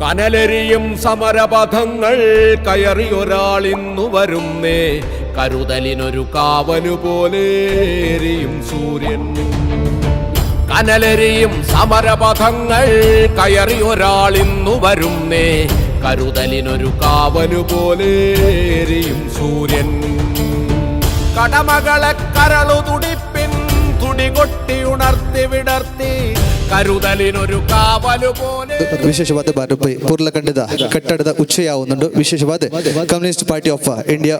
കനലെരിയും സമരപഥങ്ങൾ കയറിയൊരാളിന്നു വരുന്നേ, കരുതലിനൊരു കാവലു പോലെ എരിയും സൂര്യൻ. കനലെരിയും സമരപഥങ്ങൾ കയറിയൊരാളിന്നു വരുന്നേ, കരുതലിനൊരു കാവലു പോലെ എരിയും സൂര്യൻ. കടമകളെ കരളു തുടിപ്പിൻ തുടികൊട്ടി ഉണർത്തി വിടർത്തി, കരുതലിനൊരു കാവലു പോലെ. ವಿಶೇಷವಾದ ಪೂರ್ಲಖಂಡದ ಕಟ್ಟಡದ ಉಚ್ಚೆಯಾವುದುಂಟು. ವಿಶೇಷವಾದ Communist Party of India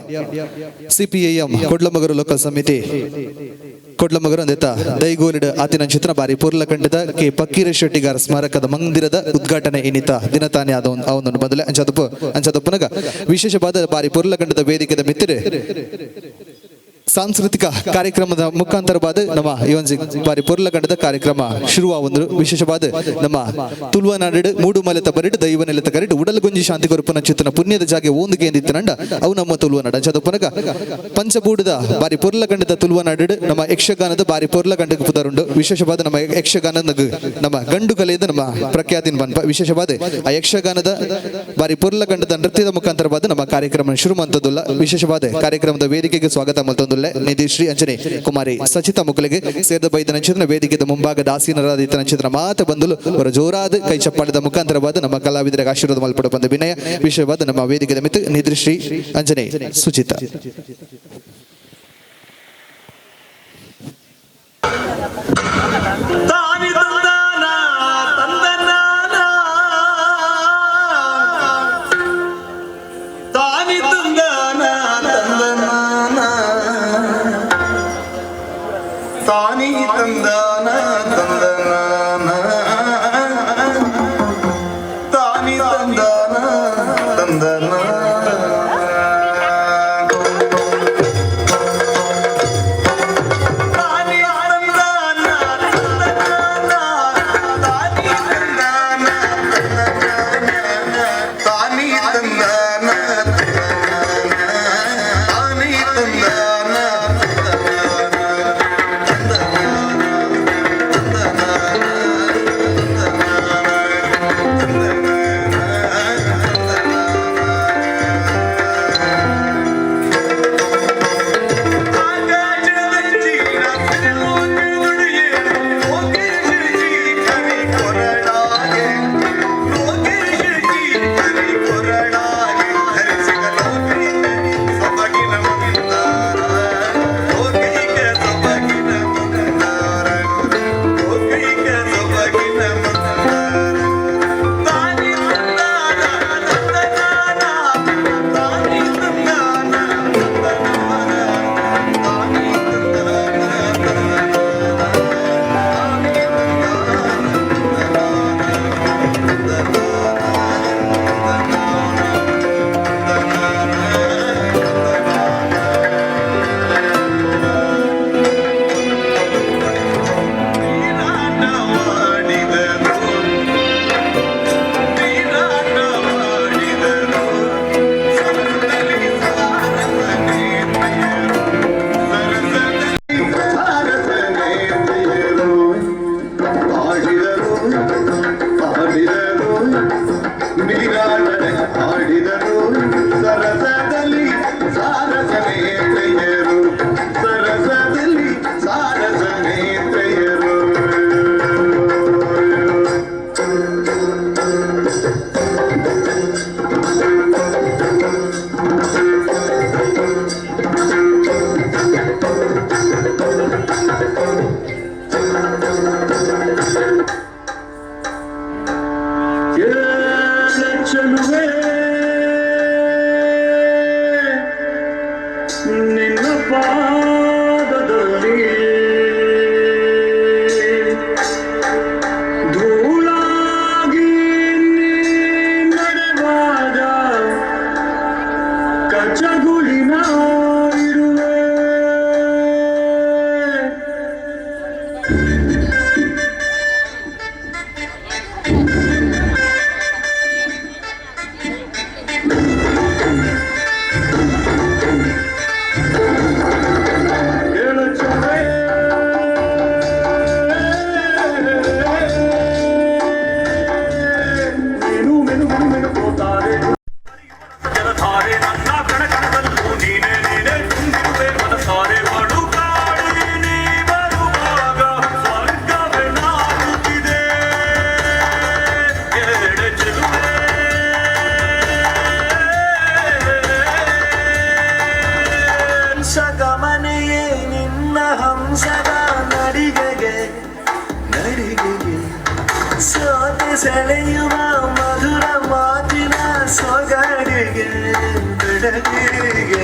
CPIM Kodlamogaru local ಸಮಿತಿ ಕೊಡ್ಲಮಗರು ಅಂದಿತ ದೈಗೋಲಿಡ ಆತಿನ ಚಿತ್ರ ಬಾರಿ ಪೂರ್ಲಖಂಡದ ಕೆ ಪಕ್ಕೀರ ಶೆಟ್ಟಿಗಾರ ಸ್ಮಾರಕದ ಮಂದಿರದ ಉದ್ಘಾಟನೆ ಇನ್ನಿತ ದಿನತಾನೆ ಆದ ಅವನೊಂದು ಮೊದಲೇ ಅಂಚದಪ್ಪನಗ ವಿಶೇಷವಾದ ಬಾರಿ ಪೂರ್ಲಖಂಡದ ವೇದಿಕೆದ ಮಿತ್ತಿರೆ ಸಾಂಸ್ಕೃತಿಕ ಕಾರ್ಯಕ್ರಮದ ಮುಖಾಂತರವಾದ ನಮ್ಮ ಈ ಒಂದು ಬಾರಿ ಪೂರ್ಲಖಂಡದ ಕಾರ್ಯಕ್ರಮ ಶುರುವಾಗುವುದು. ವಿಶೇಷವಾದ ನಮ್ಮ ತುಳುವನಾಡು ಮೂಡುಮಲೆತ ಬರಿಡು ದೈವನೆಲೆತ ಕರಿಡು ಉಡಲ್ಗುಂಜಿ ಶಾಂತಿ ಕೊರಪನ ಚಿತ್ತನ ಪುಣ್ಯದ ಜಾಗೆ ಒಂದು ಕೇಂದಿತ್ತನಂಡ ಅವು ನಮ್ಮ ತುಳುವನಾಡು ಅಂಚದಪ್ಪನಗ ಪಂಚಬೂಡದ ಬಾರಿ ಪೂರ್ಲಖಂಡದ ತುಳುವನಾಡು ನಮ್ಮ ಯಕ್ಷಗಾನದ ಬಾರಿ ಪೂರ್ಲಖಂಡಕ್ಕೆ ಪುದರುಂಡು. ವಿಶೇಷವಾದ ನಮ್ಮ ಯಕ್ಷಗಾನದ ನಮ್ಮ ಗಂಡು ಕಲೆಯಿಂದ ನಮ್ಮ ಪ್ರಖ್ಯಾತಿನ ಬನ್ಪ. ವಿಶೇಷವಾದ ಆ ಯಕ್ಷಗಾನದ ಬಾರಿ ಪೂರ್ಲಖಂಡದ ನೃತ್ಯದ ಮುಖಾಂತರವಾದ ನಮ್ಮ ಕಾರ್ಯಕ್ರಮ ಶುರು ಮಂತದುಲ್ಲ. ವಿಶೇಷವಾದ ಕಾರ್ಯಕ್ರಮದ ವೇದಿಕೆಗೆ ಸ್ವಾಗತ ಮತ್ತೊಂದು ನಿಧಿಶ್ರೀ ಅಂಜನೆ ಕುಮಾರಿ ಸಚಿತಾ ಮುಕುಲೆಗೆ ಸೇರಿದ ಬೈದ ನಕ್ಷತ್ರ ವೇದಿಕೆಯ ಮುಂಭಾಗದ ಆಸೀನರಾದ ಈತ ನಕ್ಷತ್ರ ಮಾತ ಬಂದಲು ಅವರ ಜೋರಾದ ಕೈ ಚಪ್ಪಾಳದ ಮುಖಾಂತರವಾದ ನಮ್ಮ ಕಲಾವಿದರಿಗೆ ಆಶೀರ್ವಾದ ಮಲ್ಪಡ ಬಂದ ವಿನಯ. ವಿಷಯವಾದ ನಮ್ಮ ವೇದಿಕೆಯ ಮಿತ್ರ ನಿಧಿಶ್ರೀ ಅಂಜನೆ ಸುಚಿತಾ. ಸೆಳೆಯುವ ಮಧುರ ಮಾತಿನ ಸೊಗಡಿಗೆ ಬೆಡಗಿಗೆ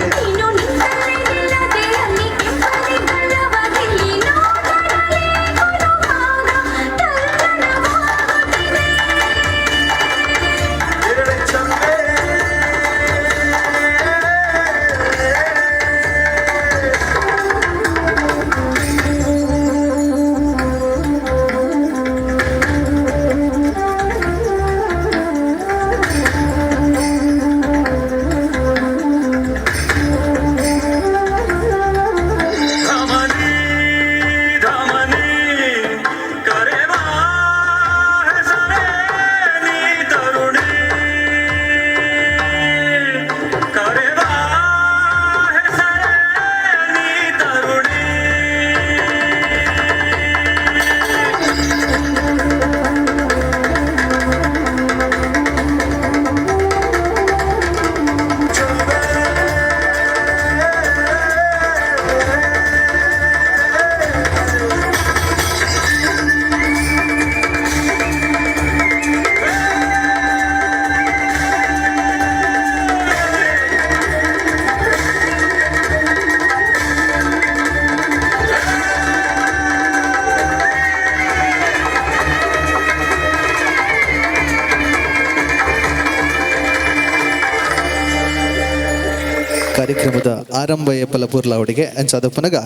ಕಾರ್ಯಕ್ರಮದ ಆರಂಭ ಫಲಪೂರ್ಲ ಅವಡಿಗೆ ಅಂಚಾದ ಪುನಗ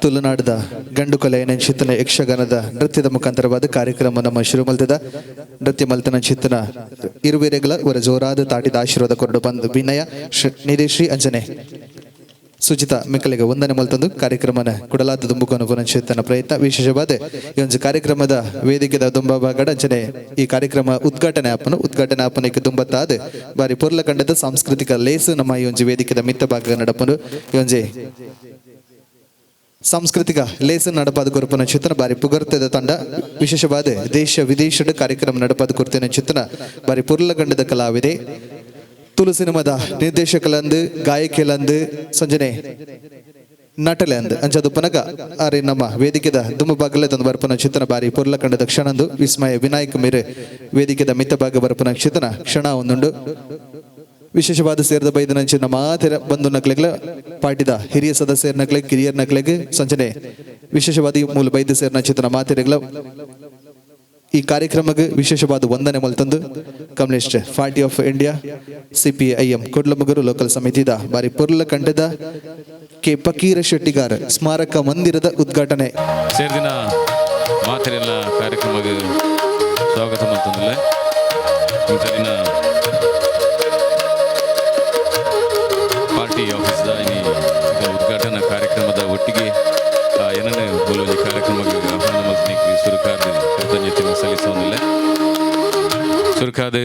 ತುಳುನಾಡದ ಗಂಡು ಕಲೆ ಚಿತ್ತನ ಯಕ್ಷಗಾನದ ನೃತ್ಯದ ಮುಖಾಂತರವಾದ ಕಾರ್ಯಕ್ರಮ ನಮ್ಮ ಶುರು ಮಲ್ತದ ನೃತ್ಯ ಮಲ್ತನ ಚಿತ್ತನ ಇರುವೆರೆಗಳ ವರ ಜೋರಾದ ತಾಟಿದ ಆಶೀರ್ವಾದ ಕೊರಡು ಬಂದು ವಿನಯ ನಿರೇಶ್ರೀ ಅಂಜನೆ ಸುಜಿತ ಮಿಕ್ಕಲಿಗೆ ವಂದನೆ ಮಲ್ತಂದು ಕಾರ್ಯಕ್ರಮನ ಕುಡಲಾದ ದುಂಬುಕೊನ ಪುನಶ್ಚೇತನ ಪ್ರಯತ್ನ ವಿಶೇಷವಾದ ಈ ಒಂದು ಕಾರ್ಯಕ್ರಮದ ವೇದಿಕೆದ ದುಂಬ ಭಾಗಡ ಅಂಚನೆ ಈ ಕಾರ್ಯಕ್ರಮ ಉದ್ಘಾಟನೆ ಆಪನಕ್ಕೆ ದುಂಬತ್ತಾದ ಬಾರಿ ಪೊರ್ಲ ಕಂಡದ ಸಾಂಸ್ಕೃತಿಕ ಲೇಸು ನಮ್ಮ ಈ ಒಂದು ವೇದಿಕೆದ ಮಿತ್ತ ಭಾಗ ನಡಪನು ಈ ಒಂದು ಸಾಂಸ್ಕೃತಿಕ ಲೇಸನ್ ನಡಪಾದ ಕೊರಪನ ಚಿತ್ತನ ಬಾರಿ ಪುಗರ್ತದ ತಂಡ ವಿಶೇಷವಾದ ದೇಶ ವಿದೇಶದ ಕಾರ್ಯಕ್ರಮ ನಡಪಾದ ಕೊರತಿನ ಚಿತ್ತನ ಬಾರಿ ಪೊರ್ಲ ಕಂಡದ ಕಲಾವಿದೆ ತುಳು ಸಿನಿಮಾದ ನಿರ್ದೇಶಕಲಂದು ಗಾಯಕಿಲಂದು ಸಂಜನೆ ನಟಲೆಂದು ಅಂಚದು ಪನಗ ಆರೆ ನಮ್ಮ ವೇದಿಕೆದ ದುಮ್ಮ ಭಾಗಲೇ ತಂದು ಬರ್ಪನ ಚಿತ್ತನ ಬಾರಿ ಪೊರ್ಲ ಕಂಡದ ಕ್ಷಣಂದು ವಿಸ್ಮಯ ವಿನಾಯಕ ಮೇರೆ ವೇದಿಕೆದ ಮಿತ್ತ ಭಾಗ ಬರ್ಪನ ಚಿತ್ತನ ಕ್ಷಣ ಒಂದುಂಡು ವಿಶೇಷವಾದ ಸೇರಿದ ಬೈದನಂಚಿ ನಮ್ಮ ಮಾತೆರ ಬಂದು ನಕ್ಲೆಗ್ಲ ಪಾರ್ಟಿದ ಹಿರಿಯ ಸದಸ್ಯರ ನಕ್ಲೆಗ್ ಕಿರಿಯರ್ ನಕ್ಲೆಗ್ ಸಂಜನೆ ವಿಶೇಷವಾದ ಮೂಲ ಬೈದ ಸೇರ್ನ ಚಿತ್ತನ ಮಾತೆರೆಗ್ಲ ಈ ಕಾರ್ಯಕ್ರಮಕ್ಕೆ ವಿಶೇಷವಾದ ವಂದನೆ ಮಲ್ತಂದು Communist Party of India CPIM Kodlamogaru local ಸಮಿತಿದ ಬಾರಿ ಪೊರ್ಲ ಕಂಡದ ಕೆ ಫಕೀರ ಶೆಟ್ಟಿಗಾರ್ ಸ್ಮಾರಕ ಮಂದಿರದ ಉದ್ಘಾಟನೆ ಸೇರ್ದಿನ ಮಾತೆರೆಲ್ಲ ಕಾರ್ಯಕ್ರಮಕ್ಕೆ ಸ್ವಾಗತ ಮಲ್ತಂದಿಲ್ಲ ಇಂದಿನ ಪಾರ್ಟಿ ಆಫೀಸ್ದ ಉದ್ಘಾಟನಾ ಕಾರ್ಯಕ್ರಮದ ಒಟ್ಟಿಗೆ ಏನನ್ನೇ ಬೋಲೋಜಿ ಕಾರ್ಯಕ್ರಮಕ್ಕೆ ಆಹ್ವಾನ ಮಲ್ತನಿಗೆ ಸುರಕಾದ ಕೃತಜ್ಞತೆಯನ್ನು ಸಲ್ಲಿಸೋದಿಲ್ಲ ಸುರಕಾದ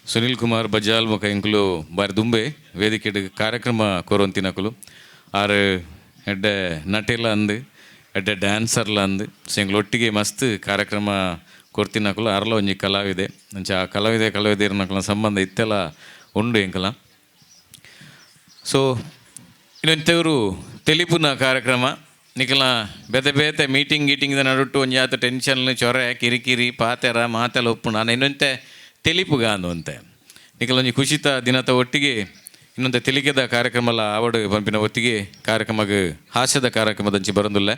ಸುನಿಲ್ ಕುಮಾರ್ ಬಜಾಲ್ ಮುಖ ಇಂಕುಲು ಬಾರಿ ದುಂಬೆ ವೇದಿಕೆ ಕಾರ್ಯಕ್ರಮ ಕೊರೊಂತಿನಕುಲು ಆರು ಎಡ್ಡೆ ನಟೆಲ್ಲ ಅಂದು ಎಡ್ಡೆ ಡ್ಯಾನ್ಸರ್ಲ ಅಂದು ಸೊ ಒಟ್ಟಿಗೆ ಮಸ್ತ್ ಕಾರ್ಯಕ್ರಮ ಕೊರ್ತಿನಕುಲು ಅರ್ಲ ಒಂಜಿ ಕಲಾವಿದೆ ಅಂಚ ಆ ಕಲಾವಿದೆ ನಕಲ ಸಂಬಂಧ ಇತ್ತೆಲ್ಲ ಉಂಡು ಎಂಕಲ ಸೊ ಇನ್ನೊಂತೆವರು ತೆಲಿಪುನ ಕಾರ್ಯಕ್ರಮ ನಿಖಲ ಬೇತೆ ಮೀಟಿಂಗ್ ನಡುಟ್ಟು ಒಂಜಿ ಆತ ಟೆನ್ಷನ್ ಚೊರೆ ಕಿರಿಕಿರಿ ಪಾತೆರ ಮಾತೆಲ್ಲ ಒಪ್ಪು ನಾನು ಇನ್ನೊಂತೆ ತೆಲಿಪುಗ ಅಂತೆ ನಿಖಲ ಒಂಜಿ ಖುಷಿತ ದಿನದ ಒಟ್ಟಿಗೆ ಇನ್ನೊಂದು ತೆಲಿಕೆದ ಕಾರ್ಯಕ್ರಮ ಆವಡು ಪಂಪಿನ ಒತ್ತಿಗೆ ಕಾರ್ಯಕ್ರಮಕ್ಕೆ ಹಾಸ್ಯದ ಕಾರ್ಯಕ್ರಮದಂಚಿ ಬರೋದಿಲ್ಲ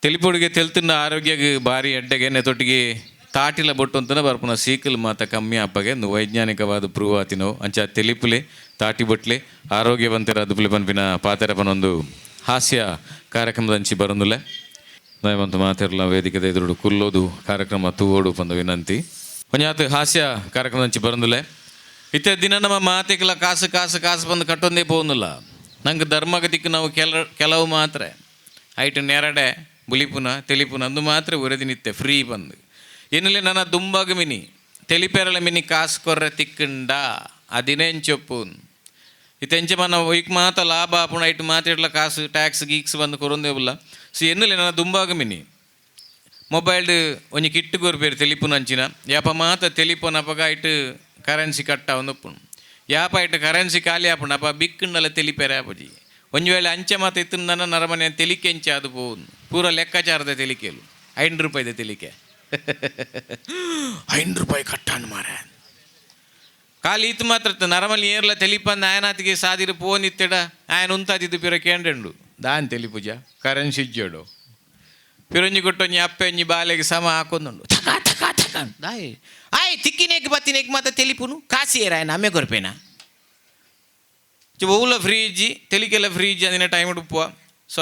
ತೆಲಿಪುಡಿಗೆ ತೆಲ್ತಿನ ಆರೋಗ್ಯಗೆ ಬಾರಿ ಎಡ್ಡೆಗೆ ನೆತೊಟ್ಟಿಗೆ ತಾಟಿಲ ಬೊಟ್ಟು ಅಂತಲೇ ಬರ್ಪುನ ಸೀಕಲ್ ಮಾತ ಕಮ್ಮಿ ಅಪ್ಪಗೆ ವೈಜ್ಞಾನಿಕವಾದ ಪ್ರೂವ್ ಆತಿನೋ ಅಂಚ ತೆಲಿಪುಲೆ ತಾಟಿ ಬೊಟ್ಲೆ ಆರೋಗ್ಯವಂತರ ದುಪ್ಲೆ ಪನ್ಪಿನ ಪಾತೆರಪನೊಂದು ಹಾಸ್ಯ ಕಾರ್ಯಕ್ರಮದಂಚಿ ಬರೋದಿಲ್ಲ ದಯವಂತ ಮಾತೆರಲ್ಲ ವೇದಿಕೆದ ಎದುರು ಕುಲ್ಲೋದು ಕಾರ್ಯಕ್ರಮ ತೂವೋಡು ಪಂದ ವಿನಂತಿ ಒಂಜಾತು ಹಾಸ್ಯ ಕಾರ್ಯಕ್ರಮದಂಚಿ ಬರೋದಿಲ್ಲ ಇತ್ತೆ ದಿನ ನಮ್ಮ ಮಾತೆಗೆಲ್ಲ ಕಾಸು ಬಂದು ಕಟ್ಟೊಂದೇ ಪೋನಿಲ್ಲ ನಂಗೆ ಧರ್ಮಗತಿಗೆ ನಾವು ಕೆಲವು ಮಾತ್ರ ಐಟು ನೆರಡೆ ಬುಲಿಪುನ ತೆಲಿಪುನ ಅಂದು ಮಾತ್ರ ಉರೆದಿನಿತ್ತೆ ಫ್ರೀ ಬಂದು ಏನಿಲ್ಲ ನನ್ನ ದುಂಬಾಗ ಮಿನಿ ತೆಲಿಪೆರಳ ಮಿನಿ ಕಾಸು ಕೊರ್ರೆ ತಿಕ್ಕಂಡ ಅದಿನೆಂಚೊಪ್ಪು ಇತ್ತೆಂಚ ಮನ ಒಯ್ಕ್ ಮಾತ ಲಾಭ ಆಪುಣ ಇಟ್ಟು ಮಾತಿಡ್ಲ ಕಾಸು ಟ್ಯಾಕ್ಸ್ ಗೀಕ್ಸ್ ಬಂದು ಕೊರೊಂದೇವಲ್ಲ ಸೊ ಎನ್ನಿಲ್ಲ ನನ್ನ ದುಂಬಾಗ ಮಿನಿ ಮೊಬೈಲ್ ಒಂಜಿ ಕಿಟ್ಟು ಕೊರ್ಪೇರು ತೆಲಿಪುನ ಅಂಚಿನ ಯಾಪ ಮಾತ ತೆಲಿಪುನ ಅಪಗ ಇಟ್ಟು ಕರೆನ್ಸಿ ಕಟ್ಟ ಒಂದೊಪ್ಪುನು ಯಾಪ ಇಟ್ಟು ಕರೆನ್ಸಿ ಖಾಲಿ ಆಪುಣ ಅಪ್ಪ ಬಿಕ್ಕಂಡಲ್ಲ ತೆಲಿಪೆರೆ ಆಪಜಿ ಒಂಜಿ ವೇಳೆ ಅಂಚೆ ಮಾತ ಇತ್ತನ ನರಮನೆ ತೆಲಿಕೆ ಅಂಚೆ ಅದು ಪೋನು ಪೂರ ಲೆಕ್ಕಾಚಾರದ ತೆಲಿಕೆಲು ₹5 ತೆಲಿಕೆ ₹5 ಕಟ್ಟಾನು ಮಾರ ಖಾಲಿ ಇತ್ತು ಮಾತ್ರ ನರಮಲ್ಲಿ ಏರ್ಲ ತೆಲಿಪಂದು ಆಯನಾತಿಗೆ ಸಾದಿರು ಫೋನ್ ಇತ್ತೆಡ ಆಯನ ಉಂತಾದಿದ್ದು ಪಿರ ಕೇಂಡ್ರೆಂಡು ದಾನ್ ತೆಲಿ ಪೂಜ ಕರೆನ್ಸಿ ಇಜ್ಜೋಡು ಪಿರೊಂಜಿ ಕೊಟ್ಟೊಂಜಿ ಅಪ್ಪೆ ಒಂಜಿ ಬಾಲೆಗೆ ಸಮ ಹಾಕೊಂದುಂಡು ದಾಯ್ ಆಯ್ ತಿಕ್ಕಿನೇಕ್ ಬತ್ತಿನೇಕ್ ಮಾತ್ರ ತೆಲಿಪುನು ಕಾಸಿ ಏರ ಆಯನ ಅಮ್ಮೆ ಕೊರ್ಪೇನ ಓಲ ಫ್ರೀಜಿ ತೆಲಿಕೆಲ್ಲ ಫ್ರೀಜ್ ಅದಿನ ಟೈಮ್ ಉಡುಪುವ ಸೊ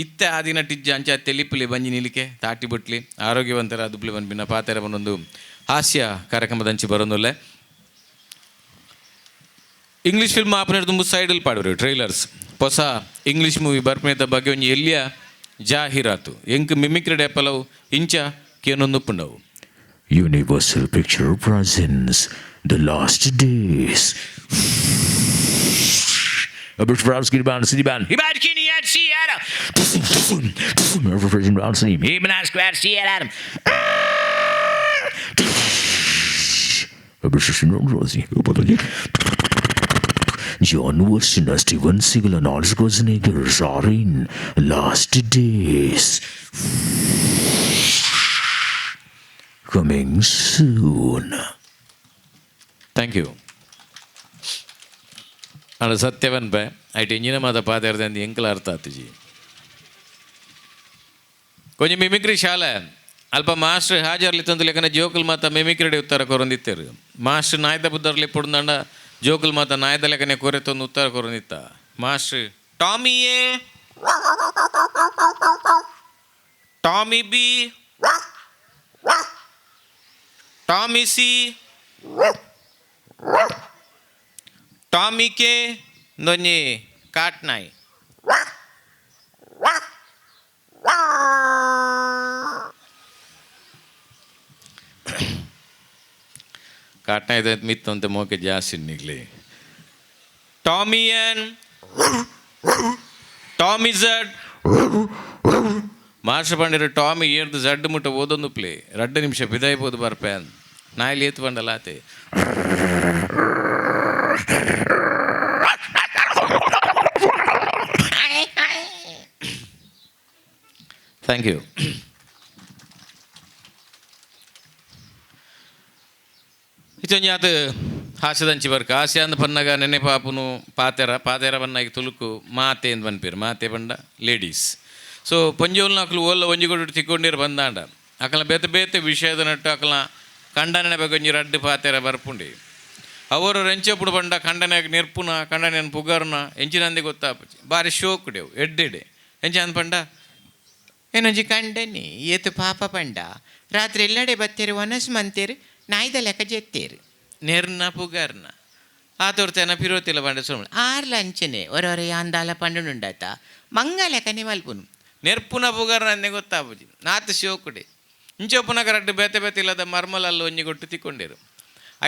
ಇತ್ತೆ ಆದಿನ ಟಿಜ್ಜ ಅಂಚ ತೆಲಿಪುಲಿ ಬಂಜಿ ನಿಲಿಕೆ ತಾಟಿ ಬಿಟ್ಲಿ ಆರೋಗ್ಯವಂತರ ಅದುಪ್ಲಿ ಬಂದ್ಬಿನ ಪಾತೆರ ಬಂದೊಂದು ಹಾಸ್ಯ ಕಾರ್ಯಕ್ರಮದಂಚಿ ಬರೋದಿಲ್ಲ ಇಂಗ್ಲೀಷ್ ಫಿಲ್ಮ್ ಆಪನೇದು ತುಂಬ ಸೈಡಲ್ಲಿ ಪಾಡೋರು ಟ್ರೈಲರ್ಸ್ ಹೊಸ ಇಂಗ್ಲೀಷ್ ಮೂವಿ ಬರ್ಪನೇದ ಬಗ್ಗೆ ಒಂದು ಎಲ್ಲಿಯ ಜಾಹೀರಾತು ಎಂಕ್ ಮಿಮಿಕ್ರಿ ಡ್ಯಾಪಲವು ಇಂಚ ಕೇನೊಂದು ಪುಂಡವು Universal Picture presents The Last Days. Robert Frowski band, city band. He bad kini at Sierra. Representing round city. He been asked where Sierra. John Watson, Steven Seagal, and Arnold Schwarzenegger are in Last Days. Coming soon. Thank you ಅಲ್ಲ ಸತ್ಯವನ್ ಬೆ ಐಟ್ ಇಂಜಿನ ಮಾತ ಪಾತೆರ್ದಂದು ಎಂಕಲ ಅರ್ಥ ಆತುಜಿ ಕೊಂಚ mimicry ಶಾಲೆ ಅಲ್ಪ master ಹಾಜರ್ಲಿ ತಂದು ಲೆಕ್ಕನ ಜೋಕುಲ್ ಮಾತ ಮಿಮಿಕ್ರಿಡೆ ಉತ್ತರ ಕೊರೊಂದಿತ್ತೇರು ಮಾಸ್ಟರ್ ನಾಯ್ದ ಬುದ್ಧರ್ಲಿ ಪುಡ್ದಂಡ ಜೋಕುಲ್ ಮಾತ ನಾಯ್ದ ಲೆಕ್ಕನೆ ಕೊರೆತೊಂದು ಉತ್ತರ ಕೊರೊಂದಿತ್ತ ಮಾಸ್ಟರ್ ಟಾಮಿಯೇ Tommy B Tommy C Tommy K ನೊನ್ನೆ ಕಾಟ್ನಾಯಿ ಕಾಟ್ನಾಯ್ದ ಮಿತ್ತು ಅಂತ ಮೋಕೆ ಜಾಸ್ತಿ ನಿಗ್ಲಿ ಟಾಮಿಯನ್ ಟಾಮಿ ಝಡ್ ಮಾಸ್ಟರ್ ಪಂಡಿರು ಟಾಮಿ ಏರ್ದು ಝಡ್ ಮುಟ್ಟ ಓದೊಂದು ಪ್ಲೇ 2 ನಿಮಿಷ ಬಿದಾಯ್ಬೋದು ಬರ್ಪೇನ್ ನಾಯಿಲಿ ಏತ್ ಬಂಡಲ್ಲ ಆತೆ ಥ್ಯಾಂಕ್ ಯು ಇತ್ತೊಂಜಾತ್ ಹಾಸ್ಯದಂಚಿ ಬರ್ಕ ಹಾಸ್ಯ ಅಂದ ಪನ್ನಗ ನೆನೆ ಪಾಪುನು ಪಾತೆರ ಬನ್ನಾಗಿ ತುಳುಕು ಮಾತೆ ಎಂದು ಬನ್ಪೇರು ಮಾತೆ ಬಂಡ ಲೇಡೀಸ್ ಸೊ ಪಂಜೋಲ್ನ ಅಕ್ಲು ಓಲ್ಲ ಒಂಜಿಗೊಟ್ಟು ತಿಕ್ಕೊಂಡಿರು ಬಂದಾಂಡ ಅಕಲ ಬೇತೆ ಬೇತೆ ವಿಷಯದ ನಟ್ಟು ಅಕಲ ಖಂಡನೆ ಬಗ್ಗೆ ಒಂಜಿ 2 ಪಾತೆರ ಬರ್ಪುಂಡಿ ಅವರು ರೆಂಚೆಪುಡು ಬಂಡ ಖಂಡನೆಗೆ ನೆರ್ಪುನ ಖಂಡನೆಯನ್ನು ಪುಗರ್ನ ಎಂಚಿನಂದೆ ಗೊತ್ತಾಪಚ್ಚಿ ಬಾರಿ ಶೋಕುಡೆವು ಎಡ್ಡೆಡೆ ಎಂಚ ಅಂದ ಪಂಡ ಏನೊಂಜಿ ಕಂಡನಿ ಏತು ಪಾಪ ಪಂಡ ರಾತ್ರಿ ಎಲ್ಲಡೆ ಬತ್ತೇರು ಒನಸ್ ಮಂತೇರು ನಾಯ್ದ ಲೆಕ್ಕ ಜೆತ್ತೇರು ನೆರ್ನ ಪುಗರ್ನ ಆ ತೋರ್ತೇನ ಪಿರೋತಿಲ್ಲ ಪಂಡ ಸುಮ್ಮನೆ ಆರ್ಲ ಅಂಚನೆ ಒರೊರೆ ಅಂದಾಲ ಪಂಡುಂಡಾತ ಮಂಗ ಲೆಕ್ಕನೆ ಮಲ್ಪುನು ನೆರ್ಪುನ ಪುಗರ್ನ ಅಂದೆ ಗೊತ್ತಾಪಚ್ಚಿ ನಾತು ಶೋಕುಡೆ ಇಂಚೊಪ್ಪುನಗ 2 ಬೇತೆ ಬೇತೆ ಇಲ್ಲದ ಮರ್ಮಲಲ್ಲಿ ಒಂಜಿ ಕೊಟ್ಟು ತಿಕ್ಕೊಂಡಿರು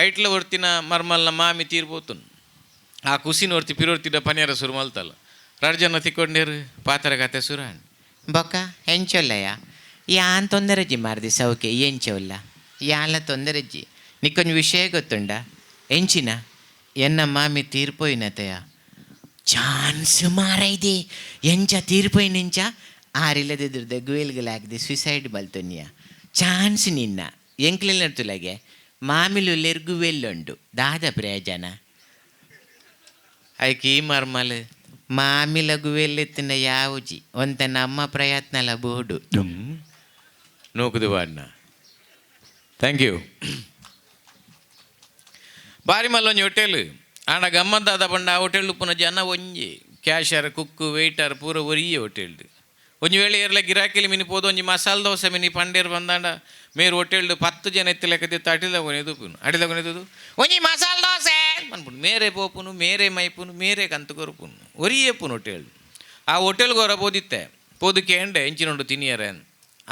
ಐಟ್ಲ ಹೊರ್ತಿನ ಮರ್ಮಲ್ನ ಮಾಮಿ ತೀರ್ಬೋತುನು ಆ ಕುಸಿನ ಹೊರ್ತಿ ಪಿರೋರ್ತಿದ ಪನಿಯರ ಸುರು ಮಲ್ತಲ್ಲ 2 ಜನ ತಿಕ್ಕೊಂಡಿರು ಪಾತ್ರ ಕತೆ ಸುರಾಣ್ ಬೊಕ್ಕ ಹೆಂಚೊಲ್ಲಯ್ಯ ಯಾನ್ ತೊಂದರಜ್ಜಿ ಮಾರ್ದಿ ಸೌಕೆ ಎಂಚೊಲ್ಲ ಯಾಲ ತೊಂದರಜ್ಜಿ ನಿಕ್ಕೊಂದು ವಿಷಯ ಗೊತ್ತುಂಡ ಎಂಚಿನ ಎನ್ನ ಮಾಮಿ ತೀರ್ಪೋಯಿನತೆಯ ಚಾನ್ಸ್ ಮಾರೈದೆ ಎಂಚ ತೀರ್ಪೋಯಿನಿಂಚ ಆರಿಲ್ಲದಿದ್ರು ದಗ್ಗುವೇಲ್ಗಳಾಗದೆ ಸುಸೈಡ್ ಬಲ್ತೊನ್ಯ ಚಾನ್ಸ್ ನಿನ್ನ ಎಂಕ್ಲೆಲ್ಲ ನಡ್ತುಲಗೆ ಮಾಮಿಲು ಲೆರ್ಗುವೆಲ್ಲುಂಡು ದಾದ ಪ್ರಯೋಜನ ಐಕಿ ಮರ್ಮಲ್ ಮಾಮಿಲ ಗುವೆಲ್ಲೆತ್ತಿನ ಯಾವುಜಿ ಒಂತ ನಮ್ಮ ಪ್ರಯತ್ನಲ ಬೋಡು ನೋಕುದು ಬಾಡ್ನ ಥ್ಯಾಂಕ್ ಯು ಬಾರಿ ಮಲ್ಲೊಂಜಿ ಹೋಟೆಲ್ ಆಂಡ ಗಮ್ಮತ್ತಾದ ಪಂಡ ಆ ಹೋಟೆಲ್ ಪುನಃ ಜನ ಒಂಜಿ ಕ್ಯಾಶರ್ ಕುಕ್ಕು ವೆಯ್ಟರ್ ಪೂರ ಒರಿಯೆ ಹೋಟೆಲ್ಡು ಒಂಜಿ ವೇಳೆ ಏರ್ಲ ಗಿರಾಕಿಲಿ ಮಿನಿ ಪೋದು ಒಂಜಿ ಮಸಾಲ ದೋಸೆ ಮಿನಿ ಪಂಡೇರು ಬಂದಾಂಡ ಮೇರು ಹೋಟೆಲ್ಡು 10 ಜನ ಎತ್ತಿ ಲೆಕ್ಕದಿತ್ತು ಅಡಿಲಗೊನೆದು ಒಂಜಿ ಮಸಾಲ ದೋಸೆ ಅನ್ಬಿಟ್ಟು ಮೇರೆ ಪೋಪುನು ಮೇರೆ ಮೈಪುನು ಮೇರೆ ಕಂತು ಕೊರಪುನು ಒರಿಯಪ್ಪುನು ಹೋಟೆಲ್ಡು ಆ ಹೋಟೆಲ್ಗೆ ಹೊರ ಪೋದಿತ್ತೆ ಪೋದಕ್ಕೆ ಎಂಡೆ ಎಂಚಿನೊಂಡು ತಿನಿಯರೆ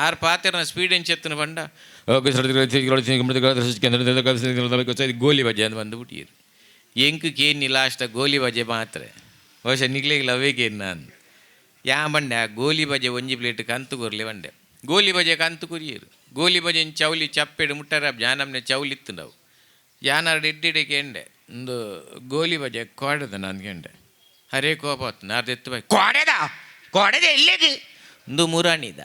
ಆರು ಪಾತೆರನ ಸ್ಪೀಡ್ ಎಂಚೆತ್ತನ ಬಂಡ ಗೋಲಿ ಬಜೆ ಅಂತ ಬಂದುಬಿಟ್ಟಿರು ಎಂಕು ಕೇನಿ ಲಾಸ್ಟ್ ಗೋಲಿ ಬಜೆ ಮಾತ್ರ ಬಹುಶಃ ನಿಗ್ಲಿಲ್ಲ ಅವೇಕೇನು ನಾನು ಯಾ ಬಂಡೆ ಗೋಲಿ ಬಜೆ ಒಂಜಿ ಪ್ಲೇಟ್ ಕಂತು ಕೊರ್ಲಿ ಬಂಡೆ ಗೋಲಿ ಬಜೆ ಕಂತು ಕೊರಿಯರು ಗೋಲಿ ಬಜೆ ಚೌಲಿ ಚಪ್ಪೆಡು ಮುಟ್ಟರ ಜಾನಮ್ನೆ ಚೌಲಿತ್ತು ನಾವು ಯಾನಾರು ಎಡ್ಡಿಡೆಗೆ ಎಂಡೆ ಒಂದು ಗೋಲಿ ಬಜೆ ಕೊಡದ ನನ್ಗೆಂಡೆ ಹರೇ ಕೋಪ ಹೊತ್ತು ನಾರ್ದು ಎತ್ತು ಬಾಯ್ ಕೊಡೆದ ಎಲ್ಲಿದೆ ಒಂದು ಮುರಾಣಿದ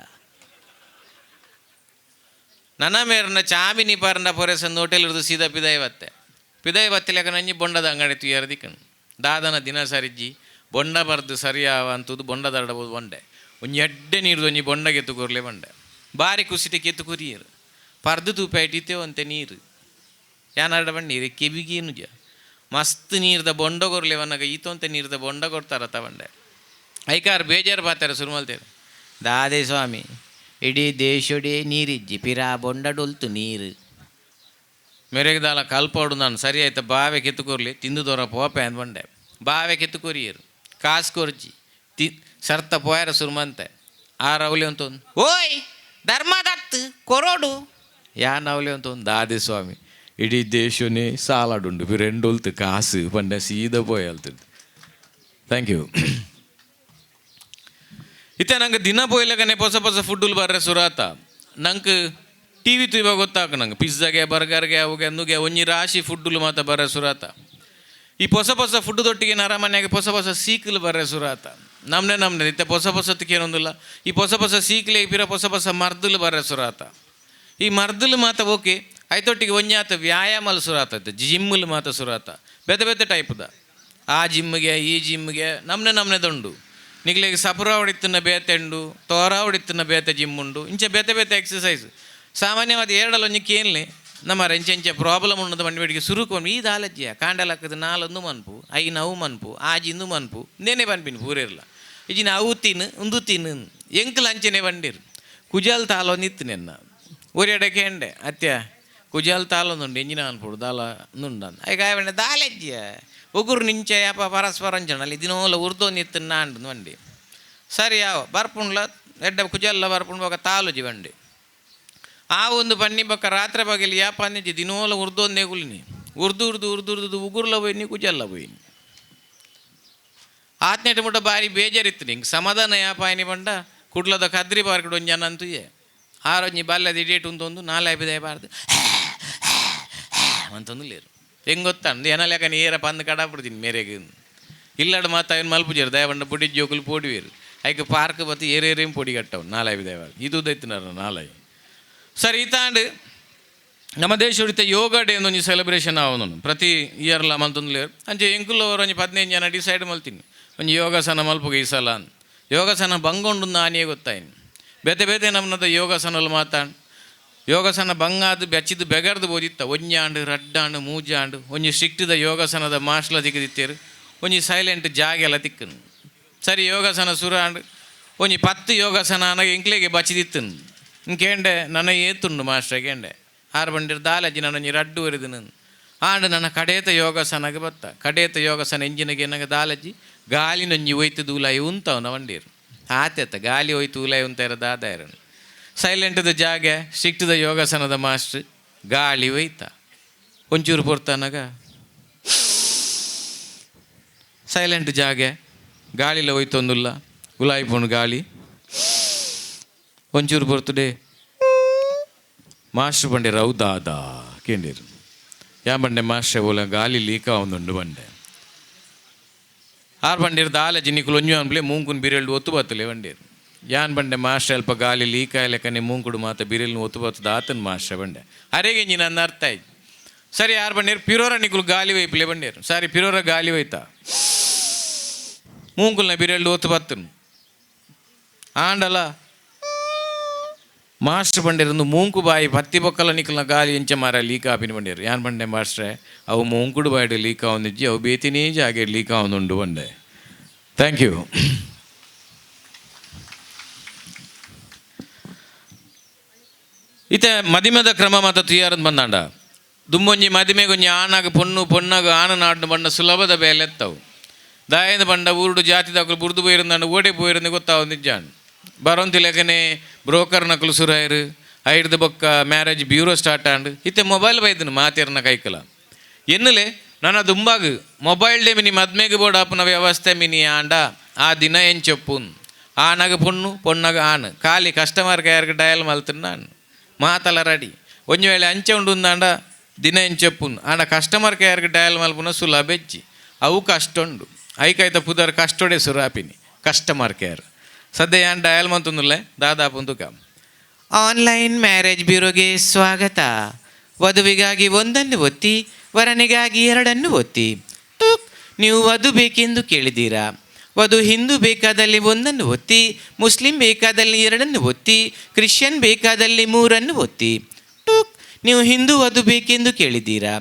ನನ್ನ ಮೇರನ್ನ ಚಾಬಿನಿ ಪಾರಂಡ ಪೊರೆಸಂದು ಹೋಟೆಲ್ ಇರೋದು ಸೀದಾ ಪಿದಾಯಿ ಬತ್ತಿಲೆಕ ನಂಜಿ ಬೊಂಡದ ಅಂಗಡಿ ತುಯ್ಯರ್ದಿಕ್ಕನು ದಾದನ ದಿನ ಸರಿಜ್ಜಿ ಬೊಂಡ ಬರ್ದು ಸರಿಯಾವ ಅಂತದ್ದು ಬೊಂಡ ದಡಬೋದು ಬಂಡೆ ಒಂಜಿ ಎಡ್ಡೆ ನೀರು ಒಂಜಿ ಬೊಂಡ ಕೆತ್ತು ಕೊರ್ಲೆ ಬಂಡೆ ಬಾರಿ ಕುಸಿಟೆ ಕೆತ್ತು ಕೊರಿಯರು ಪರ್ದು ತೂಪ ಇಟ್ಟಿತ್ತೇವೆ ಅಂತೆ ನೀರು ಯಾನಾಡ ಬಂಡೀರು ಕೆಬಿಗೇನು ಮಸ್ತ್ ನೀರ್ದ ಬೊಂಡ ಕೊರ್ಲೆ ವನ್ನಾಗ ಈತೊಂತೆ ನೀರ್ದ ಬೊಂಡ ಕೊಡ್ತಾರ ತಗೊಂಡೆ ಐಕಾರು ಬೇಜಾರು ಬಾತಾರೆ ಶುರು ಮಲ್ತೇವೆ ದಾದೆ ಸ್ವಾಮಿ ಇಡೀ ದೇಶೊಡೇ ನೀರಿಜ್ಜಿ ಪಿರಾ ಬೊಂಡ ಡೊಲ್ತು ನೀರು ಮೆರೆಗದಾಲ ಕಲ್ಪೋಡು ನಾನು ಸರಿ ಆಯ್ತು ಬಾವೆ ಕೆತ್ತುಕೊರ್ಲಿ ತಿಂದು ದೊರ ಪೋಪೆ ಅಂತ ಬಂಡೆ ಬಾವೆ ಕೆತ್ತುಕೊರಿಯರು ಕಾಸು ಕೊರ್ಜಿ ಸರ್ತ ಪೋಯರ ಸುರ್ಮಂತೆ ಆ ರೌಲಿ ಅಂತ ಒಂದು ಓಯ್ ಧರ್ಮದತ್ತು ಕೊರೋಡು ಯಾ ನವಲಿ ಅಂತ ಒಂದು ದಾದೆ ಸ್ವಾಮಿ ಇಡೀ ದೇಶನೇ ಸಾಲಾಡುಂಡು ಪಿರೆಂಡೊಲ್ತು ಕಾಸು ಬಂಡೆ ಸೀದಾ ಪೋಯಲ್ತಿದ್ದು. Thank you. ಇತ್ತೆ ನಂಗೆ ದಿನ ಪೋಯ್ಲಕನೆ ಹೊಸ ಫುಡ್ಡುಲು ಬರ್ರೆ ಸುರಾತ ನಂಗೆ ಟಿ ವಿ ತುಯ್ವಾಗ ಗೊತ್ತಾಕ ನಂಗೆ ಪಿಜ್ಜಾಗೆ ಬರ್ಗರ್ಗೆ ಅವುಗೆ ಅನ್ನುಗೆ ಒಂಜಿ ರಾಶಿ ಫುಡ್ಡುಲು ಮಾತ ಬರ್ರೆ ಸುರಾತ ಈ ಹೊಸ ಫುಡ್ಡು ದೊಟ್ಟಿಗೆ ನರಮನೆಗೆ ಹೊಸ ಸೀಕಲು ಬರ್ರೆ ಸುರಾತ ನಮ್ನೆ ಇತ್ತೆ ಹೊಸದಕ್ಕೆ ಏನೊಂದಿಲ್ಲ ಈ ಹೊಸ ಸೀಕ್ಲೆ ಪಿರ ಹೊಸ ಮರ್ದುಲು ಬರ್ರೆ ಸುರಾತ ಈ ಮರ್ದುಲು ಮಾತ ಓಕೆ ಐತೊಟ್ಟಿಗೆ ಒಂಜಿ ಆತ ವ್ಯಾಯಾಮಲು ಸುರಾತ ಜಿಮ್ಮುಲು ಮಾತ ಸುರಾತ ಬೆತೆ ಟೈಪ್ದ ಆ ಜಿಮ್ಗೆ ಈ ಜಿಮ್ಗೆ ನಮ್ನೆ ದಂಡು ನಿಗ್ಲಿಗೆ ಸಪುರ ಹೊಡಿತನ ಬೇತೆಂಡು ತೋರ ಹೊಡಿತನ ಬೇತೆ ಜಿಮ್ ಉಂಡು ಇಂಚೆ ಬೇತೆ ಎಕ್ಸಸೈಸ್ ಸಾಮಾನ್ಯವಾದ ಎರಡಲ್ಲ ಒಂಜಿ ಕೇನ್ಲೆ ನಮ್ಮ ಎಂಚೆ ಪ್ರಾಬ್ಲಮ್ ಉಣ್ಣದ ಬಂಡಿಗೆ ಸುರುಕೊಂಡು ಈ ದಾಲಜ್ಜಿಯ ಕಾಂಡಲಕ್ಕದ ನಾಲೊಂದು ಮನ್ಪು ಐ ನವು ಮನ್ಪು ಆಜಿಂದು ಮನ್ಪು ನೇನೆ ಬನ್ಪಿನ ಪೂರಿರಲ್ಲ ಇಜಿನ ಅವು ತಿನ್ನು ಉಂದು ತಿನ್ನು ಎಂಕಲ್ ಅಂಚೆನೆ ಬಂಡಿರು ಕುಜಾಲ್ ತಾಲೊಂದಿತ್ತು ನೆನ್ನ ಊರೆಡಕ್ಕೆ ಎಂಡೆ ಅತ್ಯ ಕುಜಾಲ್ ತಾಲೊಂದುಂಡು ಎಂಜಿನ ಅನ್ಪುಡು ದಾಲ ನುಂಡನ್ ಐ ಕಾಯ ದಾಲಜ್ಜಿಯ ಉಗುರು ನಿಂಚೆ ಯಾಪ ಪರಸ್ಪರಂಚನಲ್ಲಿ ದಿನೋಲ ಉರ್ದೋನಿತ್ತು ನಾಂಡು ಬಂಡಿ ಸರಿ ಯಾವ ಬರ್ಪುಂಡ್ಲ ಎಡ್ಡ ಕುಜಲ್ಲ ಬರ್ಪುಂಡು ಬೊಕ ತಾಲುಜಿ ಬಂಡಿ ಆ ಒಂದು ಬನ್ನಿ ಬೊಕ್ಕ ರಾತ್ರಿ ಬಗೆಲಿ ಯಾಪ ಅಂದಿಜ್ಜಿ ದಿನೋಲ ಉರ್ದೊಂದೇ ಗುಲಿನಿ ಉರ್ದು ಉಗುರ್ಲ ಹೋಯ್ನಿ ಕುಜಲ್ಲ ಹೋಯ್ನಿ ಆತ್ನೆಟ್ ಮುಟ್ಟ ಬಾರಿ ಬೇಜಾರಿತ್ತು ನಿಂಗೆ ಸಮಾಧಾನ ಯಾಪ ಆಯ್ನಿ ಬಂಡ ಕುಡ್ಲದ ಕದ್ರಿ ಬಾರ್ಕಡು ಒಂಜಿ ಜನ ಅಂತುಯೇ ಆರೊಂಜಿ ಬಾಲ್ಯದ ಇಡೇಟ್ ಉಂತೊಂದು 4-5 ಬಾರ್ದು ಅಂತಂದು ಲೇರು ಹೆಂಗೆ ಗೊತ್ತಾಂದು ಏನಲ್ಯಾಕ ನೀರ ಪಂದು ಕಡಾಬಿಡ್ತೀನಿ ಮೇರೆಗೆ ಇಲ್ಲಡು ಮಾತು ಅವನು ಮಲ್ಪುಜರು ದಯಬಂಡ ಪುಡಿ ಜೋಕುಲು ಪೋಡಿವೇರು ಐಕೆ ಪಾರ್ಕ್ ಬತ್ತು ಏರೇರೇಂ ಪೊಡಿ ಕಟ್ಟವು 4-5 ಬಾರ್ ಇದು ದೈತಿನಾರ 4 ಸರಿ ಈತಾಂಡು ನಮ್ಮ ದೇಶ ಹೊಡಿತ ಯೋಗ ಡೇ ಒಂಜಿ ಸೆಲೆಬ್ರೇಷನ್ ಆವನು ಪ್ರತಿ ಇಯರ್ಲ ಮಲ್ತೊಂದು ಲೇರು ಅಂಚೆ ಎಂಕುಲು ಅವರು ಒಂಜಿ 15 ಜನ ಡಿಸೈಡ್ ಮಲ್ತೀನಿ ಒಂಜಿ ಯೋಗಾಸನ ಮಲ್ಪುಗ ಈ ಸಲ ಅಂತ ಯೋಗಾಸನ ಬಂಗೊಂಡು ನಾನೇ ಗೊತ್ತಾಯಿನಿ ಬೇತೆ ನಮ್ಮದ ಯೋಗಾಸನలు ಮಾತಾಡು ಯೋಗಾಸನ ಬಂಗಾದು ಬೆಚ್ಚಿದ್ದು ಬೆಗರ್ದು ಬೋದಿತ್ತ ಒಂಜಾಂಡು ರಡ್ಡಾಂಡು ಮೂಜಾಂಡು ಒಂಜಿ ಸ್ಟ್ರಿಕ್ಟ್ದ ಯೋಗಾಸನದ ಮಾಸ್ಟ್ಲ ದಿಕ್ಕದಿತ್ತೇರು ಒಂಜಿ ಸೈಲೆಂಟ್ ಜಾಗೆಲ್ಲ ತಿಕ್ಕನು ಸರಿ ಯೋಗಾಸನ ಸುರಾಂಡು ಒಂಜಿ 10 ಯೋಗಾಸನ ಅನಾಗ ಎಂಕ್ಲೆಗೆ ಬಚ್ಚಿದಿತ್ತನು ಇಂಕೇಂಡೆ ನನ್ನ ಏತುಂಡು ಮಾಸ್ಟ್ರಿಗೆ ಎಂಡೆ 6 ಬಂದಿರು ದಾಲಜ್ಜಿ ನನ್ನ ಒಂಜಿ ರಡ್ಡು ಒರಿದನು ಆಂಡು ನನ್ನ ಕಡೇತ ಯೋಗಾಸನಗೆ ಬತ್ತ ಕಡೇತ ಯೋಗಾಸನ ಎಂಜಿನಗೆ ನನಗೆ ದಾಲಜ್ಜಿ ಗಾಲಿನೊಂಜಿ ಒಯ್ತು ದೂಲಾಯಿ ಉಂತವನ ಬಂಡೀರು ಆತೆತ್ತ ಗಾಲಿ ಹೋಯ್ತು ಉಲಾಯಿ ಉಂತಾರ ದಾದಾಯರನು ಸೈಲೆಂಟ್ದ ಜಾಗೆ ಸ್ಟ್ರಿಕ್ಟ್ದ ಯೋಗಾಸನದ ಮಾಸ್ಟ್ರ್ ಗಾಳಿ ಒಯ್ತ ಒಂಚೂರು ಪೊರ್ತಾನಾಗ ಸೈಲೆಂಟ್ ಜಾಗೆ ಗಾಳಿಲ ಹೋಯ್ತೊಂದುಲ್ಲ ಉಲಾಯಿ ಪೋಣು ಗಾಳಿ ಒಂಚೂರು ಪೊರ್ತುಡೆ ಮಾಸ್ಟ್ರ್ ಬಂಡೆ ರೌದಾದ ಕೇಂದಿರು ಯಾ ಬಂಡೆ ಮಾಸ್ಟ್ರೆ ಓಲ ಗಾಳಿ ಲೀಕ ಒಂದುಂಡು ಬಂಡೆ 6 ಬಂಡಿರು ದಾಲಜ್ಜಿ ನಿಕ್ಕುಲು ಒಂಜು ಅನ್ಪ್ಲೆ ಮೂಂಕುನ್ ಬಿರೆಲ್ಡು ಒತ್ತು ಬತ್ತಲೆ ಬಂಡೇರು ಯಾನ್ ಬಂಡೆ ಮಾಸ್ಟ್ರ್ ಅಲ್ಪ ಗಾಲಿ ಲೀಕ ಲೆಕ್ಕನೆ ಮೂಂಕುಡು ಮಾತ ಬಿರೆಲ್ನು ಒತ್ತು ಬತ್ತದ ಆತನ ಮಾಸ್ಟ್ರ ಬಂಡೆ ಅರೆಗೆ ನೀನು ನನ್ನ ಅರ್ಥ ಆಯ್ತು ಸರಿ 6 ಬಂಡೇರು ಪಿರೋರ ನಿಕ್ಕುಲು ಗಾಲಿ ವೈಪ್ಲೆ ಬಂಡೇರು ಸರಿ ಪಿರೋರ ಗಾಲಿ ಹೋಯ್ತಾ ಮೂಂಕುಲ್ನ ಬಿರೆಲ್ಡು ಒತ್ತು ಬತ್ತನು ಆಂಡಲ ಮಾಸ್ಟ್ರ್ ಬಂಡೇರು ಮೂಂಕು ಬಾಯಿ ಪತ್ತಿ ಬೊಕ್ಕಲ ನಿಕ್ಕಲ್ನ ಗಾಲಿ ಎಂಚ ಮಾರ ಲೀಕ ಆಪಿನ ಬಂಡೇರು ಯಾನ್ ಬಂಡೆ ಮಾಸ್ಟ್ರೆ ಅವು ಮೂಂಕುಡು ಬಾಯಿಡು ಲೀಕ ಒಂದಿಜ್ಜಿ ಅವು ಬೇತಿನೇ ಜಾಗೆ ಲೀಕ ಒಂದುಂಡು ಬಂಡೆ. Thank you. ಇತ್ತೆ ಮದಿಮೆದ ಕ್ರಮ ಮಾತ ತುಯಾರದು ಬಂದಾಂಡ ದುಮ್ಮೊಂಜಿ ಮದಿಮೆಗೊಂಜಿ ಆನಾಗ ಪೊಣ್ಣಾಗ ಆನನಾಡ್ನು ಬಂಡ ಸುಲಭದ ಬೇಲೆತ್ತವು ದಾಯದ ಬಂಡ ಊರುಡು ಜಾತಿದಾಕಲು ಬುರ್ದು ಪೋಯಿರಂದಾಂಡ ಓಡೆ ಪೋಯಿರಂದು ಗೊತ್ತಾವಂದಿಜ್ಜಾಂಡು ಬರೋಂತಿ ಲೆಕ್ಕನೆ ಬ್ರೋಕರ್ ನಕಲು ಸುರಾಯರು ಐಡ್ದ ಬೊಕ್ಕ ಮ್ಯಾರೇಜ್ ಬ್ಯೂರೋ ಸ್ಟಾರ್ಟ್ ಆಂಡು ಇತ್ತೆ ಮೊಬೈಲ್ ಬೈದನು ಮಾತೇರ್ನ ಕೈಕಲ ಎನ್ನಲೆ ನನ್ನ ದುಂಬಾಗ ಮೊಬೈಲ್ ಡೇ ಮಿನಿ ಮದ್ಮೆಗೆ ಬೋರ್ಡ್ ಆಪುನ ವ್ಯವಸ್ಥೆ ಮಿನಿ ಆಂಡ ಆ ದಿನ ಏನು ಚೆಪ್ಪುನ್ ಆನಾಗ ಪೊಣ್ಣಾಗ ಆನು ಖಾಲಿ ಕಸ್ಟಮರ್ ಕೇರ್ಗೆ ಡಯಲ್ ಮಲ್ತೀನಿ ನಾನು ಮಾತಲ್ಲ ರೆಡಿ ಒಂಜು ವೇಳೆ ಅಂಚೆ ಉಂಡುಂದಾಂಡ ದಿನ ಏನು ಚೆಪ್ಪುನ್ ಆಂಡ ಕಸ್ಟಮರ್ ಕೇರ್ಗೆ ಡಯಲ್ ಮಲ್ಪುನ ಸುಲಭೆಜ್ಜಿ ಅವು ಕಷ್ಟ ಉಂಡು ಐಕಾಯ್ತ ಪುದರ್ ಕಷ್ಟೊಡೆ ಸುರಾಪಿನಿ ಕಸ್ಟಮರ್ ಕೇರ್ ಸದ್ಯ ಏನು ಡಯಲ್ ಮಂತುಂದುಲ್ಲೆ ದಾದಾಪುಂದುಕ ಆನ್ಲೈನ್ ಮ್ಯಾರೇಜ್ ಬ್ಯೂರೋಗೆ ಸ್ವಾಗತ. ವಧುವಿಗಾಗಿ ಒಂದನ್ನು ಒತ್ತಿ, ವರನಿಗಾಗಿ ಎರಡನ್ನು ಒತ್ತಿ. ತುಕ್, ನೀವು ವಧು ಬೇಕೆಂದು ಕೇಳಿದ್ದೀರಾ. ವಧು ಹಿಂದೂ ಬೇಕಾದಲ್ಲಿ ಒಂದನ್ನು ಒತ್ತಿ, ಮುಸ್ಲಿಂ ಬೇಕಾದಲ್ಲಿ ಎರಡನ್ನು ಒತ್ತಿ, ಕ್ರಿಶ್ಚಿಯನ್ ಬೇಕಾದಲ್ಲಿ ಮೂರನ್ನು ಒತ್ತಿ. ಟುಕ್, ನೀವು ಹಿಂದೂ ವಧು ಬೇಕೆಂದು ಕೇಳಿದ್ದೀರಾ.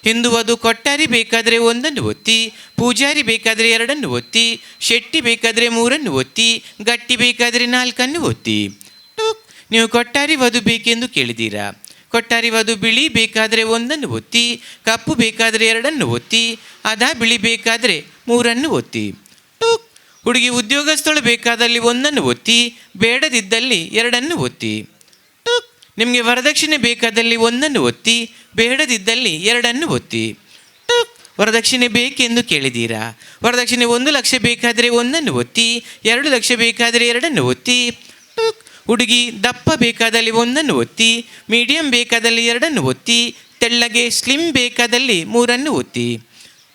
ಹಿಂದೂ ವಧು ಕೊಟ್ಟಾರಿ ಬೇಕಾದರೆ ಒಂದನ್ನು ಒತ್ತಿ, ಪೂಜಾರಿ ಬೇಕಾದರೆ ಎರಡನ್ನು ಒತ್ತಿ, ಶೆಟ್ಟಿ ಬೇಕಾದರೆ ಮೂರನ್ನು ಒತ್ತಿ, ಗಟ್ಟಿ ಬೇಕಾದರೆ ನಾಲ್ಕನ್ನು ಒತ್ತಿ. ಟುಕ್, ನೀವು ಕೊಟ್ಟಾರಿ ವಧು ಬೇಕೆಂದು ಕೇಳಿದ್ದೀರಾ. ಕೊಟ್ಟಾರಿ ವಧು ಬಿಳಿ ಬೇಕಾದರೆ ಒಂದನ್ನು ಒತ್ತಿ, ಕಪ್ಪು ಬೇಕಾದರೆ ಎರಡನ್ನು ಒತ್ತಿ, ಅದಾ ಬಿಳಿ ಬೇಕಾದರೆ ಮೂರನ್ನು ಒತ್ತಿ. ಟುಕ್, ಹುಡುಗಿ ಉದ್ಯೋಗಸ್ಥಳು ಬೇಕಾದಲ್ಲಿ ಒಂದನ್ನು ಒತ್ತಿ, ಬೇಡದಿದ್ದಲ್ಲಿ ಎರಡನ್ನು ಒತ್ತಿ. ಟುಕ್, ನಿಮಗೆ ವರದಕ್ಷಿಣೆ ಬೇಕಾದಲ್ಲಿ ಒಂದನ್ನು ಒತ್ತಿ, ಬೇಡದಿದ್ದಲ್ಲಿ ಎರಡನ್ನು ಒತ್ತಿ. ಟುಕ್, ವರದಕ್ಷಿಣೆ ಬೇಕೆಂದು ಕೇಳಿದ್ದೀರಾ. ವರದಕ್ಷಿಣೆ 1 ಲಕ್ಷ ಬೇಕಾದರೆ ಒಂದನ್ನು ಒತ್ತಿ, 2 ಲಕ್ಷ ಬೇಕಾದರೆ ಎರಡನ್ನು ಒತ್ತಿ. ಟುಕ್, ಹುಡುಗಿ ದಪ್ಪ ಬೇಕಾದಲ್ಲಿ ಒಂದನ್ನು ಒತ್ತಿ, ಮೀಡಿಯಂ ಬೇಕಾದಲ್ಲಿ ಎರಡನ್ನು ಒತ್ತಿ, ತೆಳ್ಳಗೆ ಸ್ಲಿಮ್ ಬೇಕಾದಲ್ಲಿ ಮೂರನ್ನು ಒತ್ತಿ.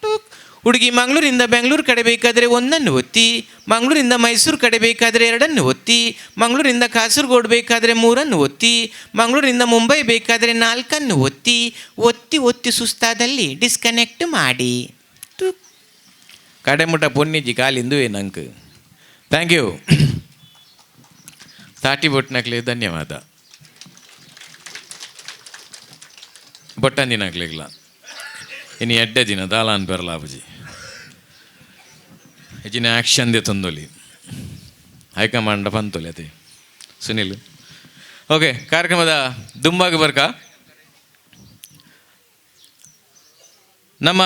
ಟುಕ್, ಹುಡುಗಿ ಮಂಗಳೂರಿಂದ ಬೆಂಗಳೂರು ಕಡೆ ಬೇಕಾದರೆ ಒಂದನ್ನು ಒತ್ತಿ, ಮಂಗಳೂರಿಂದ ಮೈಸೂರು ಕಡೆ ಬೇಕಾದರೆ ಎರಡನ್ನು ಒತ್ತಿ, ಮಂಗಳೂರಿಂದ ಕಾಸರಗೋಡು ಬೇಕಾದರೆ ಮೂರನ್ನು ಒತ್ತಿ, ಮಂಗಳೂರಿಂದ ಮುಂಬೈ ಬೇಕಾದರೆ 4 ಒತ್ತಿ. ಒತ್ತಿ ಒತ್ತಿ ಸುಸ್ತಾದಲ್ಲಿ ಡಿಸ್ಕನೆಕ್ಟ್ ಮಾಡಿ. ಟುಕ್, ಕಡೆಮುಟ ಪೊನ್ನಿಜಿ ಕಾಲಿಂದು ಏನಂಕ್. Thank you. ತಾಟಿ ಬೊಟ್ನಕ್ಲೆ ಧನ್ಯವಾದ. ಬೊಟ್ಟಂದಿನಕ್ಲೆಗ್ಲ ಇನ್ನು 2 ದಿನ ದಾಲಾನ್ ಬೆರಲಾಬುಜಿ ಹೆಚ್ಚಿನ ಆ್ಯಕ್ಷನ್ ದೆ ತಂದೊಲಿ ಹೈಕಮಾಂಡ ಪಂತೊಲಿ ಅದೇ ಸುನಿಲ್. ಓಕೆ, ಕಾರ್ಯಕ್ರಮದ ದುಂಬಾಗಿ ಬರ್ಕ ನಮ್ಮ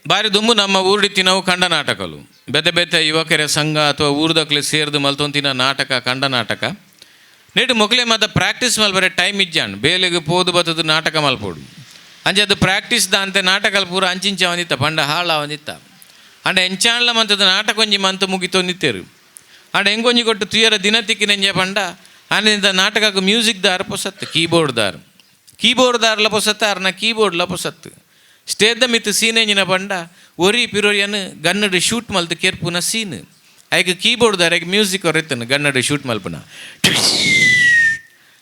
ಬಾರಿ ದುಂಬು ನಮ್ಮ ಊರಿಡ್ತಿನವು ಕಂಡ ನಾಟಕಲು ಬೆತೆ ಬೆತೆ ಯುವಕರ ಸಂಘ ಅಥವಾ ಊರ್ದಕ್ಲೆ ಸೇರಿದು ಮಲ್ತೊಂತಿನ ನಾಟಕ ಕಂಡ ನಾಟಕ ನೆಟ್ಟು ಮೊಕ್ಲೆ ಮತ್ತು ಪ್ರಾಕ್ಟೀಸ್ ಮಲ್ಬರೆ ಟೈಮ್ ಇಜ್ಜಾಣ್ ಬೇಲೆಗೆ ಪೋದು ಬತ್ತದು ನಾಟಕ ಮಲ್ಪೋಡು ಅಂಚೆ ಅದು ಪ್ರಾಕ್ಟೀಸ್ದ ಅಂತೆ ನಾಟಕಲ್ ಪೂರ ಅಂಚಿಂಚ ಒಂದಿತ್ತ ಪಂಡ ಹಾಳ ಒಂದಿತ್ತ ಅಂಡ ಎಂಚಾಣ್ಲ ಮಂತದ ನಾಟಕ ಒಂಜಿ ಮಂತು ಮುಗಿತೊಂದಿತ್ತೇರು ಅಂಡ ಹೆಂಗೊಂಜಿ ಕೊಟ್ಟು ತುಯರ ದಿನತಿಕ್ಕಿ ನೆಂಜೆ ಪಂಡ ಅಂಡಿಂದ ನಾಟಕಕ್ಕೆ ಮ್ಯೂಸಿಕ್ ದಾರ ಪೊಸತ್ತು, ಕೀಬೋರ್ಡ್ ದಾರ್ಲ ಪೊಸತ್ತು, ಅರ್ನ ಕೀಬೋರ್ಡ್ಲ ಪೊಸತ್ತು. ಸ್ಟೇಜ್ದ ಮಿತ್ತು ಸೀನೆಂಜಿನ ಪಂಡ ಒರಿ ಪಿರೋರಿಯನ್ ಗನ್ನಡು ಶೂಟ್ ಮಲ್ತು ಕೆರ್ಪುನ ಸೀನ್ ಐಕೆ ಕೀಬೋರ್ಡ್ ದಾರೆಗೆ ಮ್ಯೂಸಿಕ್ ಹೊರೆತ್ತನು ಗನ್ನಡು ಶೂಟ್ ಮಲ್ಪುನ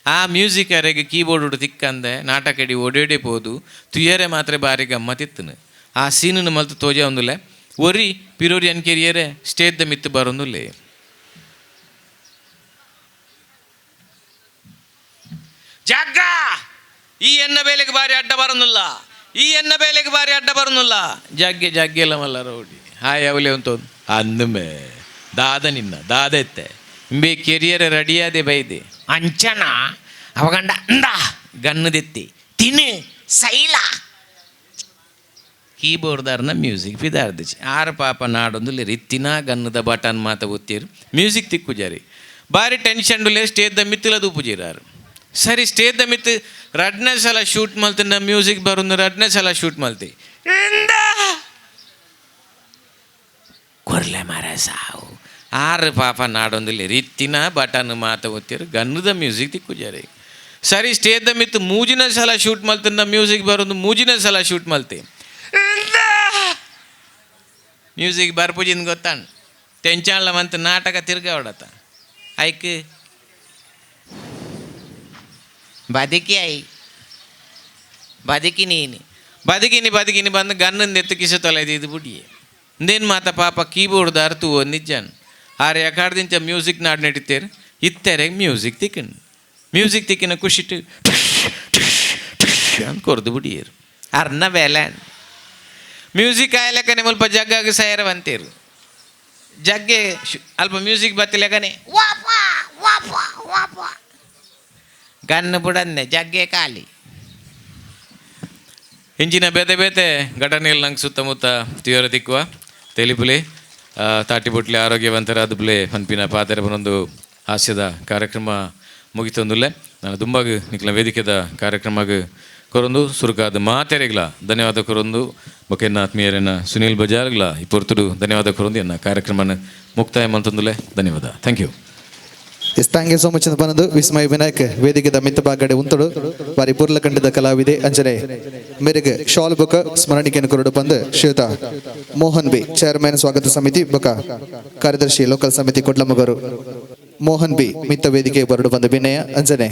ಆ ಮ್ಯೂಸಿಕ್ ಅರೆಗೆ ಕೀಬೋರ್ಡ್ ತಿಕ್ಕಂದೆ ನಾಟಕ ಇಡಿ ಒಡೆಡೆ ಪೋದು ತುಯರೆ ಮಾತ್ರ ಬಾರಿ ಗಮ್ಮತ್ತಿತ್ತನು. ಆ ಸೀನನ್ನು ಮಲ್ತು ತೋಜ ಒಂದುಲೆ ಒರಿ ಪಿರೋರಿಯನ್ ಕೆರಿಯರೆ ಸ್ಟೇಜ್ದ ಮಿತ್ತು ಬರೊಂದುಲ್ಲೆ. ಜಗ್ಗ ಈ ಎನ್ನ ಬೇಲೆಗೆ ಬಾರಿ ಅಡ್ಡ ಬರೋದಿಲ್ಲ, ಈ ಎನ್ನ ಬೇಲೆಗೆ ಬಾರಿ ಅಡ್ಡ ಬರೋದಿಲ್ಲ. ಜಗ್ಗೆ ಎಲ್ಲ ಮಲ್ಲ ರೋಡಿ ಹಾಯ್ ಅವಲೆ ಅಂತ ಅಂದಮೆ ದಾದ ನಿನ್ನ ದಾದ ಎತ್ತೆ ಇಂಬೆ ಕೆರಿಯರ್ ರೆಡಿಯಾದೆ ಬೈದೆ ಅಂಚನ ಅವಗಂಡ ಅಂದ ಗನ್ನದೆತ್ತಿ ತಿನ್ನು ಸೈಲ ಕೀಬೋರ್ಡ್ದಾರ್ನ ಮ್ಯೂಸಿಕ್ ಪಿದಾರ್ದಿಚ್ಚಿ ಆರು ಪಾಪ ನಾಡೊಂದು ರಿತ್ತಿನ ಗನ್ನದ ಬಟನ್ ಮಾತ ಒತ್ತಿರು ಮ್ಯೂಸಿಕ್ ತಿಕ್ಕುಜಾರಿ ಬಾರಿ ಟೆನ್ಷನ್ಡುಲೆ ಸ್ಟೇಜ್ದ ಮಿತ್ತಲದು ಉಪುಜಿರಾರು. ಸರಿ ಸ್ಟೇಜ್ದ ಮಿತ್ತು 2ನೇ ಸಲ ಶೂಟ್ ಮಲ್ತಿನ ಮ್ಯೂಸಿಕ್ ಬರೋದು 2ನೇ ಸಲ ಶೂಟ್ ಮಲ್ತಿ ಕೊರ್ಲೆ ಮರ ಸಾವು ಆರು ಪಾಪ ನಾಡೊಂದಿಲ್ಲ ರಿತ್ತಿನ ಬಟನ್ ಮಾತ ಒತ್ತಿರು ಗನ್ನದ ಮ್ಯೂಸಿಕ್ ತಿಕ್ಕುಜಾರಿ. ಸರಿ ಸ್ಟೇಜ್ದ ಮಿತ್ತು 3ನೇ ಸಲ ಶೂಟ್ ಮಲ್ತಿನ ಮ್ಯೂಸಿಕ್ ಬರೋದು 3ನೇ ಸಲ ಶೂಟ್ ಮಲ್ತಿ ಮ್ಯೂಸಿಕ್ ಬರ್ಪುಜಿಂದ ಗೊತ್ತಾಣ ಟೆನ್ಷನ್ಲ ಮಂತ್ ನಾಟಕ ತಿರ್ಗ ಹೊಡತ ಐಕ್ ಬದುಕಿ ನೀನು ಬದುಕಿನಿ ಬಂದು ಗನ್ನಂದು ಎತ್ತು ಕಿಸ ತೊಲೆದು ಇದು ಬಿಡಿ ಇಂದೇನು ಮಾತ ಪಾಪ ಕೀಬೋರ್ಡ್ ಅರ್ತು ನಿಜಾನ್ ಆರೆ ಯಾಕಾಡ್ದಿಂಚ ಮ್ಯೂಸಿಕ್ ನಾಡು ನಡೀತೇರು ಇತ್ತೆರೆಗೆ ಮ್ಯೂಸಿಕ್ ತಿಕ್ಕಿನ ಖುಷಿಟ್ಟು ಅಂತ ಕೊರ್ದು ಬಿಡಿಯರು ಅರ್ನ ಬೇಲೆ ಮ್ಯೂಸಿಕ್ ಆಯ್ಲೆಕ್ಕನೆ ಮುಲ್ಪ ಜಗ್ಗಾಗಿ ಸೈರವಂತೇರು ಜಗ್ಗೆ ಅಲ್ಪ ಮ್ಯೂಸಿಕ್ ಬತ್ತಿಲೆಕ್ಕನೆ ಗನ್ನು ಬುಡನ್ನೆ ಜಗ್ಗೆ ಖಾಲಿ ಇಂಚಿನ ಬೇತೆ ಘಟನೆಯಲ್ಲಿ ನಂಗೆ ಸುತ್ತಮುತ್ತ ತೀವ್ರ ತಿಕ್ಕುವ ತೆಲಿಪುಲೆ ತಾಟಿಬುಟ್ಲೆ ಆರೋಗ್ಯವಂತರ ಅದುಬ್ಲೆ ಪನ್ಪಿನ ಪಾತೆರ ಬನ್ನೊಂದು ಹಾಸ್ಯದ ಕಾರ್ಯಕ್ರಮ ಮುಗಿತೊಂದುಲ್ಲೆ ನಾನು ದುಂಬಾಗ ನಿಕ್ಲ ವೇದಿಕೆದ ಕಾರ್ಯಕ್ರಮಕ್ಕೆ ಕೊರೊಂದು ಸುರುಕಾದ ಮಾತೆರೆಗ್ಲ ಧನ್ಯವಾದ ಕೊರೊಂದು ಬೊಕೆನ್ನ ಆತ್ಮೀಯರನ್ನ ಸುನೀಲ್ ಬಜಾರ್ಗ್ಲ ಈ ಪೊರ್ತುಡು ಧನ್ಯವಾದ ಕೊರೊಂದು ಎನ್ನ ಕಾರ್ಯಕ್ರಮನ ಮುಕ್ತಾಯ ಮಂತೊಂದುಲೆ ಧನ್ಯವಾದ. Thank you. Yes thank you so much ಅಂತ ಬಂದು ವಿಸ್ಮಯ ವಿನಾಯಕ್ ವೇದಿಕೆದ ಮಿತ್ತ ಬಾಗಡೆ ಉಂತಡು ಬಾರಿ ಪೂರ್ಲ ಕಂಡದ ಕಲಾವಿದೆ ಅಂಜನೆ ಮೇರೆಗೆ ಶಾಲ್ ಬೊಕ ಸ್ಮರಣಿಕೆಯನ್ನು ಕೊರಡು ಬಂದು ಶ್ರೀಯುತ ಮೋಹನ್ ಬಿ ಚೇರ್ಮನ್ ಸ್ವಾಗತ ಸಮಿತಿ ಬೊಕ ಕಾರ್ಯದರ್ಶಿ ಲೋಕಲ್ ಸಮಿತಿ ಕೊಡ್ಲಮಗರು ಮೋಹನ್ ಬಿ ಮಿತ್ತ ವೇದಿಕೆ ಬರಡು ಬಂದ ಭಿನ್ನಯ ಅಂಜನೆ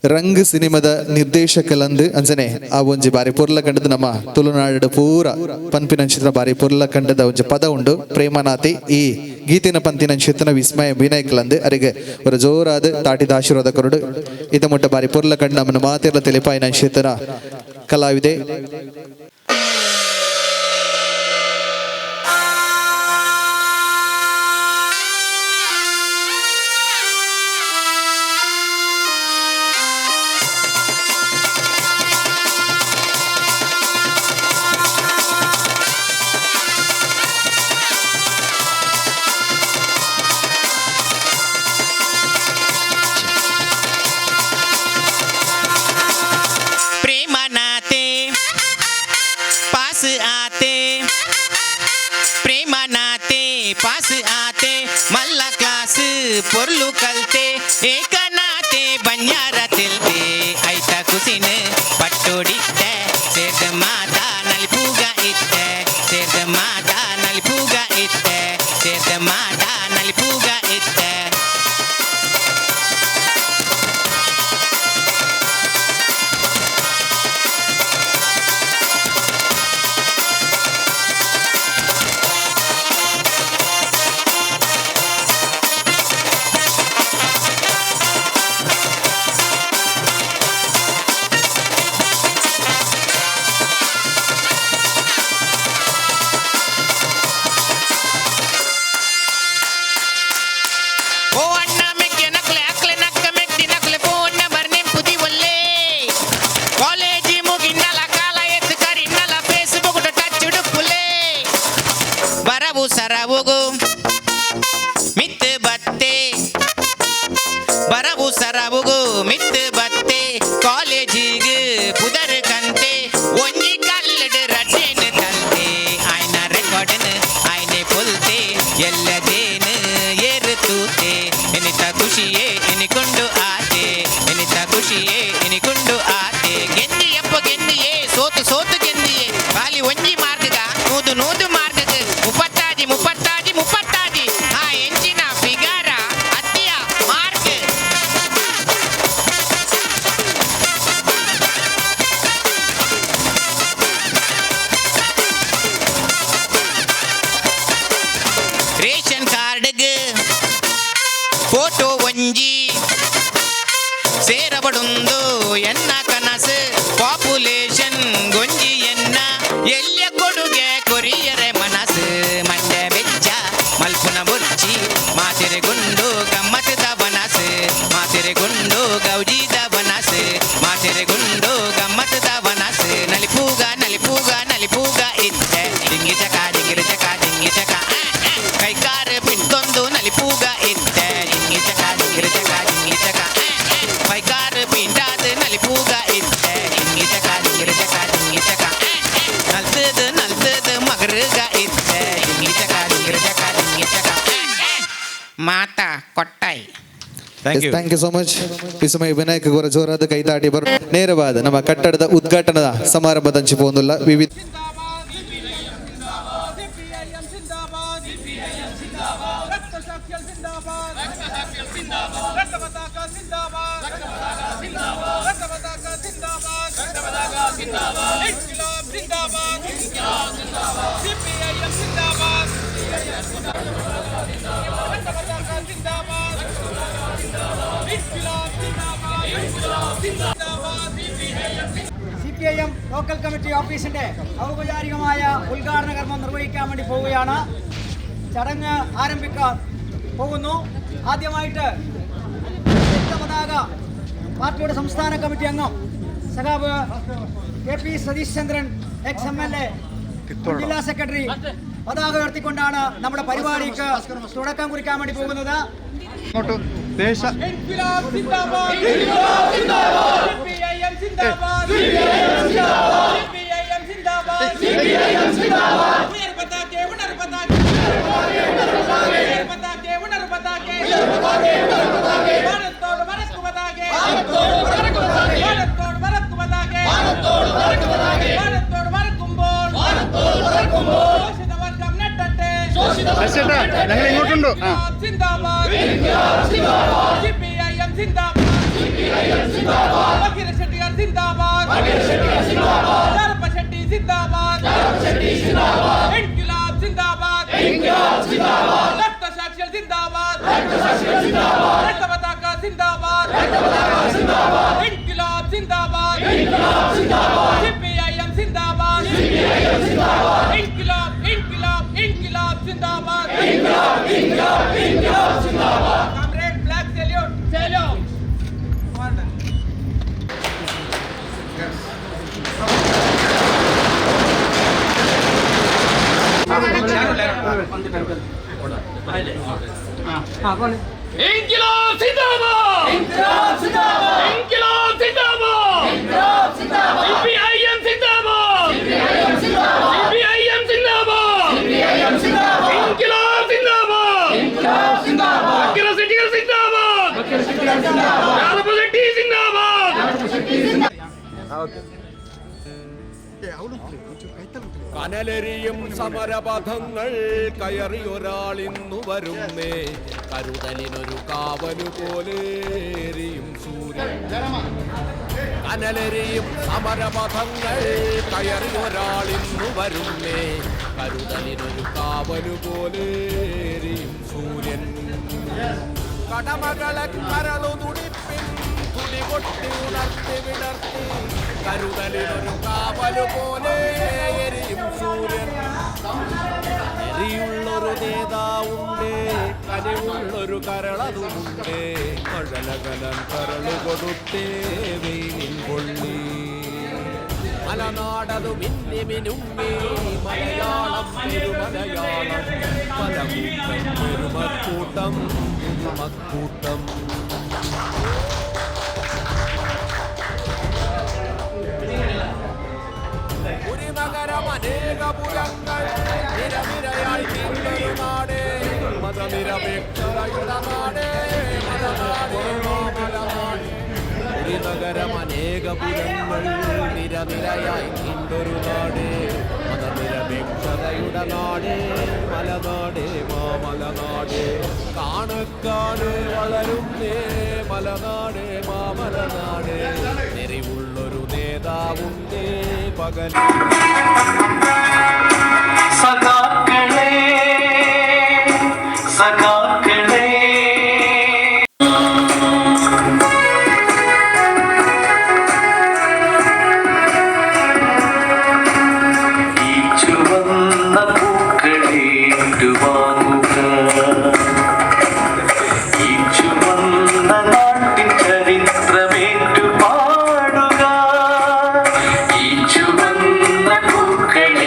ರಂಗ್ ಸಿನಿಮಾದ ನಿರ್ದೇಶಕಲಂದು ಅಂಜನೆ ಆ ಒಂಜಿ ಬಾರಿ ಪೊರ್ಲ ಕಂಡದ ನಮ್ಮ ತುಳುನಾಡು ಪೂರ ಪನ್ಪಿನಂಚಿನ ಬಾರಿ ಪೊರ್ಲ ಕಂಡದ ಒಂಜಿ ಪದ ಉಂಡು ಪ್ರೇಮನಾತಿ ಈ ಗೀತಿನ ಪಂತಿನಂಚಿನ ವಿಸ್ಮಯ ವಿನಾಯಕಲಂದು ಅರಿಗೆ ಒಂದು ಜೋರಾದ ತಾಟಿದ ಆಶೀರ್ವಾದ ಕೊರಡು ಇದ ಮುಟ್ಟ ಬಾರಿ ಪೊರ್ಲ ಕಂಡು ನಮ್ಮನ್ನು ಮಾತಿರ್ಲ ತೆಲಿಪಾಯಿನ ಕ್ಷೇತ್ರ ಕಲಾವಿದೆ పొర్లు కల్తే ఏకనాతే బంజార తెల్తే ఐత కుసిన్ పట్టోడిత్తే సేద మాత నలిపుగా ఇత్తే సేద మాత నలిపుగా ఇత్తే సేద మాత నలిపుగా ఇత్తే ಸರವುಗು ಮಿತ್ ಬತ್ತೆ ಬರವು ಸರವುಗು ಮಿತ್ ಬತ್ತೆ ಕಾಲೇಜಿಗೆ ಪುದರ್ ಕಂತೆ ಒಂಜಿ ಕಲ್ಲಡ್ ರಡ್ಡೆನ್ ತಲ್ತೆ ಆಯ್ನ ರೆಕಾರ್ಡನ್ ಆಯ್ನೆ ಪುಲ್ತೆ ಎಲ್ಲದೇನು ಏರುತ್ತೂತೆ ಎನಿತ ಖುಷಿಯೇ ಎನಿಕೊಂಡು ಆತೆ ಎನಿತ ಖುಷಿಯೇ ಎನಿಕೊಂಡು ಆತೆ ಗೆಂದಿಯಪ್ಪ ಗೆಂದಿಯೇ ಸೋತು ಸೋತು ಗೆಂದಿಯೇ ಖಾಲಿ ಒಂಜಿ ಮಾರ್ಗಗ ನೂದು ನೂದು ಮಾರ್ಗಗ ಮುಪ್ಪತ್ತಾಜಿ ಆ ಎಂಚಿನ ಫಿಗಾರ ಅತ್ತಿಯ ಮಾರ್ಕ್ ರೇಷನ್ ಕಾರ್ಡ್ಗೆ ಫೋಟೋ ಒಂಜಿ ಸೇರಬಡುಂದು ಎನ್ನ ಕನಸು ಪಾಪ್ಯುಲೇಷನ್ ಗೊಂಜಿ ಎನ್ನ ಎಲ್ಲ ಕೊಡುಗೆ ಕೊರಿಯರೆ ಮನಸ್ಸು ಮಂಡೆ ಬೆಚ್ಚ ಮಲ್ಪುನ ಬೊಚ್ಚಿ ಮಾತೆರೆಗುಂಡು ಗಮ್ಮತ್ತದ ಬನಸು ಮಾತೆರೆಗುಂಡು ಗೌಜಿದ ಬನಸು ಮಾತೆರೆಗುಂಡು ಗಮ್ಮತ್ತದ ಬನಸು ನಲಿಪೂಗ ನಲಿಪೂಗ ನಲಿಪೂಗ ಇತ್ತೆ ಡಿಂಗಿ ಚಕ ಡಿಂಗಿರಿ ಚಕ ಡಿಂಗಿ ಚಕ ಕೈಕಾರ ಬಿಟ್ಟೊಂದು ನಲಿಪೂಗ ಇತ್ತೆ ಡಿಂಗಿ ಚಕ ಡಿಂಗಿರಿ ಚಕ ಡಿಂಗಿ ಚಕ ಕೈಕಾರ ಪಿಂಡಾದ ನಲಿಪೂಗ ಇತ್ತೆ ಡಿಂಗಿ ಚಕ ಡಿಂಗಿರಿ ಚಕ ಡಿಂಗಿ ಚಕ ನಲ್ತದ ಮಗರುಗ ಇತ್ತೆ dinghy ಚಕ ಡಿಂಗಿರಿ ಚಕ dinghy ಚಕ Mata ಕೊಟ್ಟಾಯಿ thank you so much ವಿಸ್ಮಯ ವಿನಾಯಕ ಗೋರ ಜೋರಾದ ಕೈದಾಟಿ ಬರು ನೇರವಾದ ನಮ್ಮ ಕಟ್ಟಡದ ಉದ್ಘಾಟನಾ ಸಮಾರಂಭದ ಹಂಚಿಪೋಂದುಲ್ಲ ವಿವಿಧ CPIM ലോക്കൽ കമ്മിറ്റി ഓഫീസിന്റെ ഔപചാരികമായ ഉദ്ഘാടന കർമ്മം നിർവഹിക്കാൻ വേണ്ടി പോവുകയാണ്. ചടങ്ങ് ആരംഭിക്കാൻ പോകുന്നു. ആദ്യമായിട്ട് പതാക പാർട്ടിയുടെ സംസ്ഥാന കമ്മിറ്റി അംഗം സഖാവ് KP സതീഷ് ചന്ദ്രൻ ex-MLA ജില്ലാ സെക്രട്ടറി പതാക ഉയർത്തിക്കൊണ്ടാണ് നമ്മുടെ പരിപാടിക്ക് തുടക്കം കുറിക്കാൻ വേണ്ടി പോകുന്നത്. ഞങ്ങൾ ഇങ്ങോട്ടുണ്ട്. പറഞ്ഞോളൂ. സിന്ദാബാദ് സിപിഐഎം സിന്ദാബാദ് വക്കീൽ ഷെട്ടിയാർ സിന്ദാബാദ് ലാൽപ്പ ഷെട്ടി സിന്ദാബാദ് ഇൻക്ലാബ് സിന്ദാബാദ് രക്തസാക്ഷികൾ സിന്ദാബാദ് രക്തപതാക സിന്ദാബാദ് ഇൻക്ലാബ് സിന്ദാബാദ് സിപിഐഎം സിന്ദാബാദ് ഇൻക്ലാബ് ഇൻക്ലാബ് ഇൻക്ലാബ് സിന്ദാബാദ് Comrade, black salute. Salute. İnkılap Zindabad! İnkılap Zindabad! İnkılap Zindabad! İnkılap Zindabad! CPIM Zindabad! CPIM Zindabad! CPIM Zindabad! CPIM Zindabad! İnkılap Zindabad! İnkılap Zindabad! Vakil Şettiyar Zindabad! Vakil Şettiyar Zindabad! Lalpa Şetti Zindabad! Lalpa Şetti Zindabad! കനലെരിയും സമരപഥങ്ങൾ കയറിയൊരാളിന്നു വരുന്നേ കരുതലിനൊരു കാവലു പോലെരിയും സൂര്യൻ കനലെരിയും സമരപഥങ്ങൾ കയറിയൊരാളിന്നു വരുന്നേ കരുതലിനൊരു കാവലു പോലെരിയും സൂര്യൻ കടമകളെ കരളു തുടിപ്പിൻ തുടി കൊട്ടി ഉണർത്തി വിടർത്തി കരുതലിനൊരു കാവലു പോലെ എരിയും സൂര്യൻ എരിയുള്ളൊരു നേതാവുണ്ടേ കനിവുള്ളൊരു കരളതുമുണ്ടേ കഴലകലൻ കരളു കൊടുത്തേ വെയിലിൽ കൊള്ളി മലനാടതു മിന്നി മിനുങ്ങി മലയാളം പെരുമലയാളം പലകൂട്ടം പെരുമക്കൂട്ടം പുതുമക്കൂട്ടം ഒരു നഗരം അനേകപുരങ്ങൾ നിരനിരയായി തീർന്നൊരു നാടേ മതനിരപേക്ഷതയുടെ നാടേ മലനാടേ മാമലനാടേ ഒരു നഗരം അനേകപുരങ്ങൾ നിരനിരയായി തീർന്നൊരു നാടേ മതനിരപേക്ഷതയുടെ നാടേ മലനാടേ മാമലനാടേ കാണക്കാട് വളരുന്നേ മലനാടേ മാമലനാടേ നെറിവുള്ളൊരു നേതാവുണ്ടേ പകൽ സഖാക്കളെ സഖാക്കളെ ഈ ചുവന്ന പൂക്കളേറ്റുവാങ്ങുക ഈ ചുവന്ന നാട്ടിൻ ചരിത്രമേറ്റു പാടുക ഈ ചുവന്ന പൂക്കളേറ്റുവാങ്ങുക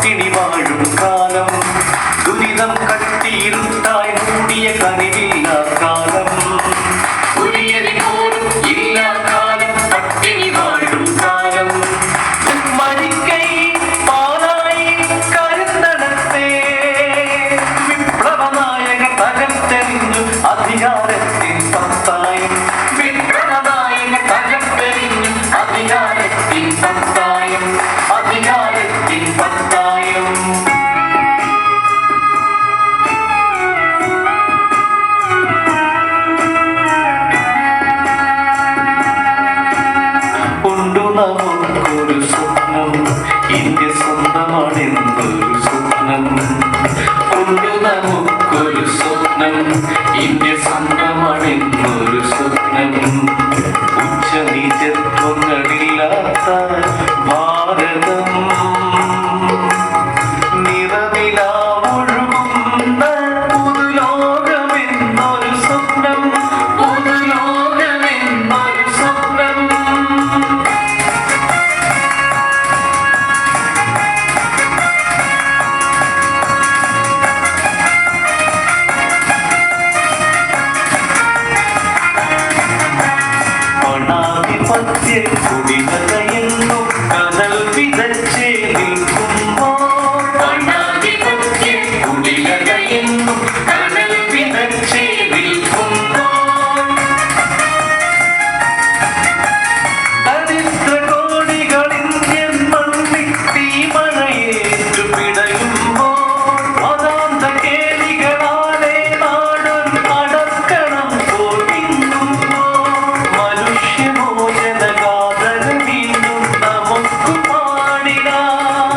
പട്ടിണി വാഴും കാലം, ദുരിതം കട്ടിയിരുട്ടായി മൂടിയ കനിവില്ലാ കാലം, ഉരിയതിനോടും ഇല്ലാ കാലം, പട്ടിണി വാഴും കാലം. മണിക്കൈ പാലായി കരുത്തടത്തെ വിപ്ലവ നായക തകർത്തെറിഞ്ഞു അധികാരത്തിൻ സത്തായം, വിപ്ലവ നായക തകർത്തെറിഞ്ഞു അധികാരത്തിൻ സത്തായം, അധികാരത്തിൻ സത്തായം. ഉണ്ടു നമുക്കൊരു സ്വപ്നം, ഇന്ത്യ സ്വന്തമാണെന്നൊരു സ്വപ്നം, ഉണ്ടു നമുക്കൊരു സ്വപ്നം, ഇന്ത്യ സ്വന്തമാണെന്നൊരു സ്വപ്നം, ഉച്ചനീചത്വങ്ങളില്ലാത്ത ഭാരതം, നിറവിലാവൊഴുകുന്ന പുതുലോകമെന്നൊരു സ്വപ്നം, പുതുലോകമെന്നൊരു സ്വപ്നം. പണാധിപത്യ കുടിവകയെന്നു കനൽ വിതച്ചേ നിൽക്കുമ്പോൾ, പണാധിപത്യ കുടിവകയെന്നു കനൽ വിതച്ചേ നിൽക്കുമ്പോൾ, ദരിദ്ര കോടികൾ ഇന്ത്യൻ മണ്ണിൽ തീമഴയേറ്റു പിടയുമ്പോൾ, അതാന്ത കേളികളാലെ നാടൊരു അടർക്കണം പോയിന്നുമ്പോൾ, മനുഷ്യമോചന ഗാഥകൾ വീണ്ടും നമുക്ക് പാടിടാം.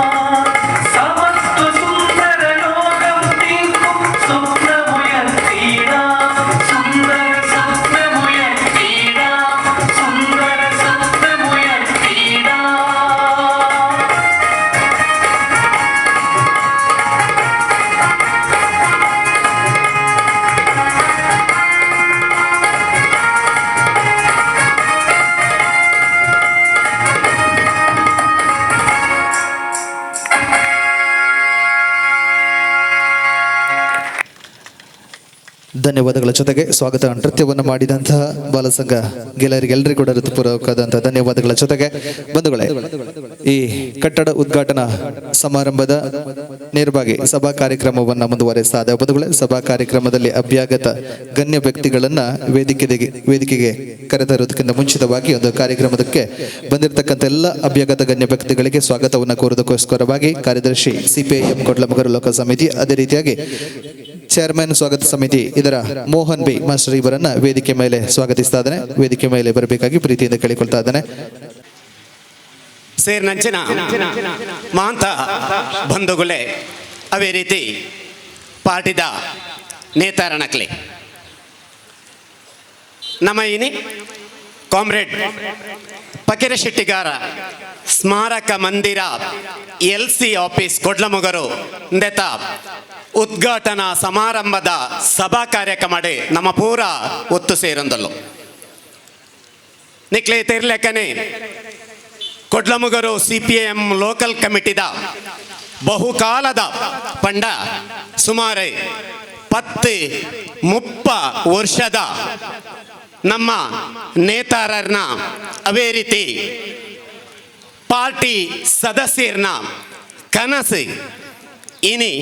സമത്വ സുന്ദര ലോകം തീർക്കും സ്വപ്നമുയർത്തിടാം, സുന്ദര സ്വപ്നമുയർത്തിടാം, സുന്ദര സ്വപ്നമുയർത്തിടാം. ಧನ್ಯವಾದಗಳ ಜೊತೆಗೆ ಸ್ವಾಗತ ನೃತ್ಯವನ್ನು ಮಾಡಿದಂತಹ ಬಾಲಸಂಘ ಗೆಳೆಯರಿಗೆಲ್ಲರಿಗೂ ಕೂಡ ಹೃತ್ಪೂರ್ವಕವಾದಂತಹ ಧನ್ಯವಾದಗಳ ಜೊತೆಗೆ ಬಂಧುಗಳೇ, ಈ ಕಟ್ಟಡ ಉದ್ಘಾಟನಾ ಸಮಾರಂಭದ ನೇರವಾಗಿ ಸಭಾ ಕಾರ್ಯಕ್ರಮವನ್ನು ಮುಂದುವರೆಸ್ತಾ ಇದೆ. ಬಂಧುಗಳೇ, ಸಭಾ ಕಾರ್ಯಕ್ರಮದಲ್ಲಿ ಅಭ್ಯಾಗತ ಗಣ್ಯ ವ್ಯಕ್ತಿಗಳನ್ನ ವೇದಿಕೆಗೆ ಕರೆತರುವುದಕ್ಕಿಂತ ಮುಂಚಿತವಾಗಿ ಒಂದು ಕಾರ್ಯಕ್ರಮಕ್ಕೆ ಬಂದಿರತಕ್ಕಂಥ ಎಲ್ಲ ಅಭ್ಯಾಗತ ಗಣ್ಯ ವ್ಯಕ್ತಿಗಳಿಗೆ ಸ್ವಾಗತವನ್ನು ಕೋರುವುದಕ್ಕೋಸ್ಕರವಾಗಿ ಕಾರ್ಯದರ್ಶಿ CPIM ಕೊಡ್ಲಮುಗರು ಲೋಕ ಸಮಿತಿ, ಅದೇ ರೀತಿಯಾಗಿ ಚೇರ್ಮನ್ ಸ್ವಾಗತ ಸಮಿತಿ ಇದರ ಮೋಹನ್ ಬಿ ಮಾಸ್ಟರ್ ಇವರನ್ನ ವೇದಿಕೆ ಮೇಲೆ ಸ್ವಾಗತಿಸ್ತಾ ಇದ್ದಾನೆ. ವೇದಿಕೆ ಮೇಲೆ ಬರಬೇಕಾಗಿ ಪ್ರೀತಿಯಿಂದ ಕೇಳಿಕೊಳ್ತಾ ಇದ್ದಾನೆ. ಸೇರ್ನಂಚಿನ ಮಾಂತ ಬಂಧುಗಳೇ, ಅವೇ ರೀತಿ ಪಾರ್ಟಿದ ನೇತಾರಣಕ್ಲೆ ನಮ್ಮ ಇನಿ ಕಾಮ್ರೇಡ್ ಪಕೀರ ಶೆಟ್ಟಿಗಾರ ಸ್ಮಾರಕ ಮಂದಿರ LC ಆಫೀಸ್ ಕೊಡ್ಲಮುಗರು ಇಂದೆತ ಉದ್ಘಾಟನಾ ಸಮಾರಂಭದ ಸಭಾ ಕಾರ್ಯಕ್ರಮಡೆ ನಮ್ಮ ಪೂರ ಒತ್ತು ಸೇರೊಂದಲ್ಲು ನಿಕ್ಲೆ ತೆರ್ಲೆಕ್ಕನೆ ಕೊಡ್ಲಮುಗರು CPIM ಲೋಕಲ್ ಕಮಿಟಿದ ಬಹುಕಾಲದ ಪಂಡ ಸುಮಾರು 10-30 ವರ್ಷದ ನಮ್ಮ ನೇತಾರರನ್ನ ಅವೇ ರೀತಿ ಪಾರ್ಟಿ ಸದಸ್ಯರನ್ನ ಕನಸು ಇನಿ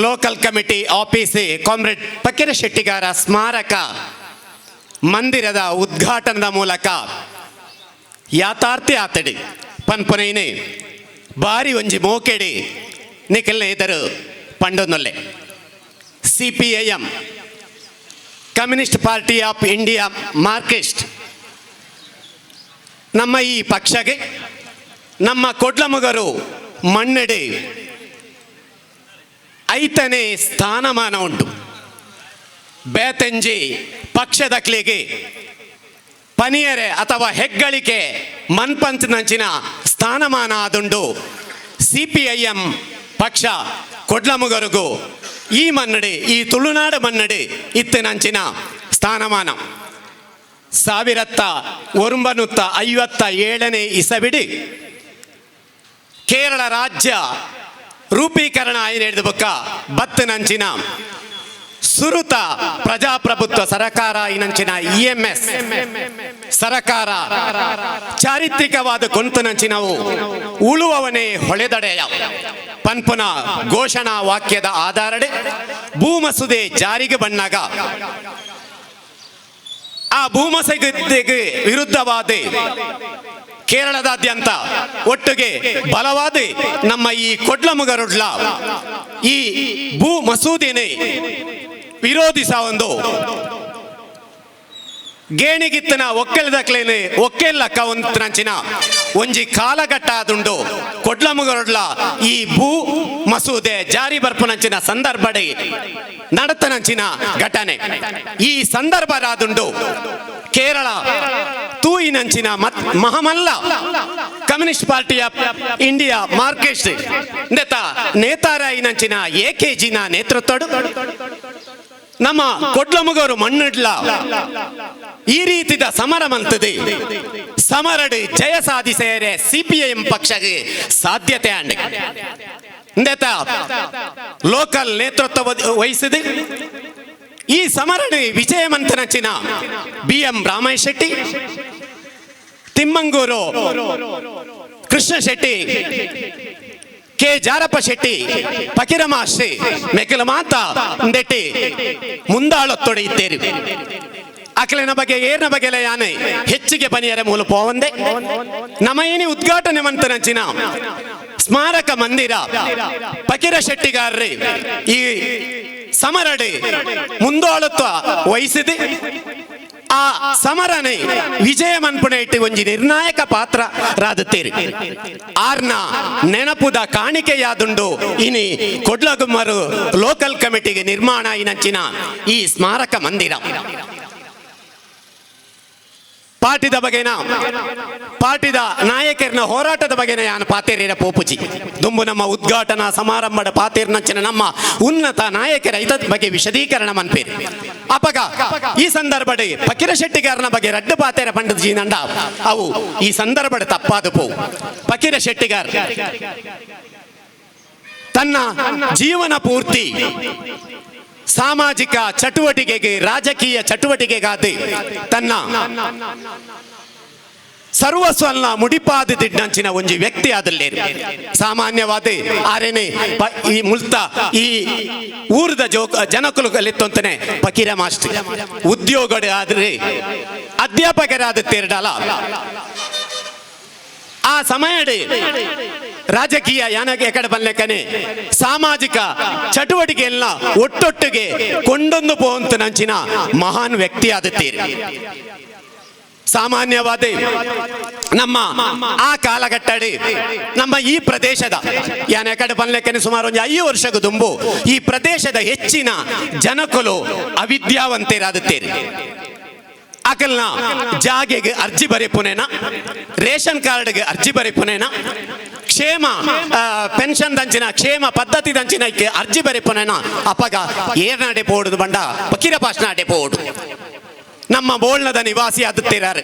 local committee office comrade ಪಕೀರ Shettigar ಸ್ಮಾರಕ ಮಂದಿರದ ಉದ್ಘಾಟನದ ಮೂಲಕ ಯಾತಾರ್ಥ್ಯ ಆತಡಿ ಪನ್ಪುನೈನೆ ಬಾರಿ ಒಂಜಿ ಮೋಕೆಡಿ ನಿಖಲ್ನ ಎದರು ಪಂಡೊಂದೊಲ್ಲೆ CPIM communist Party of India Marxist ನಮ್ಮ ಈ ಪಕ್ಷಕ್ಕೆ ನಮ್ಮ ಕೊಡ್ಲಮುಗರು ಮಣ್ಣೆಡೆ 5ನೇ ಸ್ಥಾನಮಾನ ಉಂಟು. ಬೇತೆಂಜಿ ಪಕ್ಷದಕ್ಲಿಗೆ ಪನಿಯರೆ ಅಥವಾ ಹೆಗ್ಗಳಿಕೆ ಮನ್ಪಂಚಿನ ಸ್ಥಾನಮಾನ ಆದುಂಡು CPIM ಪಕ್ಷ ಕೊಡ್ಲಮುಗರಿಗೂ ಈ ಮನ್ನಡೆ, ಈ ತುಳುನಾಡು ಮನ್ನಡೆ ಇತ್ತಿನಂಚಿನ ಸ್ಥಾನಮಾನ 1957 ಇಸವಿಡಿ ಕೇರಳ ರಾಜ್ಯ ರೂಪೀಕರಣ ಆಯ್ನ ಹಿಡಿದ ಬೊಕ್ಕ ಬತ್ತನಂಚಿನ ಸುರುತ ಪ್ರಜಾಪ್ರಭುತ್ವ ಸರಕಾರ ಇನಂಚಿನ EMS ಸರಕಾರ ಚಾರಿತ್ರಿಕವಾದ ಕೊಂತನಂಚಿನವು ಉಳುವವನೇ ಹೊಳೆದಡೆಯ ಪನ್ಪುನ ಘೋಷಣಾ ವಾಕ್ಯದ ಆಧಾರಡೆ ಭೂಮಸೂದೆ ಜಾರಿಗೆ ಬಂದಾಗ ಆ ಭೂಮಸೂದೆಗೆ ವಿರುದ್ಧವಾದ ಕೇರಳದಾದ್ಯಂತ ಒಟ್ಟಿಗೆ ಬಲವಾದ ನಮ್ಮ ಈ ಕೊಡ್ಲಮುಗರುಡ್ಲ ಈ ಭೂ ಮಸೂದೆನೆ ವಿರೋಧಿಸ ಒಂದು ಗೇಣಿಗಿತ್ತನ ಒಕ್ಕೆಲ್ದಕ್ಲೇನೆ ಒಕ್ಕೆಲ್ಲಕ್ಕ ಒಂದಂಚಿನ ಒಂಜಿ ಕಾಲಘಟ್ಟ ಆದುಂಡು ಕೊಡ್ಲಮುಗರುಡ್ಲ ಈ ಭೂ ಮಸೂದೆ ಜಾರಿ ಬರ್ಪುನಂಚಿನ ಸಂದರ್ಭಡೆ ನಡತನಂಚಿನ ಘಟನೆ ಈ ಸಂದರ್ಭ ರಾದುಂಡು ಕೇರಳ ತೂಯಿನಂಚಿನ ಮಹಮಲ್ಲ ಕಮ್ಯುನಿಸ್ಟ್ ಪಾರ್ಟಿಯ ಇಂಡಿಯಾ ಮಾರ್ಕೆಸ್ಟ್ ನೇತಾರಾಯಿನಂಚಿನ AKGನ ನೇತೃತ್ವಡು ನಮ್ಮ ಕೊಡ್ಲಮುಗರು ಮಣ್ಣಿಡ್ಲ ಈ ರೀತಿದ ಸಮರ ಮಂತದೆ ಸಮರಡು ಜಯ ಸಾಧಿಸೇರೆ CPIM ಪಕ್ಷಗೆ ಸಾಧ್ಯತೆ ಅಂಡೆ ಲೋಕಲ್ ನೇತೃತ್ವ ವಹಿಸಿದೆ ಈ ಸಮರಣ ವಿಜಯವಂತನಚಿನ BM ರಾಮಯ್ಯ ಶೆಟ್ಟಿ ತಿಮ್ಮಂಗೂರು ಕೃಷ್ಣ ಶೆಟ್ಟಿ K ಜಾರಪ್ಪ ಶೆಟ್ಟಿ ಫಕೀರಮಾಸ್ಟ್ರಿ ಮೆಕ್ಕಲ ಮಾತ ನೆಟ್ಟಿ ಮುಂದಾಳೊತ್ತೊಡೆ ಇದ್ದೇರಿ ಅಕಲಿನ ಬಗ್ಗೆ ಏರ್ನ ಬಗೆಲ ಯಾನೆ ಹೆಚ್ಚಿಗೆ ಪನಿಯರ ಮೂಲ ಪೋವಂದೆ ನಮಯೇನಿ ಉದ್ಘಾಟನೆ ಮಂತನಂಚಿನ ಸ್ಮಾರಕ ಮಂದಿರ ಫಕೀರ ಶೆಟ್ಟಿಗಾರ್ರಿ ಈ ಸಮರಡೆ ಮುಂದಾಳತ್ವ ವಹಿಸಿದೆ ಆ ಸಮರನೆ ವಿಜಯ ಮನ್ಪುಣ ಇಟ್ಟು ಒಂಜಿ ನಿರ್ಣಾಯಕ ಪಾತ್ರ ರಾದುತ್ತೇರಿ ಆರ್ನ ನೆನಪುದ ಕಾಣಿಕೆಯಾದುಂಡು ಇನಿ ಕೊಡ್ಲಗುಮ್ಮರು ಲೋಕಲ್ ಕಮಿಟಿಗೆ ನಿರ್ಮಾಣ ಇನಂಚಿನ ಈ ಸ್ಮಾರಕ ಮಂದಿರ ಪಾರ್ಟಿದ ಬಗೆನ ಪಾರ್ಟಿದ ನಾಯಕರನ ಹೋರಾಟದ ಬಗೆನ ಯಾನು ಪಾತೇರಿರ ಪೋಪುಜಿ ದುಂಬು ನಮ್ಮ ಉದ್ಘಾಟನಾ ಸಮಾರಂಭದ ಪಾತೇರ್ನಂಚಿನ ನಮ್ಮ ಉನ್ನತ ನಾಯಕರ ಇದರ ಬಗ್ಗೆ ವಿಶದೀಕರಣ ಮನ್ಪೇರಿ ಅಪಗ ಈ ಸಂದರ್ಭಡೆ ಫಕೀರ ಶೆಟ್ಟಿಗಾರನ ಬಗ್ಗೆ ರಡ್ಡು ಪಾತೇರ ಪಂಡಿತ ಜಿ ನಂಡ ಅವು ಈ ಸಂದರ್ಭದ ತಪ್ಪಾದ ಪೋ ಫಕೀರ ಶೆಟ್ಟಿಗಾರ್ ತನ್ನ ಜೀವನ ಪೂರ್ತಿ ಸಾಮಾಜಿಕ ಚಟುವಟಿಕೆಗೆ ರಾಜಕೀಯ ಚಟುವಟಿಕೆಗಾದ ತನ್ನ ಸರ್ವಸ್ವಲ್ನ ಮುಡಿಪಾದಿದ್ದಂಚಿನ ಒಂಜಿ ವ್ಯಕ್ತಿ ಆದಲ್ಲೇ ಸಾಮಾನ್ಯವಾದ ಆರೇನೆ ಈ ಮುಲ್ತ ಈ ಊರದ ಜನಕುಲು ಕಲಿತಂತಾನೆ ಫಕೀರ ಮಾಸ್ಟರ್ ಉದ್ಯೋಗ ಆದ್ರೆ ಅಧ್ಯಾಪಕರಾದ ತೇರ್ಡಲ ಆ ಸಮಯಡೆ ರಾಜಕೀಯ ಯಾನಗೆ ಕಡೆ ಬಂದ್ಲೆಕ್ಕನೆ ಸಾಮಾಜಿಕ ಚಟುವಟಿಕೆಯನ್ನ ಒಟ್ಟೊಟ್ಟಿಗೆ ಕೊಂಡೊಂದು ಪೋಂತ ನಂಚಿನ ಮಹಾನ್ ವ್ಯಕ್ತಿ ಆದತ್ತೀರಿ ಸಾಮಾನ್ಯವಾದ ನಮ್ಮ ಆ ಕಾಲಘಟ್ಟಡಿ ನಮ್ಮ ಈ ಪ್ರದೇಶದ ಯಾನ ಕಡೆ ಬಂದ್ಲೆಕ್ಕನೆ ಸುಮಾರು ಒಂದು 5 ವರ್ಷಕ್ಕೂ ತುಂಬು ಈ ಪ್ರದೇಶದ ಹೆಚ್ಚಿನ ಜನಕುಲು ಅವಿದ್ಯಾವಂತರಾದುತ್ತೀರಿ ಅಕಲ್ನ ಜಾಗೆಗೆ ಅರ್ಜಿ ಬರೆಪುನೇನ ರೇಷನ್ ಕಾರ್ಡ್ಗೆ ಅರ್ಜಿ ಬರೆಪುನೇನ ಕ್ಷೇಮ ಪೆನ್ಷನ್ ದಂಚಿನ ಕ್ಷೇಮ ಪದ್ಧತಿ ದಂಚಿನ ಅರ್ಜಿ ಬರೆಪುನೇನ ಅಪಗ ಏರ್ನಾಡೆ ಪೋಡುದು ಬಂಡ ಫಕೀರ ಪಾಸ್ನಾಡೆ ಪೋಡು ನಮ್ಮ ಬೋಳ್ನದ ನಿವಾಸಿ ಆದುತ್ತೀರಾರೆ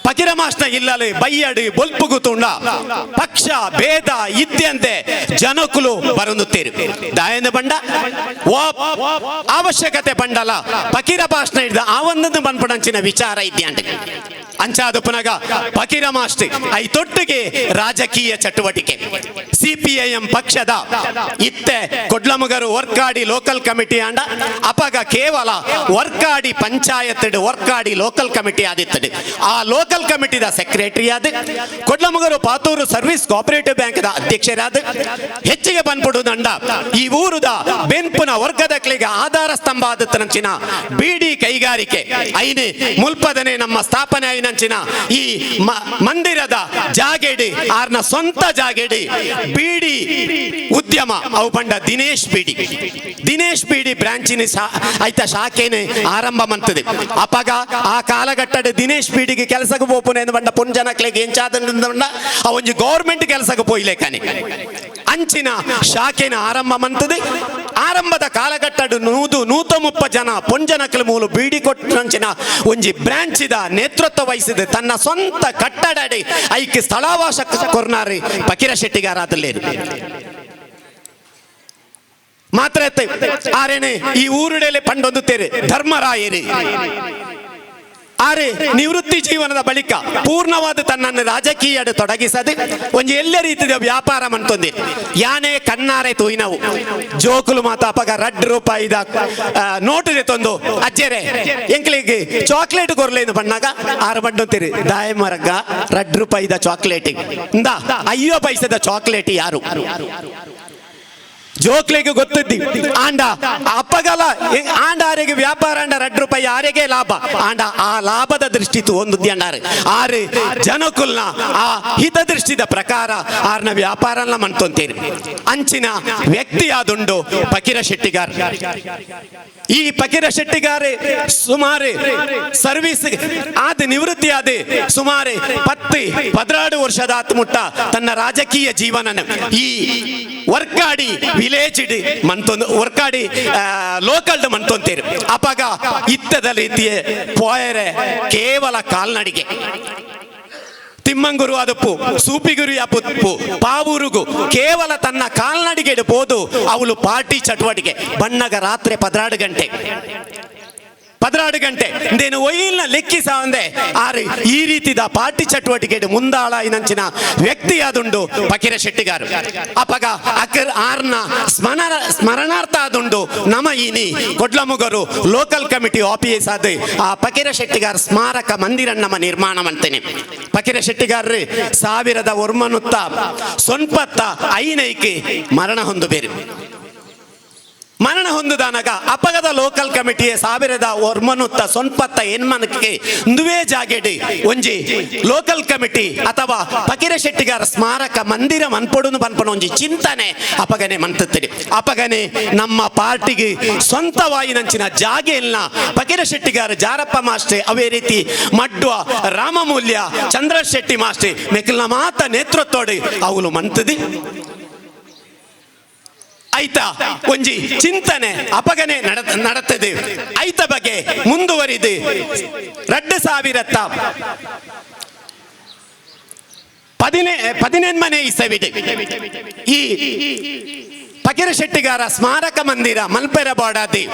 ಫಕೀರ ಮಾಸ್ಟರ್ ಇಲ್ಲಲೆ ಬಯ್ಯಡು ಬೊಲ್ಪುಗು ತುಂಡ ಪಕ್ಷ ಭೇದ ಇದ್ದಂತೆ ಜನಕುಲು ಬರುತ್ತೇರು ದಾಯನ ಬಂಡ ಅವಶ್ಯಕತೆ ಬಂಡಲ ಫಕೀರ ಭಾಷಣ ಹಿಡಿದ ಆ ಒಂದೊಂದು ಬಂದ್ಪಡಂಚಿನ ವಿಚಾರ ಇದ್ಯಾಂಟ ಅಂಚಾದ ಪುನಗ ಫಕೀರ ಮಾಸ್ಟರ್ ಐ ತೊಟ್ಟಿಗೆ ರಾಜಕೀಯ ಚಟುವಟಿಕೆ CPIM ಪಕ್ಷದ ಇತ್ತೆ ಕೊಡ್ಲಮುಗರು ವರ್ಕಾಡಿ ಲೋಕಲ್ ಕಮಿಟಿ ಅಂಡ ಅಪಗ ಕೇವಲ ವರ್ಕಾಡಿ ಪಂಚಾಯತ್ ವರ್ಕಾಡಿ ಲೋಕಲ್ ಕಮಿಟಿ ಆದಿತ್ತಡೆ ಆ ಲೋಕಲ್ ಕಮಿಟಿದ ಸೆಕ್ರೆಟರಿ ಆದ ಕೊಡ್ಲಮುಗರು ಪಾತೂರು ಸರ್ವಿಸ್ ಕೋಆಪರೇಟಿವ್ ಬ್ಯಾಂಕ್ ಅಧ್ಯಕ್ಷರಾದ ಹೆಚ್ಚಿಗೆ ಬಂದ್ಬಿಡುದಂಡ ಈ ಊರುದ ಬೆನ್ಪುನ ವರ್ಗದಕ್ಲಿಗೆ ಆಧಾರ ಸ್ತಂಭ ಆದತ್ತನಂಚಿನ ಬೀಡಿ ಕೈಗಾರಿಕೆ ಐನೆ ಮುಲ್ಪದನೆ ನಮ್ಮ ಸ್ಥಾಪನೆ ಐನಂಚಿನ ಈ ಮಂದಿರದ ಜಾಗೆಡಿ ಆರ್ನ ಸ್ವಂತ ಜಾಗೆಡಿ ಬೀಡಿ ಉದ್ಯಮ ಅವು ಬಂಡ ದಿನೇಶ್ ಬೀಡಿ ಬ್ರಾಂಚಿನ ಐತ ಶಾಖೆನೆ ಆರಂಭ ಮಂತದೆ ಅಪಗ ಆ ಕಾಲಘಟ್ಟದ ದಿನೇಶ್ ಬೀಡಿಗೆ ಕೆಲಸಕ್ಕೆ ಹೋಪುನೆ ಬಂಡ ಪುಂಜನಕ್ಲೆಗೆ ಎಂಚಾದ ಒಂಜಿ ಗೌರ್ಮೆಂಟ್ ಕೆಲಸಕ್ಕೆ ಪೋಯ್ಲೇಕನೆ ಅಂಚಿನ ಶಾಖೆನ ಆರಂಭ ಮಂತದೆ ಆರಂಭದ ಕಾಲಘಟ್ಟದ 130 ಜನ ಪೊಂಜನಕ್ಲ ಮೂಲು ಬೀಡಿ ಕೊಟ್ಟಂಚಿನ ಒಂಜಿ ಬ್ರಾಂಚಿದ ನೇತೃತ್ವ ವಹಿಸಿದೆ ತನ್ನ ಸ್ವಂತ ಕಟ್ಟಡ ಐಕ್ಯ ಸ್ಥಳಾವಾಸ ಕೊರ್ನಾರಿ ಫಕೀರ ಶೆಟ್ಟಿಗಾರಾದಲ್ಲೇ ಮಾತ್ರ ಆರೇನೆ ಈ ಊರುಡೆಲೆ ಪಂಡೊಂದು ತೇರೆ ಧರ್ಮರಾಯರು ಆರೆ ನಿವೃತ್ತಿ ಜೀವನದ ಬಳಿಕ ಪೂರ್ಣವಾದ ತನ್ನನ್ನು ರಾಜಕೀಯ ತೊಡಗಿಸದೆ ಒಂದು ಎಲ್ಲ ರೀತಿಯ ವ್ಯಾಪಾರ ಮಂತೊಂದಿ ಯಾನೇ ಕಣ್ಣಾರೆ ತೂಯಿನವು ಜೋಕುಲು ಮಾತ ಅಪಗ ₹2 ನೋಟು ತಂದು ಅಜ್ಜೆರೆ ಎಂಕ್ಲಿಗೆ ಚಾಕ್ಲೇಟ್ ಕೊರ್ಲೇನು ಬಣ್ಣಾಗ 6 ಬಂಡೊಂತೀರಿ ದಾಯ ಮರಗ ₹2 ಚಾಕ್ಲೇಟ್ ಇಂದ 5 ಪೈಸದ ಚಾಕ್ಲೇಟ್ ಯಾರು ಜೋಕ್ಲೆಗೆ ಗೊತ್ತಿದ್ದಿ ಆಂಡ ಅಪ್ಪಗಲ ಆಂಡ ಆರೆಗೆ ವ್ಯಾಪಾರ ಅಂಡ ₹2 ಆರೆಗೆ ಲಾಭ ಆಂಡ ಆ ಲಾಭದ ದೃಷ್ಟಿ ಒಂದು ಅಂಡಾರೆ ಆರೆ ಜನಕುಲ್ನ ಆ ಹಿತ ದೃಷ್ಟಿದ ಪ್ರಕಾರ ಆರ್ನ ವ್ಯಾಪಾರ ಮಂತೊಂತೀರಿ ಅಂಚಿನ ವ್ಯಕ್ತಿ ಆದುಂಡು ಫಕೀರ ಶೆಟ್ಟಿಗಾರ್ ಈ ಫಕೀರ ಶೆಟ್ಟಿಗಾರೆ ಸುಮಾರು ಸರ್ವಿಸ್ ಆದ ನಿವೃತ್ತಿ ಆದ ಸುಮಾರು 10-12 ವರ್ಷದ ಮುಟ್ಟ ತನ್ನ ರಾಜಕೀಯ ಜೀವನ ಈ ವರ್ಕಾಡಿ ವಿಲೇಜ್ ಮಂತೊಂದು ವರ್ಕಾಡಿ ಲೋಕಲ್ ಮಂತೊಂತೀರಿ ಅಪಗ ಇತ್ತದ ರೀತಿಯ ಪೋಯರೆ ಕೇವಲ ಕಾಲ್ನಡಿಗೆ ತಿಮ್ಮಂಗುರು ಅದಪ್ಪು ಸೂಪಿಗುರು ಅಪ್ಪು ಪಾವೂರುಗು ಕೇವಲ ತನ್ನ ಕಾಲ್ನಡಿಗೆ ಬೋದು ಅವಳು ಪಾರ್ಟಿ ಚಟುವಟಿಕೆ ಬಣ್ಣಗ ರಾತ್ರಿ 12 ಗಂಟೆ ಇಂದೇನು ಒಯ್ಯಿಲ್ನ ಲೆಕ್ಕಿಸ ಅಂದೆ ಆರು ಈ ರೀತಿದ ಪಾರ್ಟಿ ಚಟುವಟಿಕೆ ಮುಂದಾಳ ಇನಂಚಿನ ವ್ಯಕ್ತಿ ಆದುಂಡು ಫಕೀರ ಶೆಟ್ಟಿಗಾರು ಅಪಗ ಅಕರ್ ಆರ್ನ ಸ್ಮರಣಾರ್ಥ ಆದುಂಡು ನಮ ಈನಿ ಕೊಡ್ಲಮುಗರು ಲೋಕಲ್ ಕಮಿಟಿ ಆಫೀಸ್ ಆದ ಆ ಫಕೀರ ಶೆಟ್ಟಿಗಾರ್ ಸ್ಮಾರಕ ಮಂದಿರ ನಮ್ಮ ನಿರ್ಮಾಣ ಮಾಡ್ತೇನೆ ಫಕೀರ ಶೆಟ್ಟಿಗಾರ್ರು 1900 ಸೊನ್ಪತ್ತ ಐನೈಕೆ ಮರಣ ಹೊಂದು ಬೇರೆ ಮರಣ ಹೊಂದಿದಾನಾಗ ಅಪಗದ ಲೋಕಲ್ ಕಮಿಟಿಯ 1900 ಸೊನ್ಪತ್ತ ಎನ್ಮನಕ್ಕೆ ದುವೇ ಜಾಗೆಡಿ ಒಂಜಿ ಲೋಕಲ್ ಕಮಿಟಿ ಅಥವಾ ಫಕೀರ ಶೆಟ್ಟಿಗಾರ ಸ್ಮಾರಕ ಮಂದಿರ ಮನ್ಪೊಡು ಪನ್ಪನ ಒಂಜಿ ಚಿಂತನೆ ಅಪಗನೆ ಮಂತತ್ತಿರಿ ಅಪಗನೆ ನಮ್ಮ ಪಾರ್ಟಿಗೆ ಸ್ವಂತವಾಯಿನಂಚಿನ ಜಾಗೆಯಲ್ನ ಫಕೀರ ಶೆಟ್ಟಿಗಾರ ಜಾರಪ್ಪ ಮಾಸ್ಟರ್ ಅವೇ ರೀತಿ ಮಡ್ವ ರಾಮಮೂಲ್ಯ ಚಂದ್ರ ಶೆಟ್ಟಿ ಮಾಸ್ಟರ್ ಮೆಕ್ಕಲ್ನ ಮಾತ ನೇತೃತ್ವಡು ಅವಳು ಮಂತದಿ ಐತ ಒಂಜಿ ಚಿಂತನೆ ಅಪಗನೆ ನಡತದೆ ಐತ ಬಗ್ಗೆ ಮುಂದುವರಿದು 2018 ಇಸವಿದೆ ಈ ಫಕೀರ ಶೆಟ್ಟಿಗಾರ ಸ್ಮಾರಕ ಮಂದಿರ ಮಲ್ಪೆರ ಬಾಡಾದಿ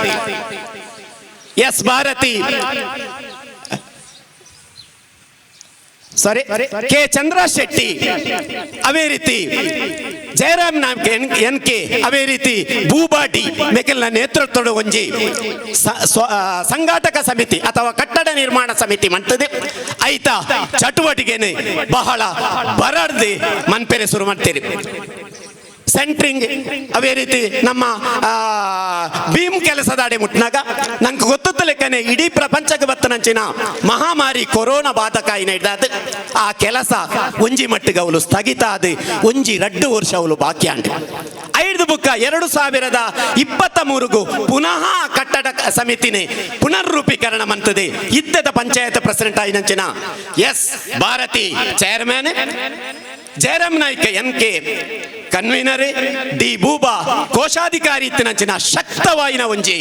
ಎಸ್ ಭಾರತಿ ಸಾರಿ ಕೆ ಚಂದ್ರ ಶೆಟ್ಟಿ ಅವೇ ರೀತಿ ಜಯರಾಮ್ ನಾಯ್ಕ ಎನ್ಕೆ ಅವೇ ರೀತಿ ಭೂಬಾಟಿ ಮೆಕಲ್ನ ನೇತೃತ್ವದ ಒಂಜಿ ಸಂಘಾಟಕ ಸಮಿತಿ ಅಥವಾ ಕಟ್ಟಡ ನಿರ್ಮಾಣ ಸಮಿತಿ ಮಂತದೆ ಐತ ಚಟುವಟಿಕೆನೆ ಬಹಳ ಬರಡ್ದು ಮನ್ಪೆರೆ ಶುರು ಮಾಡ್ತೀರಿ ಸೆಂಟ್ರಿಂಗ್ ಅವೇ ರೀತಿ ನಮ್ಮ ಭೀಮ್ ಕೆಲಸದ ಅಡೆ ಮುಟ್ನಾಗ ನಂಗೆ ಗೊತ್ತದ ಲೆಕ್ಕನೆ ಇಡೀ ಪ್ರಪಂಚಕ್ಕೆ ಬತ್ತನಂಚಿನ ಮಹಾಮಾರಿ ಕೊರೋನಾ ಬಾಧಕಾಯಿನ ಹಿಡ್ದಾದ ಆ ಕೆಲಸ ಒಂಜಿ ಮಟ್ಟಿಗೆ ಅವಳು ಸ್ಥಗಿತ ಆದ ಒಂಜಿ 2 ವರ್ಷ ಅವಳು ಬಾಕಿ ಅಂಟ 5 ಬುಕ್ಕ 2023 ಪುನಃ ಕಟ್ಟಡ ಸಮಿತಿನೇ ಪುನರ್ರೂಪೀಕರಣ ಮಂತದೆ ಇದ್ದದ ಪಂಚಾಯತ್ ಪ್ರೆಸಿಡೆಂಟ್ ಆಯ್ನಂಚಿನ S Bharathi chairman Jayaram Naik NK convener D Bhooba ಕೋಶಾಧಿಕಾರಿ ಇತ್ತಿನಂಚಿನ ಶಕ್ತವಾಯಿನ ಒಂಜಿ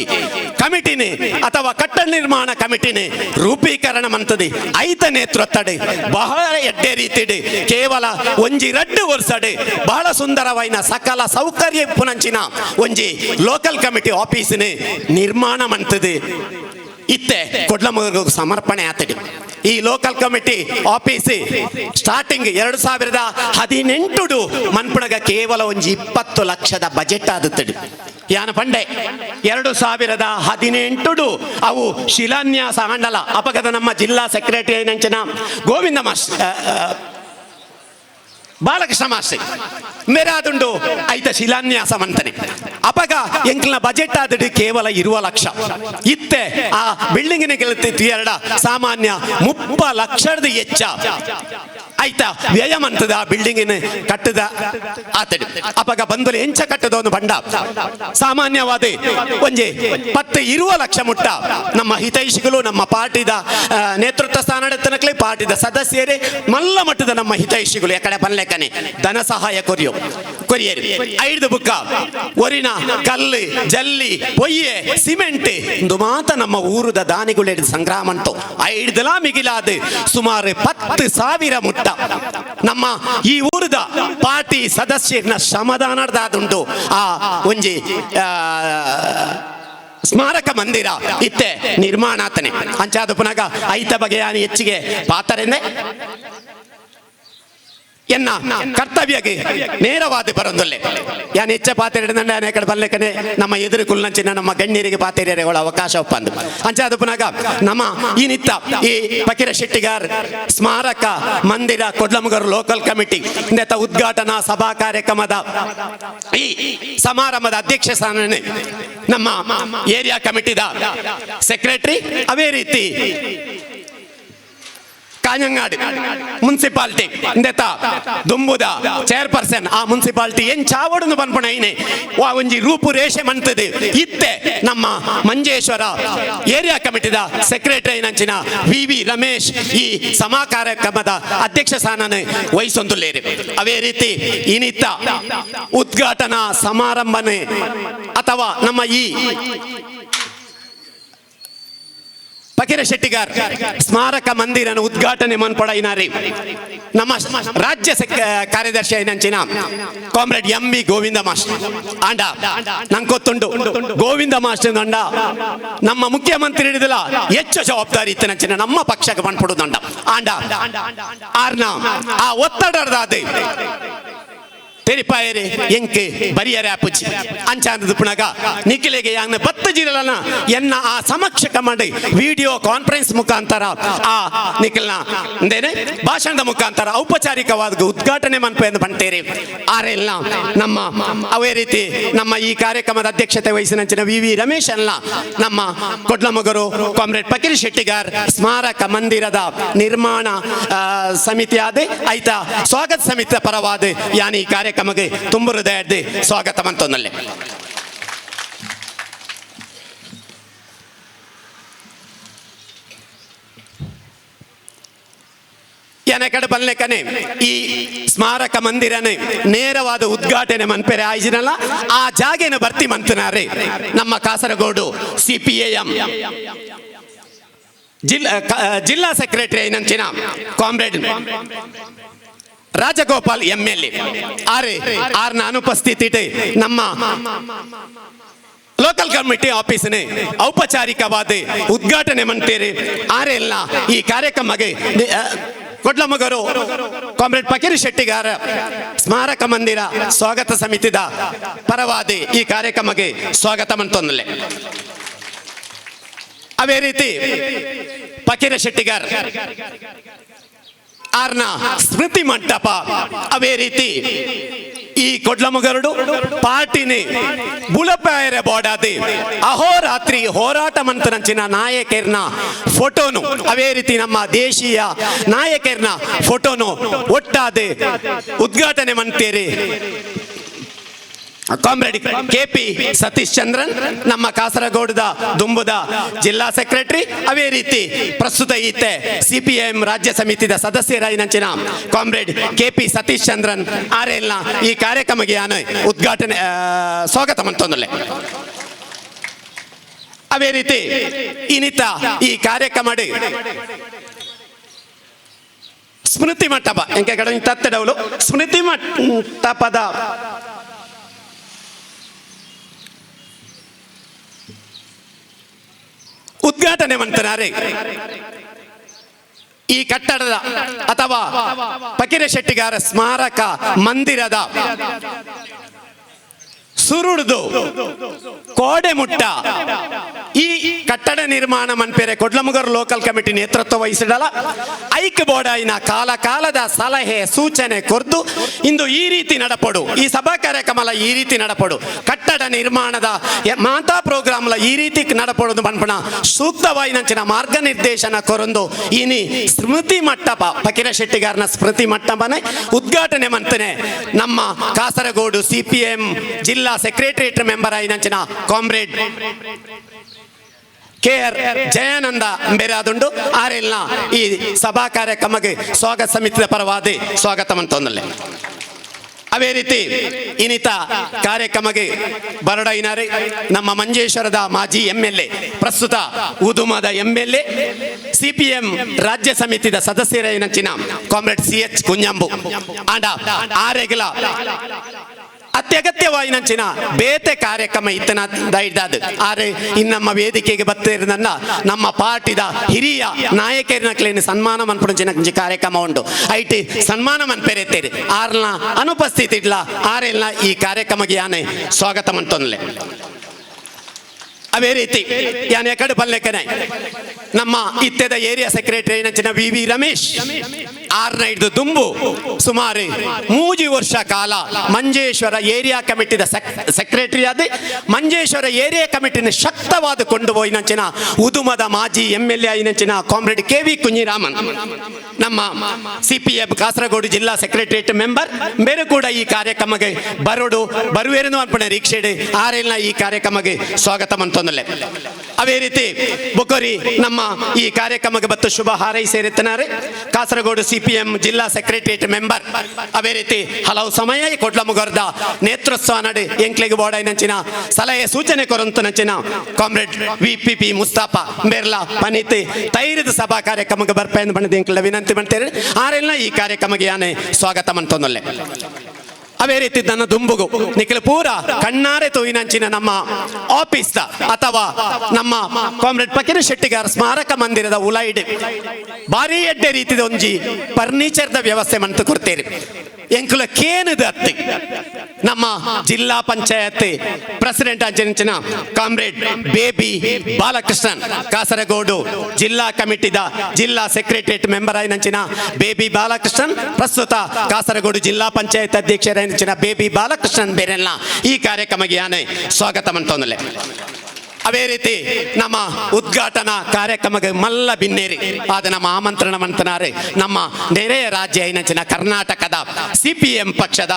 ಕಮಿಟಿನೇ ಅಥವಾ ಕಟ್ಟಡ ನಿರ್ಮಾಣ ಕಮಿಟಿನೇ ರೂಪೀಕರಣ ಮಂತದೆ ಐತ ನೇತೃತ್ವಡೆ ಬಹಳ ಎಡ್ಡೆ ರೀತಿಡೆ ಕೇವಲ ಒಂಜಿ 2 ವರ್ಷಡೆ ಬಹಳ ಸುಂದರವಾಯಿನ ಸಕಲ ಸೌಕರ್ಯ ಪುನಂಚಿನ ಒಂಜಿ ಲೋಕಲ್ ಕಮಿಟಿ ಆಫೀಸ್ನೇ ನಿರ್ಮಾಣ ಮಂತದೆ ಇತ್ತೆ ಕೊಡ್ಲಮುಗ ಸಮರ್ಪಣೆ ಆತಡಿ ಈ ಲೋಕಲ್ ಕಮಿಟಿ ಆಫೀಸ್ ಸ್ಟಾರ್ಟಿಂಗ್ 2018 ಮನ್ಪುಣಗ ಕೇವಲ ಒಂಜಿ 20 ಲಕ್ಷದ ಬಜೆಟ್ ಆದುತ್ತಡಿ ಯಾನ ಪಂಡೆ 2018 ಅವು ಶಿಲಾನ್ಯಾಸ ಆಂಡಲ ಅಪಗದ ನಮ್ಮ ಜಿಲ್ಲಾ ಸೆಕ್ರೆಟರಿ ನಂಚನ ಗೋವಿಂದ ಬಾಲಕೃಷ್ಣ ಮಾಸ್ಟರ್ ಮೇರಾದುಂಡು ಐತ ಶಿಲಾನ್ಯಾಸ ಮಂತನೆ ಅಪಗ ಎಂಕ್ಲ ಬಜೆಟ್ ಆದಡಿ ಕೇವಲ 20 ಲಕ್ಷ ಇತ್ತೆ ಆ ಬಿಲ್ಡಿಂಗಿನ ಗೆಲ್ತಿತ್ತು ಸಾಮಾನ್ಯ 30 ಲಕ್ಷದ ಹೆಚ್ಚ ಐತ ವ್ಯಯ ಮಂತದ ಆ ಬಿಲ್ಡಿಂಗಿನ ಕಟ್ಟದ ಆತಡಿ ಅಪಗ ಬಂದಲು ಎಂಚ ಕಟ್ಟದ ಒಂದು ಬಂಡ ಸಾಮಾನ್ಯವಾದ ಒಂಜಿ 10-20 ಲಕ್ಷ ಮುಟ್ಟ ನಮ್ಮ ಹಿತೈಷಿಗಳು ನಮ್ಮ ಪಾರ್ಟಿದ ನೇತೃತ್ವ ಸ್ಥಾನದತ್ತನಕ್ಲೆ ಪಾರ್ಟಿದ ಸದಸ್ಯರೇ ಮಲ್ಲ ಮಟ್ಟದ ನಮ್ಮ ಹಿತೈಷಿಗಳು ಎಕಡೆ ಪನ್ಲೆಕ್ಕನೆ ಧನ ಸಹಾಯ ಕೊರಿಯರಿ 5 ಬುಕ್ಕ ಒರಿನ ಕಲ್ಲು ಜಲ್ಲಿ ಪೊಯ್ಯೆ ಸಿಮೆಂಟ್ ಇಂದು ಮಾತ ನಮ್ಮ ಊರುದ ದಾನಿಗಳು ಸಂಗ್ರಾಮ ಅಂತು 5 ಮಿಗಿಲಾದ ಸುಮಾರು 10,000 ಮುಟ್ಟ ನಮ್ಮ ಈ ಊರದ ಪಾರ್ಟಿ ಸದಸ್ಯರನ್ನ ಶ್ರಮದಾನದಾದುಂಟು ಆ ಒಂಜಿ ಸ್ಮಾರಕ ಮಂದಿರ ಇತ್ತೆ ನಿರ್ಮಾಣ ಆತನೆ ಅಂಚಾದ ಪುನಗ ಐತ ಬಗೆಯ ಹೆಚ್ಚಿಗೆ ಪಾತರೆಂದೆ ಎನ್ನ ಕರ್ತವ್ಯಗೆ ನೇರವಾದ ಬರೋದಲ್ಲೇ ಯಾನ್ ಹೆಚ್ಚ ಪಾತ್ರೆ ಕಡೆ ಬಲ್ಲೆಕನೆ ನಮ್ಮ ಎದುರು ಕುಲ್ಲಂಚಿನ ನಮ್ಮ ಗಣ್ಯರಿಗೆ ಪಾತ್ರೆಗಳ ಅವಕಾಶ ಒಪ್ಪಂದು ಅಂಚಾದ ಪುನಗ ನಮ್ಮ ಈ ನಿತ್ತ ಈ ಫಕೀರ ಶೆಟ್ಟಿಗಾರ್ ಸ್ಮಾರಕ ಮಂದಿರ ಕೊಡ್ಲಮುಗರು ಲೋಕಲ್ ಕಮಿಟಿ ಇಂದೆತ್ತ ಉದ್ಘಾಟನಾ ಸಭಾ ಕಾರ್ಯಕ್ರಮದ ಈ ಸಮಾರಂಭದ ಅಧ್ಯಕ್ಷ ಸ್ಥಾನ ನಮ್ಮ ಏರಿಯಾ ಕಮಿಟಿದ ಸೆಕ್ರೆಟರಿ ಅವೇ ರೀತಿ ಕಾಂಜಂಗಾಡು ಮುನ್ಸಿಪಾಲಿಟಿ ಇಂದೆತ್ತ ದುಂಬುದ ಚೇರ್ಪರ್ಸನ್ ಆ ಮುನ್ಸಿಪಾಲಿಟಿ ಏನ್ ಚಾವಡನ್ನು ಬನ್ಪಣ ಐನೆ ಒಂಜಿ ರೂಪುರೇಷೆ ಮಂತದೆ ಇತ್ತೆ ನಮ್ಮ ಮಂಜೇಶ್ವರ ಏರಿಯಾ ಕಮಿಟಿದ ಸೆಕ್ರೆಟರಿ ನಂಚಿನ ವಿ ರಮೇಶ್ ಈ ಸಮಾ ಕಾರ್ಯಕ್ರಮದ ಅಧ್ಯಕ್ಷ ಸ್ಥಾನ ವಹಿಸೊಂದುಲ್ಲೇರಿ ಅವೇ ರೀತಿ ಇನಿತ್ತ ಉದ್ಘಾಟನಾ ಸಮಾರಂಭನೆ ಅಥವಾ ನಮ್ಮ ಈ ಫಕೀರ ಶೆಟ್ಟಿಗಾರ್ ಸ್ಮಾರಕ ಮಂದಿರನ ಉದ್ಘಾಟನೆ ಮನ್ಪಡೈನಾರಿ ನಮ್ಮ ರಾಜ್ಯ ಕಾರ್ಯದರ್ಶಿ ಐನಂಚಿನ ಕಾಮ್ರೇಡ್ MB ಗೋವಿಂದ ಮಾಸ್ಟರ್ ಆಂಡ ನಂಗೊತ್ತುಂಡು ಗೋವಿಂದ ಮಾಸ್ಟರ್ ಅಂಡ ನಮ್ಮ ಮುಖ್ಯಮಂತ್ರಿ ಹಿಡಿದಲ್ಲ ಹೆಚ್ಚು ಜವಾಬ್ದಾರಿ ಇತ್ತನಂಚಿನ ನಮ್ಮ ಪಕ್ಷಕ್ಕೆ ಮನ್ಪಡುದಂಡ ಆಂಡ ಆರ್ನ ಆ ಒತ್ತಡದಾದೆ ತೆರಿಪಾಯರೆ ಎಂಕೆ ಬರಿಯರೆ ಆಪುಜಿ ಅಂಚಾಂದದ ಪುಣಗ ನಿಖಿಲೆಗೆ ಯಾನ ಬತ್ತ ಜಿರಲನ ಎನ್ನ ಆ ಸಮಕ್ಷಕ ಮಾಡಿ ವಿಡಿಯೋ ಕಾನ್ಫರೆನ್ಸ್ ಮುಖಾಂತರ ಆ ನಿಖಿಲ್ನ ಅಂದೇನೆ ಭಾಷಣದ ಮುಖಾಂತರ ಔಪಚಾರಿಕವಾದ ಉದ್ಘಾಟನೆ ಮನ್ಪೆಂದು ಬಂಟೇರಿ ಆರೆಲ್ಲ ನಮ್ಮ ಅವೇ ರೀತಿ ನಮ್ಮ ಈ ಕಾರ್ಯಕ್ರಮದ ಅಧ್ಯಕ್ಷತೆ ವಹಿಸಿನಂಚಿನ ವಿ ರಮೇಶ್ ಅಲ್ಲ ನಮ್ಮ ಕೊಡ್ಲಮಗರು ಕಾಮ್ರೇಡ್ ಫಕೀರ ಶೆಟ್ಟಿಗಾರ್ ಸ್ಮಾರಕ ಮಂದಿರದ ನಿರ್ಮಾಣ ಸಮಿತಿ ಆದ ಐತ ಸ್ವಾಗತ ಸಮಿತಿಯ ಪರವಾದ ಯಾನಿ ಈ ಕಾರ್ಯಕ್ರಮಕ್ಕೆ ತುಂಬ ಹೃದಯದ ಸ್ವಾಗತ ಮಂತೊಂದಲ್ಲೇ ಯಾನ ಕಡೆ ಬನ್ಲೆಕ್ಕನೆ ಈ ಸ್ಮಾರಕ ಮಂದಿರನೆ ನೇರವಾದ ಉದ್ಘಾಟನೆ ಮನ್ಪೆರೆ ಆಯ್ಜಿನಲ್ಲ ಆ ಜಾಗೇನ ಭರ್ತಿ ಮಂತನಾರೆ ನಮ್ಮ ಕಾಸರಗೋಡು CPIM ಜಿಲ್ಲಾ ಸೆಕ್ರೆಟರಿ ಐನಂಚಿನ ಕಾಮ್ರೇಡ್ ರಾಜಗೋಪಾಲ್ MLA ಆರ್ನ ಅನುಪಸ್ಥಿತಿ ನಮ್ಮ ಲೋಕಲ್ ಕಮಿಟಿ ಆಫೀಸ್ನೆ ಔಪಚಾರಿಕವಾದ ಉದ್ಘಾಟನೆ ಮಂಟೇರಿ ಆರೆಲ್ಲ ಈ ಕಾರ್ಯಕ್ರಮಕ್ಕೆ ಕೊಡ್ಲಮಗರು ಕಾಮ್ರೇಡ್ ಫಕೀರ ಶೆಟ್ಟಿಗಾರ ಸ್ಮಾರಕ ಮಂದಿರ ಸ್ವಾಗತ ಸಮಿತಿದ ಪರವಾದಿ ಈ ಕಾರ್ಯಕ್ರಮಕ್ಕೆ ಸ್ವಾಗತ ಮಂತೊಂದಲೆ ಅವೇ ರೀತಿ ಫಕೀರ ಶೆಟ್ಟಿಗಾರ್ ಆರ್ನ ಸ್ಮೃತಿ ಮಂಟಪ ಅವೇ ರೀತಿ ಈ ಕೊಡ್ಲಮಗರಡು ಪಾರ್ಟಿನಿ ಬುಲಪಾಯರೆ ಬೋಡಾದಿ ಅಹೋರಾತ್ರಿ ಹೋರಾಟ ಮಂತನಂಚಿನ ನಾಯಕರ್ನ ಫೋಟೋನು ಅವೇ ರೀತಿ ನಮ್ಮ ದೇಶೀಯ ನಾಯಕರ್ನ ಫೋಟೋನು ಒಟ್ಟಾದೆ ಉದ್ಘಾಟನೆ ಮಂತೇರಿ ಕಾಮ್ರೇಡ್ KP ಸತೀಶ್ ಚಂದ್ರನ್ ನಮ್ಮ ಕಾಸರಗೋಡದ ದುಂಬುದ ಜಿಲ್ಲಾ ಸೆಕ್ರೆಟರಿ ಅವೇ ರೀತಿ ಪ್ರಸ್ತುತ ಈತೆ CPIM ರಾಜ್ಯ ಸಮಿತಿದ ಸದಸ್ಯರಾಯಿನಂಚಿನ ಕಾಮ್ರೇಡ್ KP ಸತೀಶ್ ಚಂದ್ರನ್ ಆರೆಲ್ಲ ಈ ಕಾರ್ಯಕ್ರಮಕ್ಕೆ ನಾನು ಉದ್ಘಾಟನೆ ಸ್ವಾಗತ ಮಂತೊಂದಲೆ ಅವೇ ರೀತಿ ಇನಿತ ಈ ಕಾರ್ಯಕ್ರಮ ಸ್ಮೃತಿ ಮಂಟಪ ಎಂಕೆ ಕಡೆ ತತ್ತಡವಲು ಸ್ಮೃತಿ ಮಂಟಪದ ಉದ್ಘಾಟನೆ ಮಂತನಾರೆ ಈ ಕಟ್ಟಡದ ಅಥವಾ ಫಕೀರ ಶೆಟ್ಟಿಗಾರ ಸ್ಮಾರಕ ಮಂದಿರದ ಸುರುಡ್ದು ಕೋಡೆಮುಟ್ಟ ಈ ಕಟ್ಟಡ ನಿರ್ಮಾಣ ಮನ್ಪೇರೆ ಕೊಡ್ಲಮುಗರು ಲೋಕಲ್ ಕಮಿಟಿ ನೇತೃತ್ವ ವಹಿಸಿಡಲ್ಲ ಐಕ್ ಬೋರ್ಡಾಯಿನ ಕಾಲದ ಸಲಹೆ ಸೂಚನೆ ಕೊರ್ದು ಇಂದು ಈ ರೀತಿ ನಡಪಡು ಈ ಸಭಾ ಕಾರ್ಯಕ್ರಮ ಈ ರೀತಿ ನಡಪಡು ಕಟ್ಟಡ ನಿರ್ಮಾಣದ ಮಾತಾ ಪ್ರೋಗ್ರಾಮ್ಲ ಈ ರೀತಿ ನಡಪಡೋದು ಬನ್ಪಣ ಸೂಕ್ತವಾಯಿನಂಚಿನ ಮಾರ್ಗನಿರ್ದೇಶನ ಕೊರೊಂದು ಇನಿ ಸ್ಮೃತಿ ಮಂಟಪ ಫಕೀರ ಶೆಟ್ಟಿಗಾರನ ಸ್ಮೃತಿ ಮಂಟಪನೆ ಉದ್ಘಾಟನೆ ಮಂತನೆ ನಮ್ಮ ಕಾಸರಗೋಡು CPIM ಜಿಲ್ಲಾ ಸೆಕ್ರೆಟರಿಯೇಟ್ ಮೆಂಬರ್ ಆಯ್ನಂಚಿನ ಕಾಮ್ರೇಡ್ KR ಜಯಾನಂದ ಬೇರಾದುಂಡು ಆರೆಲ್ಲ ಈ ಸಭಾ ಕಾರ್ಯಕ್ರಮಕ್ಕೆ ಸ್ವಾಗತ ಸಮಿತಿಯ ಪರವಾದಿ ಸ್ವಾಗತ ಮಂತೊಂದಲ್ಲೇ ಅವೇ ರೀತಿ ಇನ್ನಿತ ಕಾರ್ಯಕ್ರಮಕ್ಕೆ ಬರಡೈನಾರೆ ನಮ್ಮ ಮಂಜೇಶ್ವರದ ಮಾಜಿ MLA, ಪ್ರಸ್ತುತ ಉದುಮದ MLA, CPM ರಾಜ್ಯ ಸಮಿತಿದ ಸದಸ್ಯರ ಕಾಮ್ರೇಡ್ CH ಕುಂಜಂಬು ಆಂಡ ಆರೆಗಲ ಅತ್ಯಗತ್ಯವಾಯಿನಂಚಿನ ಬೇತೆ ಕಾರ್ಯಕ್ರಮ ಇತ್ತನ ದೈಡ್ದಾದ ಆರೆ ನಮ್ಮ ವೇದಿಕೆಗೆ ಬತ್ತಿರದನ್ನ ನಮ್ಮ ಪಾರ್ಟಿದ ಹಿರಿಯ ನಾಯಕರನ್ನ ಸನ್ಮಾನ ಮನ್ಪುಂಚಿನ ಕಾರ್ಯಕ್ರಮ ಉಂಟು ಐಟಿ ಸನ್ಮಾನ ಮನ್ಪೆರೆತ್ತೇರಿ ಆರ್ನ ಅನುಪಸ್ಥಿತಿ ಇಡ್ಲ ಆರೆಲ್ಲ ಈ ಕಾರ್ಯಕ್ರಮಕ್ಕೆ ಯಾನೆ ಸ್ವಾಗತ ಮಂತೊಂದ್ಲೆ. ಅವೇ ರೀತಿ ಯಾನ್ ಎಕಡೆ ಪಲ್ಲೆಕ್ಕನೆ ನಮ್ಮ ಇತ್ತೆದ ಏರಿಯಾ ಸೆಕ್ರೆಟರಿ ನಂಚಿನ VV ರಮೇಶ್ ಆರ್ನ ಹಿಡಿದು ದುಂಬು ಸುಮಾರು 3 ವರ್ಷ ಕಾಲ ಮಂಜೇಶ್ವರ ಏರಿಯಾ ಕಮಿಟಿದ ಸೆಕ್ರೆಟರಿ ಆದ ಮಂಜೇಶ್ವರ ಏರಿಯಾ ಕಮಿಟಿನ ಶಕ್ತವಾದ ಕೊಂಡುപോയി ನಂಚಿನ ಉದುಮದ ಮಾಜಿ MLA ಆಯಿನಂಚಿನ ಕಾಮ್ರೇಡ್ KV ಕುಂಜಿರಾಮನ್ ನಮ್ಮ CPM ಕಾಸರಗೋಡು ಜಿಲ್ಲಾ ಸೆಕ್ರೆಟರಿಯೇಟ್ ಮೆಂಬರ್ ಬೇರೆ ಕೂಡ ಈ ಕಾರ್ಯಕ್ರಮಕ್ಕೆ ಬರುವೇರೆಂದು ಅನ್ಪಣೆ ನಿರೀಕ್ಷೆ ಆರೆಲ್ಲ ಈ ಕಾರ್ಯಕ್ರಮಕ್ಕೆ ಸ್ವಾಗತ ಮಂತೊಂದಲೆ. ಅವೇ ರೀತಿ ಬೊಕೊರಿ ನಮ್ಮ ಈ ಕಾರ್ಯಕ್ರಮಕ್ಕೆ ಬತ್ತು ಶುಭ ಹಾರೈಸಿರುತ್ತಾರೆ ಕಾಸರಗೋಡು CPM ಜಿಲ್ಲಾ ಸೆಕ್ರೆಟರಿಯೇಟ್ ಮೆಂಬರ್. ಅವೇ ರೀತಿ ಹಲವು ಸಮಯ ಕೊಡ್ಲಮುಗರ್ದ ನೇತೃತ್ವ ನಡೆ ಎಂಕ್ಲೆಗೆ ಬೋಡಾಯಿನಂಚಿನ ಸಲಹೆ ಸೂಚನೆ ಕೊರಂತು ನಂಚಿನ ಕಾಮ್ರೇಡ್ VPP ಮುಸ್ತಾಫಾ ಬೇರ್ಲ ಪನಿತಿ ತೈರಿದ ಸಭಾ ಕಾರ್ಯಕ್ರಮಕ್ಕೆ ಬರ್ಪೆಂದು ಬಣ್ಣದ ಎಂಕ್ಲ ವಿನಂತಿ ಮಾಡ್ತೇವೆ ಆರೆಲ್ಲ ಈ ಕಾರ್ಯಕ್ರಮಕ್ಕೆ ಯಾನೆ ಸ್ವಾಗತ ಮಂತೊಂದಲೆ. ಅವೇ ರೀತಿ ನನ್ನ ದುಂಬುಗು ನಿಖಿಲ ಪೂರ ಕಣ್ಣಾರೆ ತೋಯಿನಂಚಿನ ನಮ್ಮ ಆಫೀಸ್ ಅಥವಾ ನಮ್ಮ ಕಾಮ್ರೇಡ್ ಫಕೀರ ಶೆಟ್ಟಿಗಾರ್ ಸ್ಮಾರಕ ಮಂದಿರದ ಉಲೈಡ್ ಭಾರಿ ಎಡ್ಡೆ ರೀತಿದ ಒಂಜಿ ಫರ್ನಿಚರ್ದ ವ್ಯವಸ್ಥೆ ಮಂತು ಕೊಡ್ತೇರಿ ಎಂಕುಲ ಕೇನದ ಅತ್ತಿ ನಮ್ಮ ಜಿಲ್ಲಾ ಪಂಚಾಯತ್ ಪ್ರೆಸಿಡೆಂಟ್ ಅಂಚಿನ ಕಾಮ್ರೇಡ್ ಬೇಬಿ ಬಾಲಕೃಷ್ಣನ್ ಕಾಸರಗೋಡು ಜಿಲ್ಲಾ ಕಮಿಟಿದ ಜಿಲ್ಲಾ ಸೆಕ್ರೆಟರಿಯೇಟ್ ಮೆಂಬರ್ ಆಯ್ನಂಚಿನ ಬೇಬಿ ಬಾಲಕೃಷ್ಣನ್, ಪ್ರಸ್ತುತ ಕಾಸರಗೋಡು ಜಿಲ್ಲಾ ಪಂಚಾಯತ್ ಅಧ್ಯಕ್ಷರಾಯ್ನಂಚಿನ ಬೇಬಿ ಬಾಲಕೃಷ್ಣನ್ ಬೇರೆಲ್ಲ ಈ ಕಾರ್ಯಕ್ರಮಕ್ಕೆ ಯಾನೆ ಸ್ವಾಗತ ಮಂತೊಂದಲೆ. ಅವೇ ರೀತಿ ನಮ್ಮ ಉದ್ಘಾಟನಾ ಕಾರ್ಯಕ್ರಮಕ್ಕೆ ಮಲ್ಲ ಬಿನ್ನೇರಿ ಆದ ನಮ್ಮ ಆಮಂತ್ರಣ ಮಂತನಾರೆ ನಮ್ಮ ನೆರೆಯ ರಾಜ್ಯ ಐನಂಚಿನ ಕರ್ನಾಟಕದ CPM ಪಕ್ಷದ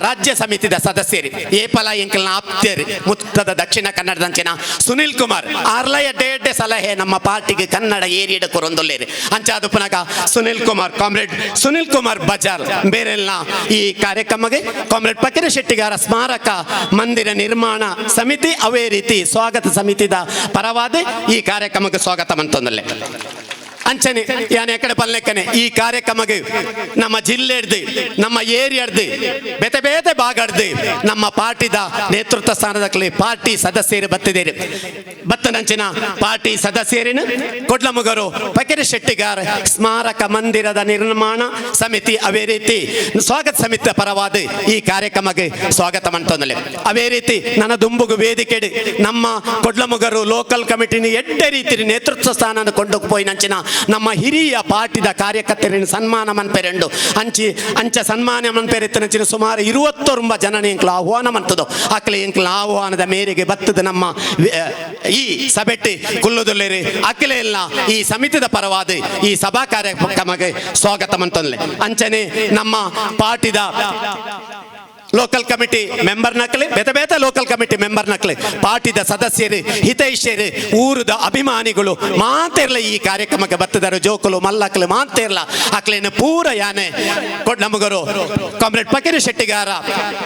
ರಾಜ್ಯ ಸಮಿತಿದ ಸದಸ್ಯರು ಏಪಲ ಎಂಕಲ್ನ ಆಪ್ತೇರಿ ಮುತ್ತದ ದಕ್ಷಿಣ ಕನ್ನಡದಂಚಿನ ಸುನಿಲ್ ಕುಮಾರ್ ಆರ್ಲ ಎಡ್ಡೆ ಸಲಹೆ ನಮ್ಮ ಪಾರ್ಟಿಗೆ ಕನ್ನಡ ಏರಿಯಡ ಕೊರೊಂದೊಲ್ಲೇರಿ ಅಂಚಾದು ಪುನಗ ಕಾಮ್ರೇಡ್ ಸುನಿಲ್ ಕುಮಾರ್ ಬಜಾರ್ ಬೇರೆಲ್ಲ ಈ ಕಾರ್ಯಕ್ರಮಕ್ಕೆ ಕಾಮ್ರೇಡ್ ಫಕೀರ ಶೆಟ್ಟಿಗಾರ ಸ್ಮಾರಕ ಮಂದಿರ ನಿರ್ಮಾಣ ಸಮಿತಿ ಅವೇ ರೀತಿ ಸ್ವಾಗತ ಸಮಿತಿದ ಪರವಾದ ಈ ಕಾರ್ಯಕ್ರಮಕ್ಕೆ ಸ್ವಾಗತ ಮಂತೊಂದಲೆ. ಅಂಚನೆ ಯಾನ್ ಎಕಡೆ ಪಲ್ಲೆಕ್ಕನೆ ಈ ಕಾರ್ಯಕ್ರಮಕ್ಕೆ ನಮ್ಮ ಜಿಲ್ಲೆಡ್ದು ನಮ್ಮ ಏರಿಯಾಡ್ದು ಬೇತೆ ಬೇತೆ ಭಾಗಡ್ದು ನಮ್ಮ ಪಾರ್ಟಿದ ನೇತೃತ್ವ ಸ್ಥಾನದಲ್ಲಿ ಪಾರ್ಟಿ ಸದಸ್ಯರು ಬತ್ತಿದ್ದೇನೆ. ಬತ್ತನಂಚಿನ ಪಾರ್ಟಿ ಸದಸ್ಯರಿನ ಕೊಡ್ಲಮುಗರು ಫಕೀರ ಶೆಟ್ಟಿಗಾರ್ ಸ್ಮಾರಕ ಮಂದಿರದ ನಿರ್ಮಾಣ ಸಮಿತಿ ಅವೇ ರೀತಿ ಸ್ವಾಗತ ಸಮಿತಿಯ ಪರವಾದ ಈ ಕಾರ್ಯಕ್ರಮಕ್ಕೆ ಸ್ವಾಗತ ಮಂತೊಂದಲೆ. ಅವೇ ರೀತಿ ನನ್ನ ದುಂಬುಗು ವೇದಿಕೆ ನಮ್ಮ ಕೊಡ್ಲಮುಗರು ಲೋಕಲ್ ಕಮಿಟಿನ ಎಡ್ಡೆ ರೀತಿ ನೇತೃತ್ವ ಸ್ಥಾನ ಕೊಂಡೋಗಿ ನಂಚಿನ ನಮ್ಮ ಹಿರಿಯ ಪಾರ್ಟಿದ ಕಾರ್ಯಕರ್ತರಿನ ಸನ್ಮಾನ ಮನ್ಪೆರೆಂಡು ಅಂಚ ಸನ್ಮಾನ ಮನ್ಪೆರೆತ್ತಿನ ಸುಮಾರು 29 ಜನ ಎಂಕ್ಲ ಆಹ್ವಾನ ಮಂತದ್ದು ಅಕ್ಲೆ ಎಂಕ್ಲ ಆಹ್ವಾನದ ಮೇರೆಗೆ ಬತ್ತದ ನಮ್ಮ ಈ ಸಭೆಟ್ಟಿ ಕುಲ್ಲುದುಲ್ಲೇರಿ ಅಕ್ಲೆ ಎಲ್ಲ ಈ ಸಮಿತಿದ ಪರವಾದ ಈ ಸಭಾ ಕಾರ್ಯಕ್ರಮಕ್ಕೆ ಸ್ವಾಗತ ಮಂತೊಂದಲೆ. ಅಂಚನೆ ನಮ್ಮ ಪಾರ್ಟಿದ ಲೋಕಲ್ ಕಮಿಟಿ ಮೆಂಬರ್ ನಕ್ಲೆ ಬೇತೆ ಲೋಕಲ್ ಕಮಿಟಿ ಮೆಂಬರ್ ನಕ್ಲೆ ಪಾರ್ಟಿದ ಸದಸ್ಯರು ಹಿತೈಷಿಯರು ಊರದ ಅಭಿಮಾನಿಗಳು ಮಾತೇರ್ಲ ಈ ಕಾರ್ಯಕ್ರಮಕ್ಕೆ ಬತ್ತಿದ್ದಾರೆ ಜೋಕಲು ಮಲ್ಲಕ್ಲು ಮಾತೇರ್ಲ ಅಕ್ಲೇನ ಪೂರ ಯಾನೆ ನಮಗರು ಕಾಮ್ರೇಡ್ ಫಕೀರ ಶೆಟ್ಟಿಗಾರ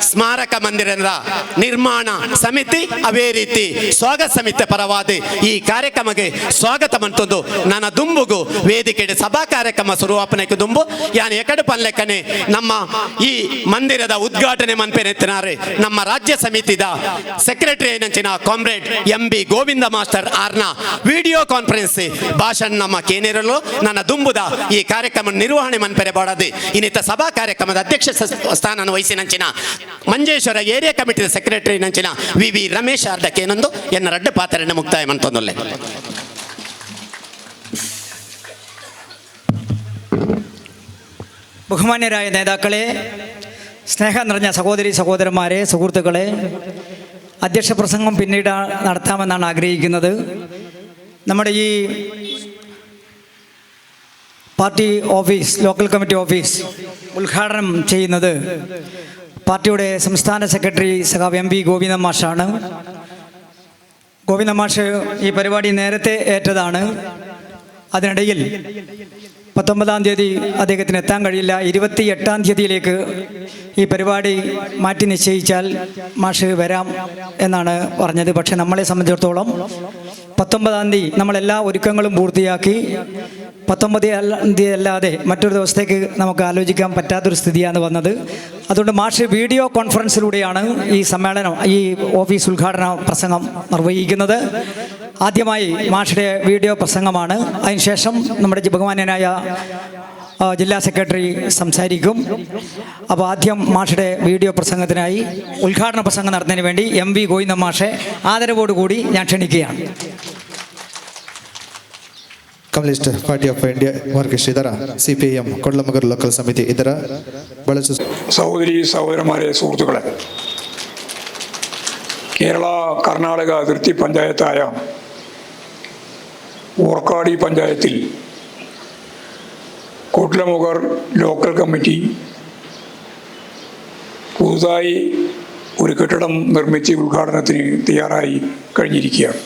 ಸ್ಮಾರಕ ಮಂದಿರದ ನಿರ್ಮಾಣ ಸಮಿತಿ ಅವೇ ರೀತಿ ಸ್ವಾಗತ ಸಮಿತಿ ಪರವಾದ ಈ ಕಾರ್ಯಕ್ರಮಕ್ಕೆ ಸ್ವಾಗತ ಮಂತೊಂದು ನನ್ನ ದುಂಬುಗು ವೇದಿಕೆ ಸಭಾ ಕಾರ್ಯಕ್ರಮ ಶುರುವಾಪನೆಗೆ ದುಂಬು ಯಾನ್ ಎಕಡೆ ಪಲ್ಲೆಕ್ಕನೆ ನಮ್ಮ ಈ ಮಂದಿರದ ಉದ್ಘಾಟನೆ ಮನ್ಪೆನೆತ್ತಿನಾರೆ ನಮ್ಮ ರಾಜ್ಯ ಸಮಿತಿದ ಸೆಕ್ರೆಟರಿ ನಂಚಿನ ಕಾಮ್ರೇಡ್ MB ಗೋವಿಂದ ಮಾಸ್ಟರ್ ಆರ್ನ ವಿಡಿಯೋ ಕಾನ್ಫರೆನ್ಸ್ ಭಾಷಣ ನಮ್ಮ ಕೇನೇರಲು ನನ್ನ ದುಂಬುದ ಈ ಕಾರ್ಯಕ್ರಮ ನಿರ್ವಹಣೆ ಮನ್ಪೆರೆ ಬಾಡದು ಇನ್ನಿತ ಸಭಾ ಕಾರ್ಯಕ್ರಮದ ಅಧ್ಯಕ್ಷ ಸ್ಥಾನ ವಹಿಸಿ ನಂಚಿನ ಮಂಜೇಶ್ವರ ಏರಿಯಾ ಕಮಿಟಿದ ಸೆಕ್ರೆಟರಿ ನಂಚಿನ VV ರಮೇಶ್ ಆರ್ದಕ್ಕೇನೊಂದು ಎನ್ನ ರಡ್ಡು ಪಾತ್ರೆಯನ್ನು ಮುಕ್ತಾಯ ಮಂತೊಂದೊಲ್ಲೆ. ബഹുമാന്യരായ നേതാക്കളെ, സ്നേഹം നിറഞ്ഞ സഹോദരന്മാരെ, സുഹൃത്തുക്കളെ, അധ്യക്ഷ പ്രസംഗം പിന്നീട് നടത്താമെന്നാണ് ആഗ്രഹിക്കുന്നത്. നമ്മുടെ ഈ party office, local committee office ഉദ്ഘാടനം ചെയ്യുന്നത് പാർട്ടിയുടെ സംസ്ഥാന സെക്രട്ടറി സഖാവ് MB ഗോവിന്ദ മാഷാണ്. ഗോവിന്ദ മാഷ് ഈ പരിപാടി നേരത്തെ ഏറ്റതാണ്. അതിനിടയിൽ 19-ാം തീയതി അദ്ദേഹത്തിന് എത്താൻ കഴിയില്ല. 28-ാം തീയതിയിലേക്ക് ഈ പരിപാടി മാറ്റി നിശ്ചയിച്ചാൽ മാഷ് വരാം എന്നാണ് പറഞ്ഞത്. പക്ഷെ നമ്മളെ സംബന്ധിച്ചിടത്തോളം 19-ാം തീയതി നമ്മളെല്ലാ ഒരുക്കങ്ങളും പൂർത്തിയാക്കി 19-ാം തീയതി അല്ലാതെ മറ്റൊരു ദിവസത്തേക്ക് നമുക്ക് ആലോചിക്കാൻ പറ്റാത്തൊരു സ്ഥിതിയാണ് വന്നത്. അതുകൊണ്ട് മാഷ് വീഡിയോ കോൺഫറൻസിലൂടെയാണ് ഈ സമ്മേളനം, ഈ ഓഫീസ് ഉദ്ഘാടന പ്രസംഗം നിർവഹിക്കുന്നത്. ആദ്യമായി മാഷുടെ വീഡിയോ പ്രസംഗമാണ്. അതിനുശേഷം നമ്മുടെ ബഹുമാന്യനായ ജില്ലാ സെക്രട്ടറി സംസാരിക്കും. അപ്പോൾ ആദ്യം മാഷുടെ വീഡിയോ പ്രസംഗത്തിനായി ഉദ്ഘാടന പ്രസംഗം നടത്തുന്നതിന് വേണ്ടി MV ഗോവിന്ദ മാഷെ ആദരവോടുകൂടി ഞാൻ ക്ഷണിക്കുകയാണ്. Communist Party of India Marxist ಇದರ CPIM കൊള്ളമകർ ലോക്കൽ സമിതി ಇದರ ಬಳಸ സഹോദരി സഹോദരന്മാരെ, സുഹൃത്തുക്കളെ, കേരള കർണാടക അതിർത്തി പഞ്ചായത്തായ ഓർക്കാടി പഞ്ചായത്തിൽ കൊട്ലമുഗർ ലോക്കൽ കമ്മിറ്റി പുതുതായി ഒരു കെട്ടിടം നിർമ്മിച്ച് ഉദ്ഘാടനത്തിന് തയ്യാറായി കഴിഞ്ഞിരിക്കുകയാണ്.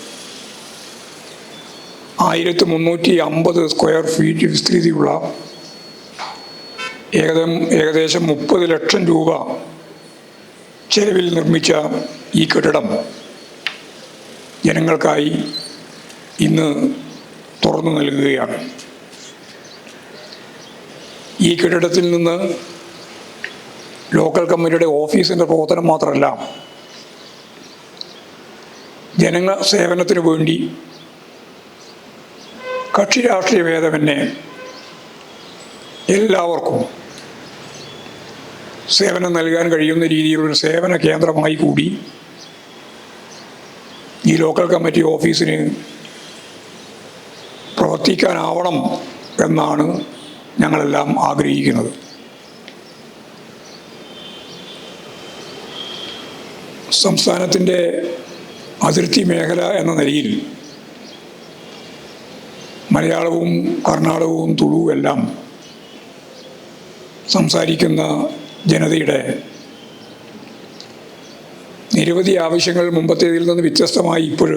1350 സ്ക്വയർ ഫീറ്റ് വിസ്തൃതിയുള്ള ഏകദേശം 30 ലക്ഷം രൂപ ചെലവിൽ നിർമ്മിച്ച ഈ കെട്ടിടം ജനങ്ങൾക്കായി ഇന്ന് തുറന്നു നൽകുകയാണ്. ഈ കെട്ടിടത്തിൽ നിന്ന് ലോക്കൽ കമ്മിറ്റിയുടെ ഓഫീസിൻ്റെ പ്രവർത്തനം മാത്രമല്ല, ജനങ്ങൾ സേവനത്തിന് വേണ്ടി കക്ഷി രാഷ്ട്രീയ ഭേദമന്യേ എല്ലാവർക്കും സേവനം നൽകാൻ കഴിയുന്ന രീതിയിലൊരു സേവന കേന്ദ്രമായി കൂടി ഈ ലോക്കൽ കമ്മിറ്റി ഓഫീസിന് പ്രവർത്തിക്കാനാവണം എന്നാണ് ഞങ്ങളെല്ലാം ആഗ്രഹിക്കുന്നത്. സംസ്ഥാനത്തിൻ്റെ അതിർത്തി മേഖല എന്ന നിലയിൽ മലയാളവും കർണാടകവും തുളുവും എല്ലാം സംസാരിക്കുന്ന ജനതയുടെ നിരവധി ആവശ്യങ്ങൾ മുമ്പത്തേതിൽ നിന്ന് വ്യത്യസ്തമായി ഇപ്പോൾ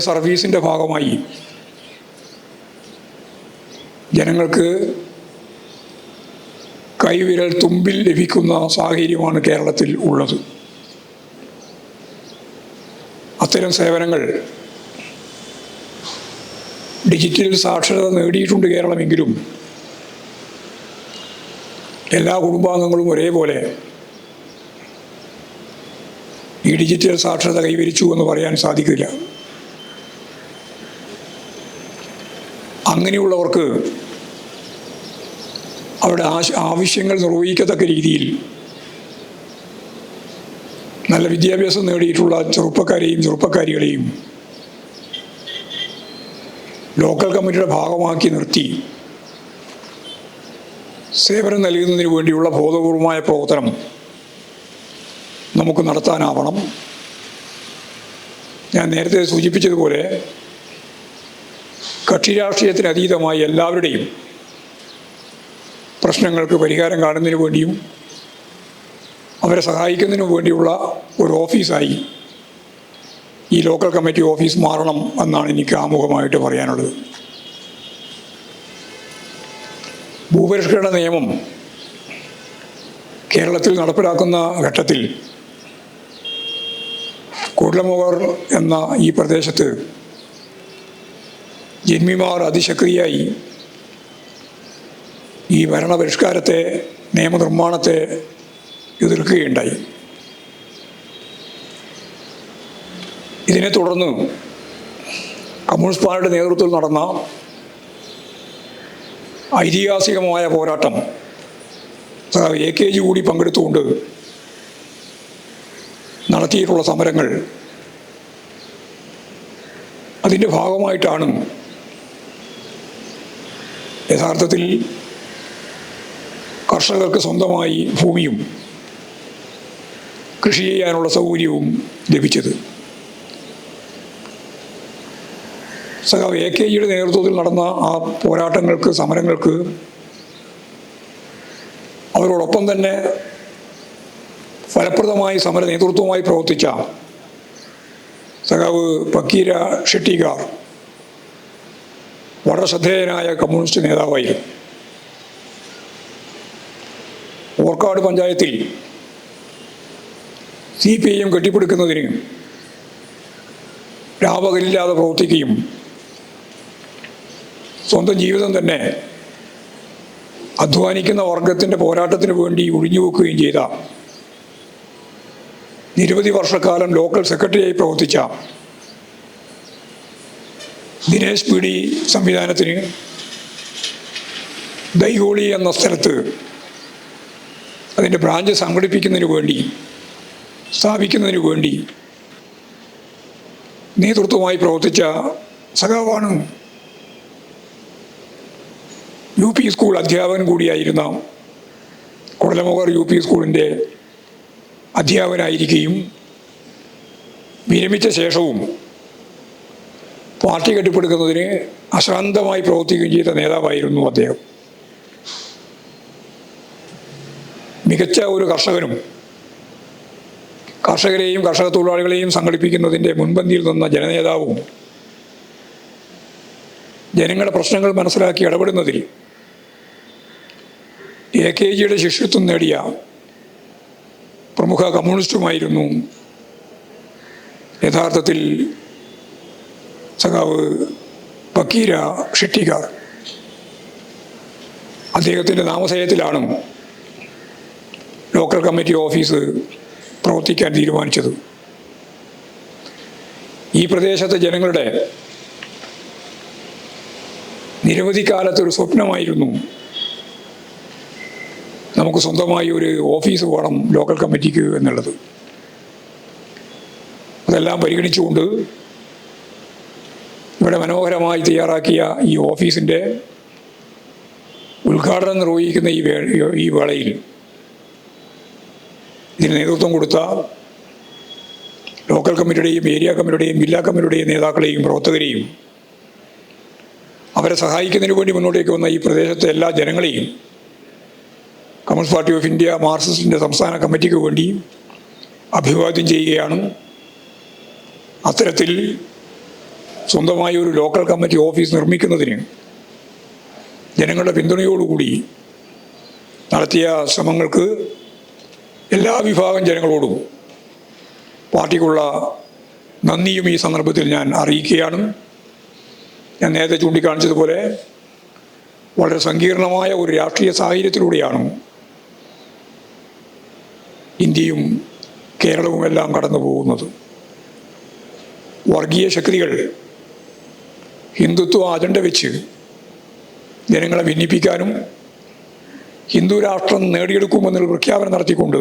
സർവീസിൻ്റെ ഭാഗമായി ജനങ്ങൾക്ക് കൈവിരൽ തുമ്പിൽ ലഭിക്കുന്ന സാഹചര്യമാണ് കേരളത്തിൽ ഉള്ളത്. അത്തരം സേവനങ്ങൾ ഡിജിറ്റൽ സാക്ഷരത നേടിയിട്ടുണ്ട് കേരളമെങ്കിലും എല്ലാ കുടുംബാംഗങ്ങളും ഒരേപോലെ ഈ ഡിജിറ്റൽ സാക്ഷരത കൈവരിച്ചു എന്ന് പറയാൻ സാധിക്കില്ല. അങ്ങനെയുള്ളവർക്ക് അവരുടെ ആവശ്യങ്ങൾ നിർവഹിക്കത്തക്ക രീതിയിൽ നല്ല വിദ്യാഭ്യാസം നേടിയിട്ടുള്ള ചെറുപ്പക്കാരെയും ചെറുപ്പക്കാരികളെയും ലോക്കൽ കമ്മിറ്റിയുടെ ഭാഗമാക്കി നിർത്തി സേവനം നൽകുന്നതിന് വേണ്ടിയുള്ള ബോധപൂർവമായ പ്രവർത്തനം നമുക്ക് നടത്താനാവണം. ഞാൻ നേരത്തെ സൂചിപ്പിച്ചതുപോലെ കക്ഷി രാഷ്ട്രീയത്തിന് അതീതമായി എല്ലാവരുടെയും പ്രശ്നങ്ങൾക്ക് പരിഹാരം കാണുന്നതിന് വേണ്ടിയും അവരെ സഹായിക്കുന്നതിനു വേണ്ടിയുള്ള ഒരു ഓഫീസായി ഈ ലോക്കൽ കമ്മിറ്റി ഓഫീസ് മാറണം എന്നാണ് എനിക്ക് ആമുഖമായിട്ട് പറയാനുള്ളത്. ഭൂപരിഷ്കരണ നിയമം കേരളത്തിൽ നടപ്പിലാക്കുന്ന ഘട്ടത്തിൽ കൊട്ലമുഗർ എന്ന ഈ പ്രദേശത്ത് ജന്മിമാർ അതിശക്തിയായി ഈ ഭരണപരിഷ്കാരത്തെ, നിയമനിർമ്മാണത്തെ എതിർക്കുകയുണ്ടായി. ഇതിനെ തുടർന്ന് കമ്മ്യൂണിസ്റ്റ് പാർട്ടിയുടെ നേതൃത്വത്തിൽ നടന്ന ഐതിഹാസികമായ പോരാട്ടം AKG കൂടി പങ്കെടുത്തുകൊണ്ട് നടത്തിയിട്ടുള്ള സമരങ്ങൾ, അതിൻ്റെ ഭാഗമായിട്ടാണ് യഥാർത്ഥത്തിൽ കർഷകർക്ക് സ്വന്തമായി ഭൂമിയും കൃഷി ചെയ്യാനുള്ള സൗകര്യവും ലഭിച്ചത്. സഖാവ് AKGയുടെ നേതൃത്വത്തിൽ നടന്ന ആ പോരാട്ടങ്ങൾക്ക്, സമരങ്ങൾക്ക് അവരോടൊപ്പം തന്നെ ഫലപ്രദമായി സമര നേതൃത്വമായി പ്രവർത്തിച്ച സഖാവ് പക്കീര ഷെട്ടിഗാർ വളരെ ശ്രദ്ധേയനായ കമ്മ്യൂണിസ്റ്റ് നേതാവായിരുന്നു. ഓർക്കാട് പഞ്ചായത്തിൽ CPIM കെട്ടിപ്പടുക്കുന്നതിന് രാപകലില്ലാതെ പ്രവർത്തിക്കുകയും സ്വന്തം ജീവിതം തന്നെ അധ്വാനിക്കുന്ന വർഗത്തിൻ്റെ പോരാട്ടത്തിന് വേണ്ടി ഒഴിഞ്ഞുവെക്കുകയും ചെയ്ത നിരവധി വർഷക്കാലം ലോക്കൽ സെക്രട്ടറിയായി പ്രവർത്തിച്ച ദിനേശ് PD സംവിധാനത്തിന് ദൈഹോളി എന്ന സ്ഥലത്ത് അതിൻ്റെ ബ്രാഞ്ച് സംഘടിപ്പിക്കുന്നതിന് വേണ്ടി സ്ഥാപിക്കുന്നതിന് വേണ്ടി നേതൃത്വമായി പ്രവർത്തിച്ച സഖാവാണ് UP സ്കൂൾ അധ്യാപകൻ കൂടിയായിരുന്ന കുടലമുഖർ UP സ്കൂളിൻ്റെ അധ്യാപകനായിരിക്കുകയും വിരമിച്ച ശേഷവും പാർട്ടി കെട്ടിപ്പടുക്കുന്നതിന് അശ്രാന്തമായി പ്രവർത്തിക്കുകയും ചെയ്ത നേതാവായിരുന്നു അദ്ദേഹം. മികച്ച ഒരു കർഷകനും കർഷകരെയും കർഷക തൊഴിലാളികളെയും സംഘടിപ്പിക്കുന്നതിൻ്റെ മുൻപന്തിയിൽ നിന്ന ജനനേതാവും ജനങ്ങളുടെ പ്രശ്നങ്ങൾ മനസ്സിലാക്കി ഇടപെടുന്നതിൽ AKGയുടെ ശിഷ്യത്വം നേടിയ പ്രമുഖ കമ്മ്യൂണിസ്റ്റുമായിരുന്നു യഥാർത്ഥത്തിൽ സഖാവ് പക്കീര ഷെട്ടിക്കാർ. അദ്ദേഹത്തിൻ്റെ നാമധേയത്തിലാണ് ലോക്കൽ കമ്മിറ്റി ഓഫീസ് പ്രവർത്തിക്കാൻ തീരുമാനിച്ചത്. ഈ പ്രദേശത്തെ ജനങ്ങളുടെ നിരവധി കാലത്തൊരു സ്വപ്നമായിരുന്നു നമുക്ക് സ്വന്തമായി ഒരു ഓഫീസ് വേണം ലോക്കൽ കമ്മിറ്റിക്ക് എന്നുള്ളത്. അതെല്ലാം പരിഗണിച്ചുകൊണ്ട് ഇവിടെ മനോഹരമായി തയ്യാറാക്കിയ ഈ ഓഫീസിൻ്റെ ഉദ്ഘാടനം നിർവഹിക്കുന്ന ഈ വേളയിൽ ഇതിന് നേതൃത്വം കൊടുത്ത ലോക്കൽ കമ്മിറ്റിയുടെയും ഏരിയ കമ്മിറ്റിയുടെയും ജില്ലാ കമ്മിറ്റിയുടെയും നേതാക്കളെയും പ്രവർത്തകരെയും അവരെ സഹായിക്കുന്നതിന് വേണ്ടി മുന്നോട്ടേക്ക് വന്ന ഈ പ്രദേശത്തെ എല്ലാ ജനങ്ങളെയും കമ്മ്യൂണിസ്റ്റ് പാർട്ടി ഓഫ് ഇന്ത്യ മാർക്സിസ്റ്റിൻ്റെ സംസ്ഥാന കമ്മിറ്റിക്ക് വേണ്ടി അഭിവാദ്യം ചെയ്യുകയാണ്. അത്തരത്തിൽ സ്വന്തമായി ഒരു ലോക്കൽ കമ്മിറ്റി ഓഫീസ് നിർമ്മിക്കുന്നതിന് ജനങ്ങളുടെ പിന്തുണയോടുകൂടി നടത്തിയ ശ്രമങ്ങൾക്ക് എല്ലാ വിഭാഗം ജനങ്ങളോടും പാർട്ടിക്കുള്ള നന്ദിയും ഈ സന്ദർഭത്തിൽ ഞാൻ അറിയിക്കുകയാണ്. ഞാൻ നേരത്തെ ചൂണ്ടിക്കാണിച്ചതുപോലെ വളരെ സങ്കീർണമായ ഒരു രാഷ്ട്രീയ സാഹചര്യത്തിലൂടെയാണ് ഇന്ത്യയും കേരളവും എല്ലാം കടന്നു പോകുന്നത്. വർഗീയ ശക്തികൾ ഹിന്ദുത്വ അജണ്ട വെച്ച് ജനങ്ങളെ ഭിന്നിപ്പിക്കാനും ഹിന്ദു രാഷ്ട്രം നേടിയെടുക്കുമെന്നൊരു പ്രഖ്യാപനം നടത്തിക്കൊണ്ട്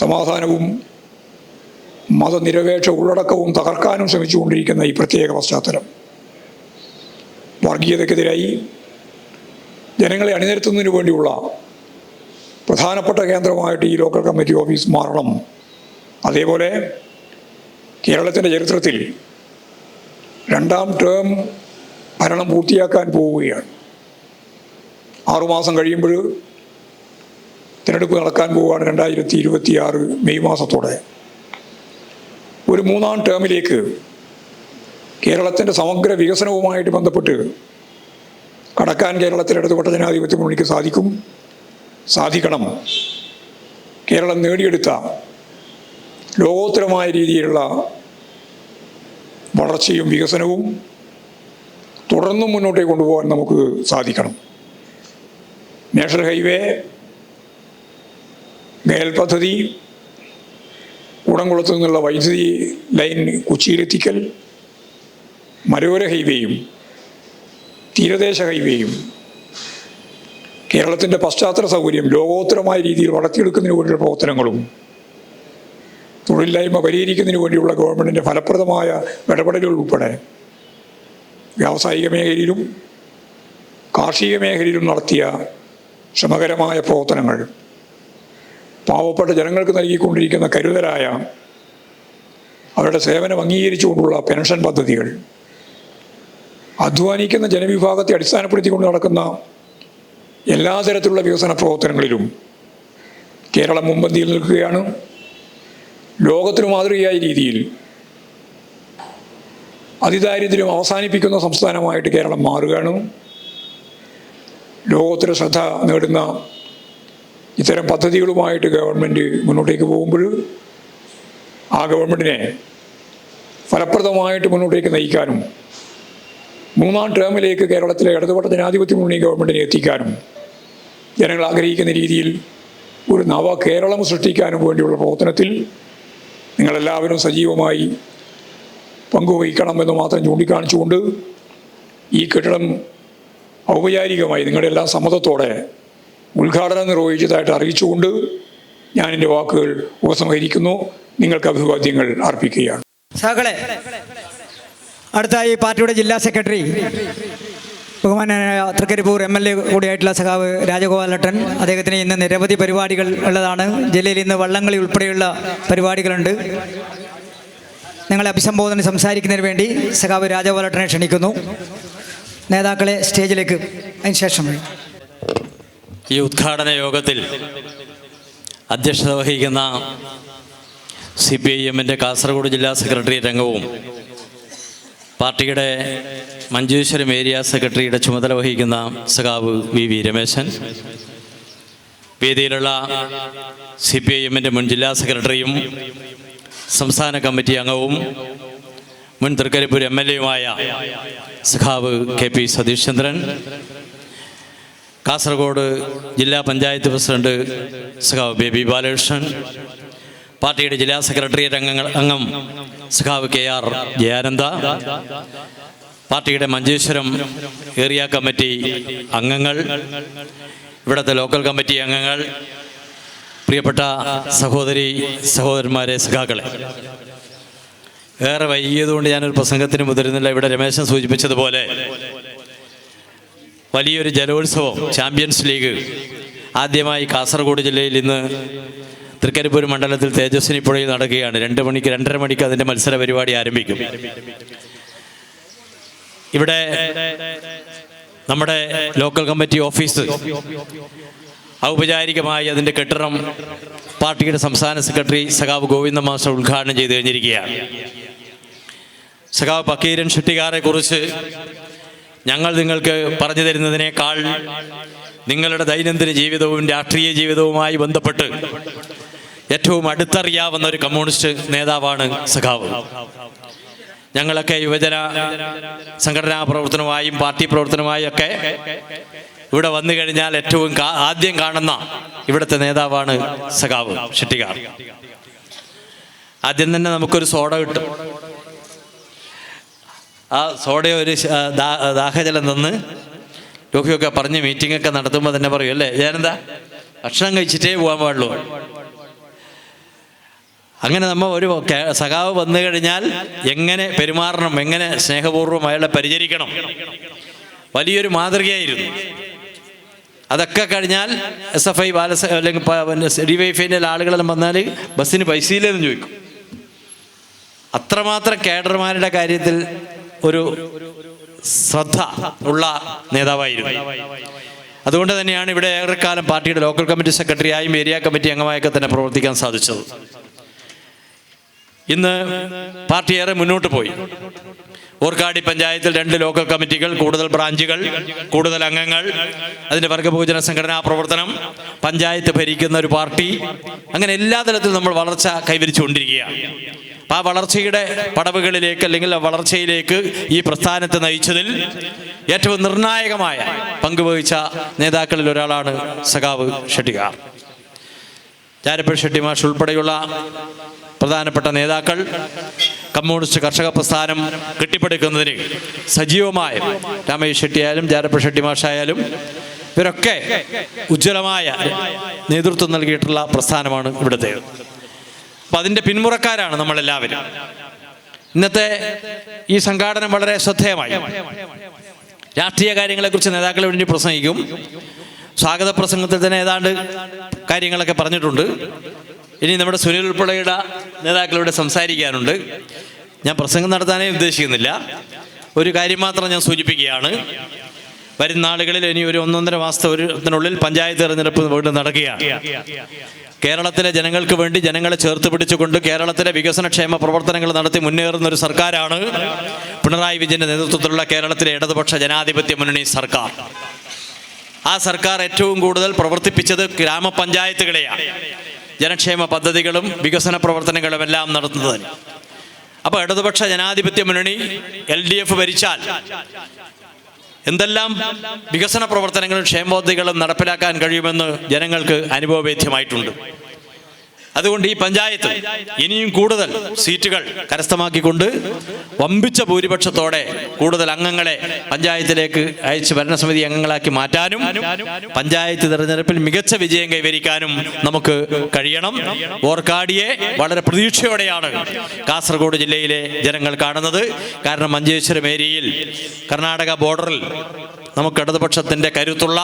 സമാധാനവും മതനിരപേക്ഷ ഉള്ളടക്കവും തകർക്കാനും ശ്രമിച്ചുകൊണ്ടിരിക്കുന്ന ഈ പ്രത്യേക പശ്ചാത്തലം വർഗീയതയ്ക്കെതിരായി ജനങ്ങളെ അണിനിരത്തുന്നതിന് വേണ്ടിയുള്ള പ്രധാനപ്പെട്ട കേന്ദ്രമായിട്ട് ഈ ലോക്കൽ കമ്മിറ്റി ഓഫീസ് മാറണം. അതേപോലെ കേരളത്തിൻ്റെ ചരിത്രത്തിൽ 2ാം ടേം ഭരണം പൂർത്തിയാക്കാൻ പോവുകയാണ്. 6 മാസം കഴിയുമ്പോൾ തിരഞ്ഞെടുപ്പ് നടക്കാൻ പോവുകയാണ് 2026 മെയ് മാസത്തോടെ. ഒരു 3ാം ടേമിലേക്ക് കേരളത്തിൻ്റെ സമഗ്ര വികസനവുമായിട്ട് ബന്ധപ്പെട്ട് കടക്കാൻ കേരളത്തിലെ ഇടതുപക്ഷ ജനാധിപത്യ മുന്നണിക്ക് സാധിക്കണം. കേരളം നേടിയെടുത്ത ലോകോത്തരമായ രീതിയിലുള്ള വളർച്ചയും വികസനവും തുടർന്നും മുന്നോട്ടേക്ക് കൊണ്ടുപോകാൻ നമുക്ക് സാധിക്കണം. നാഷണൽ ഹൈവേ, ഗയൽ പദ്ധതി, കുടംകുളത്തു നിന്നുള്ള വൈദ്യുതി ലൈൻ കൊച്ചിയിലെത്തിക്കൽ, മലയോര ഹൈവേയും തീരദേശ ഹൈവേയും കേരളത്തിൻ്റെ പശ്ചാത്തല സൗകര്യം ലോകോത്തരമായ രീതിയിൽ വളർത്തിയെടുക്കുന്നതിന് വേണ്ടിയുള്ള പ്രവർത്തനങ്ങളും തൊഴിലില്ലായ്മ പരിഹരിക്കുന്നതിന് വേണ്ടിയുള്ള ഗവൺമെൻറ്റിൻ്റെ ഫലപ്രദമായ ഇടപെടലുകൾ ഉൾപ്പെടെ വ്യാവസായിക മേഖലയിലും കാർഷിക മേഖലയിലും നടത്തിയ ശ്രമകരമായ പ്രവർത്തനങ്ങൾ, പാവപ്പെട്ട ജനങ്ങൾക്ക് നൽകിക്കൊണ്ടിരിക്കുന്ന കരുതലായ അവരുടെ സേവനം അംഗീകരിച്ചുകൊണ്ടുള്ള പെൻഷൻ പദ്ധതികൾ, അധ്വാനിക്കുന്ന ജനവിഭാഗത്തെ അടിസ്ഥാനപ്പെടുത്തിക്കൊണ്ട് നടക്കുന്ന എല്ലാ തരത്തിലുള്ള വികസന പ്രവർത്തനങ്ങളിലും കേരളം മുൻപന്തിയിൽ നിൽക്കുകയാണ്. ലോകത്തിന് മാതൃകയായ രീതിയിൽ അതിദാരിദ്ര്യം അവസാനിപ്പിക്കുന്ന സംസ്ഥാനമായിട്ട് കേരളം മാറുകയാണ്. ലോകോത്തര ശ്രദ്ധ നേടുന്ന ഇത്തരം പദ്ധതികളുമായിട്ട് ഗവൺമെൻറ് മുന്നോട്ടേക്ക് പോകുമ്പോൾ ആ ഗവൺമെൻറ്റിനെ ഫലപ്രദമായിട്ട് മുന്നോട്ടേക്ക് നയിക്കാനും 3ാം ടേമിലേക്ക് കേരളത്തിലെ ഇടതുപക്ഷ ജനാധിപത്യ മുന്നണി ഗവൺമെൻറ്റിനെ എത്തിക്കാനും ജനങ്ങൾ ആഗ്രഹിക്കുന്ന രീതിയിൽ ഒരു നവ കേരളം സൃഷ്ടിക്കാനും വേണ്ടിയുള്ള പ്രവർത്തനത്തിൽ നിങ്ങളെല്ലാവരും സജീവമായി പങ്കുവഹിക്കണമെന്ന് മാത്രം ചൂണ്ടിക്കാണിച്ചുകൊണ്ട് ഈ കെട്ടിടം ഔപചാരികമായി നിങ്ങളുടെ എല്ലാ സമ്മതത്തോടെ ഉദ്ഘാടനം നിർവഹിച്ചതായിട്ട് അറിയിച്ചുകൊണ്ട് ഞാൻ എൻ്റെ വാക്കുകൾ ഉപസംഹരിക്കുന്നു. നിങ്ങൾക്ക് അഭിവാദ്യങ്ങൾ അർപ്പിക്കുകയാണ്. സഹകളെ, അടുത്തായി പാർട്ടിയുടെ ജില്ലാ സെക്രട്ടറി ബഹുമാനായ തൃക്കരിപ്പൂർ MLA കൂടിയായിട്ടുള്ള സഖാവ് രാജഗോപാലേട്ടൻ, അദ്ദേഹത്തിന് ഇന്ന് നിരവധി പരിപാടികൾ ഉള്ളതാണ്. ജില്ലയിൽ ഇന്ന് വള്ളംകളി ഉൾപ്പെടെയുള്ള പരിപാടികളുണ്ട്. നിങ്ങളെ അഭിസംബോധന സംസാരിക്കുന്നതിന് വേണ്ടി സഖാവ് രാജഗോപാലേട്ടനെ ക്ഷണിക്കുന്നു. നേതാക്കളെ സ്റ്റേജിലേക്ക് അതിനുശേഷം. ഈ ഉദ്ഘാടന യോഗത്തിൽ അധ്യക്ഷത വഹിക്കുന്ന CPIM-ൻ്റെ കാസർഗോഡ് ജില്ലാ സെക്രട്ടേറിയറ്റ് അംഗവും പാർട്ടിയുടെ മഞ്ചേശ്വരം ഏരിയ സെക്രട്ടറിയുടെ ചുമതല വഹിക്കുന്ന സഖാവ് VV രമേശൻ, വേദിയിലുള്ള CPIM-ൻ്റെ മുൻ ജില്ലാ സെക്രട്ടറിയും സംസ്ഥാന കമ്മിറ്റി അംഗവും മുൻ തൃക്കരിപ്പൂർ MLA-യുമായ സഖാവ് KP സതീഷ് ചന്ദ്രൻ, കാസർഗോഡ് ജില്ലാ പഞ്ചായത്ത് പ്രസിഡന്റ് സഖാവ് ബേബി ബാലകൃഷ്ണൻ, പാർട്ടിയുടെ ജില്ലാ സെക്രട്ടേറിയറ്റ് അംഗം സഖാവ് KR ജയാനന്ദ, പാർട്ടിയുടെ മഞ്ചേശ്വരം ഏരിയ കമ്മിറ്റി അംഗങ്ങൾ, ഇവിടുത്തെ ലോക്കൽ കമ്മിറ്റി അംഗങ്ങൾ, പ്രിയപ്പെട്ട സഹോദരന്മാരെ, സഖാക്കളെ, ഏറെ വൈകിയതുകൊണ്ട് ഞാനൊരു പ്രസംഗത്തിന് മുതിരുന്നില്ല. ഇവിടെ രമേശൻ സൂചിപ്പിച്ചതുപോലെ വലിയൊരു ജലോത്സവം, ചാമ്പ്യൻസ് ലീഗ് ആദ്യമായി കാസർഗോഡ് ജില്ലയിൽ ഇന്ന് തൃക്കരിപ്പൂർ മണ്ഡലത്തിൽ തേജസ്വിനി പുഴയിൽ നടക്കുകയാണ്. 2:30 മണിക്ക് അതിൻ്റെ മത്സര പരിപാടി ആരംഭിക്കും. ഇവിടെ നമ്മുടെ ലോക്കൽ കമ്മിറ്റി ഓഫീസ് ഔപചാരികമായി അതിൻ്റെ കെട്ടിടം പാർട്ടിയുടെ സംസ്ഥാന സെക്രട്ടറി സഖാവ് ഗോവിന്ദ മാസ്റ്റർ ഉദ്ഘാടനം ചെയ്തു കഴിഞ്ഞിരിക്കുകയാണ്. സഖാവ് പക്കീരൻ ഷെട്ടിക്കാരെ കുറിച്ച് ഞങ്ങൾ നിങ്ങൾക്ക് പറഞ്ഞു തരുന്നതിനേക്കാൾ നിങ്ങളുടെ ദൈനംദിന ജീവിതവും രാഷ്ട്രീയ ജീവിതവുമായി ബന്ധപ്പെട്ട് ഏറ്റവും അടുത്തറിയാവുന്ന ഒരു കമ്മ്യൂണിസ്റ്റ് നേതാവാണ് സഖാവ്. ഞങ്ങളൊക്കെ യുവജന സംഘടനാ പ്രവർത്തനവുമായും പാർട്ടി പ്രവർത്തനവുമായും ഒക്കെ ഇവിടെ വന്നു കഴിഞ്ഞാൽ ഏറ്റവും ആദ്യം കാണുന്ന ഇവിടുത്തെ നേതാവാണ് സഖാവ് ഷെട്ടിക്കാർ. ആദ്യം തന്നെ നമുക്കൊരു സോഡ കിട്ടും. ആ സോഡയോ ഒരു ദാഹജലം തന്ന് രോഗിയൊക്കെ പറഞ്ഞ് മീറ്റിങ്ങൊക്കെ നടത്തുമ്പോൾ തന്നെ പറയും, അല്ലേ ഞാനെന്താ ഭക്ഷണം കഴിച്ചിട്ടേ പോകാൻ പാടുള്ളൂ. അങ്ങനെ നമ്മൾ ഒരു സഖാവ് വന്നു കഴിഞ്ഞാൽ എങ്ങനെ പെരുമാറണം, എങ്ങനെ സ്നേഹപൂർവ്വം അയാളെ പരിചരിക്കണം, വലിയൊരു മാതൃകയായിരുന്നു. അതൊക്കെ കഴിഞ്ഞാൽ SFI അല്ലെങ്കിൽ DYFIൻ്റെ ആളുകളെല്ലാം വന്നാൽ ബസ്സിന് പൈസയില്ലെന്ന് ചോദിക്കും. അത്രമാത്രം കേഡർമാരുടെ കാര്യത്തിൽ ഒരു ശ്രദ്ധ ഉള്ള നേതാവായിരുന്നു. അതുകൊണ്ട് തന്നെയാണ് ഇവിടെ ഏറെക്കാലം പാർട്ടിയുടെ ലോക്കൽ കമ്മിറ്റി സെക്രട്ടറിയായും ഏരിയ കമ്മിറ്റി അംഗമായൊക്കെ തന്നെ പ്രവർത്തിക്കാൻ സാധിച്ചത്. ഇന്ന് പാർട്ടി ഏറെ മുന്നോട്ട് പോയി. ഓർക്കാടി പഞ്ചായത്തിൽ 2 ലോക്കൽ കമ്മിറ്റികൾ, കൂടുതൽ ബ്രാഞ്ചുകൾ, കൂടുതൽ അംഗങ്ങൾ, അതിൻ്റെ വർഗബഹുജന സംഘടനാ പ്രവർത്തനം, പഞ്ചായത്ത് ഭരിക്കുന്ന ഒരു പാർട്ടി, അങ്ങനെ എല്ലാ തലത്തിലും നമ്മൾ വളർച്ച കൈവരിച്ചുകൊണ്ടിരിക്കുകയാണ്. അപ്പം ആ വളർച്ചയുടെ പടവുകളിലേക്ക് അല്ലെങ്കിൽ വളർച്ചയിലേക്ക് ഈ പ്രസ്ഥാനത്തെ നയിച്ചതിൽ ഏറ്റവും നിർണായകമായ പങ്കുവഹിച്ച നേതാക്കളിൽ ഒരാളാണ് സഖാവ് ഷെട്ടിക്കാർ. ചാരപ്പ ഷെട്ടി മാഷ് ഉൾപ്പെടെയുള്ള പ്രധാനപ്പെട്ട നേതാക്കൾ കമ്മ്യൂണിസ്റ്റ് കർഷക പ്രസ്ഥാനം കെട്ടിപ്പടുക്കുന്നതിന് സജീവമായ രാമേഷ് ഷെട്ടിയായാലും ചാരപ്പ ഷെട്ടി മാഷായാലും ഇവരൊക്കെ ഉജ്ജ്വലമായ നേതൃത്വം നൽകിയിട്ടുള്ള പ്രസ്ഥാനമാണ് ഇവിടുത്തേത്. അപ്പം അതിൻ്റെ പിന്മുറക്കാരാണ് നമ്മളെല്ലാവരും. ഇന്നത്തെ ഈ സംഘാടനം വളരെ ശ്രദ്ധേയമായി. രാഷ്ട്രീയ കാര്യങ്ങളെക്കുറിച്ച് നേതാക്കൾ വേണ്ടി പ്രസംഗിക്കും. സ്വാഗത പ്രസംഗത്തിൽ തന്നെ ഏതാണ്ട് കാര്യങ്ങളൊക്കെ പറഞ്ഞിട്ടുണ്ട്. ഇനി നമ്മുടെ സുനിൽ ഉൾപ്പെടെയുള്ള നേതാക്കളിവിടെ സംസാരിക്കാനുണ്ട്. ഞാൻ പ്രസംഗം നടത്താനേ ഉദ്ദേശിക്കുന്നില്ല. ഒരു കാര്യം മാത്രം ഞാൻ സൂചിപ്പിക്കുകയാണ്. വരുന്ന നാളുകളിൽ ഇനി ഒരു 1.5 മാസത്തിനുള്ളിൽ പഞ്ചായത്ത് തെരഞ്ഞെടുപ്പ് വീണ്ടും നടക്കുകയാണ്. കേരളത്തിലെ ജനങ്ങൾക്ക് വേണ്ടി ജനങ്ങളെ ചേർത്ത് പിടിച്ചുകൊണ്ട് കേരളത്തിലെ വികസനക്ഷേമ പ്രവർത്തനങ്ങൾ നടത്തി മുന്നേറുന്ന ഒരു സർക്കാരാണ് പിണറായി വിജയന്റെ നേതൃത്വത്തിലുള്ള കേരളത്തിലെ ഇടതുപക്ഷ ജനാധിപത്യ മുന്നണി സർക്കാർ. ആ സർക്കാർ ഏറ്റവും കൂടുതൽ പ്രവർത്തിപ്പിച്ചത് ഗ്രാമപഞ്ചായത്തുകളെയാണ്, ജനക്ഷേമ പദ്ധതികളും വികസന പ്രവർത്തനങ്ങളും എല്ലാം നടത്തുന്നതിന്. അപ്പോൾ ഇടതുപക്ഷ ജനാധിപത്യ മുന്നണി LDF ഭരിച്ചാൽ എന്തെല്ലാം വികസന പ്രവർത്തനങ്ങളും ക്ഷേമോദ്ധതികളും നടപ്പിലാക്കാൻ കഴിയുമെന്ന് ജനങ്ങൾക്ക് അനുഭവവേദ്യമായിട്ടുണ്ട്. അതുകൊണ്ട് ഈ പഞ്ചായത്ത് ഇനിയും കൂടുതൽ സീറ്റുകൾ കരസ്ഥമാക്കിക്കൊണ്ട് വമ്പിച്ച ഭൂരിപക്ഷത്തോടെ കൂടുതൽ അംഗങ്ങളെ പഞ്ചായത്തിലേക്ക് അയച്ച് ഭരണസമിതി അംഗങ്ങളാക്കി മാറ്റാനും പഞ്ചായത്ത് തെരഞ്ഞെടുപ്പിൽ മികച്ച വിജയം കൈവരിക്കാനും നമുക്ക് കഴിയണം. ഓർക്കാടിയെ വളരെ പ്രതീക്ഷയോടെയാണ് കാസർഗോഡ് ജില്ലയിലെ ജനങ്ങൾ കാണുന്നത്. കാരണം മഞ്ചേശ്വരം ഏരിയയിൽ കർണാടക ബോർഡറിൽ നമുക്ക് ഇടതുപക്ഷത്തിൻ്റെ കരുത്തുള്ള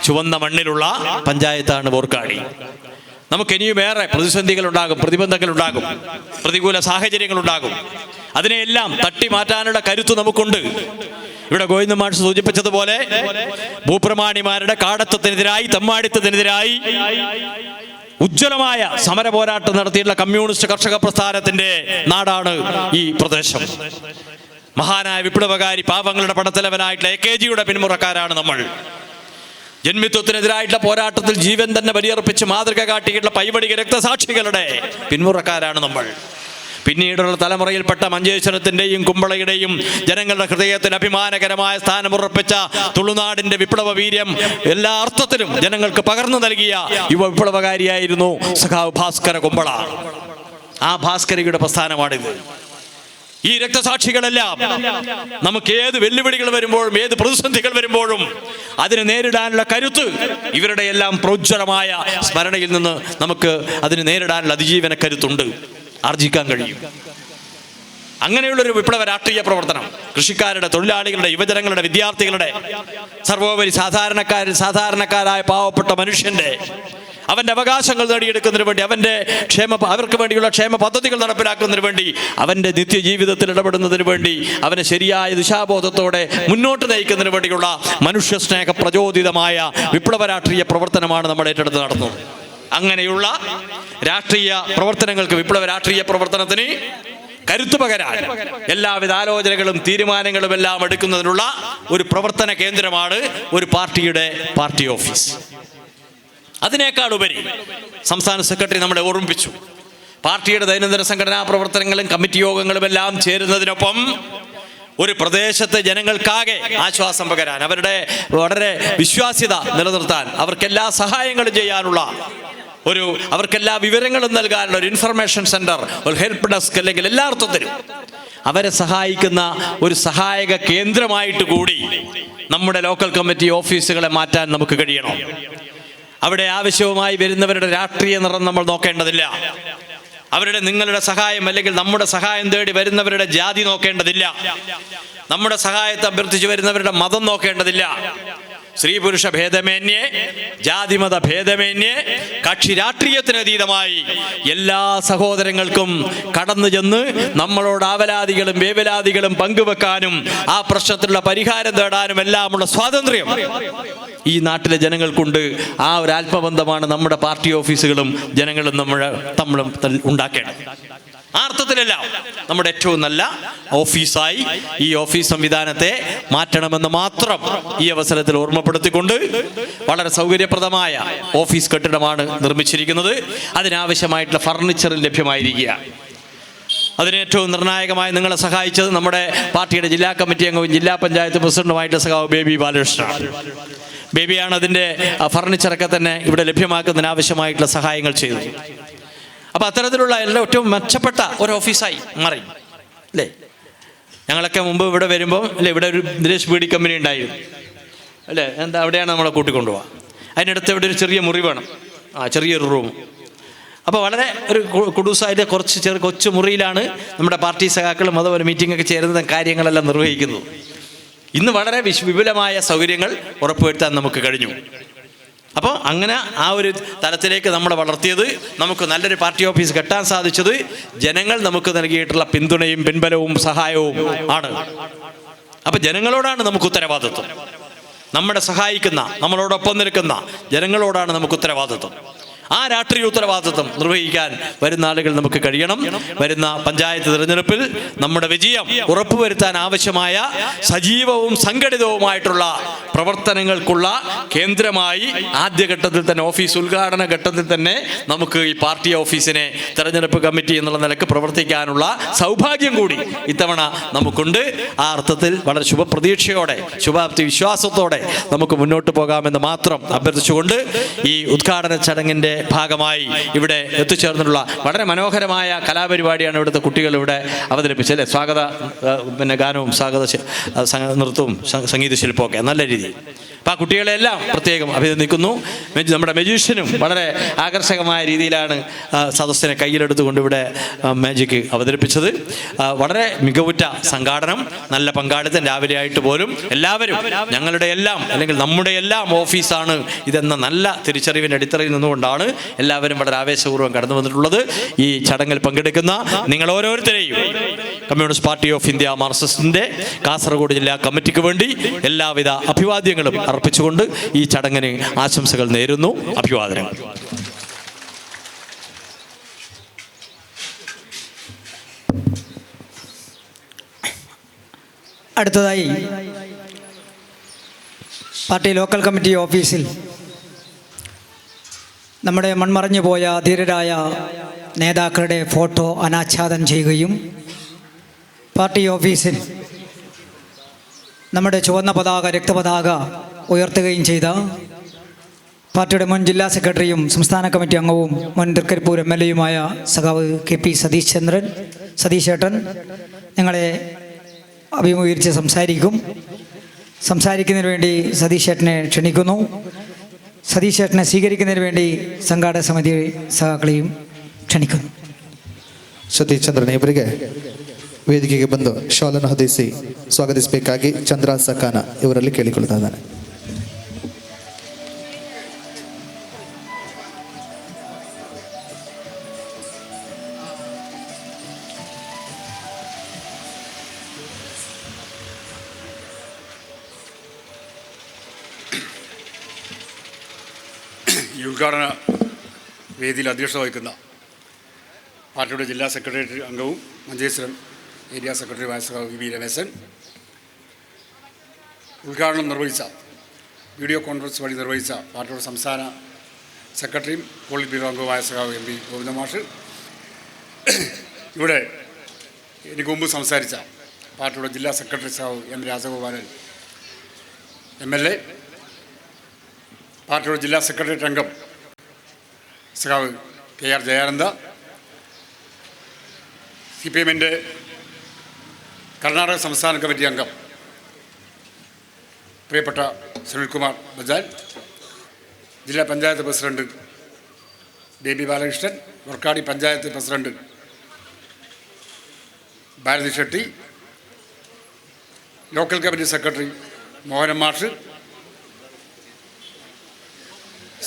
ചുവന്ന മണ്ണിലുള്ള പഞ്ചായത്താണ് ഓർക്കാടി. നമുക്കിനിയുമേറെ പ്രതിസന്ധികളുണ്ടാകും, പ്രതിബന്ധങ്ങളുണ്ടാകും, പ്രതികൂല സാഹചര്യങ്ങളുണ്ടാകും. അതിനെയെല്ലാം തട്ടി മാറ്റാനുള്ള കരുത്ത് നമുക്കുണ്ട്. ഇവിടെ ഗോവിന്ദ മാഷ് സൂചിപ്പിച്ചതുപോലെ ഭൂപ്രമാണിമാരുടെ കാടത്വത്തിനെതിരായി, തമ്മാടിത്തത്തിനെതിരായി ഉജ്ജ്വലമായ സമര പോരാട്ടം നടത്തിയിട്ടുള്ള കമ്മ്യൂണിസ്റ്റ് കർഷക പ്രസ്ഥാനത്തിന്റെ നാടാണ് ഈ പ്രദേശം. മഹാനായ വിപ്ലവകാരി പാവങ്ങളുടെ പടത്തലവനായിട്ടുള്ള AKGയുടെ പിന്മുറക്കാരാണ് നമ്മൾ. ജന്മിത്വത്തിനെതിരായിട്ടുള്ള പോരാട്ടത്തിൽ ജീവൻ തന്നെ ബലിയർപ്പിച്ച് മാതൃക കാട്ടിയിട്ടുള്ള പൈവടിക രക്തസാക്ഷികളുടെ പിന്മുറക്കാരാണ് നമ്മൾ. പിന്നീടുള്ള തലമുറയിൽപ്പെട്ട മഞ്ചേശ്വരത്തിൻ്റെയും കുമ്പളയുടെയും ജനങ്ങളുടെ ഹൃദയത്തിൽ അഭിമാനകരമായ സ്ഥാനമുറപ്പിച്ച തുളുനാടിൻ്റെ വിപ്ലവ വീര്യം എല്ലാ അർത്ഥത്തിലും ജനങ്ങൾക്ക് പകർന്നു നൽകിയ യുവ വിപ്ലവകാരിയായിരുന്നു സഖാവ് ഭാസ്കര കുമ്പള. ആ ഭാസ്കരയുടെ പ്രസ്ഥാനമാണിത്. ഈ രക്തസാക്ഷികളെല്ലാം നമുക്ക് ഏത് വെല്ലുവിളികൾ വരുമ്പോഴും ഏത് പ്രതിസന്ധികൾ വരുമ്പോഴും അതിനെ നേരിടാനുള്ള കരുത്ത് ഇവരുടെ എല്ലാം പ്രോജ്വലമായ സ്മരണയിൽ നിന്ന് നമുക്ക് അതിനെ നേരിടാനുള്ള അതിജീവന കരുത്തുണ്ട്, ആർജിക്കാൻ കഴിയും. അങ്ങനെയുള്ളൊരു വിപ്ലവ രാഷ്ട്രീയ പ്രവർത്തനം കൃഷിക്കാരുടെ, തൊഴിലാളികളുടെ, യുവജനങ്ങളുടെ, വിദ്യാർത്ഥികളുടെ, സർവോപരി സാധാരണക്കാരായ പാവപ്പെട്ട മനുഷ്യന്റെ അവൻ്റെ അവകാശങ്ങൾ നേടിയെടുക്കുന്നതിന് വേണ്ടി, അവർക്ക് വേണ്ടിയുള്ള ക്ഷേമ പദ്ധതികൾ നടപ്പിലാക്കുന്നതിന് വേണ്ടി, അവൻ്റെ നിത്യജീവിതത്തിൽ ഇടപെടുന്നതിന് വേണ്ടി, അവനെ ശരിയായ ദിശാബോധത്തോടെ മുന്നോട്ട് നയിക്കുന്നതിന് വേണ്ടിയുള്ള മനുഷ്യസ്നേഹ പ്രചോദിതമായ വിപ്ലവ രാഷ്ട്രീയ പ്രവർത്തനമാണ് നമ്മൾ ഏറ്റെടുത്ത് നടത്തുന്നത്. അങ്ങനെയുള്ള രാഷ്ട്രീയ പ്രവർത്തനങ്ങൾക്ക്, വിപ്ലവ രാഷ്ട്രീയ പ്രവർത്തനത്തിന് കരുത്തു പകരാൻ എല്ലാവിധ ആലോചനകളും തീരുമാനങ്ങളും എല്ലാം എടുക്കുന്നതിനുള്ള ഒരു പ്രവർത്തന കേന്ദ്രമാണ് ഒരു പാർട്ടി ഓഫീസ്. അതിനേക്കാൾ ഉപരി സംസ്ഥാന സെക്രട്ടറി നമ്മളെ ഓർമ്മിപ്പിച്ചു, പാർട്ടിയുടെ ദൈനംദിന സംഘടനാ പ്രവർത്തനങ്ങളും കമ്മിറ്റി യോഗങ്ങളും എല്ലാം ചേരുന്നതിനൊപ്പം ഒരു പ്രദേശത്തെ ജനങ്ങൾക്കാകെ ആശ്വാസം പകരാൻ, അവരുടെ വളരെ വിശ്വാസ്യത നിലനിർത്താൻ, അവർക്കെല്ലാ സഹായങ്ങളും ചെയ്യാനുള്ള അവർക്കെല്ലാ വിവരങ്ങളും നൽകാനുള്ള ഒരു ഇൻഫർമേഷൻ സെന്റർ, ഒരു ഹെൽപ്പ് ഡെസ്ക്, അല്ലെങ്കിൽ എല്ലാ അർത്ഥത്തിലും അവരെ സഹായിക്കുന്ന ഒരു സഹായക കേന്ദ്രമായിട്ട് കൂടി നമ്മുടെ ലോക്കൽ കമ്മിറ്റി ഓഫീസുകളെ മാറ്റാൻ നമുക്ക് കഴിയണം. അവിടെ ആവശ്യവുമായി വരുന്നവരുടെ രാഷ്ട്രീയ നിറം നമ്മൾ നോക്കേണ്ടതില്ല. നിങ്ങളുടെ സഹായം അല്ലെങ്കിൽ നമ്മുടെ സഹായം തേടി വരുന്നവരുടെ ജാതി നോക്കേണ്ടതില്ല. നമ്മുടെ സഹായത്തെ അഭ്യർത്ഥിച്ചു വരുന്നവരുടെ മതം നോക്കേണ്ടതില്ല. സ്ത്രീ പുരുഷ ഭേദമേന്യേ, ജാതിമത ഭേദമേന്യേ, കക്ഷി രാഷ്ട്രീയത്തിനതീതമായി എല്ലാ സഹോദരങ്ങൾക്കും കടന്നു ചെന്ന് നമ്മളോട് ആവലാദികളും വേവലാദികളും പങ്കുവെക്കാനും ആ പ്രശ്നത്തിലുള്ള പരിഹാരം തേടാനും എല്ലാമുള്ള സ്വാതന്ത്ര്യം ഈ നാട്ടിലെ ജനങ്ങൾക്കുണ്ട്. ആ ഒരു ആത്മബന്ധമാണ് നമ്മുടെ പാർട്ടി ഓഫീസുകളും ജനങ്ങളും തമ്മിൽ ഉണ്ടാക്കേണ്ടത്. ആ അർത്ഥത്തിലെല്ലാം നമ്മുടെ ഏറ്റവും നല്ല ഓഫീസായി ഈ ഓഫീസ് സംവിധാനത്തെ മാറ്റണമെന്ന് മാത്രം ഈ അവസരത്തിൽ ഓർമ്മപ്പെടുത്തിക്കൊണ്ട്, വളരെ സൗകര്യപ്രദമായ ഓഫീസ് കെട്ടിടമാണ് നിർമ്മിച്ചിരിക്കുന്നത്. അതിനാവശ്യമായിട്ടുള്ള ഫർണിച്ചർ ലഭ്യമായിരിക്കുക. അതിനേറ്റവും നിർണായകമായി നിങ്ങളെ സഹായിച്ചത് നമ്മുടെ പാർട്ടിയുടെ ജില്ലാ കമ്മിറ്റി അംഗവും ജില്ലാ പഞ്ചായത്ത് പ്രസിഡന്റുമായിട്ട് സഖാവ് ബേബി ബാലകൃഷ്ണൻ. ബേബിയാണ് അതിൻ്റെ ഫർണിച്ചറൊക്കെ തന്നെ ഇവിടെ ലഭ്യമാക്കുന്നതിന് ആവശ്യമായിട്ടുള്ള സഹായങ്ങൾ ചെയ്തത്. അപ്പോൾ അത്തരത്തിലുള്ള ഏറ്റവും മെച്ചപ്പെട്ട ഒരു ഓഫീസായി മാറി അല്ലേ. ഞങ്ങളൊക്കെ മുമ്പ് ഇവിടെ വരുമ്പോൾ അല്ലേ, ഇവിടെ ഒരു ദിനേശ് ബീഡി കമ്പനി ഉണ്ടായിരുന്നു അല്ലേ, അവിടെയാണ് നമ്മളെ കൂട്ടിക്കൊണ്ടുപോവുക. അതിനടുത്ത് ഇവിടെ ഒരു ചെറിയ മുറി വേണം, ചെറിയൊരു റൂം. അപ്പോൾ വളരെ ഒരു കുടൂസായിട്ട് കൊച്ചു മുറിയിലാണ് നമ്മുടെ പാർട്ടി സഖാക്കളും അതുപോലെ മീറ്റിംഗൊക്കെ ചേരുന്ന കാര്യങ്ങളെല്ലാം നിർവഹിക്കുന്നത്. ഇന്ന് വളരെ വിപുലമായ സൗകര്യങ്ങൾ ഉറപ്പുവരുത്താൻ നമുക്ക് കഴിഞ്ഞു. അപ്പോൾ അങ്ങനെ ആ ഒരു തലത്തിലേക്ക് നമ്മളെ വളർത്തിയത്, നമുക്ക് നല്ലൊരു പാർട്ടി ഓഫീസ് കെട്ടാൻ സാധിച്ചത് ജനങ്ങൾ നമുക്ക് നൽകിയിട്ടുള്ള പിന്തുണയും പിൻബലവും സഹായവും ആണ്. അപ്പം ജനങ്ങളോടാണ് നമുക്ക് ഉത്തരവാദിത്വം. നമ്മളെ സഹായിക്കുന്ന, നമ്മളോടൊപ്പം നിൽക്കുന്ന ജനങ്ങളോടാണ് നമുക്ക് ഉത്തരവാദിത്വം. ആ രാഷ്ട്രീയ ഉത്തരവാദിത്വം നിർവഹിക്കാൻ വരുന്ന ആളുകൾ നമുക്ക് കഴിയണം. വരുന്ന പഞ്ചായത്ത് തിരഞ്ഞെടുപ്പിൽ നമ്മുടെ വിജയം ഉറപ്പുവരുത്താൻ ആവശ്യമായ സജീവവും സംഘടിതവുമായിട്ടുള്ള പ്രവർത്തനങ്ങൾക്കുള്ള കേന്ദ്രമായി ആദ്യഘട്ടത്തിൽ തന്നെ, ഓഫീസ് ഉദ്ഘാടന ഘട്ടത്തിൽ തന്നെ നമുക്ക് ഈ പാർട്ടി ഓഫീസിനെ തെരഞ്ഞെടുപ്പ് കമ്മിറ്റി എന്നുള്ള നിലക്ക് പ്രവർത്തിക്കാനുള്ള സൗഭാഗ്യം കൂടി ഇത്തവണ നമുക്കുണ്ട്. ആ അർത്ഥത്തിൽ വളരെ ശുഭപ്രതീക്ഷയോടെ, ശുഭാപ്തി വിശ്വാസത്തോടെ നമുക്ക് മുന്നോട്ട് പോകാമെന്ന് മാത്രം അഭ്യർത്ഥിച്ചുകൊണ്ട് ഈ ഉദ്ഘാടന ചടങ്ങിൻ്റെ ഭാഗമായി ഇവിടെ എത്തിച്ചേർന്നിട്ടുള്ള വളരെ മനോഹരമായ കലാപരിപാടിയാണ് ഇവിടുത്തെ കുട്ടികൾ ഇവിടെ അവതരിപ്പിച്ചത് അല്ലേ? സ്വാഗത ഗാനവും സ്വാഗത നൃത്തവും സംഗീത ശില്പമൊക്കെ നല്ല രീതിയിൽ. അപ്പോൾ ആ കുട്ടികളെല്ലാം പ്രത്യേകം അഭിനന്ദിക്കുന്നു. നമ്മുടെ മജീഷ്യനും വളരെ ആകർഷകമായ രീതിയിലാണ് സദസ്സിനെ കയ്യിലെടുത്തുകൊണ്ട് ഇവിടെ മാജിക് അവതരിപ്പിച്ചത്. വളരെ മികവുറ്റ സംഘാടനം, നല്ല പങ്കാളിത്തം. രാവിലെ ആയിട്ട് പോലും എല്ലാവരും ഞങ്ങളുടെ എല്ലാം അല്ലെങ്കിൽ നമ്മുടെ എല്ലാം ഓഫീസാണ് ഇതെന്ന നല്ല തിരിച്ചറിവിൻ്റെ അടിത്തറയിൽ നിന്നുകൊണ്ടാണ് എല്ലാവരും വളരെ ആവേശപൂർവ്വം കടന്നു വന്നിട്ടുള്ളത്. ഈ ചടങ്ങിൽ പങ്കെടുക്കുന്ന നിങ്ങൾ ഓരോരുത്തരെയും കമ്മ്യൂണിസ്റ്റ് പാർട്ടി ഓഫ് ഇന്ത്യ മാർക്സിസ്റ്റിൻ്റെ കാസർഗോഡ് ജില്ലാ കമ്മിറ്റിക്ക് വേണ്ടി എല്ലാവിധ അഭിവാദ്യങ്ങളും അർപ്പിച്ചുകൊണ്ട് ഈ ചടങ്ങിന് ആശംസകൾ നേരുന്നു. അഭിവാദനങ്ങൾ. അടുത്തതായി പാർട്ടി ലോക്കൽ കമ്മിറ്റി ഓഫീസിൽ നമ്മുടെ മൺമറഞ്ഞു പോയ ധീരരായ നേതാക്കളുടെ ഫോട്ടോ അനാച്ഛാദനം ചെയ്യുകയും പാർട്ടി ഓഫീസിൽ നമ്മുടെ ചുവന്ന പതാക, രക്തപതാക ഉയർത്തുകയും ചെയ്ത പാർട്ടിയുടെ മുൻ ജില്ലാ സെക്രട്ടറിയും സംസ്ഥാന കമ്മിറ്റി അംഗവും മുൻ തൃക്കരിപ്പൂർ MLA-യുമായ സഖാവ് KP സതീശേട്ടൻ ഞങ്ങളെ അഭിമുഖീകരിച്ച് സംസാരിക്കുന്നതിന് വേണ്ടി സതീശേട്ടനെ ക്ഷണിക്കുന്നു. സതീശേട്ടനെ ಸ್ವೀಕರಿക്കുന്നതിന് വേണ്ടി ಸಂಘಾಟಕ ಸಮಿತಿ ಸಹಕಾರಿಗಳെയും ಕ್ಷಣಿക്കുന്നു. ಸತೀಶ್ ಚಂದ್ರನ್ ಇವರಿಗೆ ವೇದಿಕೆಗೆ ಬಂದು ಶಾಲನ್ನು ಹೊದಿಸಿ ಸ್ವಾಗತಿಸಬೇಕಾಗಿ ಚಂದ್ರ ಸಕಾನ ಇವರಲ್ಲಿ ಕೇಳಿಕೊಳ್ತಾ ಇದ್ದಾನೆ. ഈ ഉദ്ഘാടന വേദിയിൽ അധ്യക്ഷത വഹിക്കുന്ന പാർട്ടിയുടെ ജില്ലാ സെക്രട്ടേറിയറ്റ് അംഗവും മഞ്ചേശ്വരം ഏരിയ സെക്രട്ടറിയുമായ VV രമേശൻ, ഉദ്ഘാടനം നിർവഹിച്ച, വീഡിയോ കോൺഫറൻസ് വഴി നിർവഹിച്ച പാർട്ടിയുടെ സംസ്ഥാന സെക്രട്ടറിയും പോളിറ്റ് ബ്യൂറോ അംഗവുമായ MP ഗോവിന്ദ മാഷ്, ഇവിടെ എനിക്ക് മുമ്പ് സംസാരിച്ച പാർട്ടിയുടെ ജില്ലാ സെക്രട്ടറി M രാജഗോപാലൻ MLA, പാർട്ടിയുടെ ജില്ലാ സെക്രട്ടേറിയറ്റ് അംഗം KR ജയാനന്ദ, CPM-ൻ്റെ കർണാടക സംസ്ഥാന കമ്മിറ്റി അംഗം പ്രിയപ്പെട്ട സുനിൽകുമാർ ബജാൽ, ജില്ലാ panchayat president Baby Balakrishnan, Vorkady panchayat president Bharathi Shetty, local committee secretary Mohanan മാഷ്,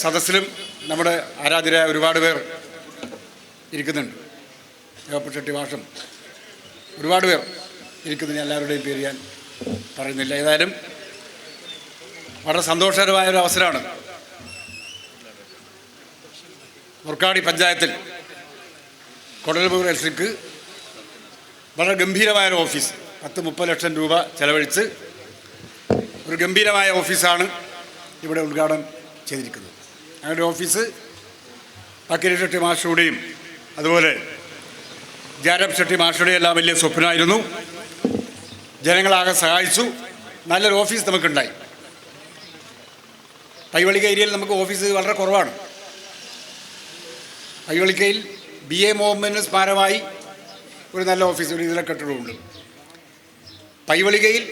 സദസ്സിലും നമ്മുടെ ആരാധ്യരായ ഒരുപാട് പേർ ഇരിക്കുന്നുണ്ട്. ഷെട്ടി മാഷും ഒരുപാട് പേർ ഇരിക്കുന്നതിന് എല്ലാവരുടെയും പേര് ഞാൻ പറയുന്നില്ല. ഏതായാലും വളരെ സന്തോഷകരമായ ഒരു അവസരമാണ്. വർക്കാടി പഞ്ചായത്തിൽ കൊടൽപൂർ എൽസിക്ക് വളരെ ഗംഭീരമായൊരു ഓഫീസ്, 10-30 ലക്ഷം രൂപ ചെലവഴിച്ച് ഒരു ഗംഭീരമായ ഓഫീസാണ് ഇവിടെ ഉദ്ഘാടനം ചെയ്തിരിക്കുന്നത്. അങ്ങനെ ഓഫീസ് പക്കീര ഷെട്ടി മാഷുടെയും അതുപോലെ ജാരബ് ഷെട്ടി മാഷുടെയും എല്ലാം വലിയ സ്വപ്നമായിരുന്നു. ജനങ്ങളാകെ സഹായിച്ചു. നല്ലൊരു ഓഫീസ് നമുക്കുണ്ടായി. പൈവളിക ഏരിയയിൽ നമുക്ക് ഓഫീസ് വളരെ കുറവാണ്. പൈവളിക്കയിൽ BA മുഹമ്മദിന് സ്മാരകമായി ഒരു നല്ല ഓഫീസ്, ഒരു ഇതിലെ കെട്ടിടമുണ്ട്. പൈവളികയിൽ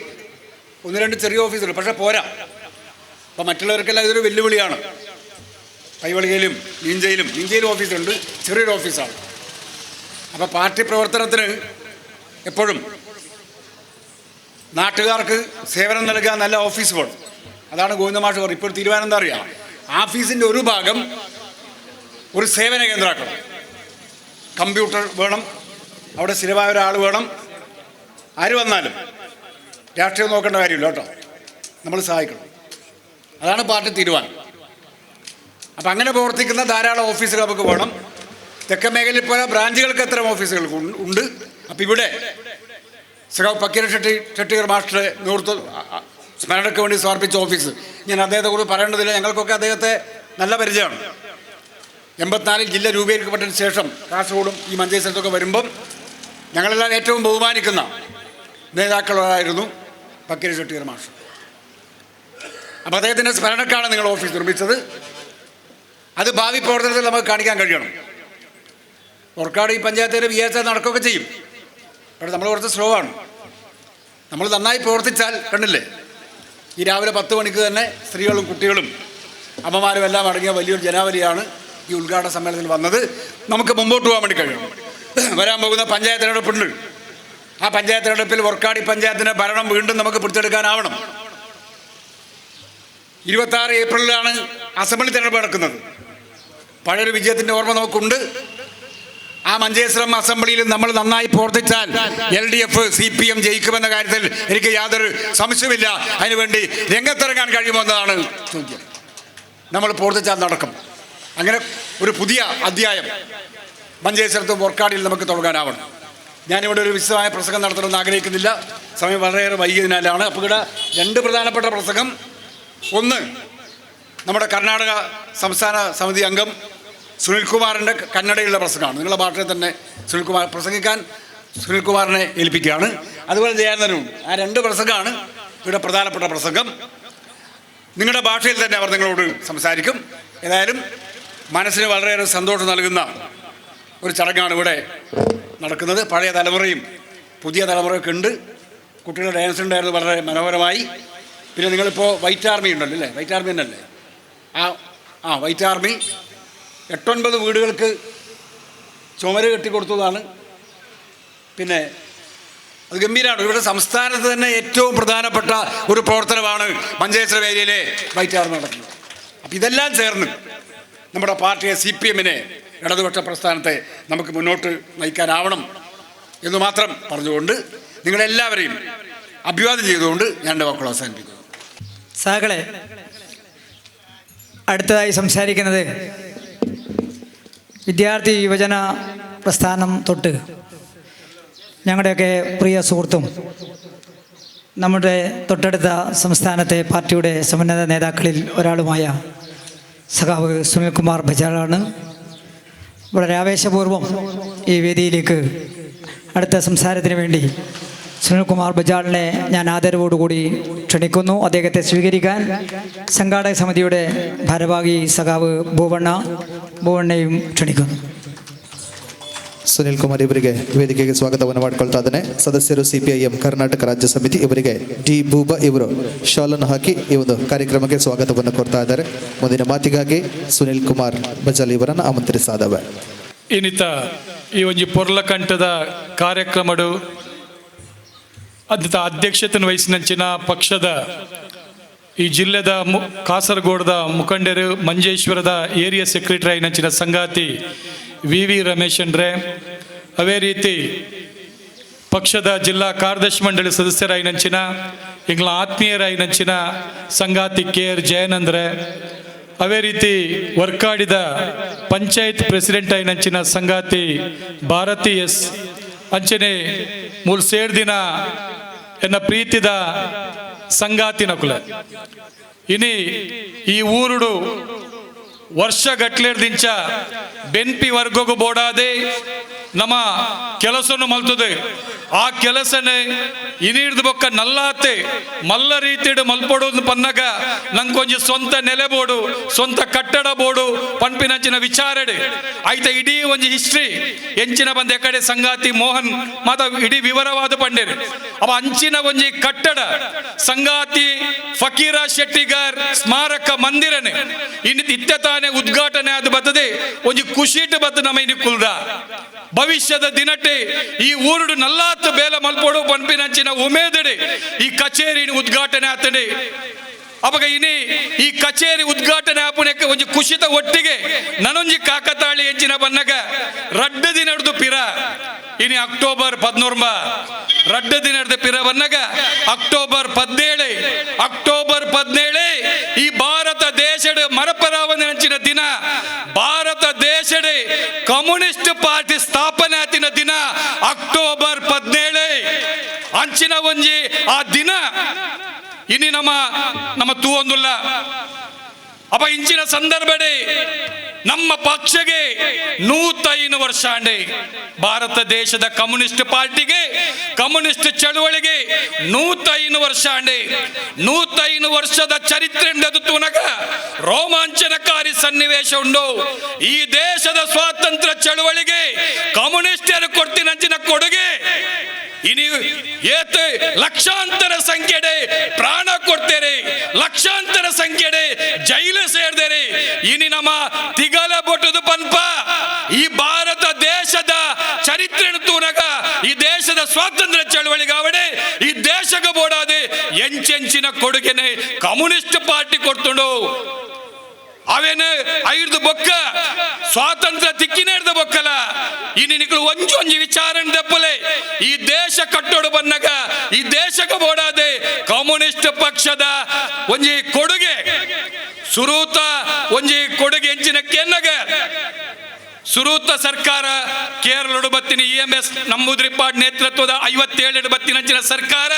1-2 ചെറിയ ഓഫീസുണ്ട്, പക്ഷേ പോരാ. അപ്പോൾ മറ്റുള്ളവർക്കെല്ലാം ഇതൊരു വെല്ലുവിളിയാണ്. പൈവളികയിലും മീഞ്ചയിലും ഓഫീസുണ്ട്, ചെറിയൊരു ഓഫീസാണ്. അപ്പോൾ പാർട്ടി പ്രവർത്തനത്തിന് എപ്പോഴും നാട്ടുകാർക്ക് സേവനം നൽകാൻ നല്ല ഓഫീസ് വേണം. അതാണ് ഗോവിന്ദ മാഷ് പറഞ്ഞത്. ഇപ്പോൾ തീരുമാനം എന്താ അറിയാം, ഓഫീസിൻ്റെ ഒരു ഭാഗം ഒരു സേവന കേന്ദ്രമാക്കണം. കമ്പ്യൂട്ടർ വേണം, അവിടെ സ്ഥിരമായ ഒരാൾ വേണം. ആര് വന്നാലും രാഷ്ട്രീയം നോക്കേണ്ട കാര്യമില്ല കേട്ടോ, നമ്മൾ സഹായിക്കണം. അതാണ് പാർട്ടി തീരുമാനം. അപ്പം അങ്ങനെ പ്രവർത്തിക്കുന്ന ധാരാളം ഓഫീസുകൾ നമുക്ക് വേണം. തെക്കൻ മേഖലയിൽ പോലെ ബ്രാഞ്ചുകൾക്ക് എത്ര ഓഫീസുകൾ ഉണ്ട്. അപ്പം ഇവിടെ സഖാവ് പക്കീര ഷെട്ടിഗർ മാസ്റ്ററുടെ നേതൃത്വം സ്മരണയ്ക്ക് വേണ്ടി സമർപ്പിച്ച ഓഫീസ്, ഞാൻ അദ്ദേഹത്തെ കുറിച്ച് പറയേണ്ടതില്ല. ഞങ്ങൾക്കൊക്കെ അദ്ദേഹത്തെ നല്ല പരിചയമാണ്. 84 ജില്ല രൂപീകരിക്കപ്പെട്ടതിന് ശേഷം കാസർഗോഡും ഈ മഞ്ചേശ്വരത്തൊക്കെ വരുമ്പം ഞങ്ങളെല്ലാം ഏറ്റവും ബഹുമാനിക്കുന്ന നേതാക്കളായിരുന്നു പക്കീര ഷെട്ടിഗർ മാസ്റ്റർ. അപ്പോൾ അദ്ദേഹത്തിൻ്റെ സ്മരണക്കാണ് നിങ്ങൾ ഓഫീസ് നിർമ്മിച്ചത്. അത് ഭാവി പ്രവർത്തനത്തിൽ നമുക്ക് കാണിക്കാൻ കഴിയണം. ഓർക്കാട് ഈ പഞ്ചായത്തിൽ വിചാരിച്ചാൽ നടക്കുകയൊക്കെ ചെയ്യും. പക്ഷേ നമ്മൾ കുറച്ച് സ്ലോ ആണ്. നമ്മൾ നന്നായി പ്രവർത്തിച്ചാൽ കണ്ടില്ലേ, ഈ രാവിലെ 10 മണിക്ക് തന്നെ സ്ത്രീകളും കുട്ടികളും അമ്മമാരും എല്ലാം അടങ്ങിയ വലിയൊരു ജനാവലിയാണ് ഈ ഉദ്ഘാടന സമ്മേളനത്തിൽ വന്നത്. നമുക്ക് മുമ്പോട്ട് പോകാൻ വേണ്ടി കഴിയണം. വരാൻ പോകുന്ന പഞ്ചായത്ത് തെരഞ്ഞെടുപ്പുണ്ട്. ആ പഞ്ചായത്ത് തെരഞ്ഞെടുപ്പിൽ ഓർക്കാടി പഞ്ചായത്തിൻ്റെ ഭരണം വീണ്ടും നമുക്ക് പിടിച്ചെടുക്കാനാവണം. 26 ഏപ്രിലിലാണ് അസംബ്ലി തെരഞ്ഞെടുപ്പ് നടക്കുന്നത്. പഴയൊരു വിജയത്തിൻ്റെ ഓർമ്മ നമുക്കുണ്ട്. ആ മഞ്ചേശ്വരം അസംബ്ലിയിൽ നമ്മൾ നന്നായി പ്രവർത്തിച്ചാൽ LDF CPM ജയിക്കുമെന്ന കാര്യത്തിൽ എനിക്ക് യാതൊരു സംശയമില്ല. അതിനുവേണ്ടി രംഗത്തിറങ്ങാൻ കഴിയുമെന്നതാണ് ചോദ്യം. നമ്മൾ പ്രവർത്തിച്ചാൽ നടക്കും. അങ്ങനെ ഒരു പുതിയ അധ്യായം മഞ്ചേശ്വരത്തും ഓർക്കാടിയിൽ നമുക്ക് തുടങ്ങാനാവണം. ഞാനിവിടെ ഒരു വിശദമായ പ്രസംഗം നടത്തണമെന്ന് ആഗ്രഹിക്കുന്നില്ല, സമയം വളരെയേറെ വൈകിയതിനാലാണ്. അപ്പോൾ ഇവിടെ 2 പ്രധാനപ്പെട്ട പ്രസംഗം. ഒന്ന്, നമ്മുടെ കർണാടക സംസ്ഥാന സമിതി അംഗം സുനിൽകുമാറിൻ്റെ കന്നഡയിലുള്ള പ്രസംഗമാണ്. നിങ്ങളുടെ ഭാഷയിൽ തന്നെ സുനിൽകുമാർ പ്രസംഗിക്കാൻ സുനിൽകുമാറിനെ ഏൽപ്പിക്കുകയാണ്. അതുപോലെ ജയാനന്ദനും. ആ 2 പ്രസംഗമാണ് ഇവിടെ പ്രധാനപ്പെട്ട പ്രസംഗം. നിങ്ങളുടെ ഭാഷയിൽ തന്നെ അവർ നിങ്ങളോട് സംസാരിക്കും. ഏതായാലും മനസ്സിന് വളരെയേറെ സന്തോഷം നൽകുന്ന ഒരു ചടങ്ങാണ് ഇവിടെ നടക്കുന്നത്. പഴയ തലമുറയും പുതിയ തലമുറയൊക്കെ ഉണ്ട്. കുട്ടികളുടെ ഡാൻസ് ഉണ്ടായിരുന്നു, വളരെ മനോഹരമായി. പിന്നെ നിങ്ങളിപ്പോൾ വൈറ്റ് ആർമി ഉണ്ടല്ലോ അല്ലേ? വൈറ്റ് ആർമി തന്നെയല്ലേ? വൈറ്റ് ആർമി 8-9 വീടുകൾക്ക് ചുമര് കെട്ടിക്കൊടുത്തതാണ്. പിന്നെ അത് ഗംഭീരമാണ്. ഇവിടെ സംസ്ഥാനത്ത് തന്നെ ഏറ്റവും പ്രധാനപ്പെട്ട ഒരു പ്രവർത്തനമാണ് മഞ്ചേശ്വരം ഏരിയയിലെ വൈറ്റ് ആർമി നടക്കുന്നത്. അപ്പം ഇതെല്ലാം ചേർന്ന് നമ്മുടെ പാർട്ടിയെ CPM-നെ ഇടതുപക്ഷ പ്രസ്ഥാനത്തെ നമുക്ക് മുന്നോട്ട് നയിക്കാനാവണം എന്ന് മാത്രം പറഞ്ഞുകൊണ്ട് നിങ്ങളെല്ലാവരെയും അഭിവാദ്യം ചെയ്തുകൊണ്ട് ഞാൻ എൻ്റെ വാക്കുകൾ അവസാനിപ്പിക്കുന്നു. സഹകളെ, അടുത്തതായി സംസാരിക്കുന്നത് വിദ്യാർത്ഥി യുവജന പ്രസ്ഥാനം തൊട്ട് ഞങ്ങളുടെയൊക്കെ പ്രിയ സുഹൃത്തും നമ്മുടെ തൊട്ടടുത്ത സംസ്ഥാനത്തെ പാർട്ടിയുടെ സമുന്നത നേതാക്കളിൽ ഒരാളുമായ സഖാവ് സുനിൽകുമാർ ബജാളാണ്. വളരെ ആവേശപൂർവ്വം ഈ വേദിയിലേക്ക് അടുത്ത സംസാരത്തിന് വേണ്ടി സുനിൽകുമാർ ബജാളിനെ ഞാൻ ആദരവോടുകൂടി ക്ഷണിക്കുന്നു. അദ്ദേഹത്തെ സ്വീകരിക്കാൻ സംഘാടക സമിതിയുടെ ഭാരവാഹി സഖാവ് ಭೂವಣ್ಣയും ಕ್ಷಣಿക്കുന്നു. ಸುನಿಲ್ ಕುಮಾರ್ ಇವರಿಗೆ ವೇದಿಕೆಗೆ ಸ್ವಾಗತವನ್ನು ಮಾಡಿಕೊಳ್ತಾ ಇದ್ದಾನೆ. ಸದಸ್ಯರು CPIM ಕರ್ನಾಟಕ ರಾಜ್ಯ ಸಮಿತಿ ಇವರಿಗೆ ಡಿ ಭೂಬಾ ಇವರು ಶಾಲನ್ನು ಹಾಕಿ ಈ ಒಂದು ಕಾರ್ಯಕ್ರಮಕ್ಕೆ ಸ್ವಾಗತವನ್ನು ಕೊಡ್ತಾ ಇದ್ದಾರೆ. ಮುಂದಿನ ಮಾತಿಗಾಗಿ ಸುನಿಲ್ ಕುಮಾರ್ ಬಜಾಲ್ ಇವರನ್ನು ಆಮಂತ್ರಿಸಾದವೆ. ಇನ್ನಿತ ಈ ಒಂದು ಪೊರ್ಲಕಂಠದ ಕಾರ್ಯಕ್ರಮಡು ಅದ ಅಧ್ಯಕ್ಷತೆಯನ್ನು ವಹಿಸಿನಂಚಿನ ಪಕ್ಷದ ಈ ಜಿಲ್ಲೆದ ಕಾಸರಗೋಡದ ಮುಖಂಡರು ಮಂಜೇಶ್ವರದ ಏರಿಯಾ ಸೆಕ್ರೆಟರಿ ನಂಚಿನ ಸಂಗಾತಿ VV ರಮೇಶ್ ಅಂದ್ರೆ, ಅವೇ ರೀತಿ ಪಕ್ಷದ ಜಿಲ್ಲಾ ಕಾರ್ಯದರ್ಶಿ ಮಂಡಳಿ ಸದಸ್ಯರಾಯಿನಂಚಿನ ಇಂಗ್ಲ ಆತ್ಮೀಯರಾಯಿನಂಚಿನ ಸಂಗಾತಿ KR ಜಯನಂದ್ರೆ, ಅವೇ ರೀತಿ ವರ್ಕಾಡಿದ ಪಂಚಾಯತ್ ಪ್ರೆಸಿಡೆಂಟ್ ಆಯಿನಂಚಿನ ಸಂಗಾತಿ ಭಾರತಿ S ಅಂಚನೆ ಮೂಲ ಸೇರ್ದಿನ ಎನ್ನ ಪ್ರೀತಿದ ಸಂಗಾತಿನ ಕುಲ ಇನಿ ಈ ಊರುಡು ವರ್ಷ ಗಟ್ಲೆರ್ದಿಂಚ ಬೆನ್ಪಿ ವರ್ಗಗೂ ಬೋಡಾದೆ ನಮ್ಮ ಕೆಲಸವನ್ನು ಮಲ್ತದೆ. ಆ ಕೆಲಸನೇ ಇನಿಡ್ದು ಬೊಕ್ಕ ನಲ್ಲಾತೆ ಮಲ್ಲ ರೀತಿಡು ಮಲ್ಪಡೋದು ಪನ್ನಗ ನಂಗೆ ಕೊಂಚ ಸ್ವಂತ ನೆಲೆ ಬೋಡು ಸ್ವಂತ ಕಟ್ಟಡ ಬೋಡು ಪಂಪಿನಂಚಿನ ವಿಚಾರಡೆ ಆಯ್ತ ಇಡೀ ಒಂದು ಹಿಸ್ಟ್ರಿ ಎಂಚಿನ ಬಂದ ಕಡೆ ಸಂಗಾತಿ ಮೋಹನ್ ಮಾತ ಇಡೀ ವಿವರವಾದ ಪಂಡೇರು ಅವ ಅಂಚಿನ ಒಂಜಿ ಕಟ್ಟಡ ಸಂಗಾತಿ ಫಕೀರ ಶೆಟ್ಟಿಗಾರ್ ಸ್ಮಾರಕ ಮಂದಿರನೆ ಇನ್ನು ಇತ್ತ ತಾನೇ ಉದ್ಘಾಟನೆ ಆದ ಬರ್ತದೆ. ಒಂಜಿ ಖುಷಿಟ್ ಬತ್ತ ನಮ್ಮ ಇನ್ನು ಕುಲ್ದ ಭವಿಷ್ಯದ ದಿನಟ್ಟೆ ಈ ಊರುಡು ನಲ್ಲಾತ್ತು ಬೇಲ ಮಲ್ಪೋಡು ಪಂಪಿನಂಚಿನ ಉಮೇದಡೆ ಈ ಕಚೇರಿ ಉದ್ಘಾಟನೆ ಆತಡೆ. ಅವಾಗ ಇನಿ ಈ ಕಚೇರಿ ಉದ್ಘಾಟನೆ ಆಪುಣಕ್ಕೆ ಒಂಜಿ ಖುಷಿತ ಒಟ್ಟಿಗೆ ನನೊಂಜಿ ಕಾಕತಾಳಿ ಎಂಚಿನ ಬನ್ನಗ ರಡ್ಡದಿ ನಡೆದು ಪಿರ ಇನಿ ಅಕ್ಟೋಬರ್ 14 ರಡ್ಡ ದಿನದ ಪಿರ ಬನ್ನಗ ಅಕ್ಟೋಬರ್ 17 ಈ ಭಾರತ ದೇಶದ ಮರಪರಾವನೆ ಅಂಚಿನ ದಿನ, ಭಾರತ ದೇಶದ ಕಮ್ಯುನಿಸ್ಟ್ ಪಾರ್ಟಿ ಸ್ಥಾಪನೆ ಆತಿನ ದಿನ ಅಕ್ಟೋಬರ್ 17 ಅಂಚಿನ ಒಂಜಿ ಆ ದಿನ ಇನಿ ನಮ್ಮ ತೂವೊಂದುಲ್ಲ ಅಪ್ಪ ಇಂಚಿನ ಸಂದರ್ಭಡೆ ನಮ್ಮ ಪಕ್ಷಗೆ 105 ವರ್ಷ ಅಂಡೆ. ಭಾರತ ದೇಶದ ಕಮ್ಯುನಿಸ್ಟ್ ಪಾರ್ಟಿಗೆ, ಕಮ್ಯುನಿಸ್ಟ್ ಚಳುವಳಿಗೆ 105 ವರ್ಷ ಅಂಡೆ. 105 ವರ್ಷದ ಚರಿತ್ರೆ ತೂನಗ ರೋಮಾಂಚನಕಾರಿ ಸನ್ನಿವೇಶ ಉಂಡು. ಈ ದೇಶದ ಸ್ವಾತಂತ್ರ್ಯ ಚಳುವಳಿಗೆ ಕಮ್ಯುನಿಸ್ಟರು ಕೊಡ್ತಿನಂಚಿನ ಕೊಡುಗೆ ಇನಿ ಏತ್ ಲಕ್ಷಾಂತರ ಸಂಖ್ಯೆಡೆ ಪ್ರಾಣ ಕೊಡ್ತೇರೆ, ಲಕ್ಷಾಂತರ ಸಂಖ್ಯೆಡೆ ಜೈಲು ಸೇರ್ದೇರೆ. ಇನಿ ನಮ್ಮ ತಿಗಲ ಬೊಟ್ಟದ ಪನ್ಪ ಈ ಭಾರತ ದೇಶದ ಚರಿತ್ರೆ ತೂನಗ ಈ ದೇಶದ ಸ್ವಾತಂತ್ರ್ಯ ಚಳವಳಿಗಾವಡೆ ಈ ದೇಶಕ್ಕೆ ಬೋಡಾದೆ ಎಂಚೆಂಚಿನ ಕೊಡುಗೆನೆ ಕಮ್ಯುನಿಸ್ಟ್ ಪಾರ್ಟಿ ಕೊಡ್ತುಂಡು. ಅವೇನು 5 ಬೊಕ್ಕ ಸ್ವಾತಂತ್ರ್ಯ ತಿಕ್ಕಿನೇಡ್ದ ಬೊಕ್ಕಲ ಇನ್ನು ನಿಗಳು ಒಂಜೊಂಜಿ ವಿಚಾರ ದಪ್ಪಲೆ ಈ ದೇಶ ಕಟ್ಟೋಡು ಬನ್ನಗ ಈ ದೇಶಕ್ಕೆ ಬೋಡಾದೆ ಕಮ್ಯುನಿಸ್ಟ್ ಪಕ್ಷದ ಒಂಜಿ ಕೊಡುಗೆ ಸುರೂತ ಒಂಜಿ ಕೊಡುಗೆ ಎಂಚಿನ ಕೆನ್ನಗ ಸುರೂತ ಸರ್ಕಾರ ಕೇರಳಡು ಬತ್ತಿನ EMS ನಂಬೂದ್ರಿಪಾಡ್ ನೇತೃತ್ವದ 57 ಬತ್ತಿನಂಚಿನ ಸರ್ಕಾರ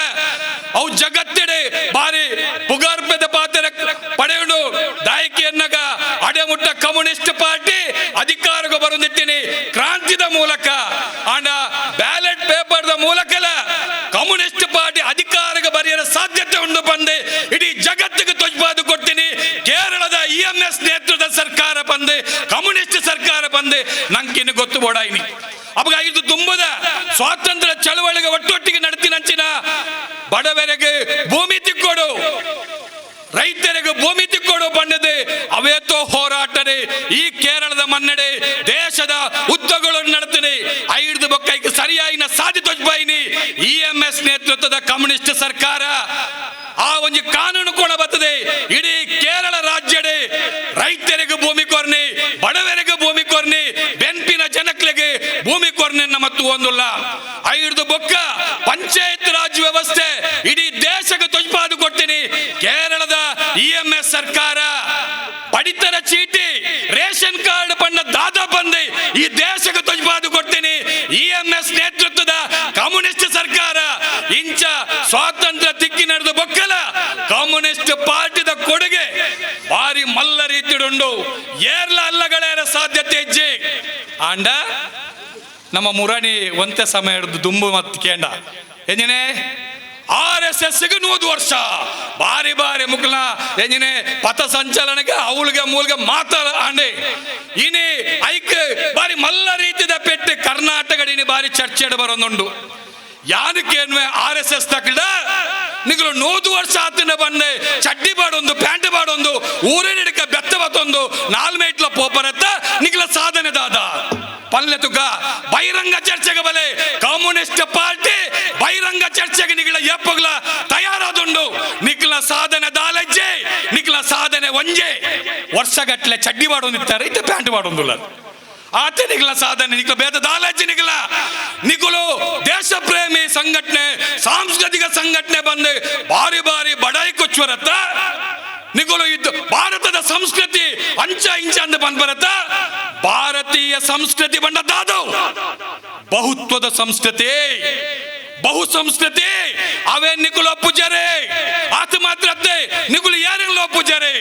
ಅವು ಜಗತ್ತೆಡೆ ಬಾರಿ ಪುಗಾರ್ಪದ ಪಾತ್ರ ಪಡೆಯುಂಡು ದಾಯಕಿಯನ್ನಗ ಅಡೆಮುಟ್ಟ ಕಮ್ಯುನಿಸ್ಟ್ ಪಾರ್ಟಿ ಅಧಿಕಾರಕ್ಕೆ ಬರುತ್ತಿನಿ ಕ್ರಾಂತಿದ ಮೂಲಕ ಅಂಡ ಬ್ಯಾಲೆಟ್ ಪೇಪರ್ದ ಮೂಲಕಲ ಕಮ್ಯುನಿಸ್ಟ್ ಪಾರ್ಟಿ ಅಧಿಕಾರಕ್ಕೆ ಬರೆಯಲು ಸಾಧ್ಯತೆ ಉಂಡು ಬಂದೆ ಇಡೀ ಜಗತ್ತಿಗೆ ತೊಜ್ಬಾದು ಕೊಡ್ತೀನಿ. ಕೇರಳದ EMS ನೇತೃತ್ವದ ಸರ್ಕಾರ ಬಂದೆ, ಕಮ್ಯುನಿಸ್ಟ್ ಸರ್ಕಾರ ಬಂದೆ ನಂಗಿನ್ನು ಗೊತ್ತು ಬೋಡಾಯಿನಿ. ಅವಾಗ ಇದು ತುಂಬದ ಸ್ವಾತಂತ್ರ್ಯ ಚಳವಳಿಗೆ ಒಟ್ಟೊಟ್ಟಿಗೆ ನಡತಿನಂಚಿನ ಬಡವರಿಗೆ ಭೂಮಿ ತಿಕ್ಕೊಡು, ರೈತರಿಗೆ ಭೂಮಿ ತಿಕ್ಕೊಡು ಬಂಡದೆ ಅವೇತೋ ಹೋರಾಟನೆ ಈ ಕೇರಳದ ಮನ್ನಡೆ ದೇಶದ ಉದ್ದಗಳನ್ನು ನಡತನೆ 5 ಬೊಕ್ಕೈಗೆ ಸರಿಯಾಯಿನ ಸಾಧಿ ತೊಜ್ಬಾಯಿನಿ EMS ನೇತೃತ್ವದ ಕಮ್ಯುನಿಸ್ಟ್ ಸರ್ಕಾರ ಆ ಒಂದು ಕಾನೂನು ಕೂಡ ಬರ್ತದೆ. ಇಡೀ ಕೇರಳ ರಾಜ್ಯಡೆ ರೈತರಿಗೆ ಭೂಮಿ ಕೊರ್ನೆ, ಬಡವರಿಗೆ ಭೂಮಿ ಕೊರ್ನೆ, ಬೆಂಪಿನ ಜನಕ್ಲೆಗೆ ಭೂಮಿ ಕೊರ್ನೆ ಮತ್ತು ಒಂದಿಲ್ಲ 5 ಬೊಕ್ಕ ಪಂಚಾಯತ್ ರಾಜ್ ವ್ಯವಸ್ಥೆ ಇಡೀ ದೇಶಕ್ಕೆ ತೊಜ್ಬಾದು ಕೊಡ್ತೀನಿ. ಕೇರಳದ EMS ಸರ್ಕಾರ ಪಡಿತರ ಚೀಟಿ ರೇಷನ್ ಕಾರ್ಡ್ ಬಣ್ಣ ದಾದಾ ಬಂದೆ ಈ ದೇಶಕ್ಕೆ ತೊಜ್ಬಾದು ಕೊಡ್ತೀನಿ. EMS ನೇತೃತ್ವದ ಕಮ್ಯುನಿಸ್ಟ್ ಸರ್ಕಾರ ಇಂಚ ಸ್ವಾತಂತ್ರ್ಯ ತಿಕ್ಕಿ ನಡೆದು ಬೊಕ್ಕಲ ಕಮ್ಯುನಿಸ್ಟ್ ಪಾರ್ಟಿದ ಕೊಡುಗೆ ಭಾರಿ ಮಲ್ಲ ರೀತಿಡುಂಡು ಏರ್ಲ ಅಲ್ಲಗಳೇರ ಸಾಧ್ಯತೆ ಇಜ್ಜಿ ಆಂಡ ನಮ್ಮ ಮುರಾಣಿ ಒಂತೆ ಸಮಯ ಹಿಡಿದು ದುಂಬು ಮತ್ತು ಕೇಂಡ ಎಂಜಿನೆ RSSಗೆ 100 ವರ್ಷ ಬಾರಿ ಬಾರಿ ಮುಕ್ಲ ಎಂಜಿನೆ ಪಥ ಸಂಚಲನಕ್ಕೆ ಅವಳಿಗೆ ಮೂಲ್ಗೆ ಮಾತಾಡ ಆಂಡೆ ಇನಿ ಐಕ್ ಬಾರಿ ಮಲ್ಲ ರೀತಿದ ಪೆಟ್ಟು ಕರ್ನಾಟಕಡಿನಿ ಬಾರಿ ಚರ್ಚೆಡ್ ಬರೋದುಂಡು. ಯಾನಕ್ಕೇನ್ವೆ RSS ತಕ್ಕಡ ನಿಗಳು 100 ವರ್ಷ ಆತನ ಬಂದೆ ಚಡ್ಡಿ ಬಾಡೊಂದು ಪ್ಯಾಂಟ್ ಬಾಡೊಂದು ಊರಿನಿಡಕ ಬೆತ್ತ ಬತ್ತೊಂದು 4 ಮೈಟ್ಲ ಪೋಪರತ್ತ ನಿಗಳ ಸಾಧನೆ ದಾದ ಪಲ್ಲೆ ತುಗ ಬಹಿರಂಗ ಚರ್ಚೆಗೆ ಬಲೆ ಕಮ್ಯುನಿಸ್ಟ್ ಪಾರ್ಟಿ ಬಹಿರಂಗ ಚರ್ಚೆಗೆ ನಿಗಳ ಎಪ್ಪಗಳ ತಯಾರಾದುಂಡು. ನಿಖಲ ಸಾಧನೆ ದಾಲಜ್ಜೆ ನಿಖಲ ಸಾಧನೆ ಒಂಜೆ ವರ್ಷಗಟ್ಲೆ ಚಡ್ಡಿ ಬಾಡೊಂದಿರ್ತಾರೆ ಇತ್ತ ಪ್ಯಾಂಟ್ ಬಾಡೊಂದುಲ್ಲ ಆತ ನಿಖಲ ಸಾಧನೆ ನಿಖಲ ಬೇದ ದಾಲಜ್ಜೆ ನಿಖಲು ದೇಶ ಪ್ರೇಮಿ ಸಂಘಟನೆ ಸಾಂಸ್ಕೃತಿಕ ಸಂಘಟನೆ ಬಂದು ಬಾರಿ ಬಾರಿ ಬಡಾಯಿ ಕೊಚ್ಚುವರತ್ತ ನಿಖಲು ಇದ್ದು ಭಾರತದ ಸಂಸ್ಕೃತಿ ಅಂಚ ಇಂಚ ಅಂದ ಬಂದ್ ಬರತ್ತ ಭಾರತೀಯ ಸಂಸ್ಕೃತಿ ಬಂಡ ದಾದವ್ ಬಹುತ್ವದ ಸಂಸ್ಕೃತಿ ಬಹು ಸಂಸ್ಕೃತಿ ಅವೇ ನಿಖಲು ಒಪ್ಪುಜರೆ ಆತ ಮಾತ್ರ ನಿಖಲು ಯಾರೆಲ್ಲ ಒಪ್ಪುಜರೆ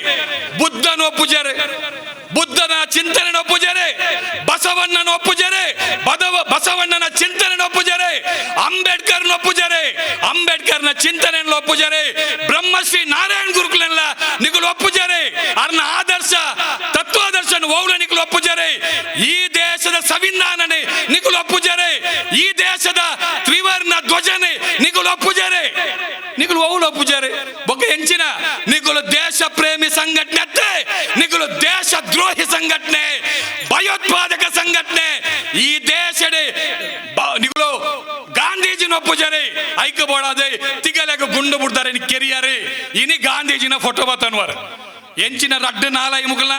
ಬುದ್ಧನ ಒಪ್ಪುಜರೆ ಬುದ್ಧನ ಚಿಂತನೆ ಒಪ್ಪುಜರೆ ಬಸವಣ್ಣನ ಒಪ್ಪುಜರೆ ಬಸವಣ್ಣನ ಚಿಂತನೆ ಒಪ್ಪುಜರೆ ಅಂಬೇಡ್ಕರ್ ಒಪ್ಪುಜರೆ ಅಂಬೇಡ್ಕರ್ನ ಚಿಂತನೆ ಒಪ್ಪುಜರೆ ಬ್ರಹ್ಮಶ್ರೀ ನಾರಾಯಣ ಗುರುಕುಲೆಲ್ಲ ನಿಖಲು ಒಪ್ಪುಜರೆ ಅರ್ನ ಆದರ್ಶ ತತ್ವಾದರ್ಶನ ಓವ್ಲ ನಿಖಲು ಒಪ್ಪುಜರೆ ಈ ದೇಶದ ಸಂವಿಧಾನನೆ ನಿಖಲು ಒಪ್ಪುಜರೆ ಈ ದೇಶದ ತ್ರಿವರ್ಣ ಧ್ವಜನೆ ನಿಖಲು ಒಪ್ಪುಜರೆ ನಿಖಲು ಓವ್ಲ ಒಪ್ಪುಜರೆ ಬೊಕ್ಕ ಹೆಂಚಿನ ನಿಖಲು ದೇಶ ಪ್ರೇಮಿ ಸಂಘಟನೆ ನಿಖಲು ದೇಶ ದ್ರೋಹಿ ಸಂಘಟನೆ ಭಯೋತ್ಪಾದಕ ಸಂಘಟನೆ ಈ ದೇಶದ ನಿಗಳು ಗಾಂಧೀಜಿನ ಒಪ್ಪುಜರೆ ಐಕ ಬೋಡಾದೆ ತಿಗಲೆಗ ಗುಂಡು ಬಿಡ್ತಾರೆ ಕೆರಿಯಾರೆ ಇನಿ ಗಾಂಧೀಜಿನ ಫೋಟೋ ಬತ್ತನ್ವಾರ ಎಂಚಿನ ರಡ್ಡ ನಾಲ ಮುಗಲ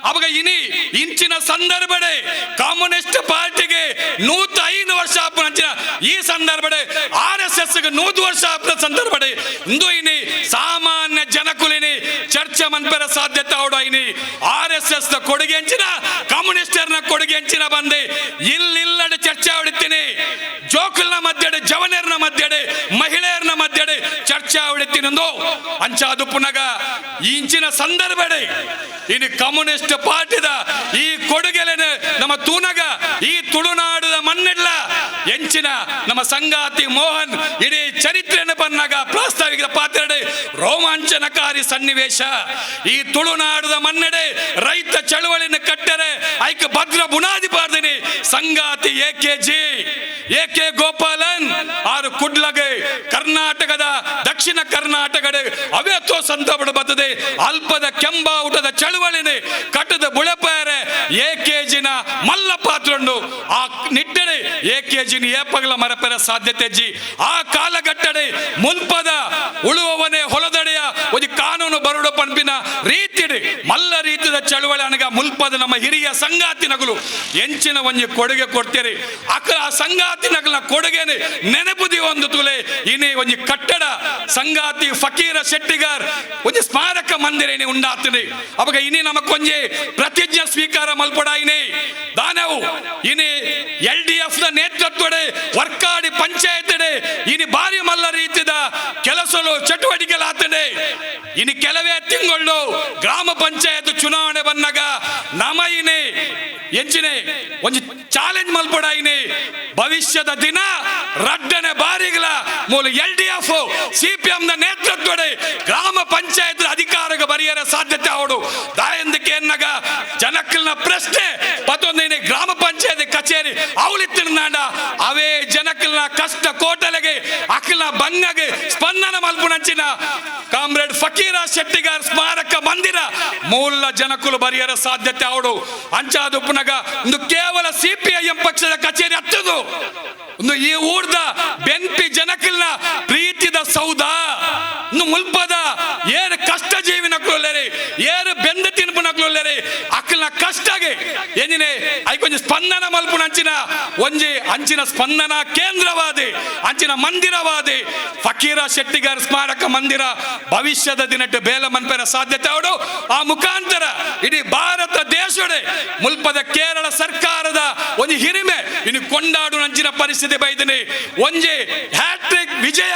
ಅವಾಗ ಇನಿ ಇಂಚಿನ ಸಂದರ್ಭಡೆ ಕಮ್ಯುನಿಸ್ಟ್ ಪಾರ್ಟಿಗೆ 105 ವರ್ಷ ಆಪುನಂಚಿನ ಈ ಸಂದರ್ಭಡೆ RSS ಗೆ 100 ವರ್ಷ ಆಪುನ ಸಂದರ್ಭಡೆ ಇಂದು ಇನಿ ಸಾಮಾನ್ಯ ಜನಕುಲಿನಿ ಚರ್ಚೆ ಮನ್ಪರ ಸಾಧ್ಯತೆ ಅವಡೈನಿ RSS ದ ಕೊಡುಗೆ ಹಂಚಿನ ಕಮ್ಯುನಿಸ್ಟರ್ನ ಕೊಡುಗೆ ಹಂಚಿನ ಬಂದೆ ಇಲ್ಲಿಲ್ಲಡೆ ಚರ್ಚೆ ಹೊಡಿತೀನಿ ಜೋಕಲ್ನ ಮಧ್ಯೆ ಜವನೇರ್ನ ಮಧ್ಯೆ ಮಹಿಳೆಯರ್ನ ಮಧ್ಯೆ ಚರ್ಚೆ ಹೊಡಿತೀನಂದು ಅಂಚಾದು ಪುನಗ ಇಂಚಿನ ಸಂದರ್ಭಡೆ ಇನ್ನು ಕಮ್ಯುನಿಸ್ಟ್ ಪಾರ್ಟಿದ ಈ ಕೊಡುಗೆಲೆನ ನಮ್ಮ ತೂನಗ ಈ ತುಳುನಾಡದ ಮಣ್ಣಿಡ್ಲ ಎಂಚಿನ ನಮ್ಮ ಸಂಗಾತಿ ಮೋಹನ್ ಇಡೀ ಚರಿತ್ರೆಯನ್ನು ಬಂದಾಗ ಪ್ರಾಸ್ತಾವಿಕ ಪಾತ್ರಡೆ ರೋಮಾಂಚನಕಾರಿ ಸನ್ನಿವೇಶ ಈ ತುಳುನಾಡದ ಮಣ್ಣೆಡೆ ರೈತ ಚಳವಳಿನ ಕಟ್ಟರೆ ಐಕ ಭದ್ರ ಬುನಾದಿ ಪಾರ್ದಿನಿ ಸಂಗಾತಿ AK ಗೋಪಾಲನ್ ಆರು ಕುಡ್ಲಗೆ ಕರ್ನಾಟಕದ ದಕ್ಷಿಣ ಕರ್ನಾಟಕದ ಅವ್ಯತ್ವ ಸಂದರ್ಭ ಬರ್ತದೆ ಅಲ್ಪದ ಕೆಂಬಾವುಟದ ಚಳವಳಿನಿ ಕಟ್ಟದ ಬುಳಪಾರೆ AKಜಿನ ಮಲ್ಲ ಪಾತ್ರಂಡು ಆ ನಿಟ್ಟಡೆ AKಜಿನ ಏಪಗಲ ಮರಪೆರ ಸಾಧ್ಯತೆ ಜಿ ಆ ಕಾಲಘಟ್ಟಡೆ ಮುಲ್ಪದ ಉಳುವವನೇ ಹೊಲದಡೆಯ ಒಂದು ಕಾನೂನು ಬರುಡು ಪಂಪಿನ ರೀತಿಡೆ ಮಲ್ಲ ರೀತಿಯ ಚಳವಳಿ ಅನಗ ಮುಲ್ಪದ ನಮ್ಮ ಹಿರಿಯ ಸಂಗಾತಿನಗಳು ಎಂಚಿನ ಒಂದು ಕೊಡುಗೆ ಕೊಡ್ತೀರಿ ಆ ಸಂಗಾತಿನಗಳ ಕೊಡುಗೆನೆ ನೆನಪುದಿ ಒಂದು ತುಲೆ ಇನಿ ಒಂದು ಕಟ್ಟಡ ಸಂಗಾತಿ ಫಕೀರ ಶೆಟ್ಟಿಗಾರ್ ಒಂದು ಸ್ಮಾರಕ ಮಂದಿರ ಉಂಡಾತನೆ ಅವಾಗ ಇನಿ ನಮಕೊಂಜಿ ಪ್ರತಿಜ್ಞಾ ಸ್ವೀಕಾರ ಮಲ್ಪಡಾಯಿನಿ ದಾನವು ಇನಿ LDF ದ ನೇತೃತ್ವಡೆ ವರ್ಕಾಡಿ ಪಂಚಾಯತ್ ಇನಿ ಬಾರಿ ಮಲ್ಲ ರೀತಿಯ ಕೆಲಸಲು ಚಟುವಟಿಕೆಲಾತನೆ ಇನಿ ಕೆಲವೇ ತಿಂಗಳು ಗ್ರಾಮ ಪಂಚಾಯತ್ ಚುನಾವಣೆ ಬಂದಾಗ ನಮ ಇನಿ ಎಂಚಿನೆ ಒಂದು ಚಾಲೆಂಜ್ ಮಲ್ಪಡಾಯಿನಿ ಭವಿಷ್ಯದ ದಿನ ರಡ್ಡನೆ ಬಾರಿಗಳ ಮೂಲ LDF CPM ನ ನೇತೃತ್ವಡೆ ಗ್ರಾಮ ಪಂಚಾಯತ್ ಅಧಿಕಾರಕ್ಕೆ ಬರೆಯರ ಸಾಧ್ಯತೆ ಅವಡು ದಾಯಂದಕ್ಕೆ ಎನ್ನಗ ಜನಕ್ಕಲ್ನ ಪ್ರಶ್ನೆ ಪತ್ತೊಂದಿನ ಗ್ರಾಮ ಪಂಚಾಯತ್ ಕಚೇರಿ ಅವಳಿತ್ತಿನಾಂಡ ಅವೇ ಜನಕ್ಕಲ್ನ ಕಷ್ಟ ಕೋಟಲೆಗೆ ಅಕ್ಕಲ್ನ ಬಂಗಗೆ ಸ್ಪಂದನ ಮಲ್ಪುನಂಚಿನ ಕಾಮ್ರೇಡ್ ಫಕೀರ ಶೆಟ್ಟಿಗಾರ್ ಸ್ಮಾರಕ ಮಂದಿರ ಮೂಲ ಜನಕುಲು ಬರೆಯರ ಸಾಧ್ಯತೆ ಅವಡು ಅಂಚಾದು ಪುನಗ ಒಂದು ಕೇವಲ CPIM ಪಕ್ಷದ ಕಚೇರಿ ಹತ್ತದು ಒಂದು ಈ ಊರ್ದ ಬೆಂಪಿ ಜನಕಲ್ನ ಪ್ರೀತಿದ ಸೌಧ ಮುಲ್ಪದ ಏರು ಕಷ್ಟ ಜೀವಿನಕ್ಲುಲ್ಲರಿ ಏರು ಬೆಂದ ತಿನ್ಪುನಕ್ಲುಲ್ಲರಿ ಅಕ್ಕಲ್ನ ಕಷ್ಟಗೆ ಏನಿನೆ ಐಕೊಂಜಿ ಸ್ಪಂದನ ಮಲ್ಪುನಂಚಿನ ಒಂಜಿ ಅಂಚಿನ ಸ್ಪಂದನ ಕೇಂದ್ರವಾದಿ ಅಂಚಿನ ಮಂದಿರವಾದಿ ಫಕೀರ ಶೆಟ್ಟಿಗಾರ್ ಸ್ಮಾರಕ ಮಂದಿರ ಭವಿಷ್ಯದ ದಿನಟ್ಟು ಬೇಲ ಮನ್ಪೆರ ಸಾಧ್ಯತೆ ಅವಡು ಆ ಮುಖಾಂತರ ಇಡೀ ಭಾರತ ದೇಶಡೆ ಮುಲ್ಪದ ಕೇರಳ ಸರ್ಕಾರದ ಒಂದು ಹಿರಿಮೆ ಇನ್ನು ಕೊಂಡಾಡು ನಂಚಿನ ಪರಿಸ್ಥಿತಿ ಬೈದಿನಿ ಒಂಜಿ ಹ್ಯಾಟ್ರಿಕ್ ವಿಜಯ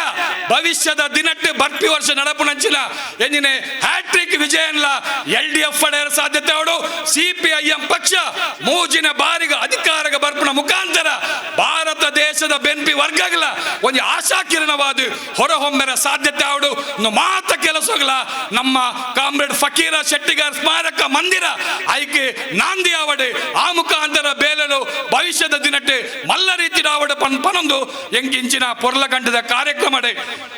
ಭವಿಷ್ಯದ ದಿನಟ್ಟು ಬರ್ಪಿ ವರ್ಷ ನಡಪು ನಂಚಿನ ಎಂಜಿನ ಹ್ಯಾಟ್ರಿಕ್ ವಿಜಯನ್ಲ LDF ಪಡೆಯರ ಸಾಧ್ಯತೆ ಅವಡು CPIM ಪಕ್ಷ ಮೂಜಿನ ಬಾರಿಗೆ ಅಧಿಕಾರಕ್ಕೆ ಬರ್ಪುನ ಮುಖಾಂತರ ಭಾರತ ದೇಶದ ಬೆನ್ಪಿ ವರ್ಗಗಳ ಒಂದು ಆಶಾಕಿರಣವಾದ ಹೊರಹೊಮ್ಮೆರ ಸಾಧ್ಯತೆ ಅವಡು ಮಾತ ಕೆಲಸಗಳ ನಮ್ಮ ಕಾಮ್ರೇಡ್ ಫಕೀರ ಶೆಟ್ಟಿಗಾರ್ ಸ್ಮಾರಕ ಮಂದಿರ ಐಕೆ ನಾಂದಿ ಆವಡೆ ಆ ಮುಖಾಂತರ ಬೇಲಲು ಭವಿಷ್ಯದ ದಿನಟ್ಟೆ ಮಲ್ಲ ರೀತಿ ಆವಡೆ ಪನೊಂದು ಎಂಗಿಂಚಿನ ಪೊರ್ಲಗಂಡದ ಕಾರ್ಯಕ್ರಮಡೆ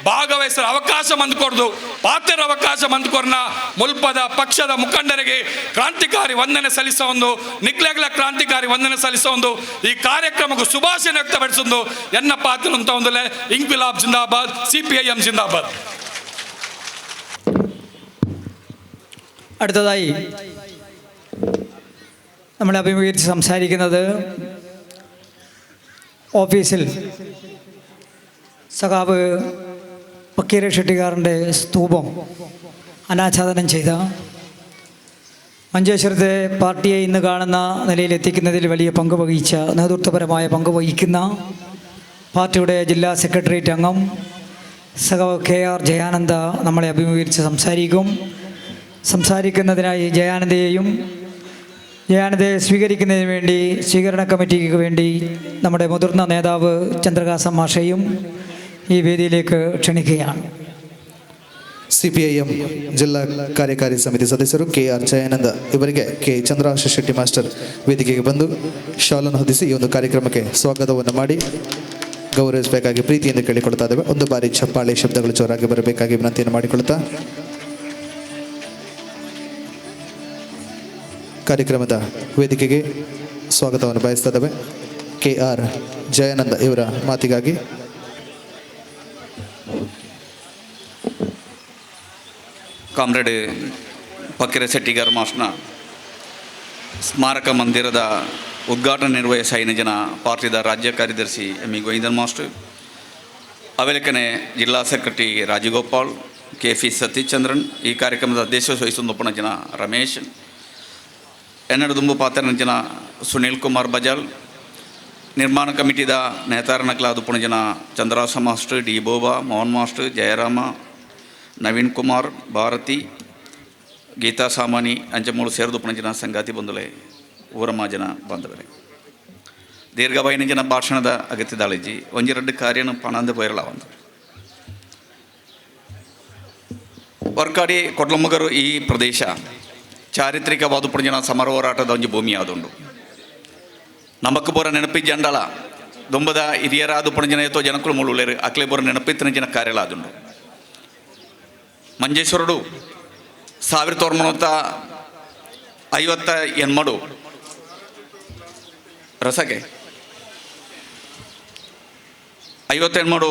ಭಾಗವಹಿಸಲು ಅವಕಾಶ ಮಂದ್ಕೊಡ್ದು ಪಾತ್ರ ಅವಕಾಶ ಮಂದ್ಕೊರ್ನ ಮುಲ್ಪದ ಪಕ್ಷದ ಮುಖಂಡರಿಗೆ ಕ್ರಾಂತಿಕಾರಿ ವಂದನೆ ಸಲ್ಲಿಸ ಒಂದು ನಿಕ್ಲೆಗಳ ಕ್ರಾಂತಿಕಾರಿ ವಂದನೆ ಸಲ್ಲಿಸ ಒಂದು ಈ ಕಾರ್ಯಕ್ರಮಕ್ಕೂ ಶುಭಾಶಯ ವ್ಯಕ್ತಪಡಿಸೊಂದು ಎನ್ನ ಪಾತ್ರ ಅಂತ ಒಂದು ഇൻക്വിലാബ് ജിന്ദാബാദ് CPIM ജിന്ദാബാദ്. അടുത്തതായി നമ്മളെ അഭിമുഖീകരിച്ച് സംസാരിക്കുന്നത് ഓഫീസിൽ സഖാവ് ഫക്കീർ ഷെട്ടിഗാറിൻ്റെ സ്തൂപം അനാച്ഛാദനം ചെയ്ത മഞ്ചേശ്വരത്തെ പാർട്ടിയെ ഇന്ന് കാണുന്ന നിലയിലെത്തിക്കുന്നതിൽ വലിയ പങ്ക് വഹിച്ച നേതൃത്വപരമായ പങ്ക് വഹിക്കുന്ന പാർട്ടിയുടെ ജില്ലാ സെക്രട്ടേറിയറ്റ് അംഗം സഖാവ് KR ജയാനന്ദ നമ്മളെ അഭിമുഖീകരിച്ച് സംസാരിക്കുന്നതിനായി ജയാനന്ദയെ സ്വീകരിക്കുന്നതിന് വേണ്ടി സ്വീകരണ കമ്മിറ്റിക്ക് വേണ്ടി നമ്മുടെ മുതിർന്ന നേതാവ് ചന്ദ്രകാസ മാഷയും ഈ വേദിയിലേക്ക് ക്ഷണിക്കുകയാണ്. CPIM ಜಿಲ್ಲಾ ಕಾರ್ಯಕಾರಿ ಸಮಿತಿ ಸದಸ್ಯರು KR ಜಯಾನಂದ ಇವರಿಗೆ K ಚಂದ್ರಕಾಂತ ಶೆಟ್ಟಿ ಮಾಸ್ಟರ್ ವೇದಿಕೆಗೆ ಬಂದು ಶಾಲನ್ನು ಹೊದಿಸಿ ಈ ಒಂದು ಕಾರ್ಯಕ್ರಮಕ್ಕೆ ಸ್ವಾಗತವನ್ನು ಮಾಡಿ ಗೌರವಿಸಬೇಕಾಗಿ ಪ್ರೀತಿಯಿಂದ ಕೇಳಿಕೊಳ್ತಾ ಇದ್ದೇವೆ. ಒಂದು ಬಾರಿ ಚಪ್ಪಾಳೆ ಶಬ್ದಗಳು ಜೋರಾಗಿ ಬರಬೇಕಾಗಿ ವಿನಂತಿಯನ್ನು ಮಾಡಿಕೊಳ್ತಾ ಕಾರ್ಯಕ್ರಮದ ವೇದಿಕೆಗೆ ಸ್ವಾಗತವನ್ನು ಬಯಸ್ತಾ ಇದ್ದೇವೆ. KR ಜಯಾನಂದ ಇವರ ಮಾತಿಗಾಗಿ ಕಾಮ್ರೇಡ್ ಫಕೀರ ಶೆಟ್ಟಿಗಾರ್ ಮಾಸ್ಟರ್ನ ಸ್ಮಾರಕ ಮಂದಿರದ ಉದ್ಘಾಟನೆ ನಿರ್ವಹಿಸಿನ ಜನ ಪಾರ್ಟಿದ ರಾಜ್ಯ ಕಾರ್ಯದರ್ಶಿ ಎಂ ಇ ಗೋವಿಂದನ್ ಮಾಸ್ಟರ್, ಅವಲೇಕನೆ ಜಿಲ್ಲಾ ಸೆಕ್ರೆಟರಿ ರಾಜಗೋಪಾಲ್, KFI ಸತೀಶ್ಚಂದ್ರನ್, ಈ ಕಾರ್ಯಕ್ರಮದ ಅಧ್ಯಕ್ಷ ವಹಿಸುವ ಜನ ರಮೇಶ್, ಎನ್ನಡ ದುಂಬು ಪಾತ್ರ ಜನ ಸುನೀಲ್ ಕುಮಾರ್ ಬಜಾಲ್, ನಿರ್ಮಾಣ ಕಮಿಟಿದ ನೇತಾರನಕ್ಲಾದ ಜನ Chandrasa master, D Boba, Mohan master, Jayarama, Naveen Kumar, Bharathi, Geetha ಸಾಮಾನಿ ಅಂಚಮೂಳು ಸೇರಿದು ಜನ ಸಂಗಾತಿ ಬಂಧುಲೆ, ಊರಮ್ಮ ಜನ ಬಾಂಧವರೇ, ದೀರ್ಘವಾಯಿನ ಜನ ಭಾಷಣದ ಅಗತ್ಯದಾಳಿಜಿ ಒಂಜೆರಡು ಕಾರ್ಯನ ಪಣಂದು ಪೋಯಿರಲಾವಂತ ವರ್ಕಾಡಿ ಕೊಡ್ಲಮ್ಮಗರು ಈ ಪ್ರದೇಶ ಚಾರಿತ್ರಿಕವಾದ ಜನ ಸಮರ ಹೋರಾಟದ ಒಂದು ಭೂಮಿ ಆದುಂಡು. ನಮಕ್ ಬೋರ ನೆನಪಿಜ್ಜಂಡಲ ದೊಂಬದ ಹಿರಿಯರಾದ ಜನ ಎತ್ತೋ ಜನಕ್ಕಳು ಮುಳುಲೇರು ಅಕ್ಲೆ ಬೋರ ನೆನಪಿತ್ತಿನ ಜನ ಕಾರ್ಯಲಾದುಂಡು. ಮಂಜೇಶ್ವರಡು 1958 ರಸಗೆ 58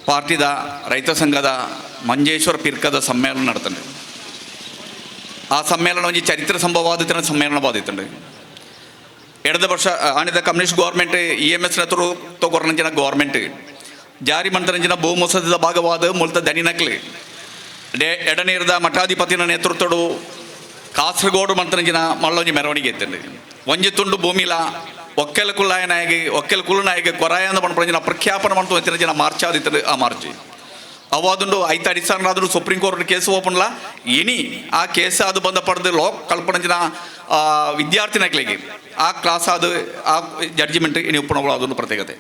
ಪಾರ್ಟಿದ ರೈತ ಸಂಘದ ಮಂಜೇಶ್ವರ ಪಿರ್ಕದ ಸಮ್ಮೇಳನ നടത്തുന്നുണ്ട്. ಆ ಸಮ್ಮೇಳನ ಒಂಜಿ ಚರಿತ್ರ ಸಂಭವವಾದಿತ್ತಿನ ಸಮ್ಮೇಳನ ಬಾದಿತ್ತುಂಡು. ಎಡದ ವರ್ಷ ಆಣಿದ ಕಮ್ಯುನಿಸ್ಟ್ ಗೌರ್ಮೆಂಟ್ EMS ನೇತೃತ್ವ ಕೊರನಂಚಿನ ಗೌರ್ಮೆಂಟ್ ಜಾರಿ ಮಂತನಂಚಿನ ಭೂ ಮಸೂದೆದ ಭಾಗವಾದ ಮೂಲತ ದಣಿನಕ್ಲೆ ಎಡನೀರದ ಮಠಾಧಿಪತಿನ ನೇತೃತ್ವಡು ಕಾಸರಗೋಡು ಮಂತನಂಚಿನ ಮಳ್ಳೊಂಜಿ ಮೆರವಣಿಗೆ ಎತ್ತಂಡು. ಒಂಜಿ ತುಂಡು ಭೂಮಿಲ ಒಕ್ಕೆಲ ಕುಲನಾಯಿಗೆ ಕೊರಾಯ ಅಂತ ಪಂಪಂಜಿನ ಪ್ರಖ್ಯಾಪನ ಮಾಡ್ತು ಎತ್ತಿನ ಜನ ಮಾರ್ಚ್ ಆದಿತ್ತು. ಆ ಮಾರ್ಚ್ ಅವಾದುಂಡು ಐತ ಅಡಿസ്ഥാನರಾದ್ರು ಸುಪ್ರೀಂ ಕೋರ್ಟ್ ಕೇಸು ಓಪನ್ಲ ಇನಿ ಆ ಕೇಸ್ ಅದು ಬಂದ ಪಡೆದು ಲೋಕ್ ಕಲ್ಪನಂಚಿನ ವಿದ್ಯಾರ್ಥಿನಕ್ಲಿಗೆ ಆ ಕ್ಲಾಸ್ ಅದು ಆ ಜಡ್ಜಿಮೆಂಟ್ ಇನಿ ಉಪ್ಪಣಗಳು ಅದೊಂದು ಪ್ರತ್ಯೇಕತೆ.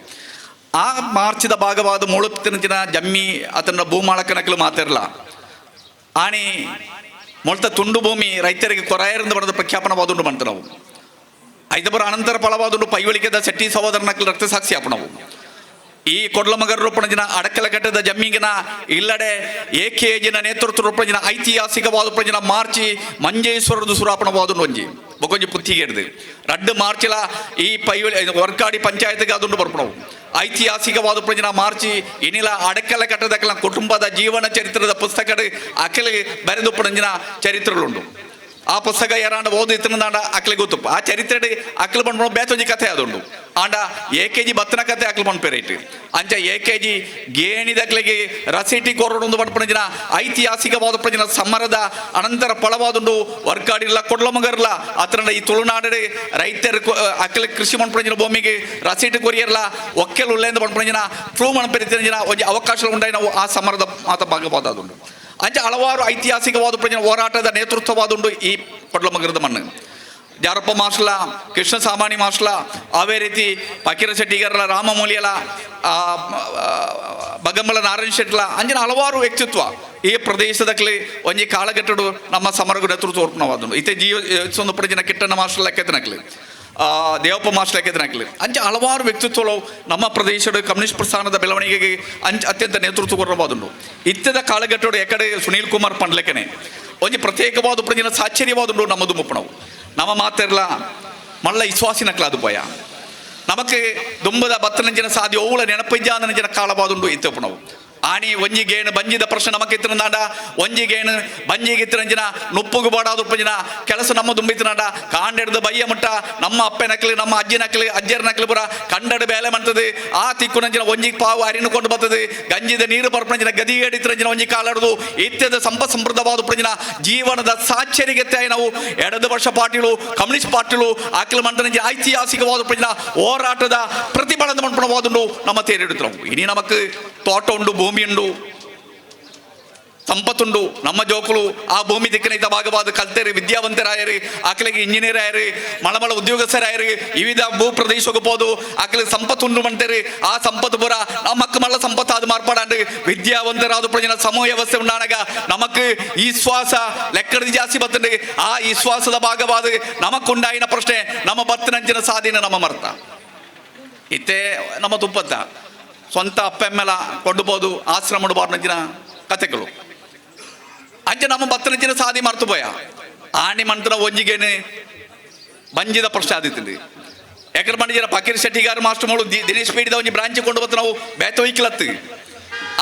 ಆ ಮಾರ್ಚ್ದ ಭಾಗವಾದ ಮುಳುತ್ತಿನ ಜಮ್ಮಿ ಅದನ್ನ ಭೂಮಾಳಕನಕ್ಲು ಮಾತಿರಲ್ಲ ಆಣಿ ಮೊಳ್ತ ತುಂಡು ಭೂಮಿ ರೈತರಿಗೆ ಕೊರಾಯರಿಂದ ಬರೆದ ಪ್ರಖ್ಯಾಪನವಾದುಂಡು ಮಾಡ್ತು ನಾವು. ಐದಬರ ಅನಂತರ ಫಲವಾದುಂಡು ಪೈವಳಿಕೆದ ಶೆಟ್ಟಿ ಸಹೋದರನಕ್ಲು ರಕ್ತ ಸಾಕ್ಷಿ ಆಪ ನಾವು. ಈ ಕೊಡ್ಲಮಗರ ರೂಪಣಜಿನ ಅಡಕಲಘಟ್ಟದ ಜಮ್ಮಿಗಿನ ಇಲ್ಲಡೆ AKಜಿನ ನೇತೃತ್ವ ರೂಪಣಜಿನ ಐತಿಹಾಸಿಕವಾದ ರೂಪಣಜಿನ ಮಾರ್ಚಿ ಮಂಜೇಶ್ವರದ ಸುರಾಪಣವಾದುಂಡು ಒಂಜಿ ಬೊಕೊಂಜಿ ಪುತ್ತಿಗೆ ಹಿಡಿದು ರಡ್ಡು ಮಾರ್ಚಿಲ ಈ ಪೈವಳಿ ವರ್ಕಾಡಿ ಪಂಚಾಯತ್ಗೆ ಅದೊಂದು ಬರ್ಪಣವು ಐತಿಹಾಸಿಕವಾದ ರೂಪಣಜಿನ ಮಾರ್ಚಿ ಇನ್ನಿಲ ಅಡಕಲಘಟ್ಟದ ಕುಟುಂಬದ ಜೀವನ ಚರಿತ್ರದ ಪುಸ್ತಕ ಅಕಲಿ ಬರೆದು ಪಣಜಿನ ಚರಿತ್ರೆಗಳುಂಡು. ಆ ಪುಸ್ತಕ ಯಾರಾಂಡ ಓದಿತ್ತಂದ ಅಕ್ಲೆ ಗೊತ್ತು. ಆ ಚರಿತ್ರೆ ಅಕ್ಲು ಬಂದು ಬೇತೊಂಜಿ ಕಥೆ ಅದುಂಡು ಆಂಡ AKಜಿ ಬತ್ತನ ಕಥೆ ಅಕ್ಲು ಬಂದು ಪೇರೈಟ್ ಅಂಚ AKಜಿ ಗೇಣಿದಕ್ಲೆಗೆ ರಸೀಟಿ ಕೊರಡೊಂದು ಬಂದ್ಪಣಜಿನ ಐತಿಹಾಸಿಕವಾದ ಪ್ರಜನ ಸಮರದ ಅನಂತರ ಫಲವಾದುಂಡು ವರ್ಕಾಡಿಲ್ಲ ಕೊಡ್ಲಮಗರ್ಲ ಅತ್ರ ಈ ತುಳುನಾಡು ರೈತರ ಅಕ್ಲೆ ಕೃಷಿ ಮಣ್ಪಣಜಿನ ಭೂಮಿಗೆ ರಸೀಟಿ ಕೊರಿಯರ್ಲ ಒಕ್ಕೆಲ್ ಉಲ್ಲೆಂದ ಬಂದ್ಪಣಜಿನ ಪ್ರೂವ್ ಮಣ್ಪೆರಿತಿನ ಒಂಜಿ ಅವಕಾಶ ಉಂಟಾಗಿ ನಾವು ಆ ಸಮರದ ಮಾತ ಭಾಗವಾದುಂಡು. ಅಂಚ ಹಲವಾರು ಐತಿಹಾಸಿಕವಾದ ಪ್ರಜನ ಹೋರಾಟದ ನೇತೃತ್ವವಾದುಂಡು ಈ ಕೊಡ್ಲಮಗರದ ಮಣ್ಣು. ಜಾರಪ್ಪ ಮಾಸ್ಲ, ಕೃಷ್ಣ ಸಾಮಾನಿ ಮಾಸ್ಲ, ಅವೇ ರೀತಿ ಫಕೀರ ಶೆಟ್ಟಿಗರ್ಲ, ರಾಮಮೂಲಿಯಲ, ಬಗಂಬಲ ನಾರಾಯಣ ಶೆಟ್ಲ ಅಂಜಿನ ಹಲವಾರು ವ್ಯಕ್ತಿತ್ವ ಈ ಪ್ರದೇಶದಲ್ಲಿ ಒಂಜಿ ಕಾಲಘಟ್ಟಡು ನಮ್ಮ ಸಮರಗ ನೇತೃತ್ವ ಒರ್ಪಣವಾದುಂಡು. ಇತ್ತೆ ಜೀವಸೊಂದು ಪ್ರಜನ ಕಿಟ್ಟನ ಮಾಸ್ಟರ್ ಲೆಕ್ಕದನಕ್ಲಿ ದೇವಪ್ಪ ಮಾಸ್ಟರ್ ಲೆಕ್ಕದನಕ್ಲಿ ಅಂಚ ಹಲವಾರು ವ್ಯಕ್ತಿತ್ವಗಳು ನಮ್ಮ ಪ್ರದೇಶದ ಕಮ್ಯುನಿಸ್ಟ್ ಪ್ರಸ್ಥಾನದ ಬೆಳವಣಿಗೆಗೆ ಅತ್ಯಂತ ನೇತೃತ್ವ ಕೊರವಾದುಂಡು. ಇತ್ತದ ಕಾಲಘಟ್ಟಡು ಎಕಡೆ ಸುನೀಲ್ ಕುಮಾರ್ ಪಂಡ್ಲೆಕ್ಕನೆ ಒಂಜಿ ಪ್ರತ್ಯೇಕವಾದ ಪ್ರಜನ ಸಾಚರ್ಯವಾದುಂಡು ನಮ್ಮದು ಮುಪ್ಪಣವು. ನಮ್ಮ ಮಾತಿರಲ ಮಳ್ಳ ವಿಶ್ವಾಸಿನಕ್ಲಾದು ಪಯ ನಮಕ್ ದುಂಬದ ಬತ್ತನಂಚಿನ ಸಾಧ್ಯ ಓವುಳ ನೆನಪಿಜ್ಜಾಂದನಂಚಿನ ಕಾಲವಾದುಂಡು ಇತ್ತಪ್ಪಣವು. ಆಣಿ ಒಂಜಿಗೇನು ಬಂಜಿದ ಪ್ರಶ್ನೆ ನಮಕ್ ಇತ್ತಿನಾಂಡ ಒಂಜಿಗೇನು ಬಂಜಿಗಿತ್ತಿರಂಜಿನ ನುಪ್ಪುಗು ಬಾಡಾದು ಪಂಜಿನ ಕೆಲಸ ನಮ್ಮ ದುಂಬಿತ್ತಿನಾಂಡ ಕಾಂಡೆಡ್ದು ಬಯ್ಯ ಮುಟ್ಟ ನಮ್ಮ ಅಪ್ಪನಕ್ಲಿ ನಮ್ಮ ಅಜ್ಜಿನಕ್ಲಿ ಅಜ್ಜರ್ನಕ್ಲಿ ಪುರ ಕಂಡಡು ಬೇಲೆ ಮಾಡ್ತದೆ. ಆ ತಿಕ್ಕುನಂಜಿನ ಒಂಜಿಗೆ ಪಾವು ಅರಿನುಕೊಂಡು ಬರ್ತದೆ. ಗಂಜಿದ ನೀರು ಬರ್ಪಂಜಿನ ಗದಿಗೇಡಿತ್ತಿರಂಜಿನ ಒಂಜಿ ಕಾಲಾಡುದು ಇತ್ಯದ ಸಮೃದ್ಧವಾದ ಪಂಜಿನ ಜೀವನದ ಸಾಚರಿಗೆ ನಾವು ಎಡದು ವರ್ಷ ಪಾರ್ಟಿಗಳು ಕಮ್ಯುನಿಸ್ಟ್ ಪಾರ್ಟಿಗಳು ಆಕಲ ಮಂಟನ ಐತಿಹಾಸಿಕವಾದ ಪಂಜಿನ ಹೋರಾಟದ ಪ್ರತಿಫಲದ ಮಂಪಣವಾದುಂಡು ನಮ್ಮ ತೇರಿಡುತ್ತೆ ನಾವು. ಇನಿ ನಮಕ್ ತೋಟ ಉಂಡು, ಭೂಮಿ ಉಂಡು, ಸಂಪತ್ತುಂಡು. ನಮ್ಮ ಜೋಕುಲು ಆ ಭೂಮಿ ದಿಕ್ಕನಿತ ಭಾಗವಾದ ಕಲ್ತೇರಿ ವಿದ್ಯಾವಂತರಾಯರು ಅಕಲಿಗೆ ಇಂಜಿನಿಯರ್ ಆಯರು ಮಳಮಳ ಉದ್ಯೋಗಸ್ಥರಾಯರು ವಿವಿಧ ಭೂ ಪ್ರದೇಶಕ್ಕೆ ಹೋದು ಅಕಲಿಗೆ ಸಂಪತ್ತುಂಡು ಮಾಡ್ತೇರಿ. ಆ ಸಂಪತ್ತು ಪುರ ನಮ್ಮಕ್ಕ ಮಳ್ಳ ಸಂಪತ್ತಾದ ಮಾರ್ಪಾಡಾಂಡು ವಿದ್ಯಾವಂತರಾದ ಪ್ರಜನ ಸಮೂಹ ವ್ಯವಸ್ಥೆ ಉಂಡಾನಾಗ ನಮಕ್ ಈ ಶ್ವಾಸ ಲೆಕ್ಕದ ಜಾಸ್ತಿ ಬರ್ತದೆ. ಆ ಈ ಶ್ವಾಸದ ಭಾಗವಾದ ನಮಕ್ಕುಂಡಾಯಿನ ಪ್ರಶ್ನೆ ನಮ್ಮ ಬತ್ತನಂಚಿನ ಸಾಧೀನ ನಮ್ಮ ಮರ್ತ ಇತ್ತೇ ನಮ್ಮ ತುಪ್ಪತ್ತ ಸ್ವಂತ ಅಪ್ಪೆಮ್ಮೆಲ ಕೊಂಡುಬೋದು ಆಶ್ರಮಡು ಬಾರ್ನಂಚಿನ ಕಥೆಗಳು ಅಂಚೆ ನಮ್ಮ ಬತ್ತನಂಚಿನ ಸಾಧಿ ಮರ್ತು ಪೋಯ ಆಣಿ ಮಂತ್ರ ಒಂಜಿಗೇನೆ ಬಂಜಿದ ಪ್ರಶ್ನೆ ಆದಿತ್ತು. ಯಾಕಂದ್ರೆ ಮಂಡಿಜನ ಫಕೀರ್ ಶೆಟ್ಟಿಗಾರ ಮಾಸ್ಟರ್ ಮಗಳು ದಿನೇಶ್ ಪೀಡಿದ ಒಂಜಿ ಬ್ರಾಂಚ್ ಕೊಂಡು ಬತ್ತು ನಾವು ಬೇತೊಯ್ಕಿಲತ್ತು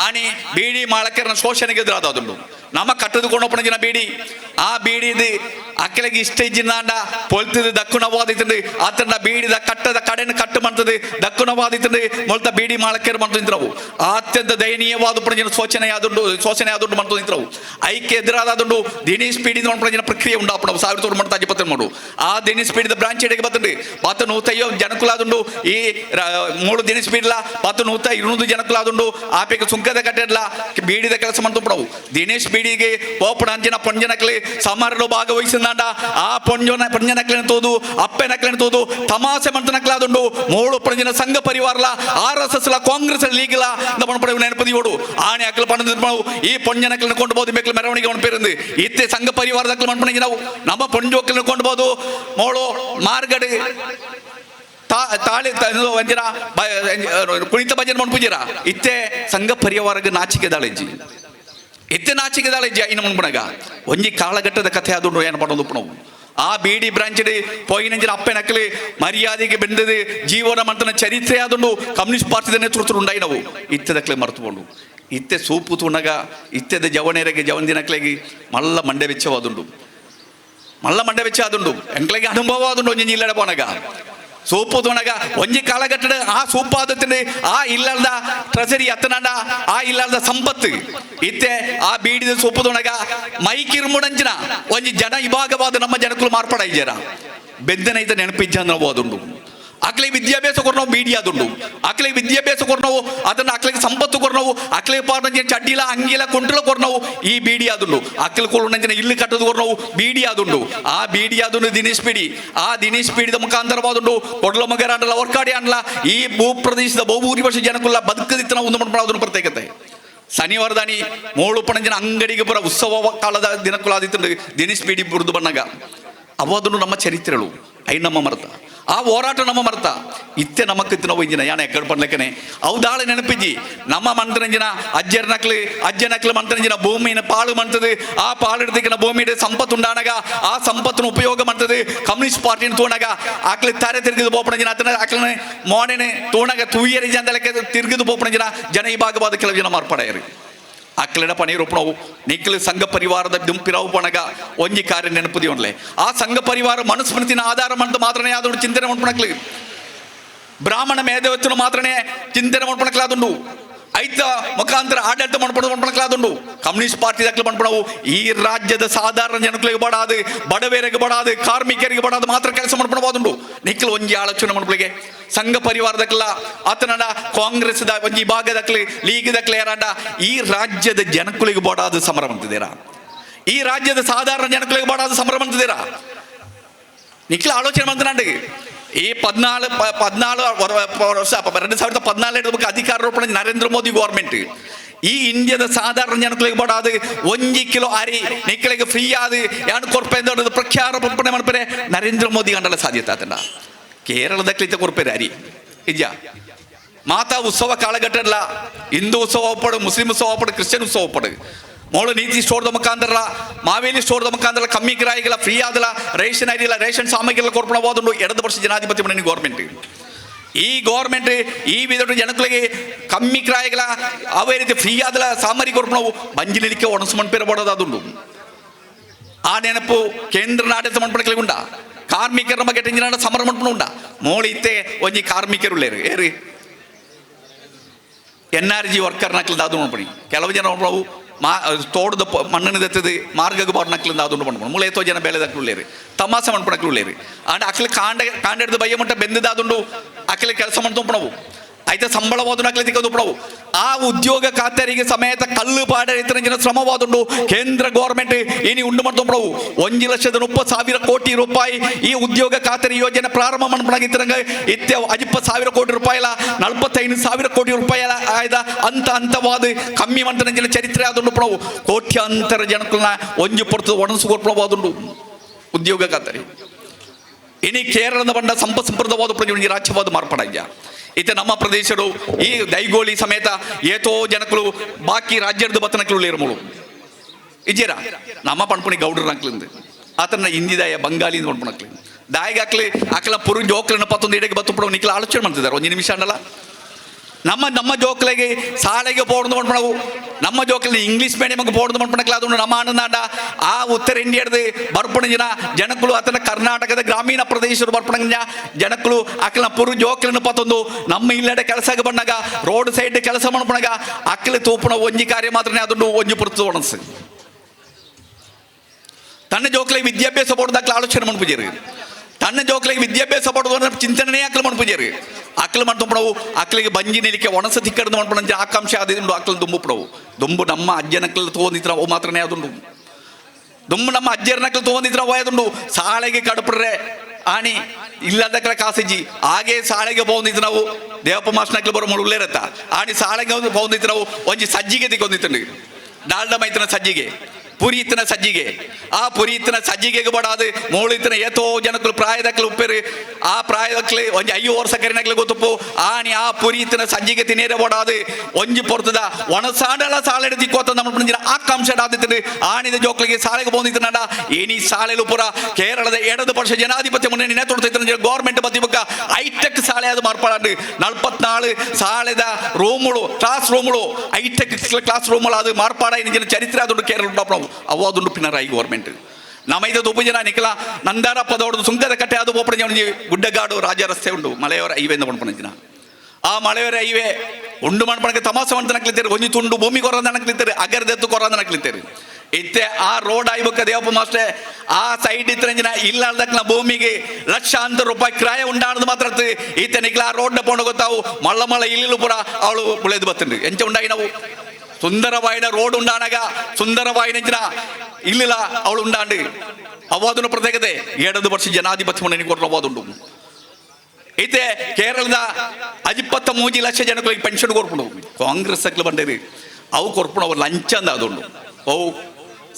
ಆಣಿ ಬೀಡಿ ಮಾಳಕರನ ಶೋಷಣೆಗೆ ಎದುರಾದುಂಡು. ನಮ್ಮ ಕಟ್ಟದುಕೊಂಡೊಪ್ಪನ ಬೀಡಿ ಆ ಬೀಡಿದು ಅಕ್ಕಲಿಗೆ ಇಷ್ಟ ಇಜ್ಜಿನಾಂಡ ಪೊಲ್ತದು ದಕ್ಕುಣವಾದಿತ್ತಂದು ಆತನ ಬೀಡಿದ ಕಟ್ಟದ ಕಡೆನ ಕಟ್ಟು ಮಾಡ್ತದೆ ದಕ್ಕುಣವಾದಿತ್ತಂದು ಮೊಲ್ತ ಬೀಡಿ ಮಾಳಕೇರು ಮಾಡ್ತು ನಿಂತ್ರವು ಅತ್ಯಂತ ದಯನೀಯವಾದ ಪ್ರಜನ ಶೋಚನೆ ಆದುಂಡು ಮಾಡ್ತು ನಿಂತ್ರವು ಐಕ್ಯ ಎದುರಾದುಂಡು ದಿನೇಶ್ ಪೀಡಿ ಪ್ರಜನ ಪ್ರಕ್ರಿಯೆ ಉಂಟಾಪಣ 1920 ಮಾಡು ಆ ದಿನೇಶ್ ಪೀಡಿದ ಬ್ರಾಂಚ್ ಎಡೆಗೆ ಬರ್ತಂಡು 150 ಜನಕುಲಾದುಂಡು ಈ 3 ದಿನೇಶ್ ಪೀಡಿಲ 100 ಜನಕುಲಾದುಂಡು ಆಪೇಕ ಸುಂಕದ ಕಟ್ಟೆಡ್ಲ ಬೀಡಿದ ಕೆಲಸ ಮಾಡ್ತು ಪಡವು ದಿನೇಶ್ ಬೀಡಿಗೆ ಪೋಪಣ ಅಂಜನ ಪೊಂಜನಕ್ಲೆ ಸಮಾರಂಭ ಭಾಗವಹಿಸಿದ ಆ ಪೊಂಜನಕ್ಲೆನ ತೋದು ಅಪ್ಪೆನಕ್ಲೆನ ತೋದು ತಮಾಸೆ ಮಂತನಕ್ಲಾದುಂಡು 3 ಪೊಂಜನ ಸಂಘ ಪರಿವಾರಲ RSS ಕಾಂಗ್ರೆಸ್ ಲೀಗಿಲ ನೆನಪದಿಯೋಡು ಆಣೆ ಅಕ್ಕಲು ಪಣ ಈ ಪೊಂಜನಕ್ಲೆನ ಕೊಂಡು ಬೋದು ಬೇಕಲು ಮೆರವಣಿಗೆ ಒಣಪೇருந்து ಇತ್ತೆ ಸಂಘ ಪರಿವಾರದಕ್ಕಲು ಮಣ್ಪಣಿಗೆ ನಾವು ನಮ್ಮ ಪೊಂಜೋಕ್ಕಲು ಕೊಂಡು ಬೋದು ಮೋಳು ಮಾರ್ಗಡ್ ತಾಳಿ ವಂಜನ ಕುಣಿತ ಭಜನೆ ಮಣ್ಪುಜಿರ ಇತ್ತೆ ಸಂಘ ಪರಿವಾರಕ್ಕೆ ನಾಚಿಕೆ ದಾಳೆಜ್ಜಿ ಎತ್ತೆ ನಾಚಿಕೆ ದಾಳೆಜ್ಜಿ ಇನ್ನು ಮಣ್ಪಣಗ ಒಂಜಿ ಕಾಲಘಟ್ಟದ ಕಥೆ ಆದುಂಡು ಏನು ಮಾಡೋದು ನಾವು ಆ ಬೀಡಿ ಬ್ರಾಂಚ್ ಪೋಯಿನಂಜಿನ ಅಪ್ಪೆನಕ್ಕಲಿ ಮರ್ಯಾದೆಗೆ ಬೆಂದದು ಜೀವನ ಮಂತನ ಚರಿತ್ರೆ ಆದುಂಡು ಕಮ್ಯುನಿಸ್ಟ್ ಪಾರ್ಟಿದ ನೇತೃತ್ವ ಉಂಡಾಯಿ ನಾವು ಇತ್ತದಕ್ಲೆ ಮರೆತುಕೊಂಡು ಇತ್ತೆ ಸೂಪು ತುಣಗ ಇತ್ತೆದ ಜವನೇರೆಗೆ ಜವಂದಿನಕ್ಲೆಗೆ ಮಲ್ಲ ಮಂಡೆ ವೆಚ್ಚವಾದುಂಡು ಎಂಕ್ಲೆಗೆ ಅನುಭವ ಆದುಂಡು ಒಂಜಿ ಇಲ್ಲಡ ಪೋನಗ ಸೂಪು ತುಣಗ ಒಂಜಿ ಕಾಲಘಟ್ಟದ ಆ ಸೂಪಾದത്തിന് ಆ ಇಲ್ಲದ ಟ್ರೆಸರಿ ಅತ್ತನಂಡ ಆ ಇಲ್ಲದ ಸಂಪತ್ತು ಇತ್ತೆ ಆ ಬೀಡಿದ ಸೂಪು ತುಣಗ ಮೈಕಿರ್ಮುಡಂಚಿನ ಒಂಜಿ ಜನ ವಿಭಾಗವಾದ ನಮ್ಮ ಜನಕ್ಕಳು ಮಾರ್ಪಾಡಾಯ್ಜಾರ ಬೆದ್ದನೈತ ನೆನಪಿಜ್ಜ ಅನ್ನೋದುಂಡು ಅಕ್ಲಿಗೆ ವಿದ್ಯಾಭ್ಯಾಸ ಕೊರ್ನವು ಬೀಡಿ ಆದುಂಡು ಅಕ್ಲಿಗೆ ವಿದ್ಯಾಭ್ಯಾಸ ಕೊರ್ನವು ಅದನ್ನ ಅಕ್ಲಿಗೆ ಸಂಪತ್ತು ಕೊರ್ನವು ಅಕ್ಲಿಗೆ ಪಾರ್ನಂಜಿನ ಚಡ್ಡಿಲ ಅಂಗಿಲ ಕೊಂಟ್ಲ ಕೊರ್ನವು ಈ ಬೀಡಿ ಆದುಂಡು ಅಕ್ಲಿ ಕೊರ್ನಂಜಿನ ಇಲ್ಲು ಕಟ್ಟದು ಕೊರ್ನವು ಬೀಡಿ ಆದುಂಡು ಆ ಬೀಡಿ ಆದುಂಡು ದಿನೇಶ್ ಬೀಡಿ ಆ ದಿನೇಶ್ ಬೀಡಿದ ಮುಖಾಂತರವಾದುಂಡು ಕೊಡ್ಲ ಮಗರ ಅಂಡಲ ಒರ್ಕಾಡಿ ಅಂಡ್ಲ ಈ ಭೂಪ್ರದೇಶದ ಬಹುಭೂರಿಪಕ್ಷ ಜನಕ್ಕುಲ್ಲ ಬದುಕದಿತ್ತ ನಾವು ಒಂದು ಮಾಡ್ಕೊಳ್ಳೋದನ್ನು ಪ್ರತ್ಯೇಕತೆ ಶನಿವಾರದಾನಿ ಮೋಳು ಪಣಂಜಿನ ಅಂಗಡಿಗೆ ಬರ ಉತ್ಸವ ಕಾಲದ ದಿನಕ್ಕುಲಾದಿತ್ತು ದಿನೇಶ್ ಬೀಡಿ ಬುರ್ದು ಬಣ್ಣಗ ಅವದನ್ನು ನಮ್ಮ ಚರಿತ್ರೆಗಳು ಐ ನಮ್ಮ ಮರ್ತ ಆ ಹೋರಾಟ ನಮ್ಮ ಮರ್ತ ಇತ್ತೆ ನಮಕ್ಕಿತ್ತು ನಾವು ಇಂಜಿನ ಯಾನ ಎಕ್ಕಡ ಪಡ್ಲಕ್ಕನೆ ಅವದಾಳೆ ನೆನಪಿಜ್ಜಿ ನಮ್ಮ ಮಂತ್ರಂಜಿನ ಅಜ್ಜನಕ್ಲು ಮಂತ್ರಂಜಿನ ಭೂಮಿನ ಪಾಳು ಮಾಡ್ತದೆ ಆ ಪಾಳಿಡ್ದಿಕ್ಕಿನ ಭೂಮಿಯ ಸಂಪತ್ತು ಉಂಡಾನಗ ಆ ಸಂಪತ್ತನ್ನು ಉಪಯೋಗ ಮಾಡ್ತದೆ ಕಮ್ಯುನಿಸ್ಟ್ ಪಾರ್ಟಿನ ತೋಣಗ ಆಕ್ಲಿ ತಾರೆ ತಿರುಗಿದು ಪೋಪಣಜಿನ ಅತನ ಆಕ್ಲನೆ ಮೋನೆನೆ ತೋಣಗ ತೂಯರಿ ಜನದಲಕ್ಕೆ ತಿರುಗಿದು ಪೋಪಣಜಿನ ಜನ ಈ ಭಾಗವಾದ ಕೆಲವು ಜನ ಮಾರ್ಪಾಡಾಯರಿ ಅಕ್ಲೆಡ ಪಣಿರೊಪ್ಪಣವು ನಿಕ್ಲು ಸಂಘ ಪರಿವಾರದ ದುಂಪಿರವು ಪಣಗ ಒಂಜಿ ಕಾರ್ಯ ನೆನಪುದಿ ಉಂಡ್ಲೆ ಆ ಸಂಘ ಪರಿವಾರ ಮನುಸ್ಮೃತಿನ ಆಧಾರ ಮಂತ ಮಾತ್ರನೇ ಆದೊಂಡು ಚಿಂತನೆ ಮಾಡ್ಪಣಕ್ಲಿ ಬ್ರಾಹ್ಮಣ ಮೇಧವತ್ತನು ಮಾತ್ರನೇ ಚಿಂತನೆ ಮಾಡ್ಪಣಕ್ಲಾದುಂಡು ಐತ ಮುಖಾಂತರ ಆಡಳಿತ ಮಾಡ್ಪಣಕ್ಲಾದುಂಡು ಕಮ್ಯುನಿಸ್ಟ್ ಪಾರ್ಟಿ ದಕ್ಲು ಮಾಡ್ಪಣವು ಈ ರಾಜ್ಯದ ಸಾಧಾರಣ ಜನಗಳಿಗೆ ಬಡಾದು ಬಡವೇರಿಗೆ ಬಡಾದು ಕಾರ್ಮಿಕರಿಗೆ ಬಡಾದು ಮಾತ್ರ ಕೆಲಸ ಮಾಡ್ಪಣವಾದುಂಡು ನಿಕ್ಲು ಒಂಜಿ ಆಲೋಚನೆ ಮಾಡ್ಪಳಿಗೆ ಸಂಘ ಪರಿವಾರದಕ್ಲ ಆತನ ಕಾಂಗ್ರೆಸ್ ಒಂಜಿ ಭಾಗದಕ್ಲಿ ಲೀಗ್ ದಕ್ಲೆ ಯಾರಂಡ ಈ ರಾಜ್ಯದ ಜನಗಳಿಗೆ ಬೋಡಾದ ಸಮರ ಅಂತಿದ್ದೀರಾ ಈ ರಾಜ್ಯದ ಸಾಧಾರಣ ಜನಗಳಿಗೆ ಬೋಡಾದ ಸಮರ ಅಂತಿದ್ದೀರಾ ನಿಕ್ಲ ಆಲೋಚನೆ ಮಾಡ್ತಾನೆ ಈ 14 ವರ್ಷ 2014 ಅಧಿಕಾರೋಪಣೆ ನರೇಂದ್ರ ಮೋದಿ ಗೌರ್ಮೆಂಟ್ ಈ ಇಂಡಿಯಾದ ಸಾಧಾರಣ ಜನಗಳಿಗೆ ಬಡಾದು 1 ಕಿಲೋ ಅರಿ ನಿಕ್ಕಳಿಗೆ ಫ್ರೀ ಆದ 2 ಕೊರ್ಪೆ ಪ್ರಖ್ಯಾರೋಪಣೆ ಮಾಡ್ತಾರೆ ನರೇಂದ್ರ ಮೋದಿ ಗಂಡಲ ಸಾಧ್ಯತೆ ಅದನ್ನ ಕೇರಳದಕ್ಲಿತ ಕೊರ್ಪೇರೆ ಅರಿ ಇಜ್ಜ ಮಾತಾ ಉತ್ಸವ ಕಾಲಘಟ್ಟಲ್ಲ ಹಿಂದೂ ಉತ್ಸವ ಒಪ್ಪಡು ಮುಸ್ಲಿಂ ಉತ್ಸವ ಒಪ್ಪಡು ಕ್ರಿಶ್ಚಿಯನ್ ಉತ್ಸವ ಒಪ್ಪಡು ಮೋಳು ನೀತಿ ಸ್ಟೋರ್ದ ಮುಖಾಂತರ ಮಾವೇಲಿ ಸ್ಟೋರ್ದ ಮುಖಾಂತರ ಕಮ್ಮಿ ಕಿರಾಯಿಗಳ ಫ್ರೀ ಆದಲ್ಲ ರೇಷನ್ ಅರಿಲ್ಲ ರೇಷನ್ ಸಾಮಗ್ರಿಗಳ ಕೊರ್ಪಣವಾದುಂಡು 2 ವರ್ಷ ಜನಾಧಿಪತಿ ಮನೆ ಗೌರ್ಮೆಂಟ್ ಈ ಗೌರ್ಮೆಂಟ್ ಈ ವಿಧದ ಜನಗಳಿಗೆ ಕಮ್ಮಿ ಕಿರಾಯಿಗಳ ಅವೇ ರೀತಿ ಫ್ರೀ ಆದಲ್ಲ ಸಾಮಗ್ರಿ ಕೊರ್ಪಣವು ಬಂಜಿಲಿಕ್ಕೆ ಒಣಸುಮಣ್ಪೇರ ಬೋಡೋದಾದುಂಡು ಆ ನೆನಪು ಕೇಂದ್ರ ಆಡಳಿತ ಮಂಡಳಿಗಳಿಗೆ ಉಂಡ ಕಾರ್ಮಿಕರ ಬಗ್ಗೆ ಟೆಂಜಿನ ಸಮರ ಮಂಡಪ ಉಂಡ ಮೋಳಿತ್ತೆ ಒಂಜಿ ಕಾರ್ಮಿಕರುಳ್ಳೇರು ಏರಿ NRG ವರ್ಕರ್ ನಕ್ಲದ ಅದು ನೋಡ್ಪಣಿ ಕೆಲವು ಜನ ನೋಡ್ಬವು ತೋಟದ ಮಣ್ಣಿನದತ್ತದು ಮಾರ್ಗಕ್ಕೆ ಬಾರ್ ನಕ್ಲಿಂದ ಅದು ಮಾಡ್ಕೊಂಡು ಮೂಳೆ ಎತ್ತೋ ಜನ ಬೆಳೆದಕ್ಳುಳ್ಳೇರಿ ತಮಾಸೆ ಮಾಡ್ಕೊಳಕ್ಳುಳ್ಳೇರಿ ಆಂಡ ಅಕ್ಲಿ ಕಾಂಡ ಹಿಡಿದು ಬಯ್ಯ ಮಟ್ಟ ಬೆಂದದಾದುಂಡು ಅಕ್ಲಿ ಕೆಲಸ ಮಾಡ್ತೊಂಪಣವು ಐತೆ ಸಂಬಳವಾದ ನಕ್ಲಿ ತಿಕ್ಕದುಪಣವು ಆ ಉದ್ಯೋಗ ಖಾತರಿಗೆ ಸಮೇತ ಕಲ್ಲು ಪಾಡ ರೈತರ ಶ್ರಮವಾದುಂಡು ಕೇಂದ್ರ ಗೌರ್ಮೆಂಟ್ ಏನಿ ಉಂಡು ಮಾಡ್ತೊಂಪಣವು 1,30,000 ಕೋಟಿ ರೂಪಾಯಿ ಈ ಉದ್ಯೋಗ ಖಾತರಿ ಯೋಜನೆ ಪ್ರಾರಂಭ ಮಾಡ್ಬಿಡಾಗಿತ್ತರಂಗ ಇತ್ತೆ 50,000 ಕೋಟಿ ರೂಪಾಯಿಲ 45,000 ಕೋಟಿ ರೂಪಾಯಿ ಆಯ್ದ ಹಂತವಾದ ಕಮ್ಮಿ ಮಂಟನ ಚರಿತ್ರೆ ಆದುಂಡು ಪಣವು ಕೋಟ್ಯಾಂತರ ಜನಕ್ಕಳನ್ನ ಒಂಜು ಪೊರ್ತು ಒಣಸುಗೊರ್ಪಣವಾದುಂಡು ಉದ್ಯೋಗ ಖಾತರಿ ಇನಿ ಕೇರಳದ ಬಂಡ ಸಂಪತ್ಸಂಪ್ರದವಾದ ಪ್ರಜೆ ರಾಜ್ಯವಾದ ಮಾರ್ಪಾಡಾಗ್ಯ ಇತ್ತೆ ನಮ್ಮ ಪ್ರದೇಶರು ಈ ದೈಗೋಳಿ ಸಮೇತ ಏತೋ ಜನಕ್ಕಳು ಬಾಕಿ ರಾಜ್ಯದ ಬತ್ತನಕ್ಕಳು ಇರಮಳು ಇಜ್ಜೇರ ನಮ್ಮ ಪಣ್ಪುಣಿ ಗೌಡ್ರ ಅಂಕ್ಲಿಂದ ಆತನ ಹಿಂದಿದಾಯ ಬಂಗಾಲಿಂದ ಪಣ್ಪುಣಕ್ಲಿ ದಾಯಿಗೆ ಹಾಕ್ಲಿ ಅಕ್ಲ ಪುರು ಜೋಕ್ಲನ್ನ 11 ಇಡೆಗೆ ಬತ್ತು ಪಡೋ ನಿಕ್ಲ ಆಲೋಚನೆ ಮಾಡ್ತಿದ್ದಾರೆ 1 ನಿಮಿಷ ಅನ್ನಲ್ಲ ನಮ್ಮ ಜೋಕ್ಲೆಗೆ ಶಾಲೆಗೆ ಪೋಡ್ದು ಮಾಡ್ಬಿಡವು ನಮ್ಮ ಜೋಕ್ಲಿ ಇಂಗ್ಲೀಷ್ ಮೀಡಿಯಮ್ಗೆ ಪೋಡ್ದು ಮಾಡ್ಬಿಡಕ್ಲ ಅದು ನಮ್ಮ ಅಣ್ಣನಾಡ ಆ ಉತ್ತರ ಇಂಡಿಯಾದ ಬರ್ಪಣ ಜನಕ್ಕಳು ಆತನ ಕರ್ನಾಟಕದ ಗ್ರಾಮೀಣ ಪ್ರದೇಶರು ಬರ್ಪಣ ಜನಕ್ಕಳು ಅಕ್ಕಲ ಪುರು ಜೋಕ್ಲನ್ನು ಪತ್ತೊಂದು ನಮ್ಮ ಇಲ್ಲಡೆ ಕೆಲಸಕ್ಕೆ ಬಂದಾಗ ರೋಡ್ ಸೈಡ್ ಕೆಲಸ ಮಾಡ್ಬಿಡಾಗ ಅಕ್ಕಲ ತೂಪಣ ಒಂಜಿ ಕಾರ್ಯ ಮಾತ್ರನೇ ಅದನ್ನು ಒಂಜಿ ಪುರ್ತು ಒಣಸು ತನ್ನ ಜೋಕ್ಲಿಗೆ ವಿದ್ಯಾಭ್ಯಾಸ ಪೋಡ್ದಾಕ್ಲ ಆಲೋಚನೆ ಮಾಡ್ಪುಜೇರಿ ತನ್ನ ಜೋಕ್ಲಿಗೆ ವಿದ್ಯಾಭ್ಯಾಸ ಪಡೋದು ಚಿಂತನೆ ಅಕ್ಕಲು ಮಾಡ್ಪುಜೇರಿ ಅಕ್ಕಲು ಮಾಡ್ಕೊಂಬಿಡವು ಅಕ್ಕಲಿಗೆ ಬಂಜಿ ನಿಲಿಕೆ ಒಣಸ ತಿಕ್ಕಡ್ದು ಮಾಡ್ಬಿಡ ಆಕಾಂಕ್ಷೆ ಆದಿದ್ದು ಅಕ್ಕಲು ದುಂಬುಬಿಡವು ದುಂಬು ನಮ್ಮ ಅಜ್ಜನಕ್ಕಲು ತೊಗೊಂಡಿದ್ರ ಅವು ಮಾತ್ರನೇ ಅದುಂಡು ದುಂಬು ನಮ್ಮ ಅಜ್ಜರನಕ್ಕಲು ತೊಗೊಂಡಿದ್ರ ಅವು ಅದುಂಡು ಶಾಲೆಗೆ ಕಡಪಡ್ರೆ ಆಣಿ ಇಲ್ಲದಕ್ಕಲ ಕಾಸಜ್ಜಿ ಹಾಗೆ ಶಾಲೆಗೆ ಬೋಂದಿದ್ದು ನಾವು ದೇವಪ್ಪ ಮಾಸ್ಟರ್ನಕ್ಕಲು ಬರೋ ಮುಳುಗಲೇ ಇರತ್ತ ಆಣಿ ಶಾಲೆಗೆ ಬೋಂದಿದ್ದು ನಾವು ಒಂಜಿ ಸಜ್ಜಿಗೆ ತಿಕ್ಕೊಂದಿತ್ತು ಡಾಲ್ಡ ಮೈತನ ಸಜ್ಜಿಗೆ ಪುರೀತನ ಸಜ್ಜಿಗೆ ಆ ಪುರೀತನ ಸಜ್ಜಿಗೆಗೆ ಬಡಾದು ಮೋಳಿತನ ಏತೋ ಜನಕ್ಕಳು ಪ್ರಾಯದಕ್ಕಲು ಉಪ್ಪೇರು ಆ ಪ್ರಾಯದಕ್ಕಲು ಒಂಜಿ 5 ವರ್ಷ ಕರಿನಕ್ಲು ಗೊತ್ತಪ್ಪು ಆಣಿ ಆ ಪುರೀತನ ಸಜ್ಜಿಗೆ ತಿನ್ನೇರೆ ಬಡಾದು ಒಂಜಿ ಪೊರ್ತದ ಒಣಸಾಡಲ ಸಾಲೆಡ್ ದಿಕ್ಕೋತ ನಮ್ಮ ಆಕಾಂಕ್ಷ ಆದಿತ್ತು ಆಣಿದ ಜೋಕ್ಲಿಗೆ ಶಾಲೆಗೆ ಬಂದಿದ್ದನಡ ಏನಿ ಶಾಲೆಲು ಪುರ ಕೇರಳದ ಎಡದು ಪಕ್ಷ ಜನಾಧಿಪತ್ಯ ಮುನ್ನಣಿ ನೇತೃತ್ವ ಗೌರ್ಮೆಂಟ್ ಬತ್ತಿ ಬುಕ್ಕ ಹೈಟೆಕ್ ಶಾಲೆ ಅದು ಮಾರ್ಪಾಡು 44 ಶಾಲೆದ ರೂಮುಳು ಕ್ಲಾಸ್ ರೂಮುಳು ಹೈಟೆಕ್ ಕ್ಲಾಸ್ ರೂಮುಳು ಅದು ಮಾರ್ಪಾಡ ಏನಿನ ಚರಿತ್ರೆ ಅದೊಂದು ಕೇರಳ ನಾವು ಅವಾದುಂಡು ಪಿನರಾಯಿ ಗೌರ್ಮೆಂಟ್ ನಮ್ಮೈದ ಒಬ್ಬ ಜನ ನಿಖಲ ನಂದಾರಪ್ಪ ದೊಡ್ಡದು ಸುಂಕದ ಕಟ್ಟೆ ಅದು ಒಬ್ಬರ ಗುಡ್ಡಗಾಡು ರಾಜ ರಸ್ತೆ ಉಂಡು ಮಲೆಯವರ ಹೈವೇಂದ ಮಾಡ್ಪಣಿನ ಆ ಮಲೆಯವರ ಹೈವೇ ಉಂಡು ಮಾಡ್ಪಣಕ್ಕೆ ತಮಾಸೆ ಅಂತ ನಕ್ಲಿತ್ತೇರಿ ಒಂಜಿ ತುಂಡು ಭೂಮಿ ಕೊರಂದ ನಕ್ಲಿತ್ತೇರಿ ಅಗರ್ದೆತ್ತು ಕೊರಂದ ನಕ್ಲಿತ್ತೇರಿ ಇತ್ತೆ ಆ ರೋಡ್ ಆಯ್ಬೇಕ ದೇವಪ್ಪ ಮಾಸ್ಟರ್ ಆ ಸೈಡ್ ಇತ್ತಂಜಿನ ಇಲ್ಲಾರ್ದಕ್ಲ ಭೂಮಿಗೆ ಲಕ್ಷಾಂತರ ರೂಪಾಯಿ ಕ್ರಾಯ ಉಂಡಾಡದು ಮಾತ್ರ ಈತ ನಿಕ್ಲ ಆ ರೋಡ್ನ ಪೋಣ ಗೊತ್ತಾವು ಮಳ್ಳ ಇಲ್ಲಿಲು ಪುರ ಅವಳು ಉಳಿದು ಬತ್ತಂಡು ಎಂಚ ಉಂಡಾಗಿ ನಾವು ಸುಂದರವಾಯಿನ ರೋಡ್ ಉಂಡಾನಾಗ ಸುಂದರವಾಯಿನ ಇಲ್ಲಿಲ್ಲ ಅವಳು ಉಂಡಾಂಡು ಅವಾದನ ಪ್ರತ್ಯೇಕತೆ 7 ವರ್ಷ ಜನಾಧಿಪತ್ಯ ಮುನ್ನಣಿ ಕೊಟ್ಟರು ಅವಾದುಂಡು ಐತೆ ಕೇರಳದ 53 ಲಕ್ಷ ಜನಗಳಿಗೆ ಪೆನ್ಷನ್ ಕೊರ್ಪುಂಡು ಕಾಂಗ್ರೆಸ್ ಅಕ್ಲು ಬಂಡೇರಿ ಅವು ಕೊರ್ಪುಣ ಅವ್ರು ಲಂಚ ಅಂದ ಅದುಂಡು ಅವು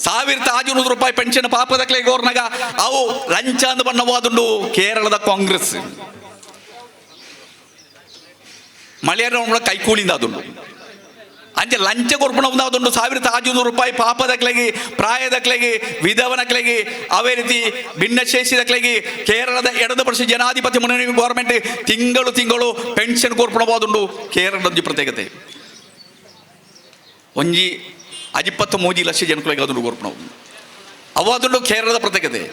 1500 ರೂಪಾಯಿ ಪೆನ್ಷನ್ ಪಾಪದಕ್ಲೆ ಗೋರ್ನಾಗ ಅವು ಲಂಚ ಅಂದ ಬಣ್ಣವಾದುಂಡು ಕೇರಳದ ಕಾಂಗ್ರೆಸ್ ಮಳೆಯ ಕೈಕೂಲಿಂದ ಅದುಂಡು ಅಂಚೆ ಲಂಚ ಕೊರ್ಪಣ ಒಂದಾದುಂಡು 1500 ರೂಪಾಯಿ ಪಾಪದಕ್ಲೆಗೆ ಪ್ರಾಯದಕ್ಲೆಗೆ ವಿಧವನಕ್ಲೆಗೆ ಅವೇ ರೀತಿ ಭಿನ್ನಶೇಷಿದಕ್ಲೆಗೆ ಕೇರಳದ ಎಡದು ಪಕ್ಷ ಜನಾಧಿಪತ್ಯ ಮುನ್ನಣಿ ಗೌರ್ಮೆಂಟ್ ತಿಂಗಳು ಪೆನ್ಷನ್ ಕೊರ್ಪಣವಾದುಂಡು ಕೇರಳದ ಒಂಜಿ ಪ್ರತ್ಯೇಕತೆ ಒಂಜಿ 53 ಲಕ್ಷ ಜನಗಳಿಗೆ ಅದನ್ನು ಕೊರ್ಪಣ ಅವಾದುಂಡು ಕೇರಳದ ಪ್ರತ್ಯೇಕತೆ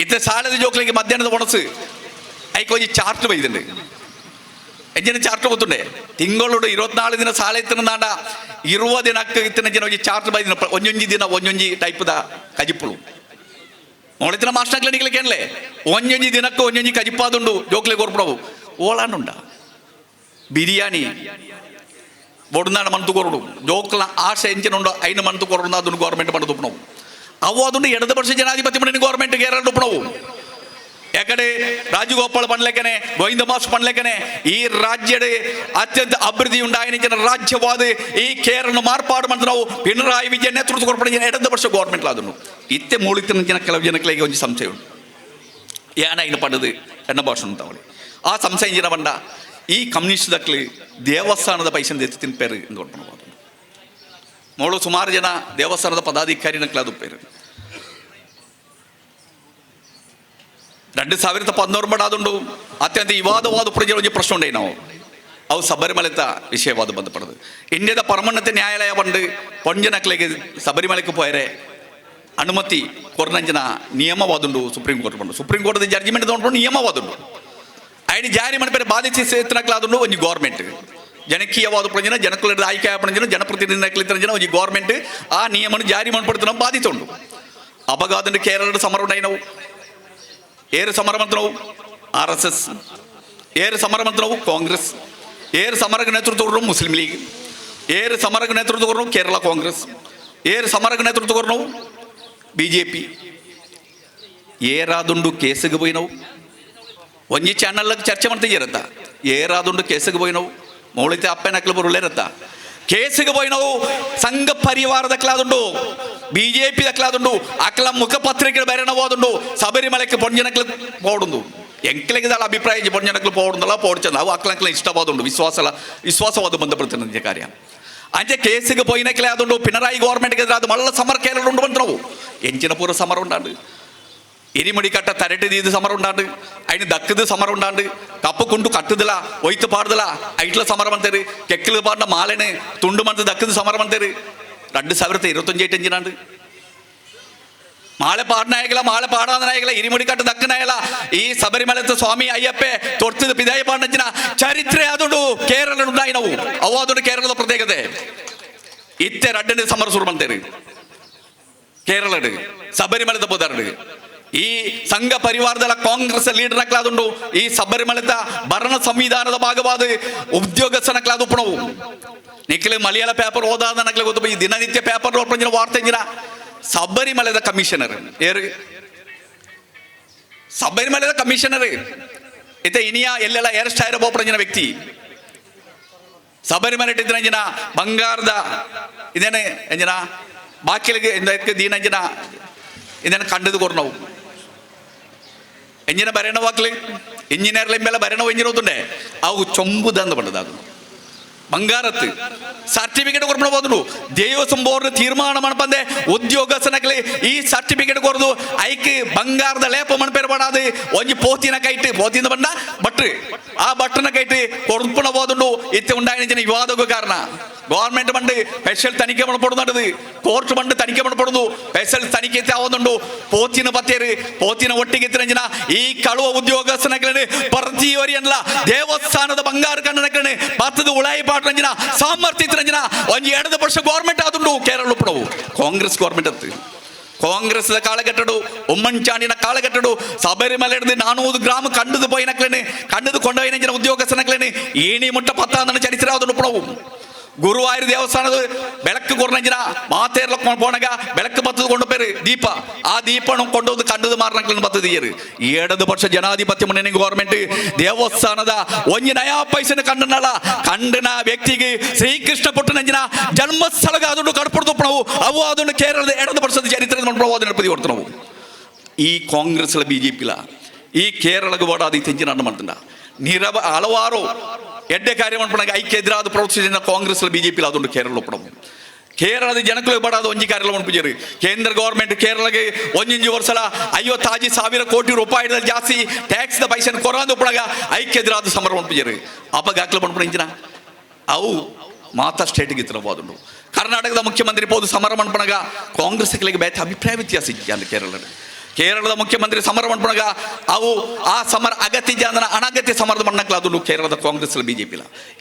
ಇತ್ತೆ ಸಾಲದ ಜೋಕ್ಲಿಗೆ ಮಧ್ಯಾಹ್ನದ ಒಣಸು ಐಕ್ ಒಂಜಿ ಚಾರ್ಟ್ ಬೈದಂಡು ಎಂಜಿನ ಚಾರ್ಟ್ ಗೊತ್ತುಂಡೆ ತಿಂಗಳೋಡು 24 ದಿನ ಸಾಲ ಇತ್ತಿನ ನಾಡ 20 ದಿನಕ್ಕೆ ಇತ್ತಿನ ಜನ ಒಂಜಿ ಚಾರ್ಟ್ ಬೈದಿನ ಒಂಜೊಂಜಿ ದಿನ ಒಂಜೊಂಜಿ ಟೈಪ್ದ ಕಜಿಪ್ಪುಳು ನೋಡಿತಿನ ಮಾಸ್ಟರ್ ಕ್ಲಿನಿಕ್ಲಿ ಕೇಳಲೆ ಒಂಜೊಂಜಿ ದಿನಕ್ಕೆ ಒಂಜೊಂಜಿ ಕಜಿಪ್ಪಾದುಂಡು ಜೋಕ್ಲೆ ಕೊರ್ಪಣವು ಓಳಾನುಂಡ ಬಿರಿಯಾನಿ ಬೊಡುನಾಡ ಮಂತು ಕೊರಡು ಜೋಕ್ಲ ಆಶೆ ಎಂಚಿನುಂಡು ಐನು ಮಂತು ಕೊರಡು ಅದನ್ನು ಗೌರ್ಮೆಂಟ್ ಮಂಡು ತುಪ್ಪಣವು ಅವು ಅದನ್ನು ಎಡದ ವರ್ಷ ಜನಾಧಿಪತ್ಯ ಮುನ್ನಣಿ ಗೌರ್ಮೆಂಟ್ ಕೇರಳ ತುಪ್ಪಣವು ಯಾಕಡೆ ರಾಜಗೋಪಾಲ್ ಪಂಡ್ಲೆಕ್ಕನೆ ಗೋವಿಂದ ಮಾಸ್ ಪಂಡ್ಲೆಕ್ಕನೆ ಈ ರಾಜ್ಯದ ಅತ್ಯಂತ ಅಭಿವೃದ್ಧಿ ಉಂಟಾಯಿನ ರಾಜ್ಯವಾದ ಈ ಕೇರಳ ಮಾರ್ಪಾಡು ಮಾಡಿದ್ರೆ ನಾವು ಪಿಣರಾಯಿ ವಿಜಯನ್ ನೇತೃತ್ವ ಕೊಡ್ಪಡ ಎಡದ ವರ್ಷ ಗೌರ್ಮೆಂಟ್ ಅದನ್ನು ಇತ್ತೆ ಮೂಳಿತಿನ ಜನ ಕೆಲವು ಜನಗಳಿಗೆ ಒಂದು ಸಂಶಯ ಉಂಟು ಏನ ಇನ್ನು ಪಡೆದು ಎಣ್ಣ ಭಾಷಣ ಅಂತವಳಿ ಆ ಸಂಶಯ ಜನ ಬಂಡ ಈ ಕಮ್ಯುನಿಸ್ಟ್ ದಕ್ಲಿ ದೇವಸ್ಥಾನದ ಪೈಸೆ ಎತ್ತಿ ಪೇರು ಎಂದು ಕೊಡ್ಬೋದು ಮೋಳು ಸುಮಾರು ಜನ ದೇವಸ್ಥಾನದ ಪದಾಧಿಕಾರಿ ನಕ್ಲ ಅದು ಪೇರು 2013 ಬಡಾದುಂಡು ಅತ್ಯಂತ ವಿವಾದವಾದ ಪ್ರಶ್ನೆ ಉಂಡೆ ನಾವು ಅವು ಶಬರಿಮಲೆತ ವಿಷಯವಾದ ಬಂಧಪಡದು ಇಂಡಿಯಾದ ಪರಮೋನ್ನತ ನ್ಯಾಯಾಲಯ ಬಂದು ಪೊಂಜನಕ್ಲೆಗೆ ಶಬರಿಮಲೆಗೆ ಪೋಯರೆ ಅನುಮತಿ ಕೊರನಂಜನ ನಿಯಮವಾದುಂಡು ಸುಪ್ರೀಂ ಕೋರ್ಟ್ ಬಂದು ಸುಪ್ರೀಂ ಕೋರ್ಟ್ ಜಡ್ಜ್ಮೆಂಟ್ ತಗೊಂಡು ನಿಯಮವಾದುಂಡು ಐದು ಜಾರಿ ಮಾಡಿಪೇರೆ ಬಾಧಿಸಿ ಸೇತನಕ್ಲಾದುಂಡು ಒಂದು ಗೌರ್ಮೆಂಟ್ ಜನಕೀಯವಾದ ಪ್ರಜನ ಜನಕುಲದ ಆಯ್ಕೆ ಪಂಜನ ಜನಪ್ರತಿನಿಧಿ ಜನ ಒಂದು ಗೌರ್ಮೆಂಟ್ ಆ ನಿಯಮನ ಜಾರಿ ಮಾಡ್ಪಡ್ತಾನೆ ಬಾಧಿತುಂಡು ಅಪಘಾತ ಕೇರಳದ ಸಮರ ಉಂಟಾಯಿ ನಾವು ಏರು ಸಮರ ಮಂತ್ರ ನಾವು RSS ಏರು ಸಮರ ಮಂತ್ರ ನಾವು ಕಾಂಗ್ರೆಸ್ ಏರು ಸಮರಕ್ಕೆ ನೇತೃತ್ವ ಮುಸ್ಲಿಂ ಲೀಗ್ ಏರು ಸಮರಕ್ಕೆ ನೇತೃತ್ವ ಕೇರಳ ಕಾಂಗ್ರೆಸ್ ಏರು ಸಮರಕ್ಕೆ ನೇತೃತ್ವ ನಾವು BJP ಏರಾದುಂಡು ಕೇಸಿಗೆ ಹೋಯ್ ನಾವು ಒಂಜಿ ಚಾನಲ್ಗೆ ಚರ್ಚೆ ಮಾಡ್ತಿದ್ದೀರತ್ತ ಏರಾದುಂಡು ಕೇಸಿಗೆ ಹೋಯ್ ನಾವು ಮೌಳಿತೆ ಅಪ್ಪನಕ್ಲು ಬರುಳ್ಳೇರತ್ತ ಕೇಸಿಗೆ ಹೋಯ್ ನಾವು ಸಂಘ ಪರಿವಾರದಕ್ಲಾದುಂಡು BJP ದಕ್ಲಾದುಂಡು ಅಕ್ಲ ಮುಖಪತ್ರಿಕೆ ಬೇರೆ ನಾವಾದುಂಡು ಶಬರಿಮಲೆಗೆ ಪೊಂಜನಕ್ಲು ಪೋಡುಂದು ಎಂಕ್ಲೆಗಿದಾಳ ಅಭಿಪ್ರಾಯ ಪೊಂಜನಕ್ಲು ಪೋಡುಂದಲ್ಲ ಪೋಡ್ಚಂದ ಅವು ಅಕ್ಲಂಕ್ಲ ಇಷ್ಟವಾದುಂಡು ವಿಶ್ವಾಸವಾದ ಬಂಧಪಡ್ತಿದ್ದ ಕಾರ್ಯ ಅಂಚೆ ಕೇಸಿಗೆ ಪೋಯಿನಕ್ಲೆ ಆದುಂಡು ಪಿಣರಾಯಿ ಗೌರ್ಮೆಂಟ್ಗೆ ಅದು ಮಲ್ಲ ಸಮರ ಕೇರಳ ಉಂಡು ಬಂತು ನಾವು ಎಂಚಿನ ಪೂರ ಸಮರ ಉಂಟಾಡು ഇരിമുടിക്കട്ട തരട്ട് ചെയ്ത് സമരം ഉണ്ടാണ്ട് അതിന് ദക്കത് സമരം ഉണ്ടാണ്ട് കപ്പ് കൊണ്ട് കട്ടുതല ഒയ്ത്ത് പാടുതല ഐറ്റുള്ള സമരം ಅಂತೇರಿ ಕೆಕ್ಕಲು ಪಾಡಿನ ಮಾಲೆನೆ ತುಂಡು ಮಾಡ್ದು ದಕ್ಕದ ಸಮರ ಅಂತೇರಿ 2025 ಎಂಜಿನಾണ്ട് മാളെ പാടനായകല മാളെ പാടാതനായകല ഇരിമുടിക്കാട്ട് ദക്കനായല ഈ ശബരിമലത്തെ സ്വാമി അയ്യപ്പെ തൊട്ടത് പിതായി പാടിന ചരിത്ര അതുകൊണ്ട് കേരളം ഉണ്ടായിനವು ಅವು അതുകൊണ്ട് കേരളದ പ്രത്യേകത ಇತ್ತೆ ರಡ್ಡನೇ ಸಮರ ಶುರು ಮಾಡ್ತೇರಿ ಕೇರಳಡ್ ശബരിമലത്തെ പോതാറുണ്ട് ഈ സംഘ പരിവാರದಲ್ಲ ಕಾಂಗ್ರೆಸ್ ಲೀಡರ್ ಹಾಕ್ಲಾದುಂಡು ಈ ശബരിമലದ ಭರಣ ಸಂವಿಧಾನದ ಭಾಗವಾದ ಉದ್ಯೋಗಸ್ಥನಕ್ಲಾದು ಪುಣವು ನಿಖಿಲ್ ಮಲಯಾಳ ಪೇಪರ್ ಓದಾದನಕ್ಲೆ ಗೊತ್ತು ಈ ದಿನನಿತ್ಯ ಪೇಪರ್ ನೋಡ್ಕೊಂಡ್ರ ವಾರ್ತೆ ಇಂಜಿನ ശബരിമലದ കമ്മീഷണർ ഏറ് ശബരിമലದ കമ്മീഷണർ ಇತ್ತ ಇನಿಯ ಎಲ್ಲೆಲ್ಲ ಅರೆಸ್ಟ್ ಆಗಿರೋ ಬೋಪರಂಜಿನ ವ್ಯಕ್ತಿ ശബരിമല ಇಟ್ಟಿದ್ದ ಅಂಜಿನ ಬಂಗಾರದ ಇದೇನೆ ಅಂಜಿನ ಬಾಕಿಲಿಗೆ ದೀನ ಅಂಜಿನ ಇದನ್ನು ಕಂಡದು ಕೊರ್ನವು ಎಂಜಿನ ಬರೆಯಣ ವಾಕ್ಲಿ ಇಂಜಿನಿಯರ್ಲ ಎಂಬೆಲ್ಲ ಬರೆಯಣ ಎಂಜಿನ ಅವು ಚೊಂಬುದಂದು ಬಂದದ ಅದು ಬಂಗಾರತ್ತು ಸರ್ಟಿಫಿಕೇಟ್ ಕೊಡ್ಬೋದು ದೇವಸ್ವಂ ಬೋರ್ಡ್ ತೀರ್ಮಾನ ಮಾಡ್ಬಂದೆ ಉದ್ಯೋಗಸ್ಥನಕ್ಕೆ ಈ ಸರ್ಟಿಫಿಕೇಟ್ ಕೊರದು ಐಕ್ ಬಂಗಾರದ ಲೇಪ ಮಣ್ಪೇರ್ಬಾಡದು ಒಂಜಿ ಪೋತಿನ ಕೈಟ್ ಪೋತಿನ ಬಂದ ಬಟ್ರು ಆ ಬಟ್ಟನ ಕೈಟ್ ಕೊರ್ಪುಣ ಹೋದುಂಡು ಇತ್ತೆ ഉണ്ടായ വിവാദಕ್ಕೆ ಕಾರಣ ಗವರ್ಮೆಂಟ್ ಬಂದು ಸ್ಪೆಷಲ್ ತನಿಖೆ ಮಾಡ್ಕೊಡುದು ಕೋರ್ಟ್ ಬಂದು ತನಿಖೆ ಮಾಡ್ಕೊಡುದು ಸ್ಪೆಷಲ್ ತನಿಖೆ ಆവുന്നുണ്ട് പോത്തിನ ಪತ್ತೇರು പോത്തിನ ಒಟ್ಟಿಗೆ ಇತ್ತಿರಂಜಿನ ಈ ಕಳುವ ಉದ್ಯೋಗಸ್ಥನಕ್ಕೆ ಪ್ರತಿಯೊರಿ ಅಲ್ಲ ದೇವಸ್ಥಾನದ ಬಂಗಾರ ಕಣ್ಣನಕ್ಕೆ ಪತ್ತದ ಉಳಾಯಿ ಪಾಟ್ರಂಜಿನ ಸಾಮರ್ಥ್ಯರಂಜಿನ ಒಂಜಿ ಎಡದ ಪಕ್ಷ ಗವರ್ಮೆಂಟ್ ಆದುಂಡು ಕೇರಳ ಉಪ್ಪಡವು ಕಾಂಗ್ರೆಸ್ ಗವರ್ಮೆಂಟ್ ಅತ್ತು ಕಾಂಗ್ರೆಸ್ ಕಾಲಘಟ್ಟಡು ಉಮ್ಮನ್ಚಾಂಡಿನ ಕಾಲಘಟ್ಟಡು ശബരിമല 400 ഗ്രാം കണ്ടത് പോയിനക്ലേന് കണ്ടത് കൊണ്ടുപോയിന ഉദ്യോഗസ്ഥനക്ലേന് ഏണി മുട്ട 10 ചരിത്ര ആവുന്നുണ്ട് ഉപ്പടവും ಗುರುವಾಯೂರು ದೇವಸ್ಥಾನದ ಬೆಳಕು ಕೊರ್ನಂಜಿನ ಮಾತೇರ್ಲ ಪೋಣಗ ಬೆಳಕು ಬತ್ತದ ಕೊಂಡು ಪೇರು ದೀಪ ಆ ದೀಪನು ಕೊಂಡೋದು ಕಂಡದು ಮಾರ್ನಕ್ಲಿನ ಬತ್ತದ ಇಯರು ಎಡದು ಪಕ್ಷ ಜನಾಧಿಪತ್ಯ ಮುನ್ನಣಿ ಗವರ್ಮೆಂಟ್ ದೇವಸ್ಥಾನದ ಒಂಜಿ ನಯಾ ಪೈಸನ ಕಂಡನಲ್ಲ ಕಂಡನ ವ್ಯಕ್ತಿಗೆ ಶ್ರೀಕೃಷ್ಣ ಪುಟ್ಟನಂಜಿನ ಜನ್ಮಸ್ಥಳಗ ಅದನ್ನು ಕಡ್ಪಡ್ದು ನಾವು ಅವು ಅದನ್ನು ಕೇರಳದ ಎಡದು ಪಕ್ಷದ ಚರಿತ್ರೆ ನೋಡ್ಬೋದು ಅದನ್ನು ಪ್ರತಿ ಹೊಡ್ತು ನಾವು ಈ ಕಾಂಗ್ರೆಸ್ಲ BJP ಈ ಕೇರಳಗೆ ಓಡಾದ ತೆಂಜಿನ ಮಾಡ್ತಂಡ ಹಲವಾರು ಎಡ್ಡೆ ಕಾರ್ಯ ಮಾಡ್ಕೊಂಡಾಗ ಐಕ್ಯ ಎದುರಾದ ಪ್ರವರ್ತಿಸಿದ ಕಾಂಗ್ರೆಸ್ BJP അതുകൊണ്ട് കേരള ಒಪ್ಪడం ಕೇರಳದ ಜನಕ್ಕೆ ಬಡಾದ ಒಂಜಿ ಕಾರ್ಯ ಮಾಡ್ಬಿಜರು ಕೇಂದ್ರ ಗವರ್ಮೆಂಟ್ ಕೇರಳಗೆ ಒಂಜಿ ವರ್ಷಲ 55,000 ಕೋಟಿ ರೂಪಾಯಿ ಜಾಸ್ತಿ ಟ್ಯಾಕ್ಸ್ ಪೈಸೆ ಕೊರಾದ ಒಪ್ಪಡಾಗ ಐಕ್ಯ ಎದುರಾದ ಸಮರ ಮಾಡ್ಬಿಜರು ಅಪಗಾಕ್ಲ ಮಾಡ್ಬಿಡ ಇಂಜಿನ ಅವು ಮಾತಾ ಸ್ಟೇಟ್ಗೆ ಇತ್ತರಬಹುದು ಕರ್ನಾಟಕದ ಮುಖ್ಯಮಂತ್ರಿ ಪೋದು ಸಮರ ಮಾಡ್ಬಿಡಾಗ ಕಾಂಗ್ರೆಸ್ ಬೇತ ಅಭಿಪ್ರಾಯ ವ್ಯತ್ಯಾಸ ಇತ್ತು ಕೇರಳದ ಮುಖ್ಯಮಂತ್ರಿ ಸಮರ ಮಾಡ್ಬಿಡಾಗ ಅವು ಆ ಸಮರ ಅಗತ್ಯ ಅಂದ್ರೆ ಅನಗತ್ಯ ಸಮರದ ಮಣ್ಣಕ್ಲ ಅದು ಕೇರಳದ ಕಾಂಗ್ರೆಸ್ BJP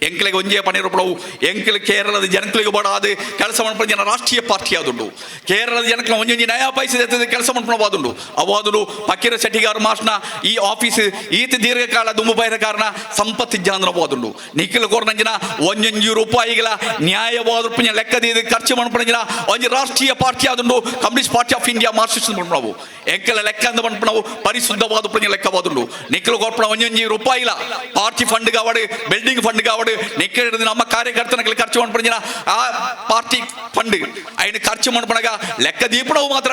ಎಂಕ್ಲಿಗೆ ಒಂಜೇ ಪಣಿರಪಡವು ಎಂಕ್ಲಿಗೆ ಕೇರಳದ ಜನಕ್ಲಿಗೆ ಬಡಾದ ಕೆಲಸ ಮಾಡ್ಬಿಡ ಜನ ರಾಷ್ಟ್ರೀಯ ಪಾರ್ಟಿ ಆದುಂಡು ಕೇರಳದ ಜನಕ್ಕೆ ಒಂಜೊಂಜಿ ನಯಾ ಪೈಸೆ ಕೆಲಸ ಮಾಡ್ಬಿಡವಾದುಂಡು ಅವಾದುಂಡು ಪಕೀರ ಶೆಟ್ಟಿಗಾರ್ ಮಾಸ್ನ ಈ ಆಫೀಸ್ ಈತ ದೀರ್ಘಕಾಲ ದುಂಬುಬೈರ ಕಾರಣ ಸಂಪತ್ತು ಜಾಂದ್ರ ಹೋದುಂಡು ನಿಖಿಲ್ ಕೋರ್ನಂಜಿನ ಒಂಜೊಂಜಿ ರೂಪಾಯಿಗಳ ನ್ಯಾಯವಾದ ರೂಪಾಯಿ ಲೆಕ್ಕದ ಖರ್ಚು ಮಾಡ್ಬಿಡ ಒಂಜಿ ರಾಷ್ಟ್ರೀಯ ಪಾರ್ಟಿ ಆದುಂಡು Communist Party of India Marxist ಮಾಡ್ಬಿಡವು ಎಂಕೆಲ್ಲ ಲೆಕ್ಕ ಅಂದ ನಾವು ಪರಿಶುದ್ಧವಾದ ಪ್ರಜ್ಞೆ ಲೆಕ್ಕವಾದುಂಡು ನಿಖಿಲ್ ಕೊರ್ಪಣ ಒಂಜೊಂಜಿ ರೂಪಾಯಿ ಇಲ್ಲ ಪಾರ್ಟಿ ಫಂಡ್ ಕಾವಡು ಬಿಲ್ಡಿಂಗ್ ಫಂಡ್ ಕಾವಡು ನಿಖಿಲ್ ಹಿಡಿದು ನಮ್ಮ ಕಾರ್ಯಕರ್ತನ ಖರ್ಚು ಮಾಡ್ಬಿಡ ಆ ಪಾರ್ಟಿ ಫಂಡ್ ಅಯ್ಯ ಖರ್ಚು ಮಾಡ್ಬಿಡಾಗ ಲೆಕ್ಕ ದೀಪಣವು ಮಾತ್ರ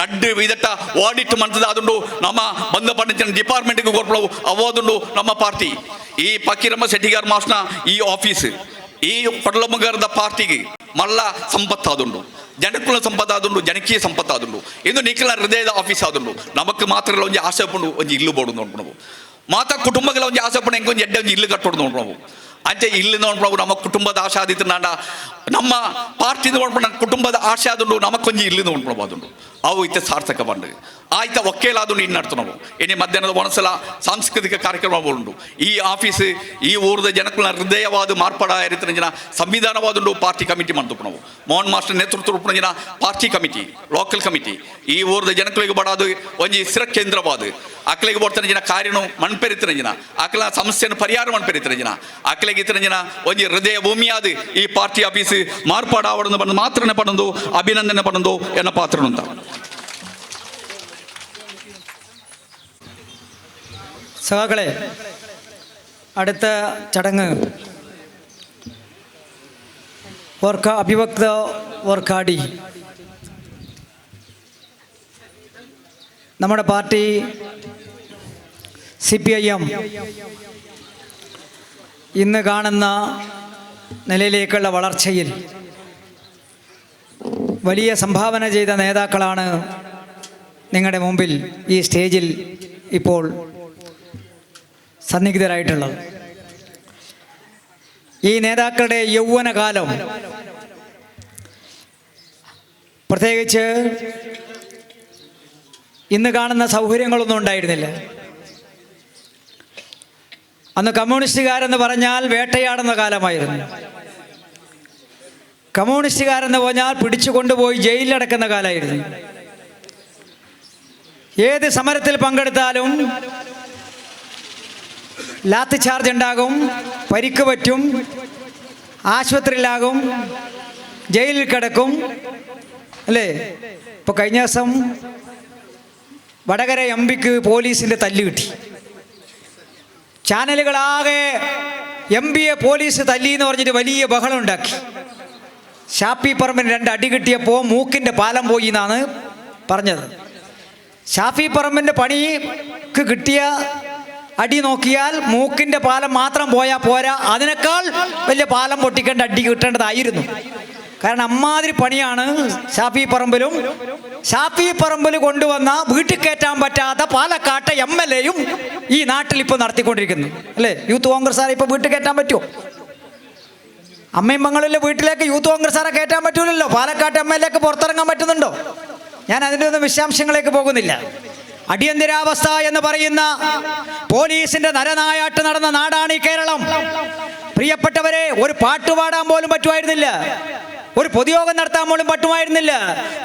ರಡ್ಡು ಇದಟ್ಟ ಆಡಿಟ್ ಮಾಡ್ತದ ಅದುಂಡು ನಮ್ಮ ಬಂದ ಪಂಡಿತ ಡಿಪಾರ್ಟ್ಮೆಂಟ್ಗೆ ಕೊರ್ಪಣವು ಅವಾದುಂಡು ನಮ್ಮ ಪಾರ್ಟಿ ಈ ಪಕೀರಮ್ಮ ಶೆಟ್ಟಿಗಾರ್ ಮಾಸ್ನ ಈ ಆಫೀಸ್ ಈ ಕೊಡಲಮಗರದ ಪಾರ್ಟಿಗೆ ಮಲ್ಲ ಸಂಪತ್ತಾದುಂಡು ಜನಕ್ಕುಲ ಸಂಪತ್ತಾದುಂಡು ಜನಕೀಯ ಸಂಪತ್ತಾದುಂಡು ಇಂದು ನಿಖಿಲ ಹೃದಯದ ಆಫೀಸ್ ಆದುಂಡು ನಮಕ್ ಮಾತ್ರ ಒಂಜಿ ಆಸೆ ಪಂಡು ಒಂಜಿ ಇಲ್ಲು ಬೋಡು ನೋಡ್ಬಿಡವು ಮಾತಾ ಕುಟುಂಬಗಳ ಒಂಜಿ ಆಸೆ ಪಂಡು ಹೆಂಗೆ ಒಂಜಿ ಎಡ್ಡೆ ಒಂಜಿ ಇಲ್ಲು ಕಟ್ಟೋಡು ನೋಡ್ಬಿಡವು ಅಂಚೆ ಇಲ್ಲಿ ನೋಡ್ಬಿಡವು ನಮ್ಮ ಕುಟುಂಬದ ಆಶೆ ಆದಿತ್ತು ನಾಡ ನಮ್ಮ ಪಾರ್ಟಿ ನೋಡ್ಬಿಡ ಕುಟುಂಬದ ಆಶೆ ಆದುಂಡು ನಮಕೊಂಜಿ ಇಲ್ಲಿ ನೋಡ್ಬಿಡಬಾದುಂಡು ಅವು ಇತ್ತೆ ಸಾರ್ಥಕ ಬಂಡು ಆಯ್ತ ಒಕ್ಕೇಲಾದುಂಡು ಇನ್ನು ನಾವು ಇನ್ನು ಮಧ್ಯಾಹ್ನದ ಒಂದ್ಸಲ ಸಾಂಸ್ಕೃತಿಕ ಕಾರ್ಯಕ್ರಮ ಉಂಟು ಈ ಆಫೀಸ್ ಈ ಊರದ ಜನಕ್ಕಳ ಹೃದಯವಾದ ಮಾರ್ಪಾಡ ಜನ ಸಂವಿಧಾನವಾದುಂಡು ಪಾರ್ಟಿ ಕಮಿಟಿ ಮಾಡ್ತು ನಾವು ಮೋಹನ್ ಮಾಸ್ಟರ್ ನೇತೃತ್ವ ಜನ ಪಾರ್ಟಿ ಕಮಿಟಿ ಲೋಕಲ್ ಕಮಿಟಿ ಈ ಊರದ ಜನಗಳಿಗೆ ಬಡಾದು ಒಂಜಿ ಸ್ಥಿರ ಕೇಂದ್ರವಾದ ಅಕ್ಲಿಗೆ ಬರ್ತಾನೆ ಜನ ಕಾರ್ಯನು ಮಣ್ಪೆರಿತಿನ ಜನ ಅಕ್ಲ ಸಮಸ್ಯೆಯನ್ನು ಪರಿಹಾರ ಮಣ್ಪೆರಿತಿನ ಜನ ಅಕ್ಲಿಗೆ ಇತ್ತಿನ ಜನ ಒಂಜಿ ಹೃದಯ ಭೂಮಿಯಾದ ಈ ಪಾರ್ಟಿ ಆಫೀಸ್ ಮಾರ್ಪಾಡ ಅವರನ್ನು ಬಂದು ಮಾತ್ರನೇ ಪಡೆದು ಅಭಿನಂದನೆ ಪಡೆದು ಎನ್ನ ಪಾತ್ರನುಂತ സഖാക്കളെ അടുത്ത ചടങ്ങ് അഭിവക്ത വർക്കാടി നമ്മുടെ പാർട്ടി CPIM ഇന്ന് കാണുന്ന നിലയിലേക്കുള്ള വളർച്ചയിൽ വലിയ സംഭാവന ചെയ്ത നേതാക്കളാണ് നിങ്ങളുടെ മുമ്പിൽ ഈ സ്റ്റേജിൽ ഇപ്പോൾ സന്നിഗ്ധരായിട്ടുള്ളത്. ഈ നേതാക്കളുടെ യൗവനകാലം, പ്രത്യേകിച്ച് ഇന്ന് കാണുന്ന സൗകര്യങ്ങളൊന്നും ഉണ്ടായിരുന്നില്ല. അന്ന് കമ്മ്യൂണിസ്റ്റുകാരെന്ന് പറഞ്ഞാൽ വേട്ടയാടുന്ന കാലമായിരുന്നു. കമ്മ്യൂണിസ്റ്റുകാരെന്ന് പറഞ്ഞാൽ പിടിച്ചു കൊണ്ടുപോയി ജയിലിലടക്കുന്ന കാലമായിരുന്നു. ഏത് സമരത്തിൽ പങ്കെടുത്താലും ലാത്തി ചാർജ് ഉണ്ടാകും, പരിക്ക് പറ്റും, ആശുപത്രിയിലാകും, ജയിലിൽ കിടക്കും, അല്ലേ? ഇപ്പോൾ കഴിഞ്ഞ ദിവസം വടകര എംപിക്ക് പോലീസിൻ്റെ തല്ല് കിട്ടി. ചാനലുകളാകെ എംപിയെ പോലീസ് തല്ലി എന്ന് പറഞ്ഞിട്ട് വലിയ ബഹളം ഉണ്ടാക്കി. ഷാപ്പി പറമ്പിന് 2 അടി കിട്ടിയപ്പോൾ മൂക്കിൻ്റെ പാലം പോയി എന്നാണ് പറഞ്ഞത്. ഷാഫി പറമ്പിൻ്റെ പണിക്ക് കിട്ടിയ അടി നോക്കിയാൽ മൂക്കിൻ്റെ പാലം മാത്രം പോയാൽ പോരാ, അതിനേക്കാൾ വലിയ പാലം പൊട്ടിക്കേണ്ട അടി കിട്ടേണ്ടതായിരുന്നു. കാരണം അമ്മാതിരി പണിയാണ് ഷാഫി പറമ്പിലും ഷാഫി പറമ്പിൽ കൊണ്ടുവന്ന വീട്ടിൽ കയറ്റാൻ പറ്റാത്ത പാലക്കാട്ടെ MLA-യും ഈ നാട്ടിൽ ഇപ്പോൾ നടത്തിക്കൊണ്ടിരിക്കുന്നു, അല്ലേ? യൂത്ത് കോൺഗ്രസ്സുകാരെ ഇപ്പോൾ വീട്ടിൽ കയറ്റാൻ പറ്റുമോ? അമ്മയും മങ്ങളിലെ വീട്ടിലേക്ക് യൂത്ത് കോൺഗ്രസ്സുകാരെ കയറ്റാൻ പറ്റൂലല്ലോ. പാലക്കാട്ട് MLA-ക്ക് പുറത്തിറങ്ങാൻ പറ്റുന്നുണ്ടോ? ഞാൻ അതിൻ്റെ ഒന്നും വിശദാംശങ്ങളിലേക്ക് പോകുന്നില്ല. അടിയന്തരാവസ്ഥ എന്ന് പറയുന്ന പോലീസിന്റെ നരനായാട്ട് നടന്ന നാടാണ് ഈ കേരളം. പ്രിയപ്പെട്ടവരെ, ഒരു പാട്ട് പാടാൻ പോലും പറ്റുമായിരുന്നില്ല, ഒരു പൊതുയോഗം നടത്താൻ പോലും പറ്റുമായിരുന്നില്ല,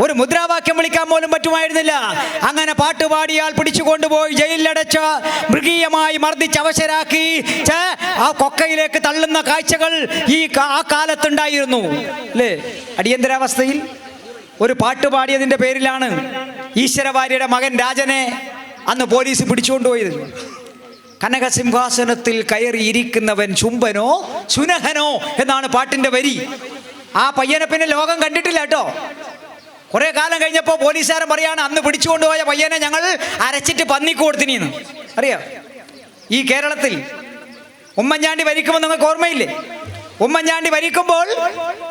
ഒരു മുദ്രാവാക്യം വിളിക്കാൻ പോലും പറ്റുമായിരുന്നില്ല. അങ്ങനെ പാട്ടുപാടിയാൽ പിടിച്ചുകൊണ്ടുപോയി ജയിലിലടച്ച് മൃഗീയമായി മർദ്ദിച്ച് അവശരാക്കി ആ കൊക്കയിലേക്ക് തള്ളുന്ന കാഴ്ചകൾ ആ കാലത്തുണ്ടായിരുന്നു, അല്ലേ? അടിയന്തരാവസ്ഥയിൽ ഒരു പാട്ട് പാടിയതിൻ്റെ പേരിലാണ് ഈശ്വരവാര്യയുടെ മകൻ രാജനെ അന്ന് പോലീസ് പിടിച്ചുകൊണ്ടുപോയത്. കനകസിംഹാസനത്തിൽ കയറിയിരിക്കുന്നവൻ ചുംബനോ സുനഹനോ എന്നാണ് പാട്ടിൻ്റെ വരി. ആ പയ്യനെ പിന്നെ ലോകം കണ്ടിട്ടില്ല കേട്ടോ. കുറേ കാലം കഴിഞ്ഞപ്പോൾ പോലീസുകാരൻ പറയാണ്, അന്ന് പിടിച്ചുകൊണ്ടുപോയ പയ്യനെ ഞങ്ങൾ അരച്ചിട്ട് പന്നിക്ക് കൊടുത്തിനിന്ന്. അറിയാം, ഈ കേരളത്തിൽ ഉമ്മൻചാണ്ടി ഭരിക്കുമ്പോൾ നിങ്ങൾക്ക് ഓർമ്മയില്ലേ? ഉമ്മൻചാണ്ടി ഭരിക്കുമ്പോൾ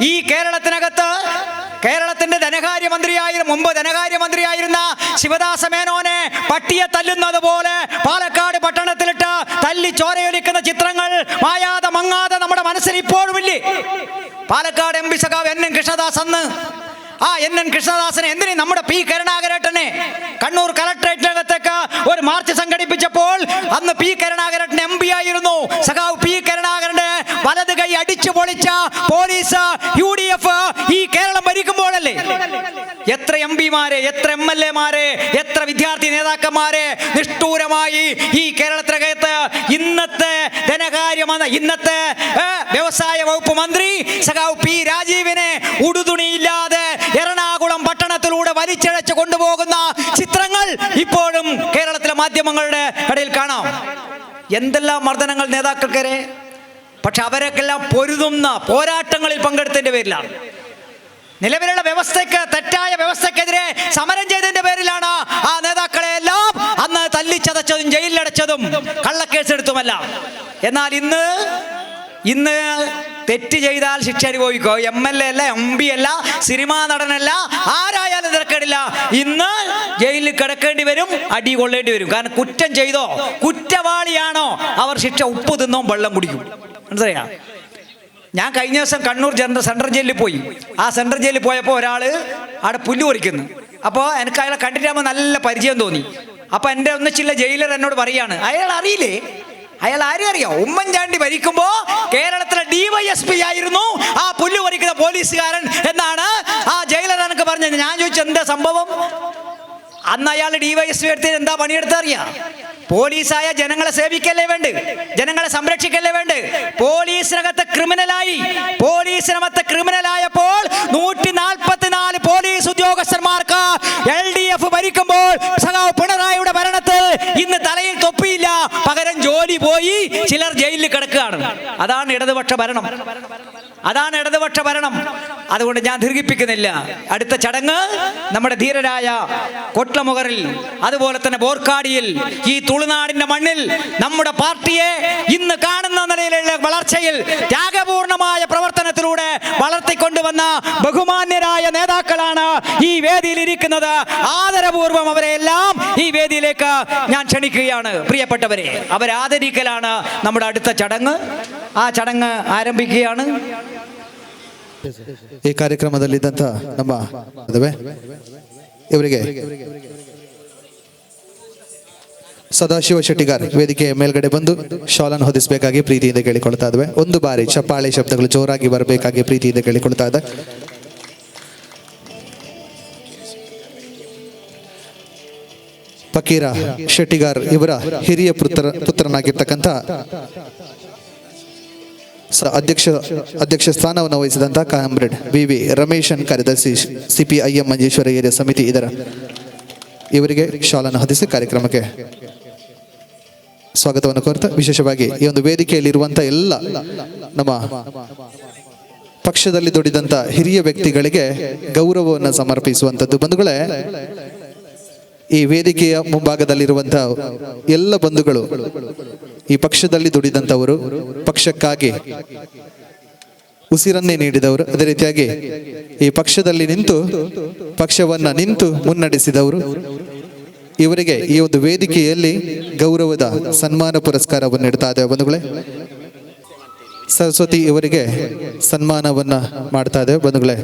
ഈ കേരളത്തിനകത്ത് കേരളത്തിന്റെ മുമ്പ് ധനകാര്യമന്ത്രിയായിരുന്ന ശിവദാസ മേനോനെ പട്ടിയെ തല്ലുന്നത് പോലെ പാലക്കാട് പട്ടണത്തിലിട്ട് തല്ലി ചോരയൊലിക്കുന്ന ചിത്രങ്ങൾ മായാതെ മങ്ങാതെ നമ്മുടെ മനസ്സിൽ ഇപ്പോഴുമില്ലേ? പാലക്കാട് MP സഖാവ് NN കൃഷ്ണദാസ് അന്ന് ആ NN കൃഷ്ണദാസനെ എന്തിനു നമ്മുടെ P കരുണാകരേട്ടനെ കണ്ണൂർ കളക്ടറേറ്റിനകത്തേക്ക് ഒരു മാർച്ച് സംഘടിപ്പിച്ചപ്പോൾ അന്ന് P കരുണാകരേട്ടൻ MP ആയിരുന്നു. സഖാവ് P കരുണാകരന്റെ വലത് കൈ അടിച്ചു പൊളിച്ച പോലീസ് UDF ഈ കേരളം ഭരിക്കുമ്പോഴല്ലേ എത്ര MPമാരെ, എത്ര MLA-മാരെ, എത്ര വിദ്യാർത്ഥി നേതാക്കന്മാരെ നിഷ്ഠൂരമായി ഈ കേരളത്തിനകത്ത് ഇന്നത്തെ ഇന്നത്തെ വ്യവസായ വകുപ്പ് മന്ത്രി സഖാവ് P രാജീവിനെ ഉടുതുണിയില്ലാതെ എറണാകുളം പട്ടണത്തിലൂടെ വലിച്ചിഴച്ച് കൊണ്ടുപോകുന്ന ചിത്രങ്ങൾ ഇപ്പോഴും കേരളത്തിലെ മാധ്യമങ്ങളുടെ ഇടയിൽ കാണാം. എന്തെല്ലാം മർദ്ദനങ്ങൾ നേതാക്കൾക്കെതിരെ! പക്ഷെ അവരൊക്കെല്ലാം പൊരുതുന്ന പോരാട്ടങ്ങളിൽ പങ്കെടുത്തതിന്റെ പേരിലാണ്, നിലവിലുള്ള വ്യവസ്ഥയ്ക്ക്, തെറ്റായ വ്യവസ്ഥക്കെതിരെ സമരം ചെയ്തതിന്റെ പേരിലാണ് ആ നേതാക്കളെ എല്ലാം അന്ന് തല്ലിച്ചതച്ചതും ജയിലിലടച്ചതും കള്ളക്കേസെടുത്തുമല്ല. എന്നാൽ ഇന്ന് തെറ്റ് ചെയ്താൽ ശിക്ഷ അനുഭവിക്കോ. MLA അല്ല, MP അല്ല, സിനിമാ നടനല്ല, ആരായാലും തിരക്കേടില്ല. ഇന്ന് ജയിലിൽ കിടക്കേണ്ടി വരും, അടി കൊള്ളേണ്ടി വരും. കാരണം കുറ്റം ചെയ്തോ, കുറ്റവാളിയാണോ, അവർ ശിക്ഷ ഉപ്പ് തിന്നോ വെള്ളം കുടിക്കും. മനസ്സിലായോ? ഞാൻ കഴിഞ്ഞ ദിവസം കണ്ണൂർ സെൻട്രൽ ജയിലിൽ പോയി. ആ സെൻട്രൽ ജയിലിൽ പോയപ്പോൾ ഒരാൾ അവിടെ പുല്ല് പറിക്കുന്നു. അപ്പോൾ എനിക്ക് അയാളെ കണ്ടിട്ടാകുമ്പോൾ നല്ല പരിചയം തോന്നി. അപ്പോൾ എൻ്റെ ഒന്നിച്ചില്ല ജയിലർ എന്നോട് പറയാണ്, അയാൾ അറിയില്ലേ, അയാൾ ആരും അറിയോ? ഉമ്മൻചാണ്ടി ഭരിക്കുമ്പോ കേരളത്തിലെ DYSP ആയിരുന്നു ആ പുല്ല് പറിക്കുന്ന പോലീസുകാരൻ എന്നാണ് ആ ജയിലർ എനിക്ക് പറഞ്ഞത്. ഞാൻ ചോദിച്ചു, എന്താ സംഭവം? അന്ന് അയാൾ DYSP എടുത്ത് എന്താ പണിയെടുത്തറിയാം? പോലീസായ ജനങ്ങളെ സേവിക്കല്ലേ വേണ്ട, ജനങ്ങളെ സംരക്ഷിക്കല്ലേ വേണ്ട. പോലീസിനകത്ത് ക്രിമിനലായപ്പോൾ 144 പോലീസ് ഉദ്യോഗസ്ഥന്മാർക്ക് LDF ഭരിക്കുമ്പോൾ സഖാവ് പിണറായിയുടെ ഭരണത്തിൽ ഇന്ന് തലയിൽ തൊപ്പിയില്ല, പകരം ജോലി പോയി ചിലർ ജയിലിൽ കിടക്കുകയാണ്. അതാണ് ഇടതുപക്ഷ ഭരണം, അതാണ് ഇടതുപക്ഷ ഭരണം. അതുകൊണ്ട് ഞാൻ ദീർഘിപ്പിക്കുന്നില്ല. അടുത്ത ചടങ്ങ് നമ്മുടെ ധീരരായ കൊട്ലമുഖറിൽ, അതുപോലെ തന്നെ ബോർക്കാടിയിൽ, ഈ തുളുനാടിന്റെ മണ്ണിൽ നമ്മുടെ പാർട്ടിയെ ഇന്ന് കാണുന്ന നിലയിലുള്ള വളർച്ചയിൽ ത്യാഗപൂർണമായ പ്രവർത്തനത്തിലൂടെ വളർത്തിക്കൊണ്ടുവന്ന ബഹുമാന്യരായ നേതാക്കളാണ് ഈ വേദിയിൽ ഇരിക്കുന്നത് ആദരപൂർവ്വം അവരെ എല്ലാം ഈ വേദിയിലേക്ക് ഞാൻ ಕ್ಷಣಿക്കുകയാണ്. പ്രിയപ്പെട്ടവരെ, അവരാദരിക്കലാണ് നമ്മുടെ അടുത്ത ചടങ്ങ്. ആ ചടങ്ങ് ಆರಂಭಿക്കുകയാണ്. ಈ ಕಾರ್ಯಕ್ರಮದಲ್ಲಿದ್ದಂಥ ನಮ್ಮ ಇವರಿಗೆ ಸದಾಶಿವ ಶೆಟ್ಟಿಗಾರ್ ವೇದಿಕೆ ಮೇಲ್ಗಡೆ ಬಂದು ಶಾಲನ್ನು ಹೊದಿಸಬೇಕಾಗಿ ಪ್ರೀತಿಯಿಂದ ಕೇಳಿಕೊಳ್ತಾ ಇದ್ದಾವೆ. ಒಂದು ಬಾರಿ ಚಪ್ಪಾಳೆ ಶಬ್ದಗಳು ಜೋರಾಗಿ ಬರಬೇಕಾಗಿ ಪ್ರೀತಿಯಿಂದ ಕೇಳಿಕೊಳ್ತಾ ಇದೆ. ಫಕೀರ ಶೆಟ್ಟಿಗಾರ್ ಇವರ ಹಿರಿಯ ಪುತ್ರನಾಗಿರ್ತಕ್ಕಂಥ ಅಧ್ಯಕ್ಷ ಸ್ಥಾನವನ್ನು ವಹಿಸಿದಂಥ ಕಾಮ್ರೇಡ್ ವಿ ರಮೇಶನ್ ಕಾರ್ಯದರ್ಶಿ CPIM ಮಂಜೇಶ್ವರ ಏರಿಯಾ ಸಮಿತಿ ಇವರಿಗೆ ಶಾಲನ್ನು ಹೊದಿಸಿ ಕಾರ್ಯಕ್ರಮಕ್ಕೆ ಸ್ವಾಗತವನ್ನು ಕೋರ್ತಾ, ವಿಶೇಷವಾಗಿ ಈ ಒಂದು ವೇದಿಕೆಯಲ್ಲಿರುವಂಥ ಎಲ್ಲ ನಮ್ಮ ಪಕ್ಷದಲ್ಲಿ ದುಡಿದಂಥ ಹಿರಿಯ ವ್ಯಕ್ತಿಗಳಿಗೆ ಗೌರವವನ್ನು ಸಮರ್ಪಿಸುವಂಥದ್ದು. ಬಂಧುಗಳೇ, ಈ ವೇದಿಕೆಯ ಮುಂಭಾಗದಲ್ಲಿರುವಂಥ ಎಲ್ಲ ಬಂಧುಗಳು ಈ ಪಕ್ಷದಲ್ಲಿ ದುಡಿದಂಥವರು, ಪಕ್ಷಕ್ಕಾಗಿ ಉಸಿರನ್ನೇ ನೀಡಿದವರು, ಅದೇ ರೀತಿಯಾಗಿ ಈ ಪಕ್ಷದಲ್ಲಿ ನಿಂತು ಮುನ್ನಡೆಸಿದವರು. ಇವರಿಗೆ ಈ ಒಂದು ವೇದಿಕೆಯಲ್ಲಿ ಗೌರವದ ಸನ್ಮಾನ ಪುರಸ್ಕಾರವನ್ನು ನೀಡ್ತಾ ಇದ್ದೇವೆ. ಬಂಧುಗಳೇ, ಸರಸ್ವತಿ ಇವರಿಗೆ ಸನ್ಮಾನವನ್ನ ಮಾಡ್ತಾ ಇದ್ದೇವೆ. ಬಂಧುಗಳೇ,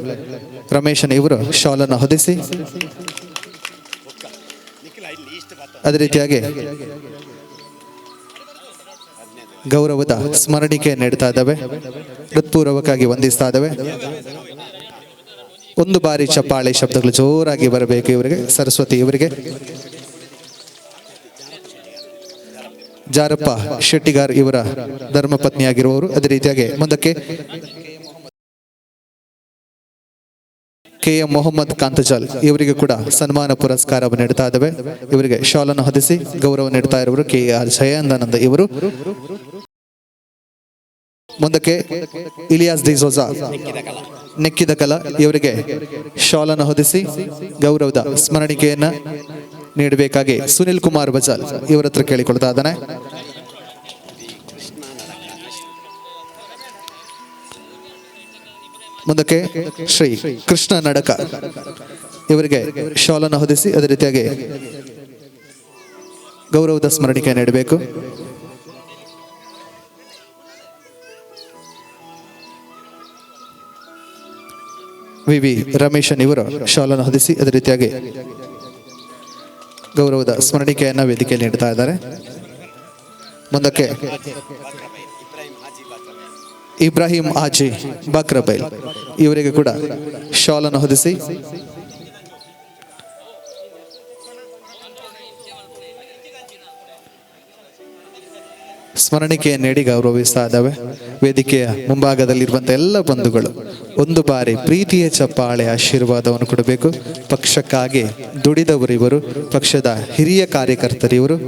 ರಮೇಶನ್ ಇವರು ಶಾಲನ್ನು ಹೊದಿಸಿ ಅದೇ ರೀತಿಯಾಗಿ ಗೌರವದ ಸ್ಮರಣಿಕೆ ನೀಡ್ತಾ ಇದ್ದಾವೆ. ಹೃತ್ಪೂರ್ವಕವಾಗಿ ವಂದಿಸ್ತಾ ಇದ್ದಾವೆ. ಒಂದು ಬಾರಿ ಚಪ್ಪಾಳೆ ಶಬ್ದಗಳು ಜೋರಾಗಿ ಬರಬೇಕು ಇವರಿಗೆ. ಸರಸ್ವತಿ ಇವರಿಗೆ ಜಾರಪ್ಪ ಶೆಟ್ಟಿಗಾರ್ ಇವರ ಧರ್ಮಪತ್ನಿಯಾಗಿರುವವರು. ಅದೇ ರೀತಿಯಾಗಿ ಮುಂದಕ್ಕೆ KM ಮೊಹಮ್ಮದ್ ಕಾಂತಜಾಲ್ ಇವರಿಗೆ ಕೂಡ ಸನ್ಮಾನ ಪುರಸ್ಕಾರವನ್ನು ನೀಡ್ತಾ ಇದ್ದಾವೆ. ಇವರಿಗೆ ಶಾಲನ್ನು ಹೊದಿಸಿ ಗೌರವ ನೀಡ್ತಾ ಇರುವರು KR ಜಯಾನಂದ ಇವರು. ಮುಂದಕ್ಕೆ ಇಲಿಯಾಸ್ ಡಿಸೋಜಾ ನೆಕ್ಕಿದ ಕಲ ಇವರಿಗೆ ಶಾಲನ್ನು ಹೊದಿಸಿ ಗೌರವದ ಸ್ಮರಣಿಕೆಯನ್ನ ನೀಡಬೇಕಾಗಿ ಸುನಿಲ್ ಕುಮಾರ್ ಬಜಾಲ್ ಇವರ ಹತ್ರ ಕೇಳಿಕೊಳ್ತಾ ಇದ್ದಾನೆ. ಮುಂದಕ್ಕೆ ಶ್ರೀ ಕೃಷ್ಣ ನಡಕ ಇವರಿಗೆ ಶಾಲನ್ನು ಹೊದಿಸಿ ಅದೇ ರೀತಿಯಾಗಿ ಗೌರವದ ಸ್ಮರಣಿಕೆ ನೀಡಬೇಕು. ವಿ ರಮೇಶನ್ ಇವರು ಶಾಲನ್ನು ಹೊದಿಸಿ ಅದೇ ರೀತಿಯಾಗಿ ಗೌರವದ ಸ್ಮರಣಿಕೆಯನ್ನ ವೇದಿಕೆಯಲ್ಲಿ ನೀಡ್ತಾ ಇದ್ದಾರೆ. ಮುಂದಕ್ಕೆ ಇಬ್ರಾಹಿಂ ಹಾಜಿ ಬಾಕ್ರಬೈಲ್ ಇವರಿಗೆ ಕೂಡ ಶಾಲನ್ನು ಹೊದಿಸಿ ಸ್ಮರಣಿಕೆಯನ್ನು ನೀಡಿ ಗೌರವಿಸ್ತಾ ಇದ್ದಾವೆ. ವೇದಿಕೆಯ ಮುಂಭಾಗದಲ್ಲಿರುವಂಥ ಎಲ್ಲ ಬಂಧುಗಳು ಒಂದು ಬಾರಿ ಪ್ರೀತಿಯ ಚಪ್ಪಾಳೆ ಆಶೀರ್ವಾದವನ್ನು ಕೊಡಬೇಕು. ಪಕ್ಷಕ್ಕಾಗಿ ದುಡಿದವರು ಇವರು, ಪಕ್ಷದ ಹಿರಿಯ ಕಾರ್ಯಕರ್ತರು ಇವರು.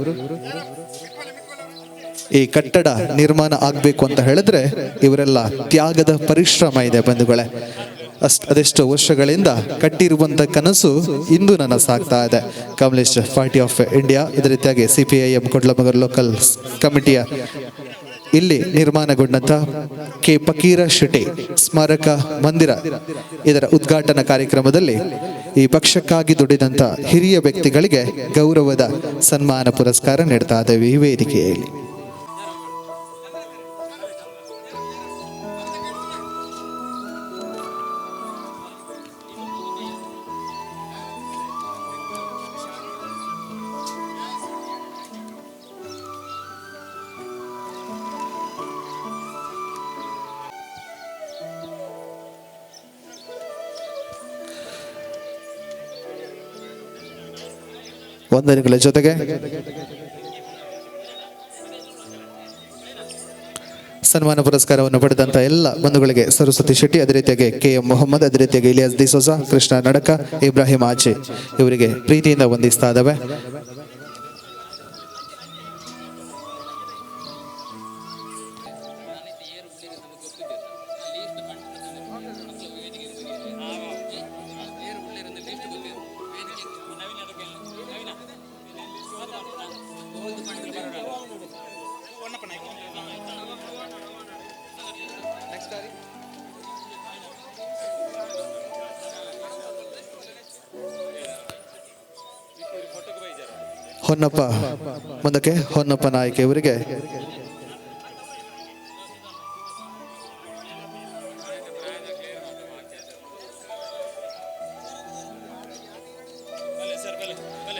ಈ ಕಟ್ಟಡ ನಿರ್ಮಾಣ ಆಗಬೇಕು ಅಂತ ಹೇಳಿದ್ರೆ ಇವರೆಲ್ಲ ತ್ಯಾಗದ ಪರಿಶ್ರಮ ಇದೆ ಬಂಧುಗಳೇ. ಅದೆಷ್ಟು ವರ್ಷಗಳಿಂದ ಕಟ್ಟಿರುವಂಥ ಕನಸು ಇಂದು ನನಸಾಗ್ತಾ ಇದೆ. ಕಮ್ಯುನಿಸ್ಟ್ ಪಾರ್ಟಿ ಆಫ್ ಇಂಡಿಯಾ, ಇದೇ ರೀತಿಯಾಗಿ CPIM ಕೊಡ್ಲಮಗರ್ ಲೋಕಲ್ ಕಮಿಟಿಯ ಇಲ್ಲಿ ನಿರ್ಮಾಣಗೊಂಡಂಥ ಫಕೀರ ಶೆಟ್ಟಿ ಸ್ಮಾರಕ ಮಂದಿರ ಇದರ ಉದ್ಘಾಟನಾ ಕಾರ್ಯಕ್ರಮದಲ್ಲಿ ಈ ಪಕ್ಷಕ್ಕಾಗಿ ದುಡಿದಂಥ ಹಿರಿಯ ವ್ಯಕ್ತಿಗಳಿಗೆ ಗೌರವದ ಸನ್ಮಾನ ಪುರಸ್ಕಾರ ನೀಡ್ತಾ ಇದ್ದೇವೆ ಈ ವೇದಿಕೆಯಲ್ಲಿ. ವಂದನೆಗಳ ಜೊತೆಗೆ ಸನ್ಮಾನ ಪುರಸ್ಕಾರವನ್ನು ಪಡೆದಂತ ಎಲ್ಲ ಬಂಧುಗಳಿಗೆ ಸರಸ್ವತಿ ಶೆಟ್ಟಿ, ಅದೇ ರೀತಿಯಾಗಿ KM ಮೊಹಮ್ಮದ್, ಅದೇ ರೀತಿಯಾಗಿ ಇಲಿಯಾಸ್ ಡಿಸೋಜಾ, ಕೃಷ್ಣ ನಡಕ, ಇಬ್ರಾಹಿಂ ಆಚೆ ಇವರಿಗೆ ಪ್ರೀತಿಯಿಂದ ವಂದಿಸ್ತಾ ಇದ್ದಾವೆ. ಹೊನ್ನಪ್ಪ ಮುಂದಕ್ಕೆ ಹೊನ್ನಪ್ಪ ನಾಯ್ಕ ಇವರಿಗೆ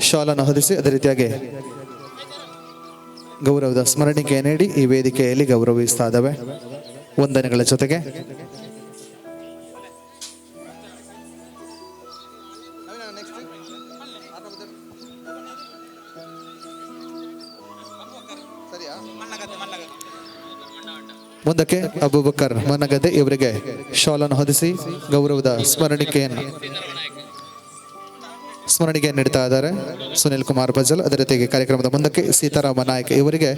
ಶಾಲನ್ನು ಹೊದಿಸಿ ಅದೇ ರೀತಿಯಾಗಿ ಗೌರವದ ಸ್ಮರಣಿಕೆ ನೀಡಿ ಈ ವೇದಿಕೆಯಲ್ಲಿ ಗೌರವಿಸ್ತಾ ಇದ್ದಾವೆ. ವಂದನೆಗಳ ಜೊತೆಗೆ ಮುಂದಕ್ಕೆ ಅಬೂಬಕರ್ ಮನ್ನಗದ್ದೆ ಇವರಿಗೆ ಶಾಲನ್ನು ಹೊದಿಸಿ ಗೌರವದ ಸ್ಮರಣಿಕೆ ನೀಡ್ತಾ ಇದ್ದಾರೆ ಸುನಿಲ್ ಕುಮಾರ್ ಬಜಲ್. ಅದೇ ರೀತಿಯಾಗಿ ಕಾರ್ಯಕ್ರಮದ ಮುಂದಕ್ಕೆ ಸೀತಾರಾಮ ನಾಯಕ್ ಇವರಿಗೆ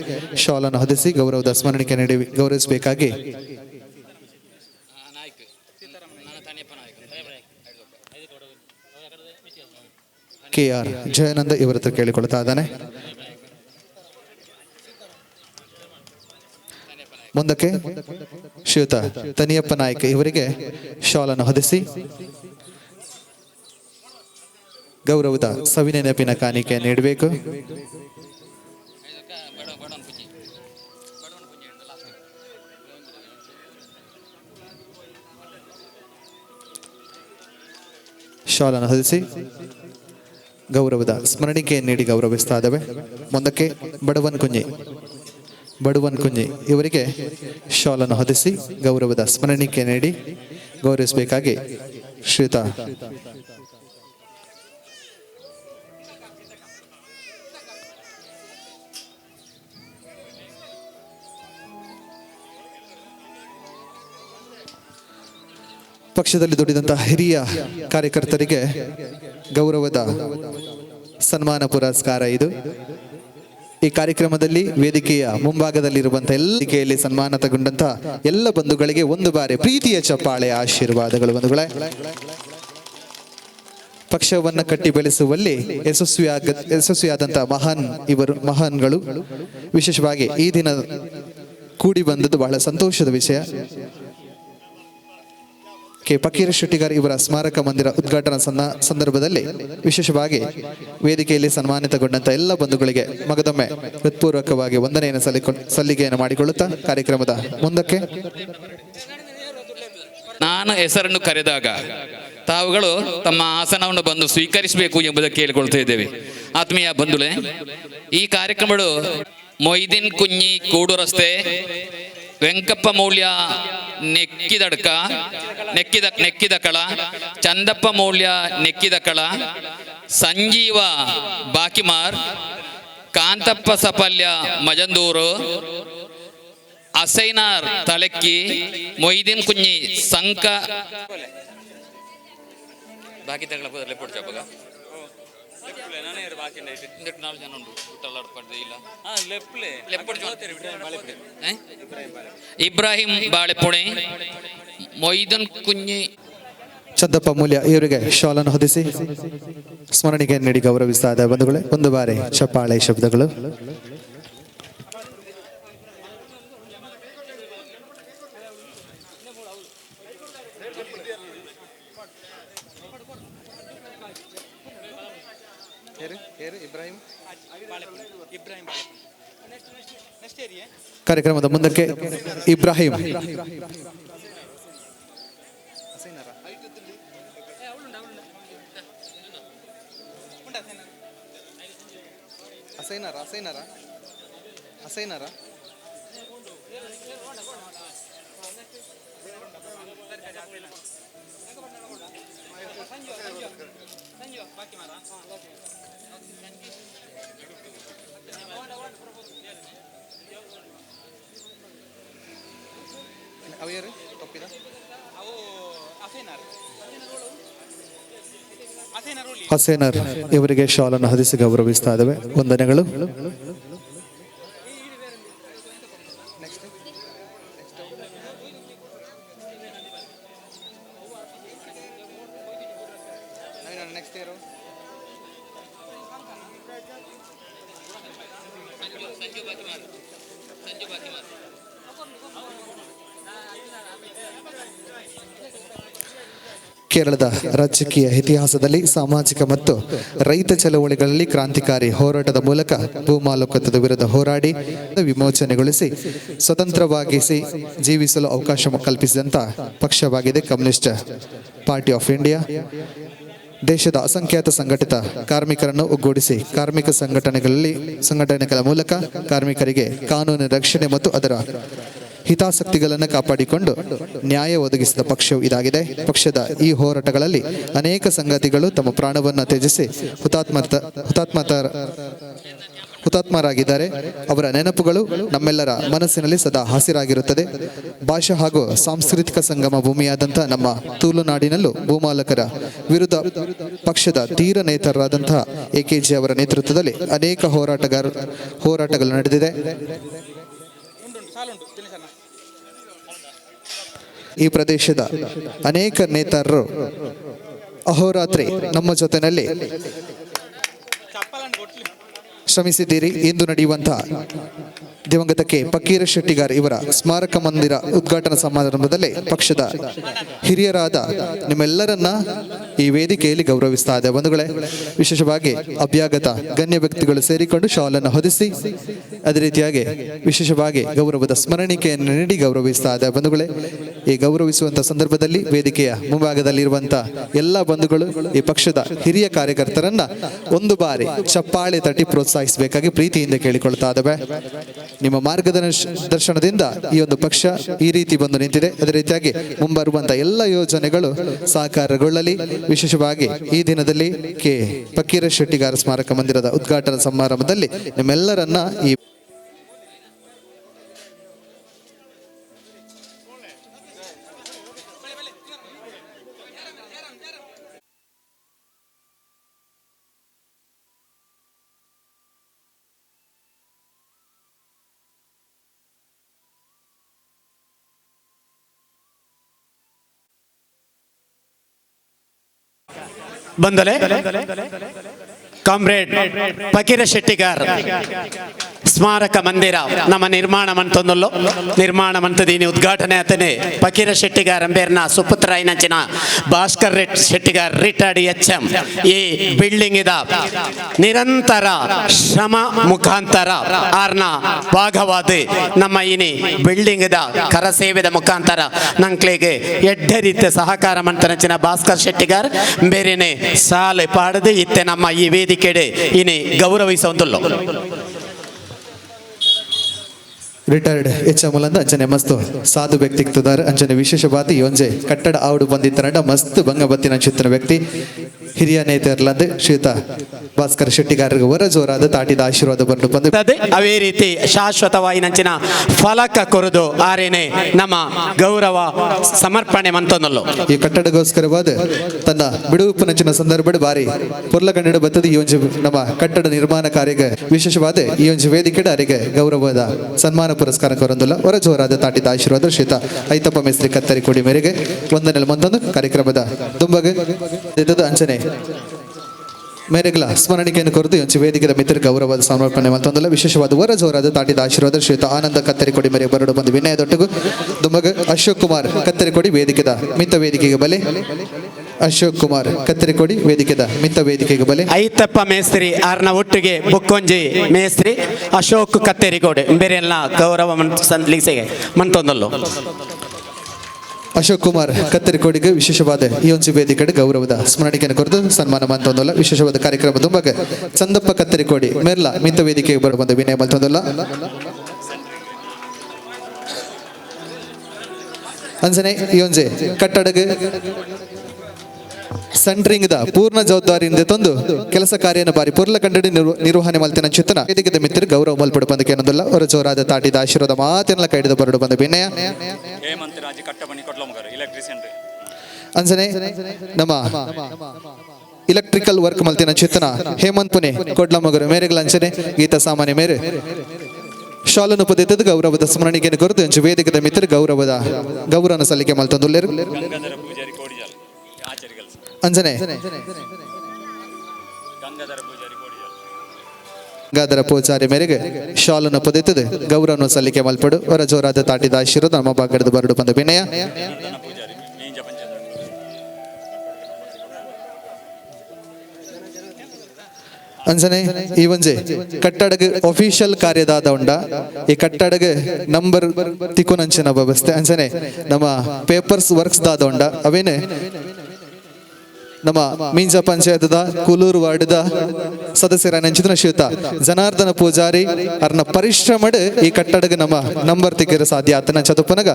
ಶಾಲನ್ನು ಹೊದಿಸಿ ಗೌರವದ ಸ್ಮರಣಿಕೆ ನೀಡಿ ಗೌರವಿಸಬೇಕಾಗಿ KR ಜಯಾನಂದ ಇವರ ಹತ್ರ ಕೇಳಿಕೊಳ್ತಾ ಇದ್ದಾನೆ. ಮುಂದಕ್ಕೆ ಶ್ರೀಯುತ ತನಿಯಪ್ಪ ನಾಯ್ಕ ಇವರಿಗೆ ಶಾಲನ್ನು ಹೊದಿಸಿ ಗೌರವದ ಸವಿನೆನಪಿನ ಕಾಣಿಕೆ ನೀಡಬೇಕು. ಶಾಲನ್ನು ಹೊದಿಸಿ ಗೌರವದ ಸ್ಮರಣಿಕೆ ನೀಡಿ ಗೌರವಿಸ್ತಾ ಇದ್ದಾವೆ. ಮುಂದಕ್ಕೆ ಬಡವನ್ ಕುಂಜಿ ಇವರಿಗೆ ಶಾಲನ್ನು ಹೊದಿಸಿ ಗೌರವದ ಸ್ಮರಣಿಕೆ ನೀಡಿ ಗೌರವಿಸಬೇಕಾಗಿ ಶ್ರೀಯುತ ಪಕ್ಷದಲ್ಲಿ ದುಡಿದಂತಹ ಹಿರಿಯ ಕಾರ್ಯಕರ್ತರಿಗೆ ಗೌರವದ ಸನ್ಮಾನ ಪುರಸ್ಕಾರ ಇದು. ಈ ಕಾರ್ಯಕ್ರಮದಲ್ಲಿ ವೇದಿಕೆಯ ಮುಂಭಾಗದಲ್ಲಿರುವಂತಹ ಎಲ್ಲ ವೇದಿಕೆಯಲ್ಲಿ ಸನ್ಮಾನಿತಗೊಂಡಂತಹ ಎಲ್ಲ ಬಂಧುಗಳಿಗೆ ಒಂದು ಬಾರಿ ಪ್ರೀತಿಯ ಚಪ್ಪಾಳೆ ಆಶೀರ್ವಾದಗಳು. ಬಂಧುಗಳೇ, ಪಕ್ಷವನ್ನ ಕಟ್ಟಿ ಬೆಳೆಸುವಲ್ಲಿ ಯಶಸ್ವಿಯಾದಂತಹ ಮಹಾನ್ಗಳು ವಿಶೇಷವಾಗಿ ಈ ದಿನ ಕೂಡಿ ಬಂದದ್ದು ಬಹಳ ಸಂತೋಷದ ವಿಷಯ. ಫಕೀರ ಶೆಟ್ಟಿಗಾರ್ ಇವರ ಸ್ಮಾರಕ ಮಂದಿರ ಉದ್ಘಾಟನಾ ಸಂದರ್ಭದಲ್ಲಿ ವಿಶೇಷವಾಗಿ ವೇದಿಕೆಯಲ್ಲಿ ಸನ್ಮಾನಿತಗೊಂಡಂತ ಎಲ್ಲ ಬಂಧುಗಳಿಗೆ ಮಗದೊಮ್ಮೆ ಹೃತ್ಪೂರ್ವಕವಾಗಿ ವಂದನೆಯನ್ನು ಸಲ್ಲಿಕೆಯನ್ನು ಮಾಡಿಕೊಳ್ಳುತ್ತಾ ಕಾರ್ಯಕ್ರಮದ ಮುಂದಕ್ಕೆ ನಾನು ಹೆಸರನ್ನು ಕರೆದಾಗ ತಾವುಗಳು ತಮ್ಮ ಆಸನವನ್ನು ಬಂದು ಸ್ವೀಕರಿಸಬೇಕು ಎಂಬುದನ್ನು ಕೇಳಿಕೊಳ್ತಾ ಇದ್ದೇವೆ. ಆತ್ಮೀಯ ಬಂಧುಗಳೇ, ಈ ಕಾರ್ಯಕ್ರಮಗಳು ಮೊಯ್ದೀನ್ ಕುಂಜಿ ಕೂಡು ರಸ್ತೆ, ವೆಂಕಪ್ಪ ಮೌಲ್ಯ ನೆಕ್ಕಿದಕಳ, ಚಂದಪ್ಪ ಮೌಲ್ಯ ನೆಕ್ಕಿದಕಳ, ಸಂಜೀವ ಬಾಕಿಮಾರ್, ಕಾಂತಪ್ಪ ಸಪಲ್ಯ ಮಜಂದೂರು, ಅಸೈನಾರ್ ತಲೆಕ್ಕಿ, ಮೊಯ್ದೀನ್ ಕುಂಜಿ ಸಂಕ ಬಾಕಿ ಇಬ್ರಾಹಿಂ ಬಾಳೆಪುಣೆ, ಮೊಯ್ದೀನ್ ಕುಂಜಿ ಚಂದಪ್ಪ ಮೌಲ್ಯ ಇವರಿಗೆ ಶಾಲನ್ನು ಹೊದಿಸಿ ಸ್ಮರಣಿಕೆ ನೀಡಿ ಗೌರವಿಸ್ತಾ ಇದ್ದ ಬಂಧುಗಳೇ, ಒಂದು ಬಾರಿ ಚಪ್ಪಾಳೆ ಶಬ್ದಗಳು. ಕಾರ್ಯಕ್ರಮದ ಮುಂದಕ್ಕೆ ಇಬ್ರಾಹಿಂ ಹಸೇನರ್ ಇವರಿಗೆ ಶಾಲನ್ನು ಹೊದಿಸಿ ಗೌರವಿಸ್ತಾ ಇದ್ದಾವೆ. ವಂದನೆಗಳು. ಕೇರಳದ ರಾಜಕೀಯ ಇತಿಹಾಸದಲ್ಲಿ ಸಾಮಾಜಿಕ ಮತ್ತು ರೈತ ಚಳವಳಿಗಳಲ್ಲಿ ಕ್ರಾಂತಿಕಾರಿ ಹೋರಾಟದ ಮೂಲಕ ಭೂಮಾಲೀಕತ್ವದ ವಿರುದ್ಧ ಹೋರಾಡಿ ವಿಮೋಚನೆಗೊಳಿಸಿ ಸ್ವತಂತ್ರವಾಗಿ ಜೀವಿಸಲು ಅವಕಾಶ ಕಲ್ಪಿಸಿದಂಥ ಪಕ್ಷವಾಗಿದೆ ಕಮ್ಯುನಿಸ್ಟ್ ಪಾರ್ಟಿ ಆಫ್ ಇಂಡಿಯಾ. ದೇಶದ ಅಸಂಖ್ಯಾತ ಸಂಘಟಿತ ಕಾರ್ಮಿಕರನ್ನು ಒಗ್ಗೂಡಿಸಿ ಕಾರ್ಮಿಕ ಸಂಘಟನೆಗಳ ಮೂಲಕ ಕಾರ್ಮಿಕರಿಗೆ ಕಾನೂನಿನ ರಕ್ಷಣೆ ಮತ್ತು ಅದರ ಹಿತಾಸಕ್ತಿಗಳನ್ನು ಕಾಪಾಡಿಕೊಂಡು ನ್ಯಾಯ ಒದಗಿಸಿದ ಪಕ್ಷವು ಇದಾಗಿದೆ. ಪಕ್ಷದ ಈ ಹೋರಾಟಗಳಲ್ಲಿ ಅನೇಕ ಸಂಗತಿಗಳು ತಮ್ಮ ಪ್ರಾಣವನ್ನು ತ್ಯಜಿಸಿ ಹುತಾತ್ಮರಾಗಿದ್ದಾರೆ. ಅವರ ನೆನಪುಗಳು ನಮ್ಮೆಲ್ಲರ ಮನಸ್ಸಿನಲ್ಲಿ ಸದಾ ಹಸಿರಾಗಿರುತ್ತದೆ. ಭಾಷಾ ಹಾಗೂ ಸಾಂಸ್ಕೃತಿಕ ಸಂಗಮ ಭೂಮಿಯಾದಂಥ ನಮ್ಮ ತುಳುನಾಡಿನಲ್ಲೂ ಭೂಮಾಲಕರ ವಿರುದ್ಧ ಪಕ್ಷದ ತೀರ ನೇತರರಾದಂತಹ AKG ಅವರ ನೇತೃತ್ವದಲ್ಲಿ ಅನೇಕ ಹೋರಾಟಗಳು ನಡೆದಿದೆ. ಈ ಪ್ರದೇಶದ ಅನೇಕ ನೇತಾರರು ಅಹೋರಾತ್ರಿ ನಮ್ಮ ಜೊತೆಯಲ್ಲಿ ಶ್ರಮಿಸಿದ್ದೀರಿ. ಇಂದು ನಡೆಯುವಂತಹ ದಿವಂಗತ ಪಕ್ಕೀರ ಶೆಟ್ಟಿಗಾರ್ ಇವರ ಸ್ಮಾರಕ ಮಂದಿರ ಉದ್ಘಾಟನಾ ಸಮಾರಂಭದಲ್ಲಿ ಪಕ್ಷದ ಹಿರಿಯರಾದ ನಿಮ್ಮೆಲ್ಲರನ್ನ ಈ ವೇದಿಕೆಯಲ್ಲಿ ಗೌರವಿಸ್ತಾ ಇದೆ. ಬಂಧುಗಳೇ, ವಿಶೇಷವಾಗಿ ಅಭ್ಯಾಗತ ಗಣ್ಯ ವ್ಯಕ್ತಿಗಳು ಸೇರಿಕೊಂಡು ಶಾಲನ್ನು ಹೊದಿಸಿ ಅದೇ ರೀತಿಯಾಗಿ ವಿಶೇಷವಾಗಿ ಗೌರವದ ಸ್ಮರಣಿಕೆಯನ್ನು ನೀಡಿ ಗೌರವಿಸ್ತಾ ಇದೆ. ಬಂಧುಗಳೇ, ಈ ಗೌರವಿಸುವಂತ ಸಂದರ್ಭದಲ್ಲಿ ವೇದಿಕೆಯ ಮುಂಭಾಗದಲ್ಲಿರುವಂತ ಎಲ್ಲ ಬಂಧುಗಳು ಈ ಪಕ್ಷದ ಹಿರಿಯ ಕಾರ್ಯಕರ್ತರನ್ನ ಒಂದು ಬಾರಿ ಚಪ್ಪಾಳೆ ತಟ್ಟಿ ಪ್ರೋತ್ಸಾಹಿಸಬೇಕಾಗಿ ಪ್ರೀತಿಯಿಂದ ಕೇಳಿಕೊಳ್ತಾ ಇದ್ದೇವೆ. ನಿಮ್ಮ ಮಾರ್ಗದರ್ಶನದಿಂದ ಈ ಒಂದು ಪಕ್ಷ ಈ ರೀತಿ ಬಂದು ನಿಂತಿದೆ. ಅದೇ ರೀತಿಯಾಗಿ ಮುಂಬರುವಂತಹ ಎಲ್ಲ ಯೋಜನೆಗಳು ಸಾಕಾರಗೊಳ್ಳಲಿ. ವಿಶೇಷವಾಗಿ ಈ ದಿನದಲ್ಲಿ ಪಕ್ಕೀರ ಶೆಟ್ಟಿಗಾರ ಸ್ಮಾರಕ ಮಂದಿರದ ಉದ್ಘಾಟನಾ ಸಮಾರಂಭದಲ್ಲಿ ನಿಮ್ಮೆಲ್ಲರನ್ನ ಈ ಬಂದಲೆ ಕಾಮ್ರೇಡ್ ಪಕೀರ ಶೆಟ್ಟಿಗಾರ್ ಸ್ಮಾರಕ ಮಂದಿರ ನಮ್ಮ ನಿರ್ಮಾಣ ಮಂತೊಂದುಲ್ಲು ನಿರ್ಮಾಣ ಮಂತದೀನಿ ಉದ್ಘಾಟನೆ ಆತನೆ ಪಕೀರ ಶೆಟ್ಟಿಗಾರ್ ಅಂಬೇರ್ನ ಸುಪುತ್ರ ಐನಂಚಿನ ಭಾಸ್ಕರ್ ಶೆಟ್ಟಿಗಾರ್ ರಿಟೈರ್ಡ್ HM ಈ ಬಿಲ್ಡಿಂಗ್ ಇದ ನಿರಂತರ ಶ್ರಮ ಮುಖಾಂತರ ಆರ್ನ ಭಾಗವಾದ ನಮ್ಮ ಇನಿ ಬಿಲ್ಡಿಂಗ್ ಇದ ಕರಸೇವೆದ ಮುಖಾಂತರ ನಂಕ್ಲೆಗೆ ಎಡ್ಡ ರೀತಿಯ ಸಹಕಾರ ಮಂತನಂಚಿನ ಭಾಸ್ಕರ್ ಶೆಟ್ಟಿಗಾರ್ ಬೇರೆನೆ ಸಾಲೆ ಪಾಡದೆ ಇತ್ತೆ ನಮ್ಮ ಈ ವೇದಿಕೆಡೆ ಇನಿ ಗೌರವಿಸೊಂದುಲ್ಲು ರಿಟೈರ್ಡ್ HM ಅಂಚನೆ ಮಸ್ತ್ ಸಾಧು ವ್ಯಕ್ತಿತ್ವದಾರ ಅಂಚನೆ ವಿಶೇಷವಾದ ಒಂಜೆ ಕಟ್ಟಡ ಆವಡು ಬಂದಿತ್ತರಂಡ ಮಸ್ತ್ ಭಂಗಬತ್ತಿನ ಚಿತ್ರ ವ್ಯಕ್ತಿ ಹಿರಿಯ ನೇತರ್ಲಂದು ಶ್ರೀಯುತ ಭಾಸ್ಕರ್ ಶೆಟ್ಟಿಗಾರರಿಗೆ ಹೊರ ಜೋರಾದ ತಾಟಿದ ಆಶೀರ್ವಾದ ಬಂದು ಬಂದು ಅವೇ ರೀತಿ ಶಾಶ್ವತವಾಗಿ ನಂಚಿನ ಫಲಕ ಕೊರದು ಆರೇನೆ ನಮ್ಮ ಗೌರವ ಸಮರ್ಪಣೆ ಮಂತೊಂದಲ್ಲು ಈ ಕಟ್ಟಡಗೋಸ್ಕರವಾದ ತನ್ನ ಬಿಡುವು ನಂಚಿನ ಸಂದರ್ಭ ಬಾರಿ ಪೊರ್ಲ ಕನ್ನಡ ಬತ್ತದ ಈ ಒಂದು ನಮ್ಮ ಕಟ್ಟಡ ನಿರ್ಮಾಣ ಕಾರ್ಯಕ್ಕೆ ವಿಶೇಷವಾದ ಈ ಒಂದು ವೇದಿಕೆ ಅವರಿಗೆ ಗೌರವದ ಸನ್ಮಾನ ಪುರಸ್ಕಾರ ಕೊರಂದಿಲ್ಲ ಹೊರ ಜೋರಾದ ತಾಟಿದ ಆಶೀರ್ವಾದ ಶ್ರೀತ ಐತಪ್ಪ ಮೇಸ್ತ್ರಿ ಕತ್ತರಿಕೋಡಿ ಮೇರೆಗೆ ಒಂದನೆಲ್ಲ ಮತ್ತೊಂದು ಕಾರ್ಯಕ್ರಮದ ತುಂಬಗೆ ಅಂಚನೆ ಮೇರೆಗಳ ಸ್ಮರಣಿಕೆಯನ್ನು ಕೊರದು ಒಂಚು ವೇದಿಕೆಯ ಮಿತ್ರ ಗೌರವದ ಸಮರ್ಪಣೆ ಮತ್ತೊಂದಲ್ಲ ವಿಶೇಷವಾದ ಹೊರ ಜೋರಾದ ತಾಟಿದ ಆಶೀರ್ವಾದ ಶ್ರೀಯುತ ಆನಂದ ಕತ್ತರಿಕೊಡಿ ಮೇರೆ ಬರಡು ಬಂದು ವಿನಯದೊಟ್ಟಿಗೂ ದುಮ್ಮಗ ಅಶೋಕ್ ಕುಮಾರ್ ಕತ್ತರಿಕೊಡಿ ವೇದಿಕೆದ ಮಿತ್ತ ವೇದಿಕೆಗೆ ಬಲೆ ಅಶೋಕ್ ಕುಮಾರ್ ಕತ್ತರಿಕೊಡಿ ವೇದಿಕೆದ ಮಿತ್ತ ವೇದಿಕೆಗೆ ಬಲೆ ಐತಪ್ಪ ಮೇಸ್ತ್ರಿ ಆರ್ನ ಒಟ್ಟಿಗೆ ಬುಕ್ಕೊಂಜಿ ಮೇಸ್ತ್ರಿ ಅಶೋಕ್ ಕತ್ತರಿಕೋಡೆ ಬೇರೆ ಎಲ್ಲ ಗೌರವ ಸಲ್ಲಿಸೆಗೆ ಮಂತೊಂದಲ್ಲು ಅಶೋಕ್ ಕುಮಾರ್ ಕತ್ತರಿಕೋಡಿಗೆ ವಿಶೇಷವಾದ ಈ ಒಂದು ವೇದಿಕೆ ಗೌರವದ ಸ್ಮರಣಿಕೆಯನ್ನು ಕೊರೆದು ಸನ್ಮಾನ ಮಂತೊಂದಲ್ಲ ವಿಶೇಷವಾದ ಕಾರ್ಯಕ್ರಮ ತುಂಬಾಗ ಚಂದಪ್ಪ ಕತ್ತರಿಕೋಡಿ ಮೇರ್ಲ ಮಿತ್ತ ವೇದಿಕೆಗೆ ಬರ ಬಂದು ವಿನಯ ಮಂತೊಂದಲ್ಲ ಅಂಜನೆ ಈ ಒಂಜೆ ಕಟ್ಟಡಗೆ ಸೆಂಟ್ರಿಂಗ್ ದ ಪೂರ್ಣ ಜವಾಬ್ದಾರಿಯಿಂದ ತಂದು ಕೆಲಸ ಕಾರ್ಯನ ಬಾರಿ ಪೂರ್ಲ ಕಂಡಡಿ ನಿರ್ವಹಣೆ ಮಲ್ತಿನ ಚಿತ್ತನ ವೇದಿಕೆದ ಮಿತ್ರ ಗೌರವ ಮಲ್ಪಡು ಬಂದಕ್ಕೆ ಅನ್ನೋದಲ್ಲ ಹೊರ ಜೋರಾದ ತಾಟಿದ ಆಶೀರ್ವಾದ ಮಾತೆಲ್ಲ ಕೈಡಿದ ಬರಡು ಬಂದ ವಿನಯ ಅಂಜನೆ ನಮ್ಮ ಇಲೆಕ್ಟ್ರಿಕಲ್ ವರ್ಕ್ ಮಲ್ತಿನ ಚಿತ್ತನ ಹೇಮಂತ್ ಪುಣೆ ಕೊಡ್ಲ ಮಗರು ಮೇರೆಗಳ ಅಂಚನೆ ಗೀತಾ ಸಾಮಾನ್ಯ ಮೇರೆ ಶಾಲನ್ನು ಪದ್ಧತಿದ ಗೌರವದ ಸ್ಮರಣಿಕೆಯನ್ನು ಕೊರತು ಅಂಚು ವೇದಿಕೆದ ಮಿತ್ರ ಗೌರವನ ಸಲ್ಲಿಕೆ ಮಲ್ತೊಂದುಲ್ಲೇರು ಅಂಜನೆ ಗಂಗಾಧರ ಪೂಜಾರಿ ಮೇರೆಗೆ ಶಾಲನ್ನು ಪೊದೆತದೆ ಗೌರವವನ್ನು ಸಲ್ಲಿಕೆ ಮಲ್ಪಡು ಹೊರ ಜೋರಾದ ತಾಟಿದ ಆಶೀರ್ವಾದ ನಮ್ಮ ಭಾಗದ ಬರಡು ಬಂದ ವಿನಯ ಅಂಚನೆ ಈ ಒಂಜೆ ಕಟ್ಟಡಗ್ ಒಫಿಷಿಯಲ್ ಕಾರ್ಯದಾದ ಉಂಡ ಈ ಕಟ್ಟಡಗ್ ನಂಬರ್ ತಿಕ್ಕುನಂಚಿನ ವ್ಯವಸ್ಥೆ ಅಂಚನೆ ನಮ್ಮ ಪೇಪರ್ಸ್ ವರ್ಕ್ಸ್ ದಾದ ಉಂಡ ಅವೇನೆ ನಮ್ಮ ಮೀಂಜ ಪಂಚಾಯತ್ದ ಕುಲೂರು ವಾರ್ಡ್ದ ಸದಸ್ಯರ ನೆಂಚಿನ ಶ್ರೀಯುತ ಜನಾರ್ದನ ಪೂಜಾರಿ ಅರ್ನ ಪರಿಶ್ರಮಡ್ ಈ ಕಟ್ಟಡಗ್ ನಮ್ಮ ನಂಬರ್ ತಿಕ್ಕಿರ ಸಾಧ್ಯ ಆತನ ಚದುಪನಗ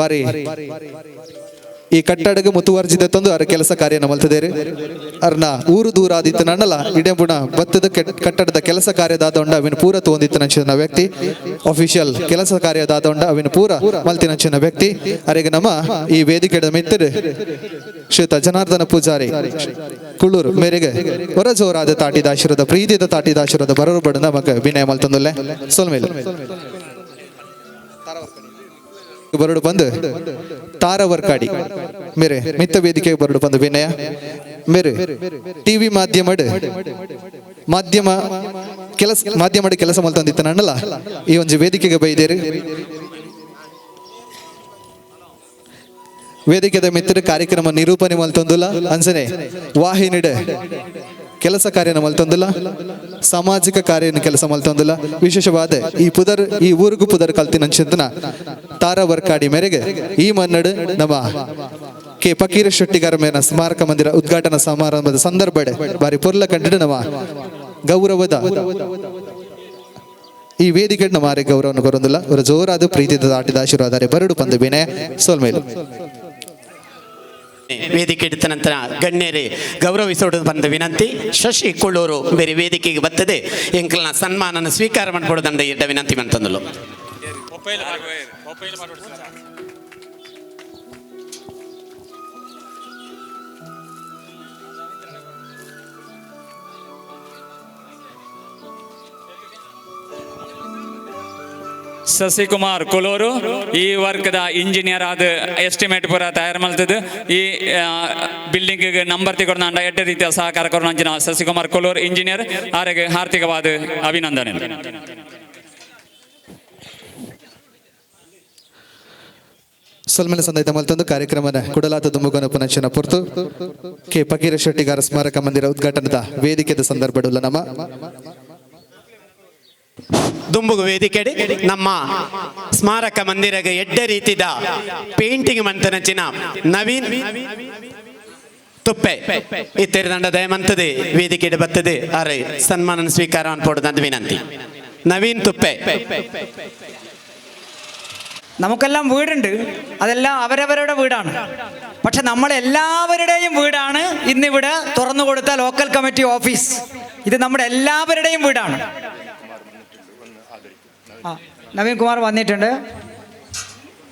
ಬಾರಿ ಈ ಕಟ್ಟಡಗ ಮುತುವರ್ಜಿದ ತಂದು ಅರ ಕೆಲಸ ಕಾರ್ಯ ನಮಲ್ತದೇರಿ ಅರ್ನ ಊರು ದೂರ ಆದಿತ್ತು ನನ್ನಲ್ಲ ಇಡಂಬುಣ ಬತ್ತದ ಕಟ್ಟಡದ ಕೆಲಸ ಕಾರ್ಯದಾದ ಅವಿನ ಪೂರ ತೋಂದಿತ್ತು ನಂಚಿನ ವ್ಯಕ್ತಿ ಅಫಿಷಿಯಲ್ ಕೆಲಸ ಕಾರ್ಯದಾದ ಅವಿನ ಪೂರ ಮಲ್ತಿನಂಚಿನ ವ್ಯಕ್ತಿ ಅರೆಗೆ ನಮ್ಮ ಈ ವೇದಿಕೆದ ಮಿತ್ತರು ಶ್ರೀಯುತ ಜನಾರ್ದನ ಪೂಜಾರಿ ಕುಳ್ಳೂರು ಮೇರೆಗೆ ಹೊರ ಜೋರಾದ ತಾಟಿದಾಶಿರದ ಪ್ರೀತಿದ ತಾಟಿದಾಶಿರದ ಬರೋರು ಬಡ ನಮಗ ವಿನಯ ಮಲ್ತಂದುಲ್ಲೆ ಸೋಲ್ಮೇಲೆ ಬರಡು ಬಂದು ತಾರವರ್ಕಾಡಿ ಮೇರೆ ಮಿತ್ತ ವೇದಿಕೆಗೆ ಬರಡು ಬಂದು ವಿನಯ ಮೇರೆ ಟಿವಿ ಮಾಧ್ಯಮ ಕೆಲಸ ಮಲ್ತಂದಿತ್ತ ನನ್ನಲ್ಲ ಈ ಒಂದು ವೇದಿಕೆಗೆ ಬೈದೇರಿ ವೇದಿಕೆದ ಮಿತ್ರ ಕಾರ್ಯಕ್ರಮ ನಿರೂಪಣೆ ಮಲ್ತಂದುಲ್ಲ ಅನ್ಸನೆ ವಾಹಿನಿಡ ಕೆಲಸ ಕಾರ್ಯನ ಮಲ್ತಂದಿಲ್ಲ ಸಾಮಾಜಿಕ ಕಾರ್ಯನ ಕೆಲಸ ಮಲ್ತಂದಿಲ್ಲ ವಿಶೇಷವಾದ ಈ ಊರಿಗೂ ಪುದರ್ ಕಲ್ತಿನ ಚಿಂತನ ತಾರವರ್ಕಾಡಿ ಮೇರೆಗೆ ಈ ಮನ್ನಡು ನಮ್ಮ ಕೆ ಫಕೀರ ಶೆಟ್ಟಿಗಾರ ಮೇನ ಸ್ಮಾರಕ ಮಂದಿರ ಉದ್ಘಾಟನಾ ಸಮಾರಂಭದ ಸಂದರ್ಭ ಬಾರಿ ಪೊರ್ಲ ಕಂಡಿಡ ನಮ್ಮ ಗೌರವದ ಈ ವೇದಿಕೆ ಮಾರೆ ಗೌರವವನ್ನು ಬರೋದಿಲ್ಲ ಅವರ ಜೋರಾದ ಪ್ರೀತಿದ ದಾಟಿದ ಆಶೀರ್ವಾದ ಬರಡು ಪಂದು ವಿನಯ ಸೋಲ್ಮೇಲು ವೇದಿಕೆ ಇಡಿದ ನಂತರ ಗಣ್ಯರೇ ಗೌರವಿಸೋದು ಬಂದ ವಿನಂತಿ. ಶಶಿ ಕುಳ್ಳೂರು ಬೇರೆ ವೇದಿಕೆಗೆ ಬರ್ತದೆ ಎಂಕಲ್ನ ಸನ್ಮಾನನ ಸ್ವೀಕಾರ ಮಾಡ್ಕೊಡೋದಂಡ ಇಡ್ಡ ವಿನಂತಿ ಮಾಡ್ತಂದಲು. ಶಶಿಕುಮಾರ್ ಕುಲೂರು ಈ ವರ್ಕ್ದ ಇಂಜಿನಿಯರ್ ಆದ ಎಸ್ಟಿಮೇಟ್ ಪೂರ ತಯಾರು ಮಾಡ್ತದೆ. ಈ ಬಿಲ್ಡಿಂಗ್ ನಂಬರ್ ತಿಕೊಂಡು ಅಂಡ ಎಡ್ಡ ರೀತಿಯ ಸಹಕಾರ ಕೊರೋಂಚಿನ ಶಶಿಕುಮಾರ್ ಕುಲೂರು ಇಂಜಿನಿಯರ್ ಆರೆಗೆ ಹಾರ್ದಿಕವಾದ ಅಭಿನಂದನೆ. ಸಲ್ಮೇಲೆ ಸಂದೈತ ಮಲ್ತೊಂದು ಕಾರ್ಯಕ್ರಮದ ಕುಡಲಾತ ದುಮ್ಮುಗನ ಪುನಶ್ಚನ ಪುರ್ತು ಕೆ ಫಕೀರ ಶೆಟ್ಟಿಗಾರ ಸ್ಮಾರಕ ಮಂದಿರ ಉದ್ಘಾಟನದ ವೇದಿಕೆದ ಸಂದರ್ಭಡುಲ್ಲ ನಮ್ಮ ದುಂಬುಗು ವೇದಿಕೆ ನಮ್ಮ ಸ್ಮಾರಕ ಮಂದಿರಗೆ ಎಡ್ಡ ರೀತಿದ ಪೇಂಟಿಂಗ್ ಮಂತನಚಿನ ನವೀನ್ ತುಪ್ಪೆ ಇತ್ತೆರದಂಡ ದಯಮಂತದೆ ವೇದಿಕೆ ಬರ್ತದೆ ಅರೆ ಸನ್ಮಾನ ಸ್ವೀಕಾರ ಅನ್ಪೋಡದಂತ ವಿನಂತಿ. നവീൻ തുപ്പെ. നമുക്കെല്ലാം വീടുണ്ട്, അതെല്ലാം അവരവരുടെ വീടാണ്. പക്ഷെ നമ്മളെല്ലാവരുടെയും വീടാണ് ഇന്നിവിടെ തുറന്നു കൊടുത്ത ലോക്കൽ കമ്മിറ്റി ഓഫീസ്. ഇത് നമ്മുടെ എല്ലാവരുടെയും വീടാണ്. നവീൻ കുമാർ വന്നിട്ടുണ്ട്.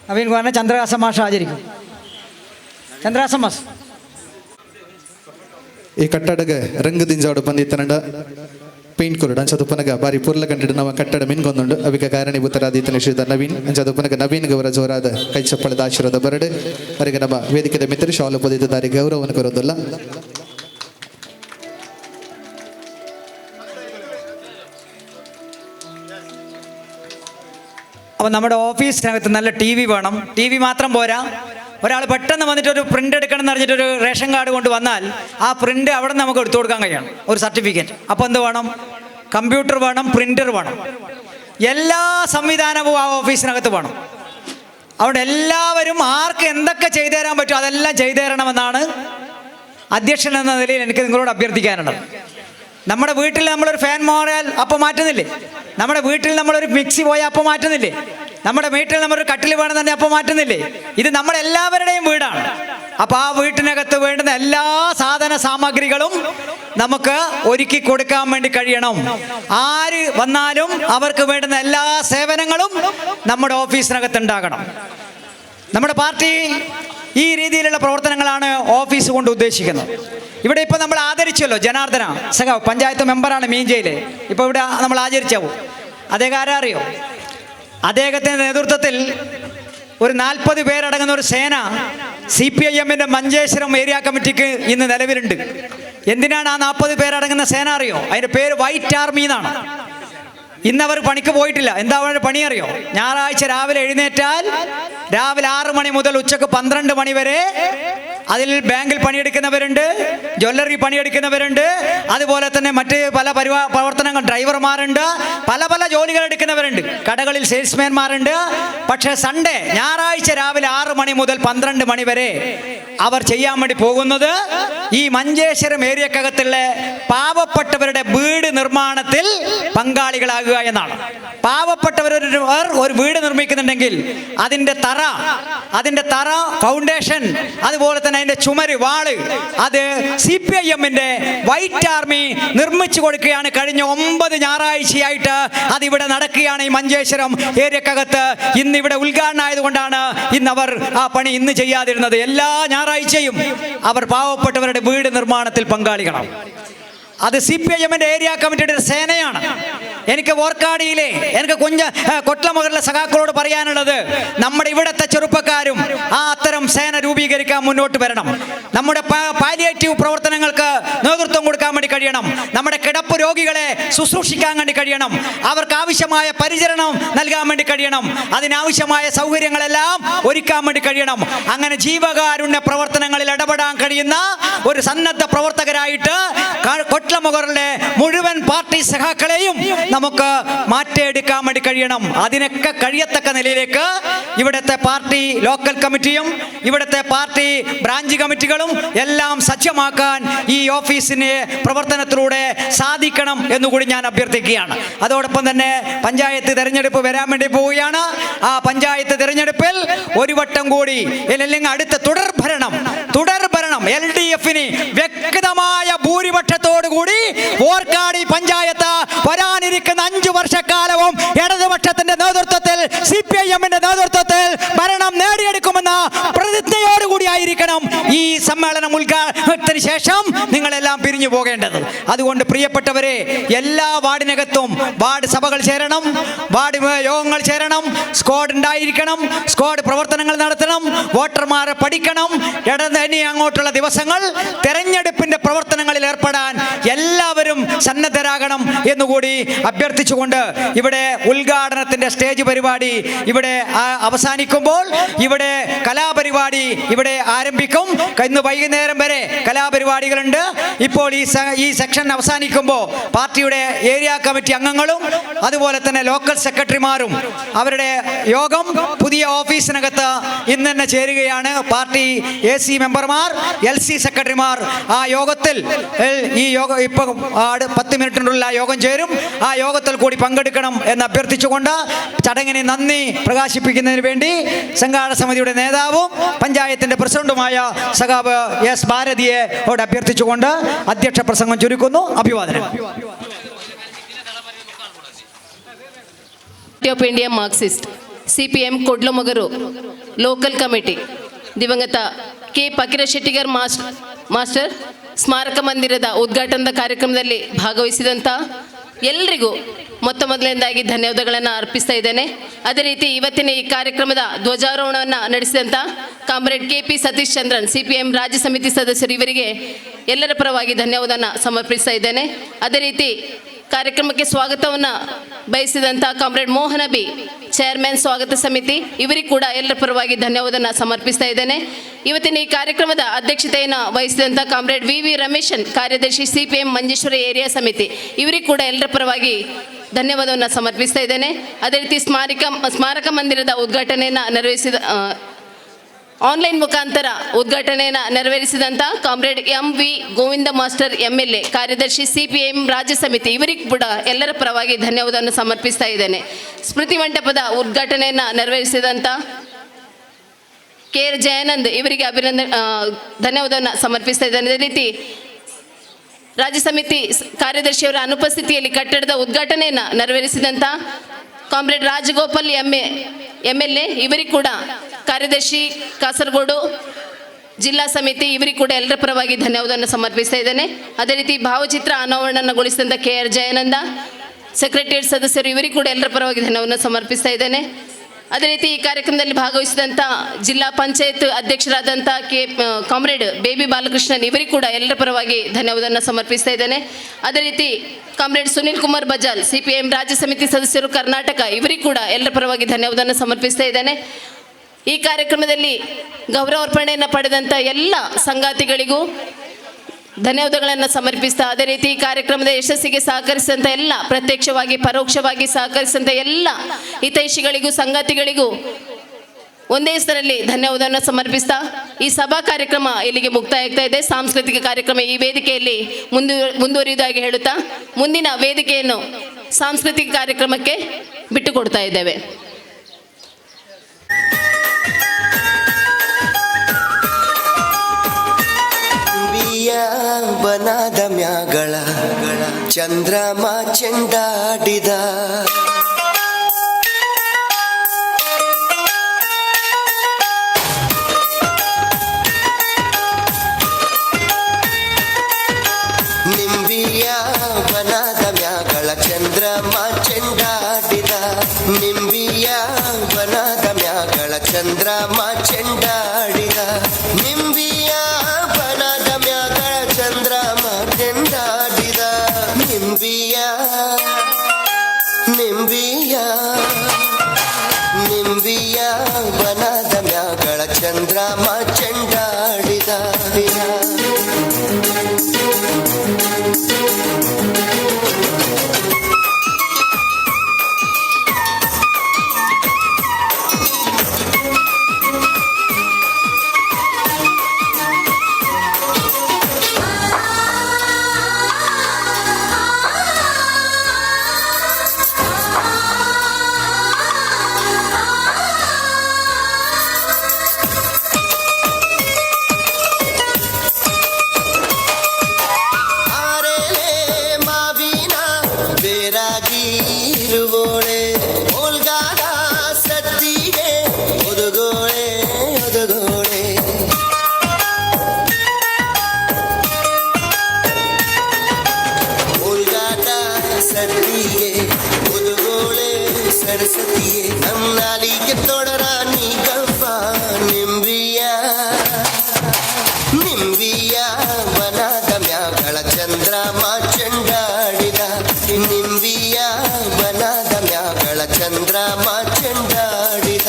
നവീൻ കുമാറിനെ ചന്ദ്രഹാസ മാഷ് ആചരിക്കും. ചന്ദ്രഹാസ മാഷ് ಈ ಕಟ್ಟಡಗೆ ರಂಗದಿಂಜಾಡು ಬಂದಿತ್ತನಂಡ ಪೇಂಟ್ ಕೊರಡು ಅಂಚದುಪ್ಪನಗ ಬಾರಿ ಪುರ್ಲ ಕಂಡಿಡು ನಾವು ಕಟ್ಟಡ ಮಿನ್ಗೊಂದುಂಡು ಅವಿಕ ಕಾರಣೀಭೂತರಾದೀತನ ಶ್ರೀಧ ನವೀನ್ ಅಂಚದುಪ್ಪನಗ ನವೀನ್ ಗೌರ ಜೋರಾದ ಕೈ ಚಪ್ಪಳದ ಆಶೀರ್ವಾದ ಬರಡು ಅವರಿಗೆ ನಮ್ಮ ವೇದಿಕೆದ ಮಿತ್ರ ಶಾಲು ಪೊದಿತ ದಾರಿ ಗೌರವವನ್ನು ಕೊರೋದಿಲ್ಲ. അപ്പോൾ നമ്മുടെ ഓഫീസിനകത്ത് നല്ല TV വേണം. TV മാത്രം പോരാ, ഒരാൾ പെട്ടെന്ന് വന്നിട്ട് ഒരു പ്രിൻ്റ് എടുക്കണം എന്ന് പറഞ്ഞിട്ട് ഒരു റേഷൻ കാർഡ് കൊണ്ട് വന്നാൽ ആ പ്രിൻ്റ് അവിടെ നമുക്ക് എടുത്തു കൊടുക്കാൻ കഴിയണം, ഒരു സർട്ടിഫിക്കറ്റ്. അപ്പോൾ എന്ത് വേണം? കമ്പ്യൂട്ടർ വേണം, പ്രിൻ്റർ വേണം, എല്ലാ സംവിധാനവും ആ ഓഫീസിനകത്ത് വേണം. അതുകൊണ്ട് എല്ലാവരും ആർക്ക് എന്തൊക്കെ ചെയ്തു തരാൻ പറ്റുമോ അതെല്ലാം ചെയ്തു തരണമെന്നാണ് അധ്യക്ഷൻ എന്ന നിലയിൽ എനിക്ക് നിങ്ങളോട് അഭ്യർത്ഥിക്കാനുള്ളത്. നമ്മുടെ വീട്ടിൽ നമ്മളൊരു ഫാൻ മാറിയാൽ അപ്പം മാറ്റുന്നില്ലേ? നമ്മുടെ വീട്ടിൽ നമ്മളൊരു മിക്സി പോയാൽ അപ്പം മാറ്റുന്നില്ലേ? നമ്മുടെ വീട്ടിൽ നമ്മളൊരു കട്ടിൽ വേണം തന്നെ അപ്പം മാറ്റുന്നില്ലേ? ഇത് നമ്മളെല്ലാവരുടെയും വീടാണ്. അപ്പോൾ ആ വീട്ടിനകത്ത് വേണ്ടുന്ന എല്ലാ സാധന സാമഗ്രികളും നമുക്ക് ഒരുക്കി കൊടുക്കാൻ വേണ്ടി കഴിയണം. ആര് വന്നാലും അവർക്ക് വേണ്ടുന്ന എല്ലാ സേവനങ്ങളും നമ്മുടെ ഓഫീസിനകത്ത് ഉണ്ടാകണം. നമ്മുടെ പാർട്ടി ഈ രീതിയിലുള്ള പ്രവർത്തനങ്ങളാണ് ഓഫീസ് കൊണ്ട് ഉദ്ദേശിക്കുന്നത്. ഇവിടെ ഇപ്പോൾ നമ്മൾ ആദരിച്ചല്ലോ ജനാർദ്ദന സഖാവ്, പഞ്ചായത്ത് മെമ്പറാണ് മീഞ്ചയിൽ. ഇപ്പോൾ ഇവിടെ നമ്മൾ ആചരിച്ചാവും. അദ്ദേഹം ആരാ അറിയോ? അദ്ദേഹത്തിൻ്റെ നേതൃത്വത്തിൽ ഒരു 40 പേരടങ്ങുന്ന ഒരു സേന CPIM-ൻ്റെ മഞ്ചേശ്വരം ഏരിയ കമ്മിറ്റിക്ക് ഇന്ന് നിലവിലുണ്ട്. എന്തിനാണ് ആ 40 പേരടങ്ങുന്ന സേന അറിയോ? അതിൻ്റെ പേര് വൈറ്റ് ആർമി എന്നാണ്. ഇന്നവർ പണിക്ക് പോയിട്ടില്ല. എന്താ അവരുടെ പണി അറിയോ? ഞായറാഴ്ച രാവിലെ എഴുന്നേറ്റാൽ രാവിലെ 6 മണി മുതൽ ഉച്ചക്ക് 12 മണി വരെ അതിൽ ബാങ്കിൽ പണിയെടുക്കുന്നവരുണ്ട്, ജ്വല്ലറി പണിയെടുക്കുന്നവരുണ്ട്, അതുപോലെ തന്നെ മറ്റ് പല പ്രവർത്തനങ്ങൾ, ഡ്രൈവർമാരുണ്ട്, പല പല ജോലികൾ എടുക്കുന്നവരുണ്ട്, കടകളിൽ സെയിൽസ്മാൻമാരുണ്ട്. പക്ഷേ സൺഡേ, ഞായറാഴ്ച രാവിലെ 6 മണി മുതൽ 12 മണി വരെ അവർ ചെയ്യാൻ വേണ്ടി പോകുന്നത് ഈ മഞ്ചേശ്വരം ഏരിയക്കകത്തുള്ള പാവപ്പെട്ടവരുടെ വീട് നിർമ്മാണത്തിൽ പങ്കാളികളാകുക എന്നാണ്. പാവപ്പെട്ടവർ ഒരു വീട് നിർമ്മിക്കുന്നുണ്ടെങ്കിൽ അതിൻ്റെ തറ, ഫൗണ്ടേഷൻ, അതുപോലെ തന്നെ അതിൻ്റെ ചുമര്, വാള്, അത് CPIM-ന്റെ വൈറ്റ് ആർമി നിർമ്മിച്ചു കൊടുക്കുകയാണ്. കഴിഞ്ഞ 9 ഞായറാഴ്ചയായിട്ട് അതിവിടെ നടക്കുകയാണ് ഈ മഞ്ചേശ്വരം ഏരിയക്കകത്ത്. ഇന്നിവിടെ ഉദ്ഘാടനം ആയതുകൊണ്ടാണ് ഇന്നവർ ആ പണി ഇന്ന് ചെയ്യാതിരുന്നത്. എല്ലാ ഞായറാഴ്ചയും അവർ പാവപ്പെട്ടവരുടെ വീട് നിർമ്മാണത്തിൽ പങ്കാളികളാണ്. അത് CPIM-ന്റെ ഏരിയ കമ്മിറ്റിയുടെ ഒരു സേനയാണ്. എനിക്ക് ഓർക്കാടിയിലെ, എനിക്ക് കൊട്ടമകളിലെ സഖാക്കളോട് പറയാനുള്ളത്, നമ്മുടെ ഇവിടുത്തെ ചെറുപ്പക്കാരും അത്തരം സേന രൂപീകരിക്കാൻ മുന്നോട്ട് വരണം. നമ്മുടെ പാലിയേറ്റീവ് പ്രവർത്തനങ്ങൾക്ക് നേതൃത്വം കൊടുക്കാൻ വേണ്ടി കഴിയണം. നമ്മുടെ കിടപ്പ് രോഗികളെ ശുശ്രൂഷിക്കാൻ വേണ്ടി കഴിയണം. അവർക്ക് ആവശ്യമായ പരിചരണം നൽകാൻ വേണ്ടി കഴിയണം. അതിനാവശ്യമായ സൗകര്യങ്ങളെല്ലാം ഒരുക്കാൻ വേണ്ടി കഴിയണം. അങ്ങനെ ജീവകാരുണ്യ പ്രവർത്തനങ്ങളിൽ ഇടപെടാൻ കഴിയുന്ന ഒരു സന്നദ്ധ പ്രവർത്തകരായിട്ട് കൊട്ടമകളുടെ മുഴുവൻ പാർട്ടി സഖാക്കളെയും നമുക്ക് മാറ്റിയെടുക്കാൻ വേണ്ടി കഴിയണം. അതിനൊക്കെ കഴിയത്തക്ക നിലയിലേക്ക് ഇവിടുത്തെ പാർട്ടി ലോക്കൽ കമ്മിറ്റിയും ഇവിടുത്തെ പാർട്ടി ബ്രാഞ്ച് കമ്മിറ്റികളും എല്ലാം സജ്ജമാക്കാൻ ഈ ഓഫീസിന് പ്രവർത്തനത്തിലൂടെ സാധിക്കണം എന്നുകൂടി ഞാൻ അഭ്യർത്ഥിക്കുകയാണ്. അതോടൊപ്പം തന്നെ പഞ്ചായത്ത് തെരഞ്ഞെടുപ്പ് വരാൻ വേണ്ടി പോവുകയാണ്. ആ പഞ്ചായത്ത് തെരഞ്ഞെടുപ്പിൽ ഒരു വട്ടം കൂടി, അല്ലെങ്കിൽ അടുത്ത തുടർഭരണം LDF-ന് വ്യക്തമായ ഭൂരിപക്ഷത്തോടുകൂടി ഓർക്കാടി പഞ്ചായത്ത് വരാനിരിക്കുന്ന 5 വർഷക്കാലവും ഇടതുപക്ഷത്തിന്റെ നേതൃത്വത്തിൽ, CPIM-ന്റെ നേതൃത്വത്തിൽ ഭരണം നേടിയെടുക്കുമെന്ന പ്രതിജ്ഞയോടുകൂടി ആയിരിക്കണം ഈ സമ്മേളനം ഉദ്ഘാടനത്തിന് ശേഷം നിങ്ങളെല്ലാം പിരിഞ്ഞു പോകേണ്ടത്. അതുകൊണ്ട് പ്രിയപ്പെട്ടവരെ, എല്ലാ വാർഡിനകത്തും വാർഡ് സഭകൾ ചേരണം, വാർഡ് യോഗങ്ങൾ ചേരണം, സ്ക്വാഡ് ഉണ്ടായിരിക്കണം, സ്ക്വാഡ് പ്രവർത്തനങ്ങൾ നടത്തണം, വോട്ടർമാരെ പഠിക്കണം. ഇനി അങ്ങോട്ടുള്ള ദിവസങ്ങൾ തെരഞ്ഞെടുപ്പിന്റെ പ്രവർത്തനങ്ങളിൽ ഏർപ്പെടാൻ എല്ലാവരും സന്നദ്ധരാകണം എന്നുകൂടി അഭ്യർത്ഥിച്ചുകൊണ്ട് ഇവിടെ ഉദ്ഘാടനത്തിന്റെ സ്റ്റേജ് പരിപാടി ഇവിടെ അവസാനിക്കുമ്പോൾ ഇവിടെ കലാപരിപാടി ഇവിടെ ആരംഭിക്കും. ഇന്ന് വൈകുന്നേരം വരെ കലാപരിപാടികളുണ്ട്. ഇപ്പോൾ ഈ സെക്ഷൻ അവസാനിക്കുമ്പോൾ പാർട്ടിയുടെ ഏരിയ കമ്മിറ്റി അംഗങ്ങളും അതുപോലെ തന്നെ ലോക്കൽ സെക്രട്ടറിമാരും അവരുടെ യോഗം പുതിയ ഓഫീസിനകത്ത് ഇന്ന് തന്നെ ചേരുകയാണ്. പാർട്ടി AC മെമ്പർമാർ, LC സെക്രട്ടറിമാർ ആ യോഗത്തിൽ ഈ യോഗം ഇപ്പോൾ 10 മിനിറ്റിനുള്ള യോഗം ചേരും. ആ യോഗത്തിൽ കൂടി പങ്കെടുക്കണം എന്ന് അഭ്യർത്ഥിച്ചുകൊണ്ട് ചടങ്ങിന് നന്ദി പ്രകാശിപ്പിക്കുന്നതിന് വേണ്ടി സംഘാടക സമിതിയുടെ നേതാവും പഞ്ചായത്തിന്റെ പ്രസിഡന്റുമായ സഖാവ് S ഭാരതിയെ അഭ്യർത്ഥിച്ചുകൊണ്ട് അധ്യക്ഷ പ്രസംഗം ചുരുക്കുന്നു. അഭിവാദനം. Of India Marxist CPM Kodlamogaru local committee ದಿವಂಗತ K ಪಕೀರಶೆಟ್ಟಿಗರ್ ಮಾಸ್ಟರ್ ಸ್ಮಾರಕ ಮಂದಿರದ ಉದ್ಘಾಟನದ ಕಾರ್ಯಕ್ರಮದಲ್ಲಿ ಭಾಗವಹಿಸಿದಂಥ ಎಲ್ಲರಿಗೂ ಮೊದಲನೇದಾಗಿ ಧನ್ಯವಾದಗಳನ್ನು ಅರ್ಪಿಸ್ತಾ ಇದ್ದೇನೆ. ಅದೇ ರೀತಿ ಇವತ್ತಿನ ಈ ಕಾರ್ಯಕ್ರಮದ ಧ್ವಜಾರೋಹಣವನ್ನು ನಡೆಸಿದಂಥ comrade KP Satish Chandran CPM ರಾಜ್ಯ ಸಮಿತಿ ಸದಸ್ಯರು, ಇವರಿಗೆ ಎಲ್ಲರ ಪರವಾಗಿ ಧನ್ಯವಾದವನ್ನು ಸಮರ್ಪಿಸ್ತಾ ಇದ್ದೇನೆ. ಅದೇ ರೀತಿ ಕಾರ್ಯಕ್ರಮಕ್ಕೆ ಸ್ವಾಗತವನ್ನು ಬಯಸಿದಂಥ ಕಾಮ್ರೇಡ್ ಮೋಹನ ಬಿ ಚೇರ್ಮನ್ ಸ್ವಾಗತ ಸಮಿತಿ, ಇವರಿಗೆ ಕೂಡ ಎಲ್ಲರ ಪರವಾಗಿ ಧನ್ಯವಾದವನ್ನು ಸಮರ್ಪಿಸ್ತಾ ಇದ್ದೇನೆ. ಇವತ್ತಿನ ಈ ಕಾರ್ಯಕ್ರಮದ ಅಧ್ಯಕ್ಷತೆಯನ್ನು ವಹಿಸಿದಂಥ ಕಾಮ್ರೇಡ್ VV ರಮೇಶನ್ ಕಾರ್ಯದರ್ಶಿ CPM ಮಂಜೇಶ್ವರ ಏರಿಯಾ ಸಮಿತಿ, ಇವರಿಗೆ ಕೂಡ ಎಲ್ಲರ ಪರವಾಗಿ ಧನ್ಯವಾದವನ್ನು ಸಮರ್ಪಿಸ್ತಾ ಇದ್ದೇನೆ. ಅದೇ ರೀತಿ ಸ್ಮಾರಕ ಮಂದಿರದ ಉದ್ಘಾಟನೆಯನ್ನು ಆನ್ಲೈನ್ ಮುಖಾಂತರ ಉದ್ಘಾಟನೆಯನ್ನು ನೆರವೇರಿಸಿದಂಥ comrade MV Govinda master MLA ಕಾರ್ಯದರ್ಶಿ CPM ರಾಜ್ಯ ಸಮಿತಿ, ಇವರಿಗೆ ಕೂಡ ಎಲ್ಲರ ಪರವಾಗಿ ಧನ್ಯವಾದವನ್ನು ಸಮರ್ಪಿಸ್ತಾ ಇದ್ದೇನೆ. ಸ್ಮೃತಿ ಮಂಟಪದ ಉದ್ಘಾಟನೆಯನ್ನು ನೆರವೇರಿಸಿದಂಥ KR ಜಯಾನಂದ್, ಇವರಿಗೆ ಧನ್ಯವಾದವನ್ನು ಸಮರ್ಪಿಸ್ತಾ ಇದ್ದೇನೆ. ಅದೇ ರೀತಿ ರಾಜ್ಯ ಸಮಿತಿ ಕಾರ್ಯದರ್ಶಿಯವರ ಅನುಪಸ್ಥಿತಿಯಲ್ಲಿ ಕಟ್ಟಡದ ಉದ್ಘಾಟನೆಯನ್ನು ನೆರವೇರಿಸಿದಂಥ ಕಾಮ್ರೇಡ್ ರಾಜಗೋಪಾಲ್ MLA, ಇವರಿಗೆ ಕೂಡ ಕಾರ್ಯದರ್ಶಿ ಕಾಸರಗೋಡು ಜಿಲ್ಲಾ ಸಮಿತಿ, ಇವರಿಗೆ ಕೂಡ ಎಲ್ಲರ ಪರವಾಗಿ ಧನ್ಯವಾದವನ್ನು ಸಮರ್ಪಿಸ್ತಾ ಇದ್ದೇನೆ. ಅದೇ ರೀತಿ ಭಾವಚಿತ್ರ ಅನಾವರಣಗೊಳಿಸಿದಂಥ KR ಜಯಾನಂದ ಸೆಕ್ರೆಟರಿಯೇಟ್ ಸದಸ್ಯರು, ಇವರಿಗೆ ಕೂಡ ಎಲ್ಲರ ಪರವಾಗಿ ಧನ್ಯವಾದವನ್ನು ಸಮರ್ಪಿಸ್ತಾ ಇದ್ದೇನೆ. ಅದೇ ರೀತಿ ಈ ಕಾರ್ಯಕ್ರಮದಲ್ಲಿ ಭಾಗವಹಿಸಿದಂಥ ಜಿಲ್ಲಾ ಪಂಚಾಯತ್ ಅಧ್ಯಕ್ಷರಾದಂಥ ಕಾಮ್ರೇಡ್ ಬೇಬಿ ಬಾಲಕೃಷ್ಣನ್, ಇವರಿಗೆ ಕೂಡ ಎಲ್ಲರ ಪರವಾಗಿ ಧನ್ಯವಾದವನ್ನು ಸಮರ್ಪಿಸ್ತಾ ಇದ್ದೇನೆ. ಅದೇ ರೀತಿ ಕಾಮ್ರೇಡ್ ಸುನಿಲ್ ಕುಮಾರ್ ಬಜಾಲ್ CPM ರಾಜ್ಯ ಸಮಿತಿ ಸದಸ್ಯರು ಕರ್ನಾಟಕ, ಇವರಿಗೆ ಕೂಡ ಎಲ್ಲರ ಪರವಾಗಿ ಧನ್ಯವಾದವನ್ನು ಸಮರ್ಪಿಸ್ತಾ ಇದ್ದೇನೆ. ಈ ಕಾರ್ಯಕ್ರಮದಲ್ಲಿ ಗೌರವಾರ್ಪಣೆಯನ್ನು ಪಡೆದಂಥ ಎಲ್ಲ ಸಂಗಾತಿಗಳಿಗೂ ಧನ್ಯವಾದಗಳನ್ನು ಸಮರ್ಪಿಸ್ತಾ, ಅದೇ ರೀತಿ ಈ ಕಾರ್ಯಕ್ರಮದ ಯಶಸ್ಸಿಗೆ ಸಹಕರಿಸಿದಂಥ ಎಲ್ಲ, ಪ್ರತ್ಯಕ್ಷವಾಗಿ ಪರೋಕ್ಷವಾಗಿ ಸಹಕರಿಸಿದಂಥ ಎಲ್ಲ ಹಿತೈಷಿಗಳಿಗೂ ಸಂಗಾತಿಗಳಿಗೂ ಒಂದೇ ಹೆಸರಲ್ಲಿ ಧನ್ಯವಾದವನ್ನು ಸಮರ್ಪಿಸ್ತಾ ಈ ಸಭಾ ಕಾರ್ಯಕ್ರಮ ಇಲ್ಲಿಗೆ ಮುಕ್ತಾಯ ಆಗ್ತಾ ಇದೆ. ಸಾಂಸ್ಕೃತಿಕ ಕಾರ್ಯಕ್ರಮ ಈ ವೇದಿಕೆಯಲ್ಲಿ ಮುಂದುವರಿಯುವುದಾಗಿ ಹೇಳುತ್ತಾ ಮುಂದಿನ ವೇದಿಕೆಯನ್ನು ಸಾಂಸ್ಕೃತಿಕ ಕಾರ್ಯಕ್ರಮಕ್ಕೆ ಬಿಟ್ಟುಕೊಡ್ತಾ ಇದ್ದೇವೆ. ಬನದ ಮ್ಯಾಗಳ ಚಂದ್ರಮ ಚೆಂಡಾಡಿದ ನಿಂಬಿಯ ಬನದ ಮ್ಯಾಗಳ ಚಂದ್ರಮ ಚೆಂಡಾಡಿದ ನಿಂಬಿಯ ಬನದ ಮ್ಯಾಗಳ ಚಂದ್ರಮ ಚೆಂಡಾಡಿದ ನಿಂಬಿಯ ಬನದ ಮ್ಯಾಗಳ ಚಂದ್ರಮ ಚೆಂಡಾಡಿದ ನಿಂಬಿಯ ನಿಂಬಿಯ ನಿಂಬಿಯ ಬನದ ಮ್ಯಾಗಳ ಚಂದ್ರಮ ಚೆಂಡಾಡಿದ ಸರಸ್ವತಿಯೇ ನಮ್ನಾಲಿಗೆ ತೊಡರ ನೀ ಗಂಪ ನಿಂಬಿಯ ನಿಂಬಿಯ ಬನದ ಮ್ಯಾಗಳ ಚಂದ್ರಮ ಚೆಂಡಾಡಿದ ನಿಂಬಿಯ ಬನದ ಮ್ಯಾಗಳ ಚಂದ್ರಮ ಚೆಂಡಾಡಿದ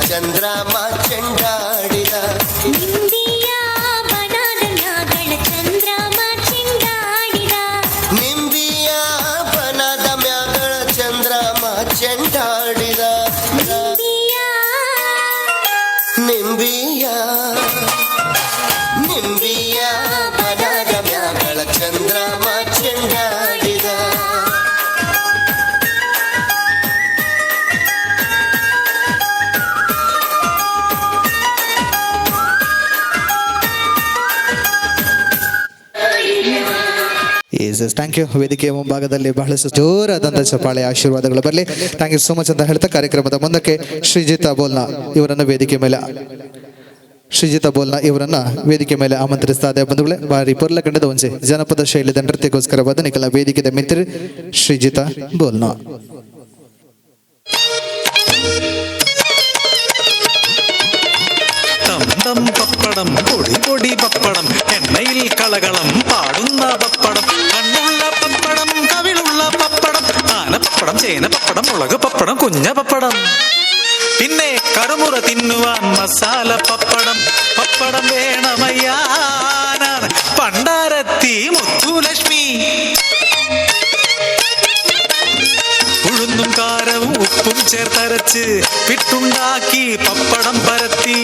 ಚಂದ್ರಮ ಚೆಂಡಾಡಿದ ನಿಂಬಿಯ ಬನದ ಮ್ಯಾಗಳ ಚಂದ್ರಮ ಚೆಂಡಾಡಿದ ನಿಂಬಿಯ ಬನದ ಮ್ಯಾಗಳ ಚಂದ್ರಮ ಚೆಂಡಾಡಿದ ನಿಂಬಿಯ ನಿಂಬಿಯ ಬನದ ಮ್ಯಾಗಳ ಚಂದ್ರಮ ಚೆಂಡಾಡಿದ ಥ್ಯಾಂಕ್ ಯು. ವೇದಿಕೆಯ ಮುಂಭಾಗದಲ್ಲಿ ಬಹಳಷ್ಟು ಜೋರಾದಂಥ ಚಪ್ಪಾಳೆ ಆಶೀರ್ವಾದಗಳು ಬರಲಿ. ಥ್ಯಾಂಕ್ ಯು ಸೋ ಮಚ್ ಅಂತ ಹೇಳ್ತಾ ಕಾರ್ಯಕ್ರಮದ ಮುಂದಕ್ಕೆ ಶ್ರೀಜಿತಾ ಬೋಲ್ನಾ ಇವರನ್ನು ವೇದಿಕೆ ಮೇಲೆ ಆಮಂತ್ರಿಸ್ತಾ ಇದೆ. ಬಂಧುಗಳೇ, ಬಾರಿ ಪೊರ್ಲ ಕಂಡದ ಒಂಚೆ ಜನಪದ ಶೈಲಿದ ನೃತ್ಯಕ್ಕೋಸ್ಕರ ಬದನಿಕಲ ವೇದಿಕೆದ ಮಿತ್ರ ಶ್ರೀಜಿತಾ ಬೋಲ್ನಾ. തന്തം പപ്പടം പൊടി പൊടി പപ്പടം എണ്ണയിൽ കളകളം പാടുന്ന പപ്പടം കണ്ണുള്ള പപ്പടം കവിളുള്ള പപ്പടം ആനപ്പപ്പടം ചേനപ്പപ്പടം മുളക് പപ്പടം കുഞ്ഞ പപ്പടം പിന്നെ കറുമുറ തിന്നുവാൻ മസാല പപ്പടം ചേർത്തരച്ച് പിട്ടുണ്ടാക്കി പപ്പടം പരത്തി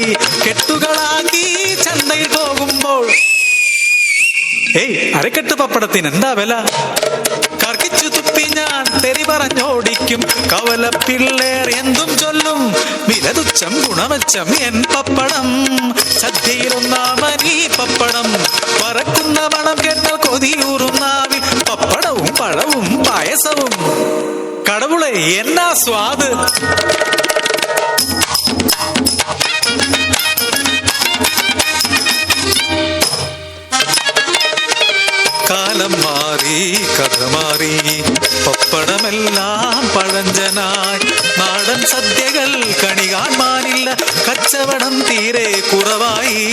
കെട്ടുകളാക്കി ചന്തയിൽ പോകുമ്പോൾ അരക്കെട്ട് പപ്പടത്തിന് എന്താ വില? കർക്കിച്ചു തുപ്പി ഞാൻ തെറി പറഞ്ഞോടിക്കും. കവല പിള്ളേർ എന്തും ചൊല്ലും, വില തുച്ഛം ഗുണമച്ചം എൻ പപ്പടം. സദ്യയിലൊന്നാമനീ പപ്പടം, പറക്കുന്ന മണം കേട്ടാൽ കൊതിയൂറുന്നാവിൽ പപ്പടവും പഴവും പായസവും. കടവുളെ എന്നാ സ്വാദ്! കാലം മാറി കഥ മാറി പപ്പടമെല്ലാം പഴഞ്ചനായി. നാടൻ സദ്യകൾ കണി കാണാനില്ല, കച്ചവടം തീരെ കുറവായി.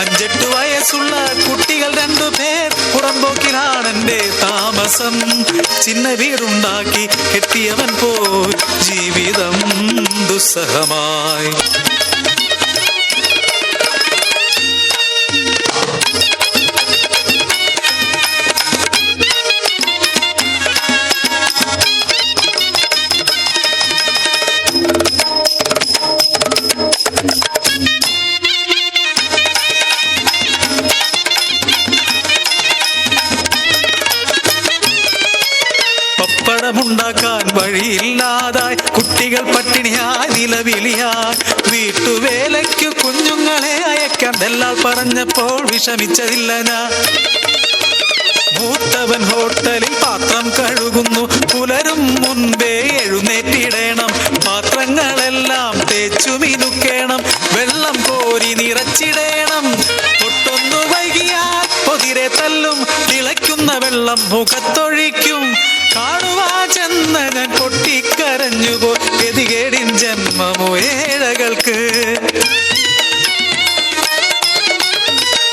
5-8 വയസ്സുള്ള കുട്ടികൾ 2 പേർ പുറമ്പോക്കിലാണെന്റെ താമസം. ചിന്ന വീടുണ്ടാക്കി കെട്ടിയവൻ പോയി, ജീവിതം ദുസ്സഹമായി. പപ്പടമുണ്ടാക്കാൻ വഴിയില്ലാതായി കുട്ടികൾ പട്ടിണിയായി നിലവിളിയായി. വീട്ടുവേലയ്ക്കു കുഞ്ഞുങ്ങളെ അയക്കാൻ ദല്ലാൽ പറഞ്ഞപ്പോൾ വിഷമിച്ചതില്ല ഞാൻ. മൂത്തവൻ ഹോട്ടലിൽ പാത്രം കഴുകുന്നു, പുലരും മുൻപേ എഴുന്നേറ്റിടണം. പാത്രങ്ങളെല്ലാം തേച്ചു മിനുക്കേണം, വെള്ളം കോരി നിറച്ചിടേണം. ഒട്ടൊന്നു വൈകിയാൽ പൊതിരെ തല്ലും, തിളയ്ക്കുന്ന വെള്ളം മുഖത്തൊഴിക്കും. കാണുവാ ചെന്ന ഞാൻ പൊട്ടിക്കരഞ്ഞുപോ, ഗതികേടിൻ ജന്മമോ ഏഴകൾക്ക്.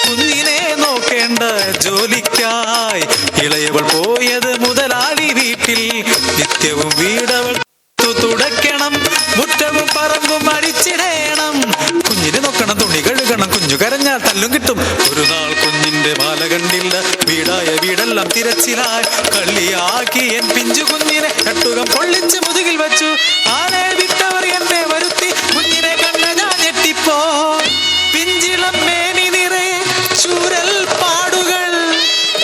കുഞ്ഞിനെ നോക്കേണ്ട ജോലിക്കായി ഇളയവൾ പോയത് മുതലാളി വീട്ടിൽ. നിത്യവും വീടവൾ തുടയ്ക്കണം, മുറ്റവും പറമ്പും അടിച്ചിടേണം. കുഞ്ഞിനെ നോക്കണം, തുണി കഴുകണം, കുഞ്ഞു കരഞ്ഞാൽ തല്ലും കിട്ടും. ഒരു നാൾ കുഞ്ഞിന്റെ മാല കണ്ടില്ല, വീടായ വീടെല്ലാം തിരച്ചിലായി. കള്ളിയാക്കി എൻ പിഞ്ചു കുഞ്ഞിനെ കട്ടുകം പൊള്ളിച്ച് മുതുകിൽ വച്ചു. ആളെ വിട്ടവർ എന്നെ വരുത്തി, കുഞ്ഞിനെ കണ്ട ഞാൻ ഞെട്ടിപ്പോ. പിഞ്ചിളം മേനി നിറയെ ചൂരൽ പാടുകൾ,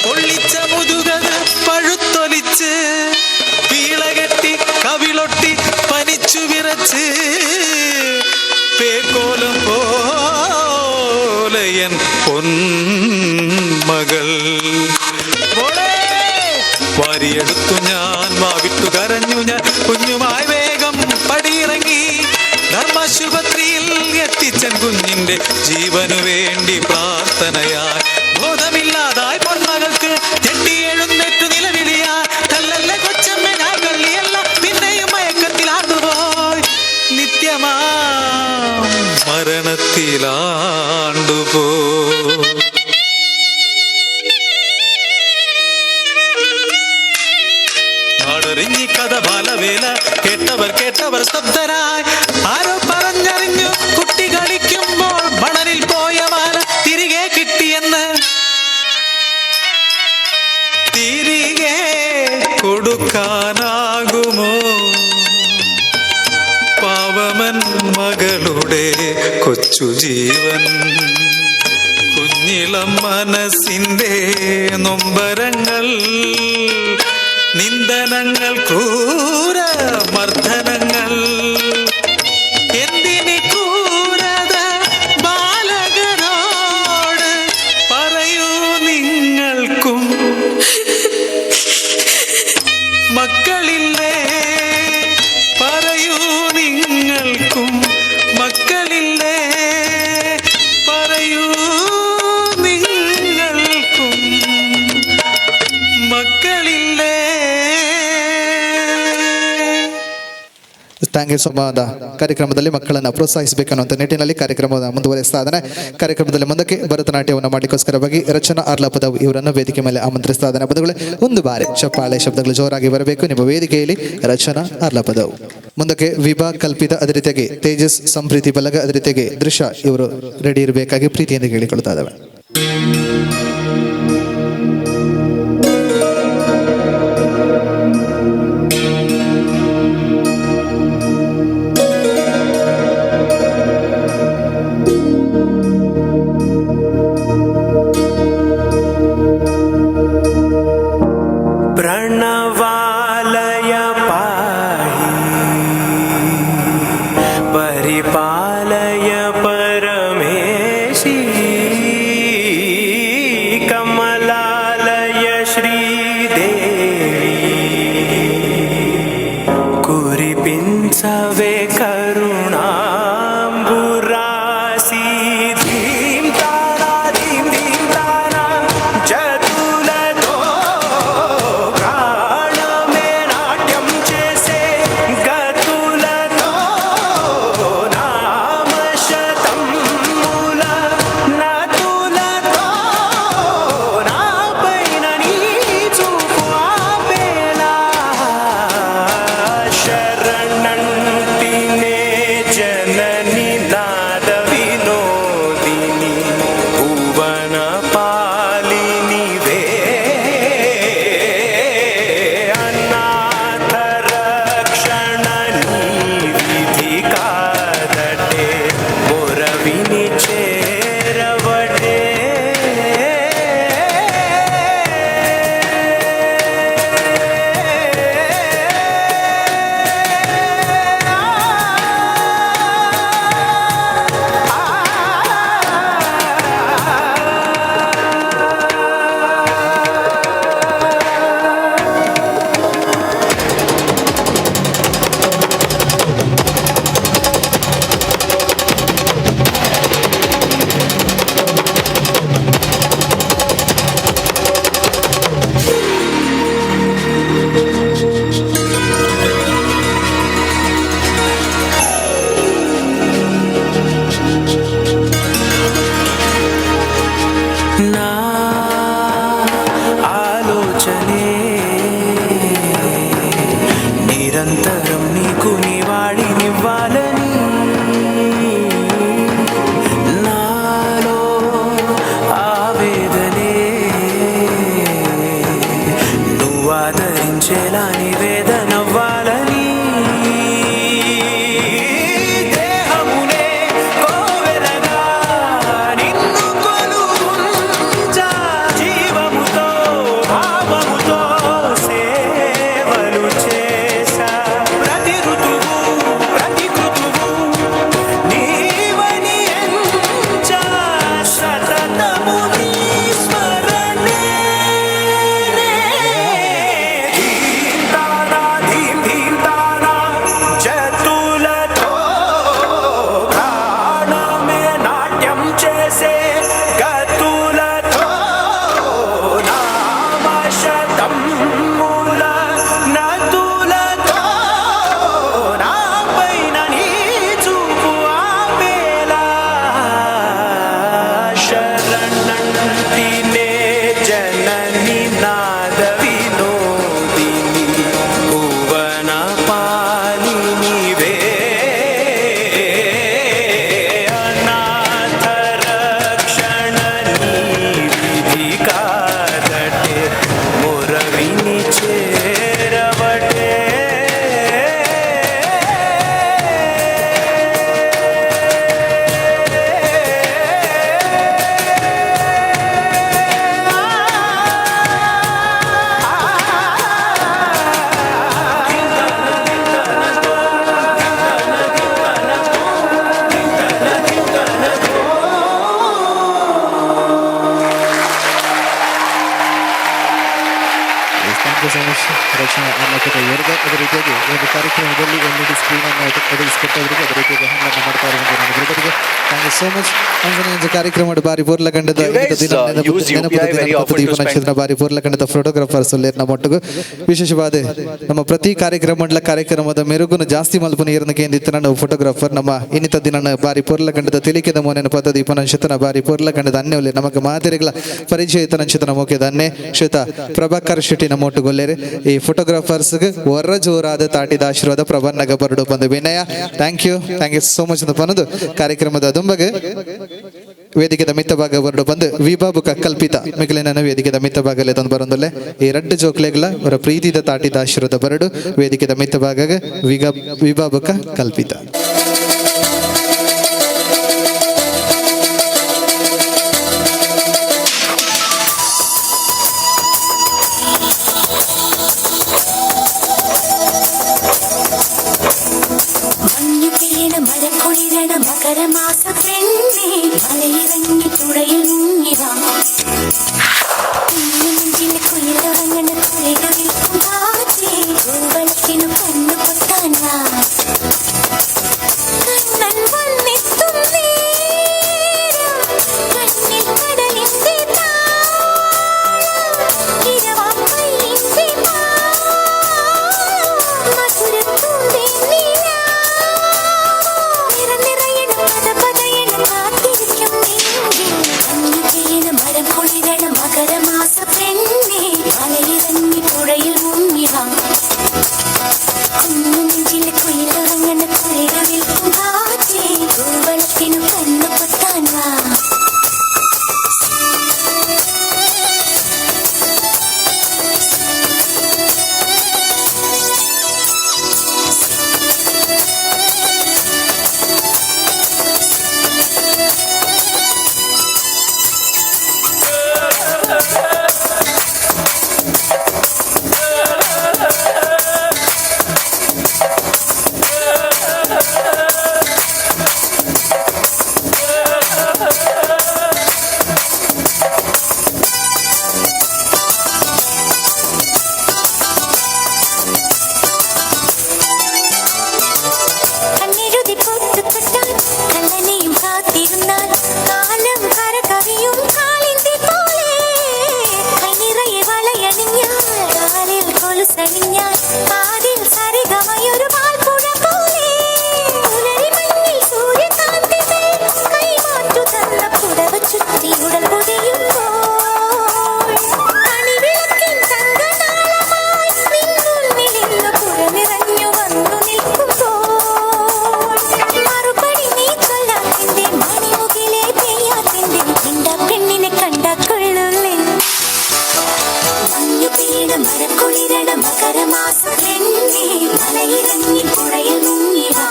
പൊള്ളിച്ച മുതുകത് പഴുത്തൊലിച്ച്. പീളകെട്ടി കവിളൊട്ടി പനിച്ചു വിറച്ച്, പേക്കോലം പോലെയൻ പൊന്മകൾ. വാരിയെടുത്തു ഞാൻ, വാവിട്ടു കരഞ്ഞു ഞാൻ, കുഞ്ഞുമായി വേഗം പടിയിറങ്ങി. ധർമാശുപത്രിയിൽ എത്തിച്ചൻ കുഞ്ഞിന്റെ ജീവനു വേണ്ടി പ്രാർത്ഥനയായി. ബോധമില്ലാതായി പൊന്മകൾക്ക് ഞെട്ടി എഴുന്നേറ്റു നിലവിളിയാ. കല്ലല്ല കൊച്ചമ്മ, ഞാൻ കള്ളിയല്ല, പിന്നെയും മയക്കത്തിലാണ്ടുപോയി. നിത്യമാ മരണത്തിലാണ്ടുപോയി. നാടറിഞ്ഞി കഥ ബാലവേല കേട്ടവർ സ്തബ്ധരായി. ആരോ പറഞ്ഞറിഞ്ഞു, കുട്ടി കളിക്കുമ്പോൾ മണലിൽ പോയ മാല തിരികെ കിട്ടിയെന്ന്. തിരികെ കൊടുക്കാനാകുമോ പാവമൻ മകളുടെ കൊച്ചു ജീവൻ? കുഞ്ഞിളം മനസ്സിന്റെ നൊമ്പരങ്ങൾ, നിന്ദനങ്ങൾ, ക്രൂര മർദ്ദനങ്ങൾ. എന്തിനി ക്രൂരത ബാലകനോട് പറയൂ നിങ്ങൾക്കും മക്കളില്ലേ? പറയൂ നിങ്ങൾക്കും മക്കളില്ലേ? പറയൂ നിങ്ങൾക്കും ಮಕ್ಕಳಿಲ್ಲೇ. Thank you so much. ಕಾರ್ಯಕ್ರಮದಲ್ಲಿ ಮಕ್ಕಳನ್ನು ಪ್ರೋತ್ಸಾಹಿಸಬೇಕನ್ನುವಂಥ ನಿಟ್ಟಿನಲ್ಲಿ ಕಾರ್ಯಕ್ರಮದ ಮುಂದುವರಿಸ್ತಾ ಇದ್ದಾನೆ. ಕಾರ್ಯಕ್ರಮದಲ್ಲಿ ಮುಂದಕ್ಕೆ ಭರತನಾಟ್ಯವನ್ನು ಮಾಡಲಿಕ್ಕೋಸ್ಕರವಾಗಿ ರಚನಾ ಅರ್ಲಪದ ಇವರನ್ನು ವೇದಿಕೆ ಮೇಲೆ ಆಮಂತ್ರಿಸ್ತಾ ಇದ್ದಾನೆ. ಬಂಧುಗಳೇ, ಒಂದು ಬಾರಿ ಚಪ್ಪಾಳೆ ಶಬ್ದಗಳು ಜೋರಾಗಿ ಬರಬೇಕು. ನಿಮ್ಮ ವೇದಿಕೆಯಲ್ಲಿ ರಚನಾ ಅರ್ಲಪದವು. ಮುಂದಕ್ಕೆ ವಿಭಾ ಕಲ್ಪಿತ, ಅದೇ ರೀತಿಯಾಗಿ ತೇಜಸ್ ಸಂಪ್ರೀತಿ ಬಲಗ, ಅದೇ ರೀತಿಯಾಗಿ ದೃಶ್ಯ ಇವರು ರೆಡಿ ಇರಬೇಕಾಗಿ ಪ್ರೀತಿಯಿಂದ ಕೇಳಿಕೊಳ್ತಾ ಇದ್ದಾವೆ. ചേരവടേ నా ఆలోచనే నిరంతరం నీకు నివాళినివ్వాలని నాలో ఆవేదనే నువ్వు ఆదరించేలా నివేదనవ్వాలని దేహమునే కోవెలగా నిన్ను కొలువుంచా జీవముతో భావముతో సేవలు చేశా ప్రతి ఋతువు ప్రతి కృతువు నీవని ఎంచా సతతము నీ స్మరణే ధీం తానా ధీం ధీం తానా జతులతో ప్రాణమే నాట్యం చేసే గతులతో నామశతం మూల నతులతో నాపైన నీ చూపు ఆపేలా శరణంటినే జనని నాద వినోదిని భువన పాలినివే అనాథ రక్షణ నీ విధి కాదటే మురవిని చేరవటే ಥ್ಯಾಂಕ್ ಯು ಸೊ ಮಚ್ ರಚನಾ ಅನ್ನೋಕ್ಕೆ ಇವರಿಗೆ ಅದೇ ರೀತಿಯಾಗಿ ಒಂದು ಕಾರ್ಯಕ್ರಮದಲ್ಲಿ LED ಸ್ಕ್ರೀನ್ ಅನ್ನು ಒದಗಿಸಿಕೊಟ್ಟವರಿಗೆ ಅದೇ ರೀತಿಯಾಗಿ ಹಣ್ಣನ್ನು ಮಾಡ್ತಾ ಇರುವಂಥ ನಮ್ಮ ಹುಡುಗರಿಗೆ thank you so much Anjaneya ಕಾರ್ಯಕ್ರಮದ ಬಾರಿ ಪೂರ್ಲಗಂಡದ ದೀಪ ನಕ್ಷತ್ರ ಬಾರಿ ಪೂರ್ಲಗಂಡದ ಫೋಟೋಗ್ರಾಫರ್ಸ್ ನಮ್ಮೊಟ್ಟಿಗೂ ವಿಶೇಷವಾದ ನಮ್ಮ ಪ್ರತಿ ಕಾರ್ಯಕ್ರಮದ ಮೆರುಗುನು ಜಾಸ್ತಿ ಮಲ್ಪುನ ಏರನ ಕೇಂದಿತ್ತು ನಾನು ಫೋಟೋಗ್ರಾಫರ್ ನಮ್ಮ ಇನ್ನಿತ ದಿನ ಬಾರಿ ಪೂರ್ಲಗಂಡದ ತಿಳಿಕೆದ ಮೋನೆನ ಪದ ದೀಪ ನಕ್ಷತ್ರ ಬಾರಿ ಪೂರ್ಲಗಂಡದ ಅನ್ಯ ನಮಗೆ ಮಾದರಿಗಳ ಪರಿಚಯಿತ ನಕ್ಷತ್ರ ಮೋಕೆ ಧನ್ಯ ಶ್ವೇತ ಪ್ರಭಾಕರ್ ಶೆಟ್ಟಿ ನಮ್ಮೊಟ್ಟುಗೊಳ್ಳೆರೆ ಈ ಫೋಟೋಗ್ರಾಫರ್ಸ್ಗೆ ಹೊರ ಜೋರಾದ ತಾಟಿದ ಆಶೀರ್ವಾದ ಪ್ರಬನ್ನಗ ಬರಡು ಬಂದು ವಿನಯ ಥ್ಯಾಂಕ್ ಯು ಸೋ ಮಚ್ ಅಂತ ಪನ್ನದು ಕಾರ್ಯಕ್ರಮದ ದುಂಬಗೆ ವೇದಿಕೆದ ಮಿತ್ತ ಭಾಗ ಬರಡು ಬಂದು ವಿಭಾಬುಕ ಕಲ್ಪಿತ ಮಿಗಿಲಿನ ವೇದಿಕೆದ ಮಿತ್ತ ಭಾಗಲೆ ತಂದು ಬರೋದಲ್ಲೇ ಈ ರಡ್ಡು ಜೋಕ್ಲೆಗಳ ಅವರ ಪ್ರೀತಿದ ತಾಟಿದ ಆಶೀರ್ವಾದ ಬರಡು ವೇದಿಕೆದ ಮಿತ್ತ ಭಾಗಗೆ ವಿಭಾಬುಕ ಕಲ್ಪಿತ മരക്കുളിരണ മകരമാസ പെണ്ണേ മലയിറങ്ങി തുഴയുന്നിവാ നെഞ്ചിലെ കുയിലിറങ്ങണ കുളികൾ വിൽക്കും കാറ്റേ വെളുക്കിനു കണ്ണു പൊത്താൻ വാ കണ്ണൻ വന്നെത്തും നേരം കണ്ണിൽ കടലിന്റെ താളം ഇരവാം കയ്യിന്റെ മധുരത്തൂന്തേ നീരാ നിറനിറയണ പദ പദയണ കാത്തിരിക്കും നീ മനസ്സണിഞ്ഞാൽ കാതിൽ സരിഗമയൊരു പാൽപ്പുഴ പോലെ പുലരിമഞ്ഞിൽ സൂര്യകാന്തി കൈമാറ്റു തന്ന പുടവ ചുറ്റി ഉടൽ പൊതിയുമ്പോൾ അണിവിളക്കിൻ തങ്കനാളമായി നിന്നുള്ളിലിന്ന് പുറനിറഞ്ഞു വന്നു നിൽക്കുമ്പോൾ മറുപടി നീ ചൊല്ലാത്തിന്റെ മണിമുകിലെ പെയ്യാത്തിന്റെ കണ്ട പെണ്ണിനെ കണ്ട കൊള്ളുള്ളേ മഞ്ഞു പെയ്ത മരക്കുളിരണ മകരമാസം പെണ്ണേ മലയിറങ്ങി പുഴയിൽ മുങ്ങിവാ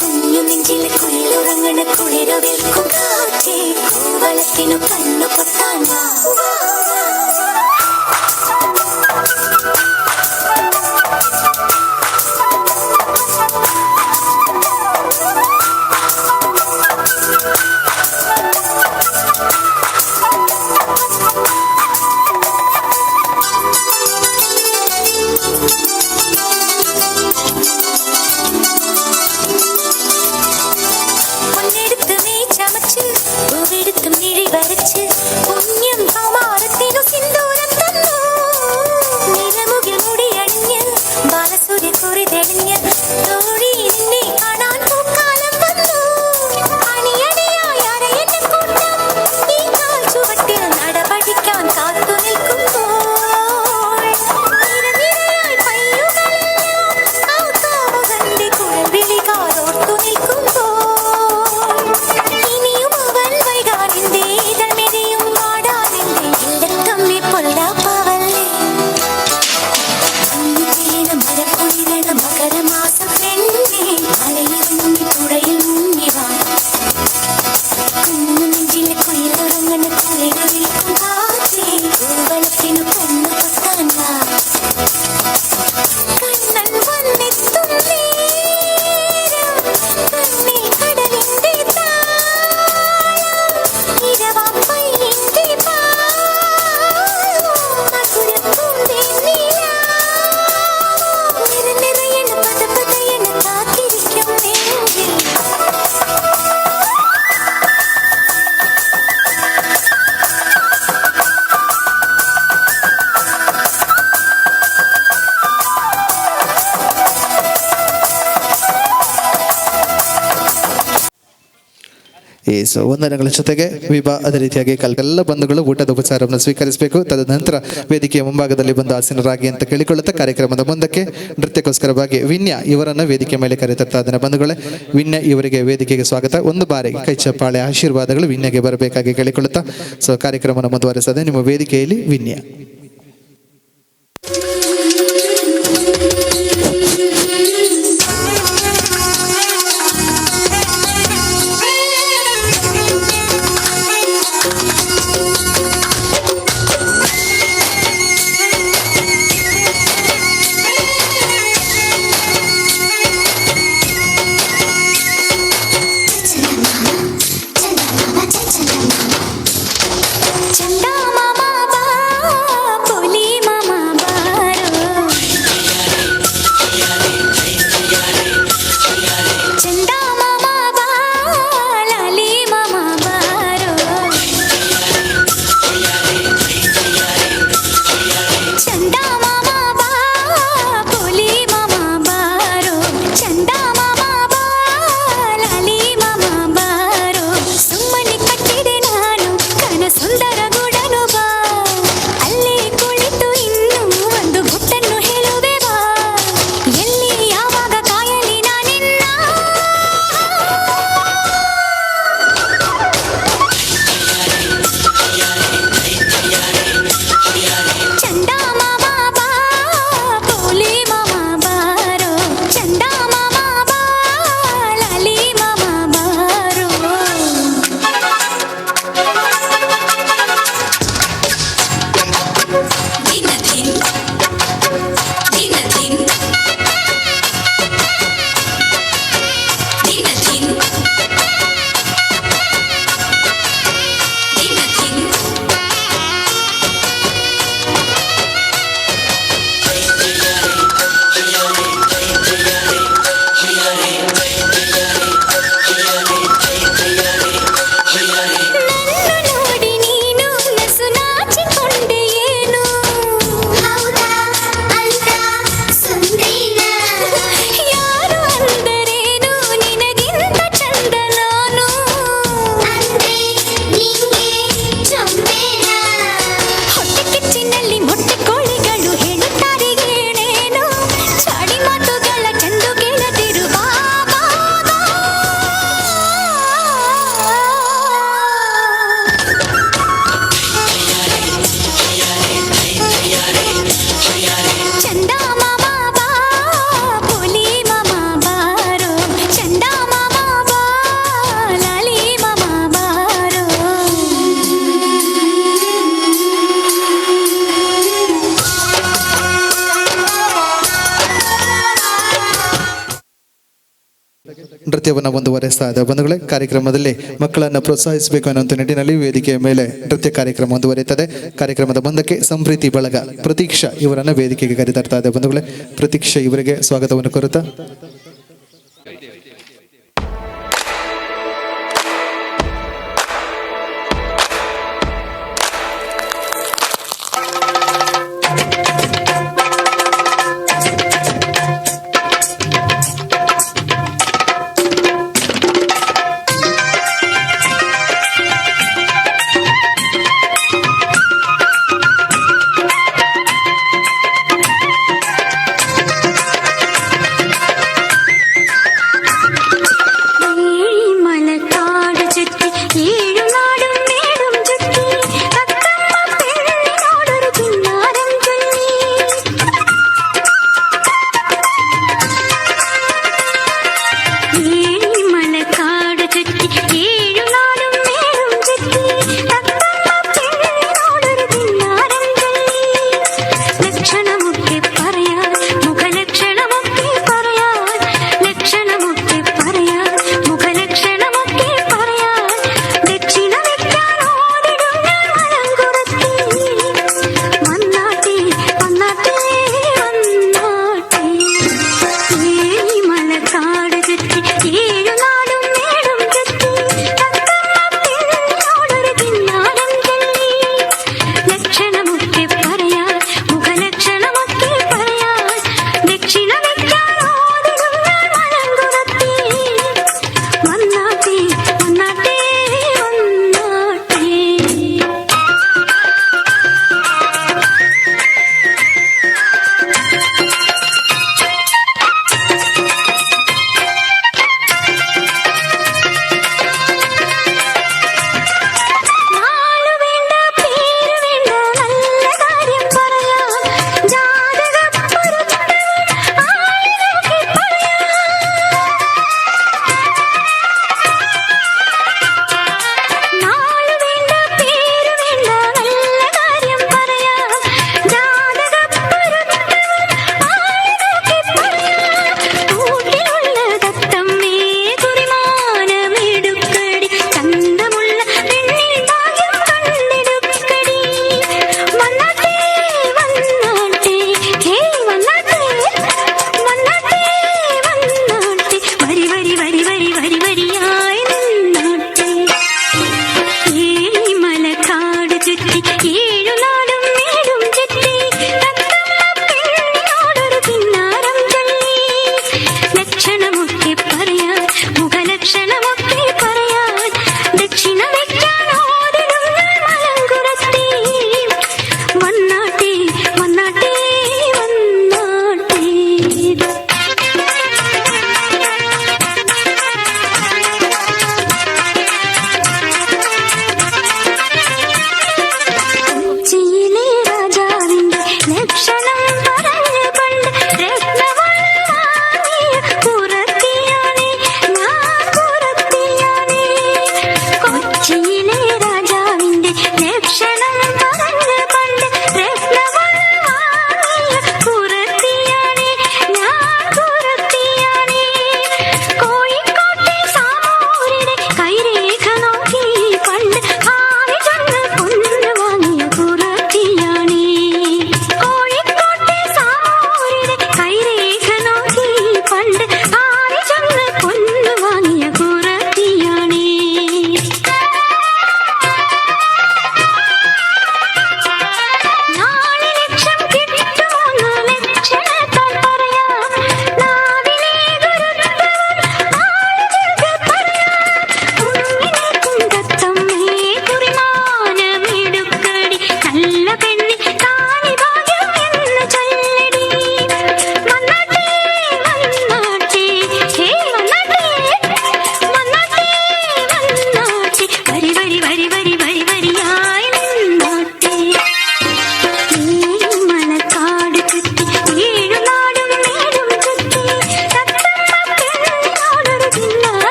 കുഞ്ഞു നെഞ്ചിൽ കുയിലുറങ്ങണ കുളിരു വിൽക്കും കാറ്റേ കൂവളത്തിനു കണ്ണു പൊത്താൻ വാ പൊന്നെടുത്ത് നീ ചമച്ച് പൂവെടുത്തും കിഴി വരച്ച് പുണ്യം കൗമാരത്തിനു സിന്ദൂരം തന്നു നിലമുകിൽ മുടിയണിഞ്ഞ് ബാലസൂര്യ കുറി തെളിഞ്ഞ് തോഴി നിന്നെ കാണാൻ പൂക്കാലം വന്നു അണിയണിയായി അരയന്റെ കൂട്ടം ഈ കാൽ ചുവട്ടിൽ നടപടിക്കാൻ കാത്തു നിൽക്കുമ്പോൾ നിരനിരയായി പയ്യുകളെല്ലാം ആ കാമുകന്റെ കുഴൽവിളി കാതോർത്തു നിൽക്കുമ്പോൾ ഇനിയും അവൻ വൈകാനിന്റെ ഇതൾ മെരിയും വാടാനിന്റെ ഇല്ലക്കമ്മി പൊല്ലാപ്പാവല്ലേ മഞ്ഞുപെയ്യണ മരക്കുളിരണ മകരമാസം പെണ്ണേ മലയിറങ്ങി പുഴയിൽ മുങ്ങിവാ കുഞ്ഞു നെഞ്ചിലെ കുയിലുറങ്ങണ കുളിരു വിൽക്കും കാറ്റേ കൂവളത്തിനു കണ്ണു പൊത്താൻ വാ കണ്ണൻ വന്നെത്തും നേരം കണ്ണിൽ കടലിന്റെ താളം ഇരവാം പയ്യന്റെ പാവം മധുരപ്പൂന്തേ നിലാവോ നിറനിറയണ പദപദയണ കാത്തിരിക്കും നെഞ്ചിൽ ಸೊ ವಂದನೆಗಳ ಜೊತೆಗೆ ಅದೇ ರೀತಿಯಾಗಿ ಎಲ್ಲ ಬಂಧುಗಳು ಊಟದ ಉಪಚಾರವನ್ನು ಸ್ವೀಕರಿಸಬೇಕು. ತದನಂತರ ವೇದಿಕೆಯ ಮುಂಭಾಗದಲ್ಲಿ ಬಂದು ಆಸೀನರಾಗಿ ಅಂತ ಕೇಳಿಕೊಳ್ಳುತ್ತಾ ಕಾರ್ಯಕ್ರಮದ ಮುಂದಕ್ಕೆ ನೃತ್ಯಕ್ಕೋಸ್ಕರವಾಗಿ ವಿನ್ಯ ಇವರನ್ನು ವೇದಿಕೆ ಮೇಲೆ ಕರೆತರ್ತಾ ಇದ್ದಾನೆ. ಬಂಧುಗಳೇ, ವಿನ್ಯ ಇವರಿಗೆ ವೇದಿಕೆಗೆ ಸ್ವಾಗತ. ಒಂದು ಬಾರಿ ಕೈ ಚಪ್ಪಾಳೆ ಆಶೀರ್ವಾದಗಳು ವಿನ್ಯಗೆ ಬರಬೇಕಾಗಿ ಕೇಳಿಕೊಳ್ಳುತ್ತಾ ಸೊ ಕಾರ್ಯಕ್ರಮವನ್ನು ಮುಂದುವರಿಸದೆ ನಿಮ್ಮ ವೇದಿಕೆಯಲ್ಲಿ ವಿನ್ಯ. ചന്ദാ മാമാ ನೃತ್ಯವನ್ನು ಮುಂದುವರಿಸ್ತಾ ಇದೆ. ಬಂಧುಗಳೇ, ಕಾರ್ಯಕ್ರಮದಲ್ಲಿ ಮಕ್ಕಳನ್ನು ಪ್ರೋತ್ಸಾಹಿಸಬೇಕು ಅನ್ನುವಂಥ ನಿಟ್ಟಿನಲ್ಲಿ ವೇದಿಕೆಯ ಮೇಲೆ ನೃತ್ಯ ಕಾರ್ಯಕ್ರಮ ಮುಂದುವರಿಯುತ್ತದೆ. ಕಾರ್ಯಕ್ರಮದ ಬಂಧಕ್ಕೆ ಸಂಪ್ರೀತಿ ಬಳಗ ಪ್ರತೀಕ್ಷಾ ಇವರನ್ನು ವೇದಿಕೆಗೆ ಕರೆತರ್ತಾ ಇದೆ. ಬಂಧುಗಳೇ, ಪ್ರತೀಕ್ಷಾ ಇವರಿಗೆ ಸ್ವಾಗತವನ್ನು ಕೋರುತ್ತಾ ലക്ഷണമൊക്കെ പറയാൻ മുഖലക്ഷണമൊക്കെ പറയാൻ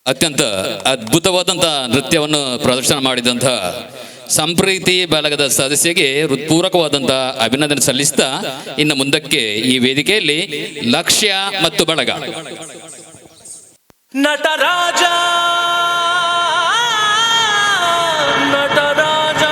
ಅತ್ಯಂತ ಅದ್ಭುತವಾದಂಥ ನೃತ್ಯವನ್ನು ಪ್ರದರ್ಶನ ಮಾಡಿದಂಥ ಸಂಪ್ರೀತಿ ಬಳಗದ ಸದಸ್ಯಗೆ ಹೃತ್ಪೂರ್ವಕವಾದಂಥ ಅಭಿನಂದನೆ ಸಲ್ಲಿಸ್ತಾ ಇನ್ನು ಮುಂದಕ್ಕೆ ಈ ವೇದಿಕೆಯಲ್ಲಿ ಲಕ್ಷ್ಯ ಮತ್ತು ಬಳಗ. ನಟರಾಜ ನಟರಾಜ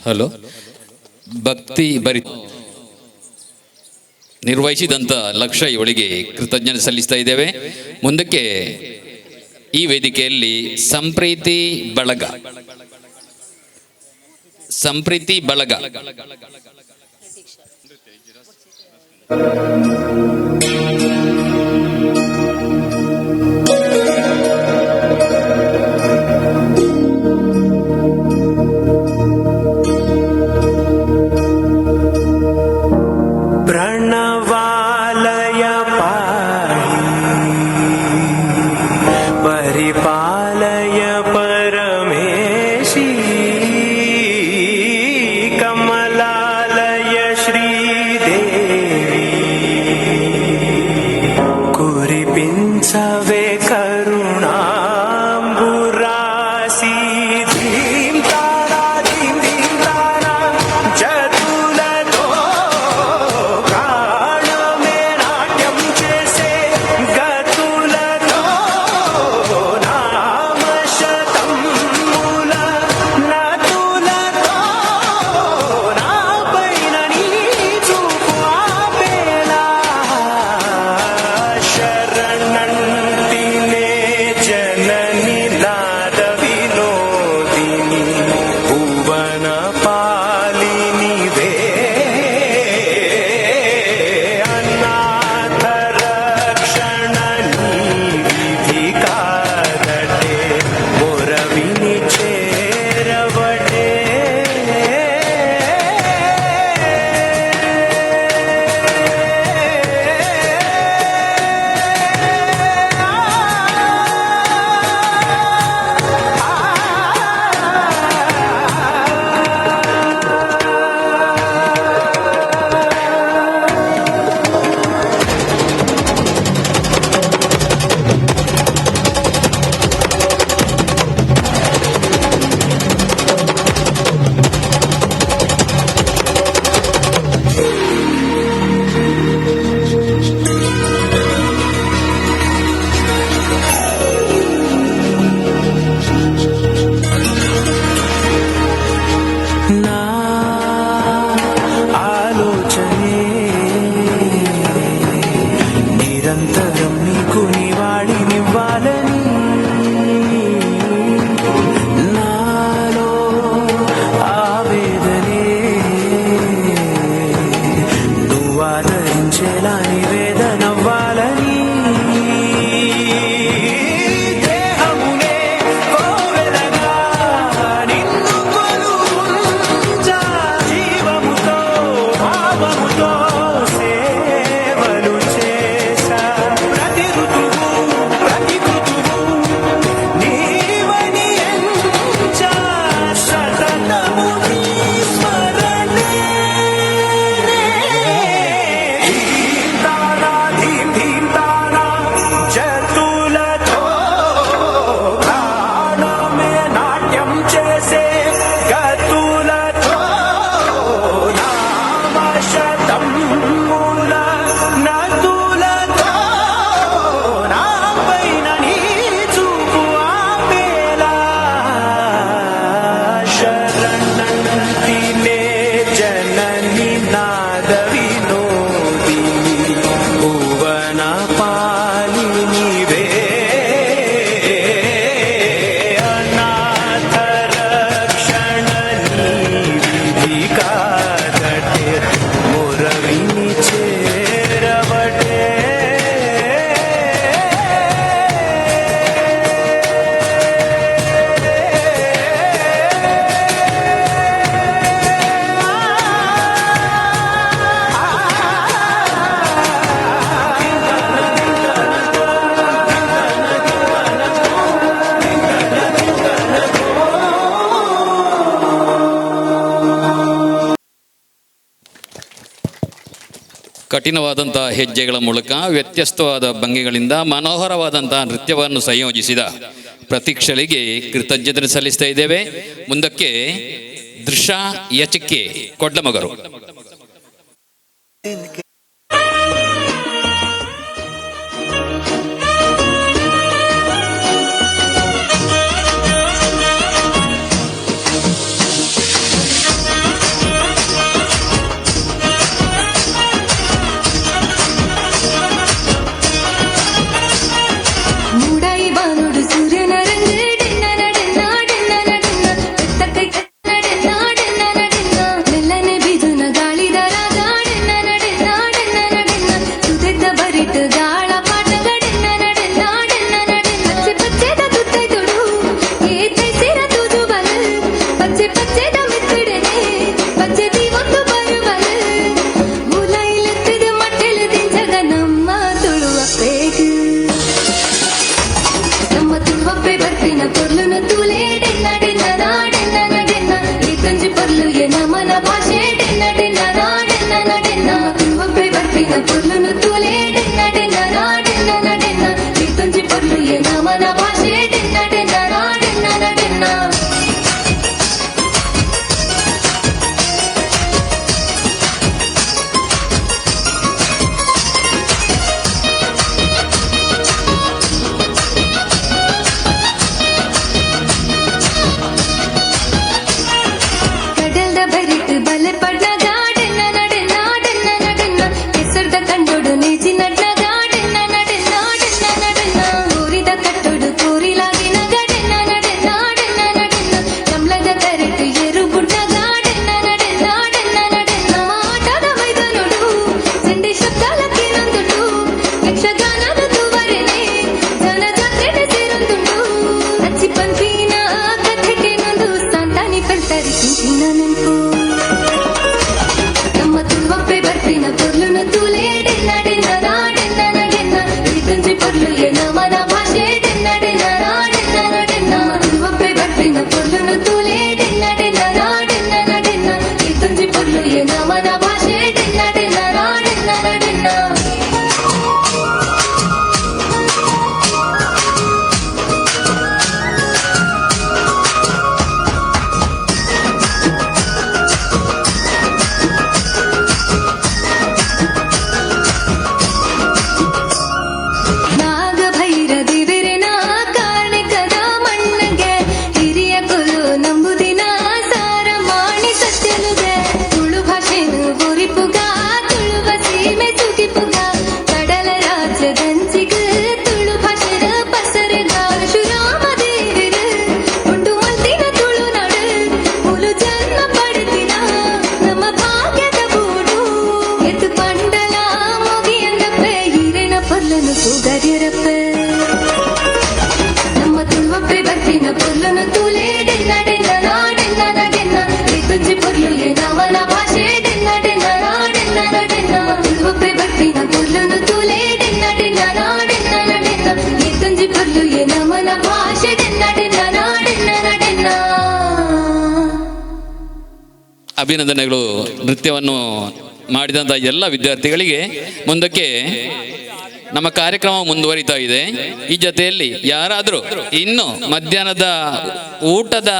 ಹಲೋ ಭಕ್ತಿ ಬರಿ ನಿರ್ವಹಿಸಿದಂಥ ಲಕ್ಷ್ಯ ಇವಳಿಗೆ ಕೃತಜ್ಞತೆ ಸಲ್ಲಿಸ್ತಾ ಇದ್ದೇವೆ. ಮುಂದಕ್ಕೆ ಈ ವೇದಿಕೆಯಲ್ಲಿ ಸಂಪ್ರೀತಿ ಬಳಗ प्रणवालय पाहि सवे करुणांबुरासी धीम तारा धीम धीम तारा जतुलतो प्राण में नाट्यम चेसे गतुलतो नाम शतं मूल नतुलतो ना पैननी चुपापेला शरणन्तिने जननी नाद विनोदिनी भुवन पालिनी वे अनाथ रक्षणनी विधि कादटे मोरविनी चेरवटे నా ఆలోచనే నిరంతరం నీకు నివాళినివ్వాలని నాలో ఆవేదనే నువ్వు ఆదరించేలా నివేదనవ్వాలని దేహమునే కోవెలగా నిన్ను కొలువుంచా జీవముతో భావముతో సేవలు చేశా ప్రతి ఋతువు ప్రతి ఋతువు నీవని ఎంచా సతతము నీ స్మరణే ధీం తారా ధీం ధీం తారా జతులతో ప్రాణమే నాట్యం చేసే గతులతో నామ శతం మూల నతులతో నా పైన నీ చూపు ఆపేలా శరణంతినే జనని నాద వినోదిని భువన పాలిని వే అనాథ రక్షణని విధి కాదటే మురవిని చేరవటే ಕಠಿಣವಾದಂಥ ಹೆಜ್ಜೆಗಳ ಮೂಲಕ ವ್ಯತ್ಯಸ್ತವಾದ ಭಂಗಿಗಳಿಂದ ಮನೋಹರವಾದಂಥ ನೃತ್ಯವನ್ನು ಸಂಯೋಜಿಸಿದ ಪ್ರತೀಕ್ಷಳಿಗೆ ಕೃತಜ್ಞತೆ ಸಲ್ಲಿಸ್ತಾ ಇದ್ದೇವೆ. ಮುಂದಕ್ಕೆ ದೃಶ್ಯ ಯಚಕೆ ಕೊಡ್ಲಮಗರು. ಮೂಡೈ ಬಾನುಡು ಸೂರ್ಯನ ರಂಗ ಡೆನ್ನ ನಡೆನ್ನ ಡೆನ್ನ ನಡೆನ್ನ ಬೆತ್ತಕೈ ನಡೆನ್ನ ಡೆನ್ನ ನಡೆನ್ನ ಮೆಲ್ಲನೆ ಬಿದುನ ಗಾಳಿದ ರಾಗ ಡೆನ್ನ ನಡೆನ್ನ ಡೆನ್ನ ನಡೆನ್ನ ಸುದೆದ್ದ ಬರಿಟ್ ಗಾಳ ಪಾಠಗ ಡೆನ್ನ ನಡೆನ್ನ ಡೆನ್ನ ನಡೆನ್ನ ಪಚ್ಚೆ ಪಚ್ಚೆದ ತುತ್ತೈ ತೊಡು ಏತೈ ಸಿರ ತುದು ಬಲ ಪಚ್ಚೆ ಪಚ್ಚೆದ ಮೆತ್ತಿಡನೆ ಪಚ್ಚೆ ದೀವತ್ತು ಬರುವಲ ಮುಲೈಲೆತ್ತಿದ ಮಟ್ಟೆಲ ದಿಂಜಗ ನಮ್ಮ ತುಳುವ ಪೇಟು ನಮ್ಮ ತುಳುವಪ್ಪೆ ಬರ್ತಿನ ಪೊರ್ಲುನ ತೂಲೆ ಡೆನ್ನ ಡೆನ್ನ ನಾಡೆನ್ನ ನಡೆನ್ನ ಈ ಕಂಜಿ ಪೊರ್ಲು ಎ ನಮನ ಭಾಷೆ ಡೆನ್ನ ಡೆನ್ನ ನಾಡೆನ್ನ ನಡೆನ್ನ ನಮ್ಮ ತುಳುವಪ್ಪೆ ಬರ್ತಿನ ಪೊರ್ಲುನ ತೂಲೆ ಡೆನ್ನ ಡೆನ್ನ ನಾಡೆನ್ನ ನಡೆನ್ನ ಈ ಕಂಜಿ ಎತ್ತಿನ ಪುರ್ಲುನು ತೂಲೆ ಡೆನ್ನ ಡೆನ್ನ ನಾಡೆನ್ನ ನಡೆನ್ನ ಎತ್ತಂಜಿ ಪುರ್ಲು ಎ ನಮನ ಭಾಷೆ ಡೆನ್ನ ಡೆನ್ನ ನಾಡೆನ್ನ ನಡೆನ್ನ. ಅಭಿನಂದನೆಗಳು. ನೃತ್ಯವನ್ನು ಮಾಡಿದಂಥ ಎಲ್ಲ ವಿದ್ಯಾರ್ಥಿಗಳಿಗೆ. ಮುಂದಕ್ಕೆ ನಮ್ಮ ಕಾರ್ಯಕ್ರಮ ಮುಂದುವರಿತಾ ಇದೆ. ಈ ಜೊತೆಯಲ್ಲಿ ಯಾರಾದರೂ ಇನ್ನು ಮಧ್ಯಾಹ್ನದ ಊಟದ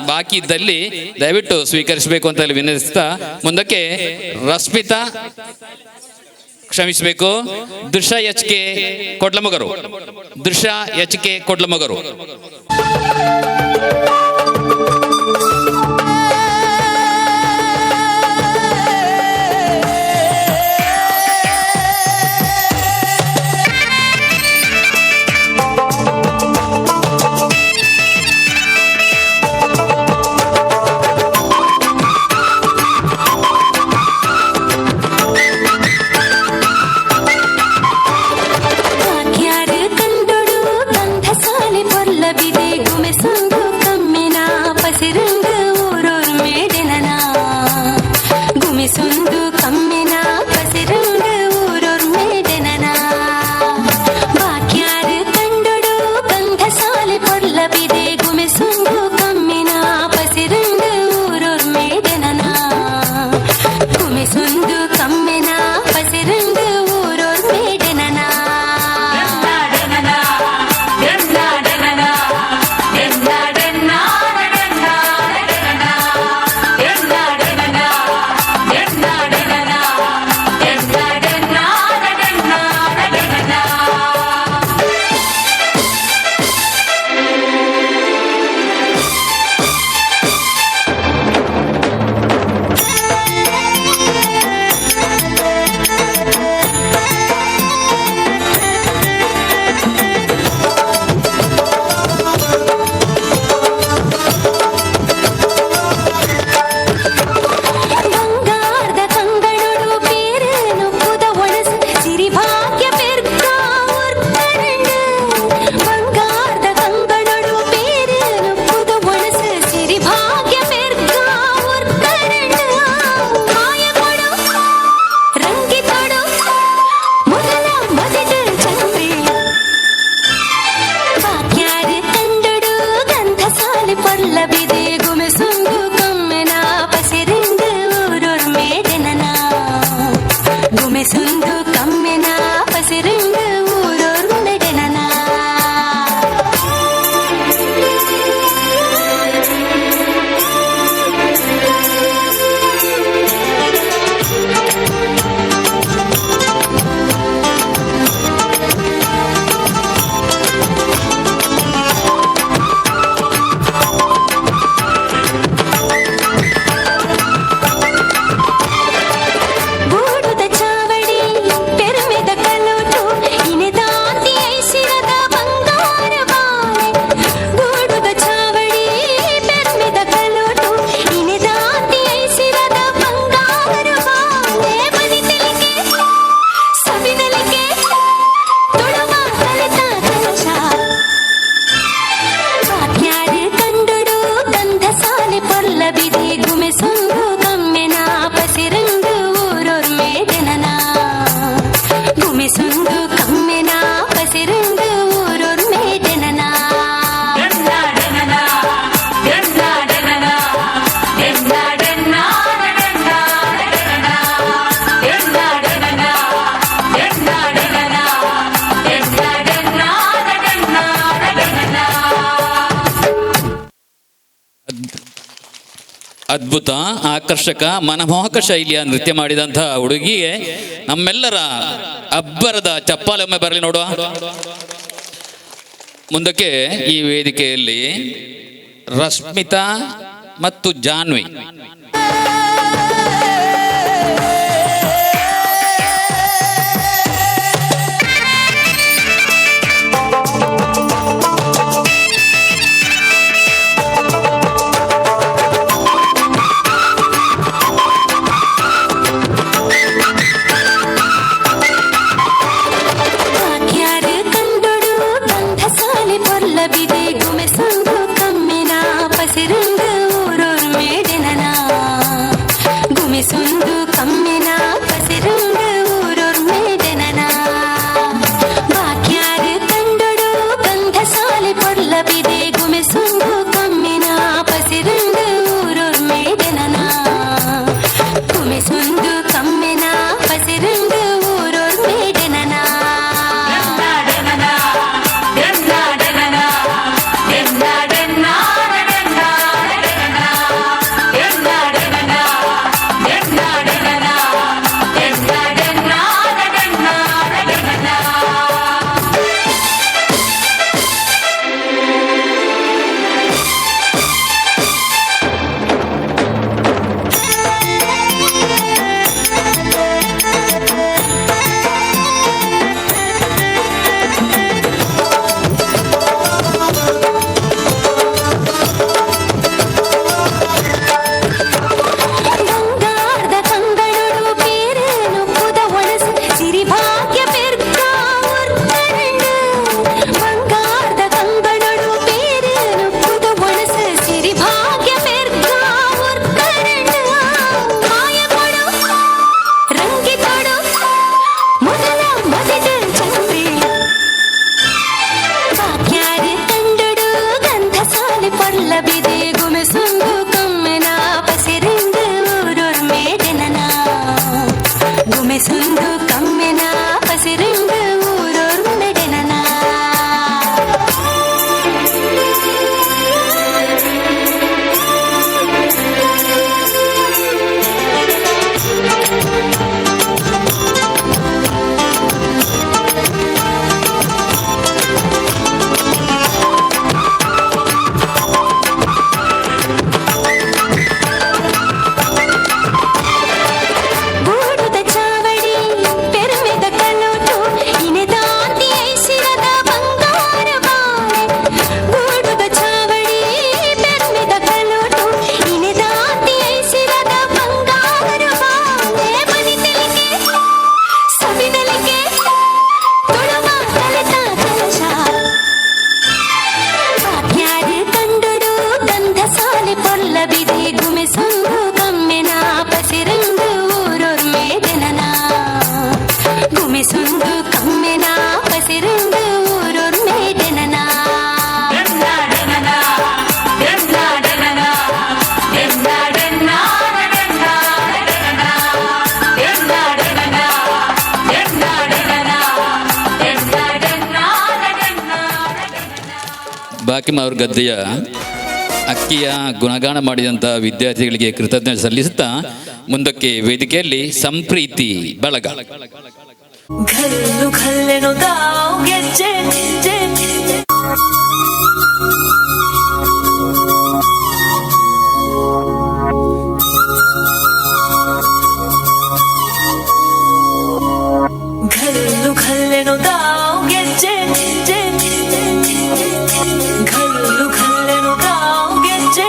ಬಾಕಿ ಇದ್ದಲ್ಲಿ ದಯವಿಟ್ಟು ಸ್ವೀಕರಿಸಬೇಕು ಅಂತ ಹೇಳಿ ವಿನಂತಿಸ್ತಾ ಮುಂದಕ್ಕೆ ರಶ್ಮಿತಾ, ಕ್ಷಮಿಸಬೇಕು, ದೃಶ್ಯ HK ಕೊಡ್ಲಮಗರು, ದೃಶ್ಯ HK ಕೊಡ್ಲಮಗರು. ಅದ್ಭುತ, ಆಕರ್ಷಕ, ಮನಮೋಹಕ ಶೈಲಿಯ ನೃತ್ಯ ಮಾಡಿದಂತಹ ಹುಡುಗಿಗೆ ನಮ್ಮೆಲ್ಲರ ಅಬ್ಬರದ ಚಪ್ಪಾಳೆ ಒಮ್ಮೆ ಬರಲಿ ನೋಡುವ. ಮುಂದಕ್ಕೆ ಈ ವೇದಿಕೆಯಲ್ಲಿ ರಶ್ಮಿತಾ ಮತ್ತು ಜಾನ್ವಿ ಸುಂದು ಕಮ್ಮಿನ ಪಸಿರಂಗ ಊರೊರ್ ಬಾಕಿಮ ಅವ್ರ ಗದ್ದೆಯ ಅಕ್ಕಿಯ ಗುಣಗಾನ ಮಾಡಿದಂಥ ವಿದ್ಯಾರ್ಥಿಗಳಿಗೆ ಕೃತಜ್ಞತೆ ಸಲ್ಲಿಸುತ್ತಾ ಮುಂದಕ್ಕೆ ವೇದಿಕೆಯಲ್ಲಿ ಸಂಪ್ರೀತಿ ಬಳಗ. ಘಲ್ಲು ಘಲ್ಲೆನು ದಾವ್ ಗೆಜ್ಜೆ ಘಲ್ಲು ಘಲ್ಲೆನು ದಾವ್ ಗೆಜ್ಜೆ ಘಲ್ಲು ಘಲ್ಲೆನು ದಾವ್ ಗೆಜ್ಜೆ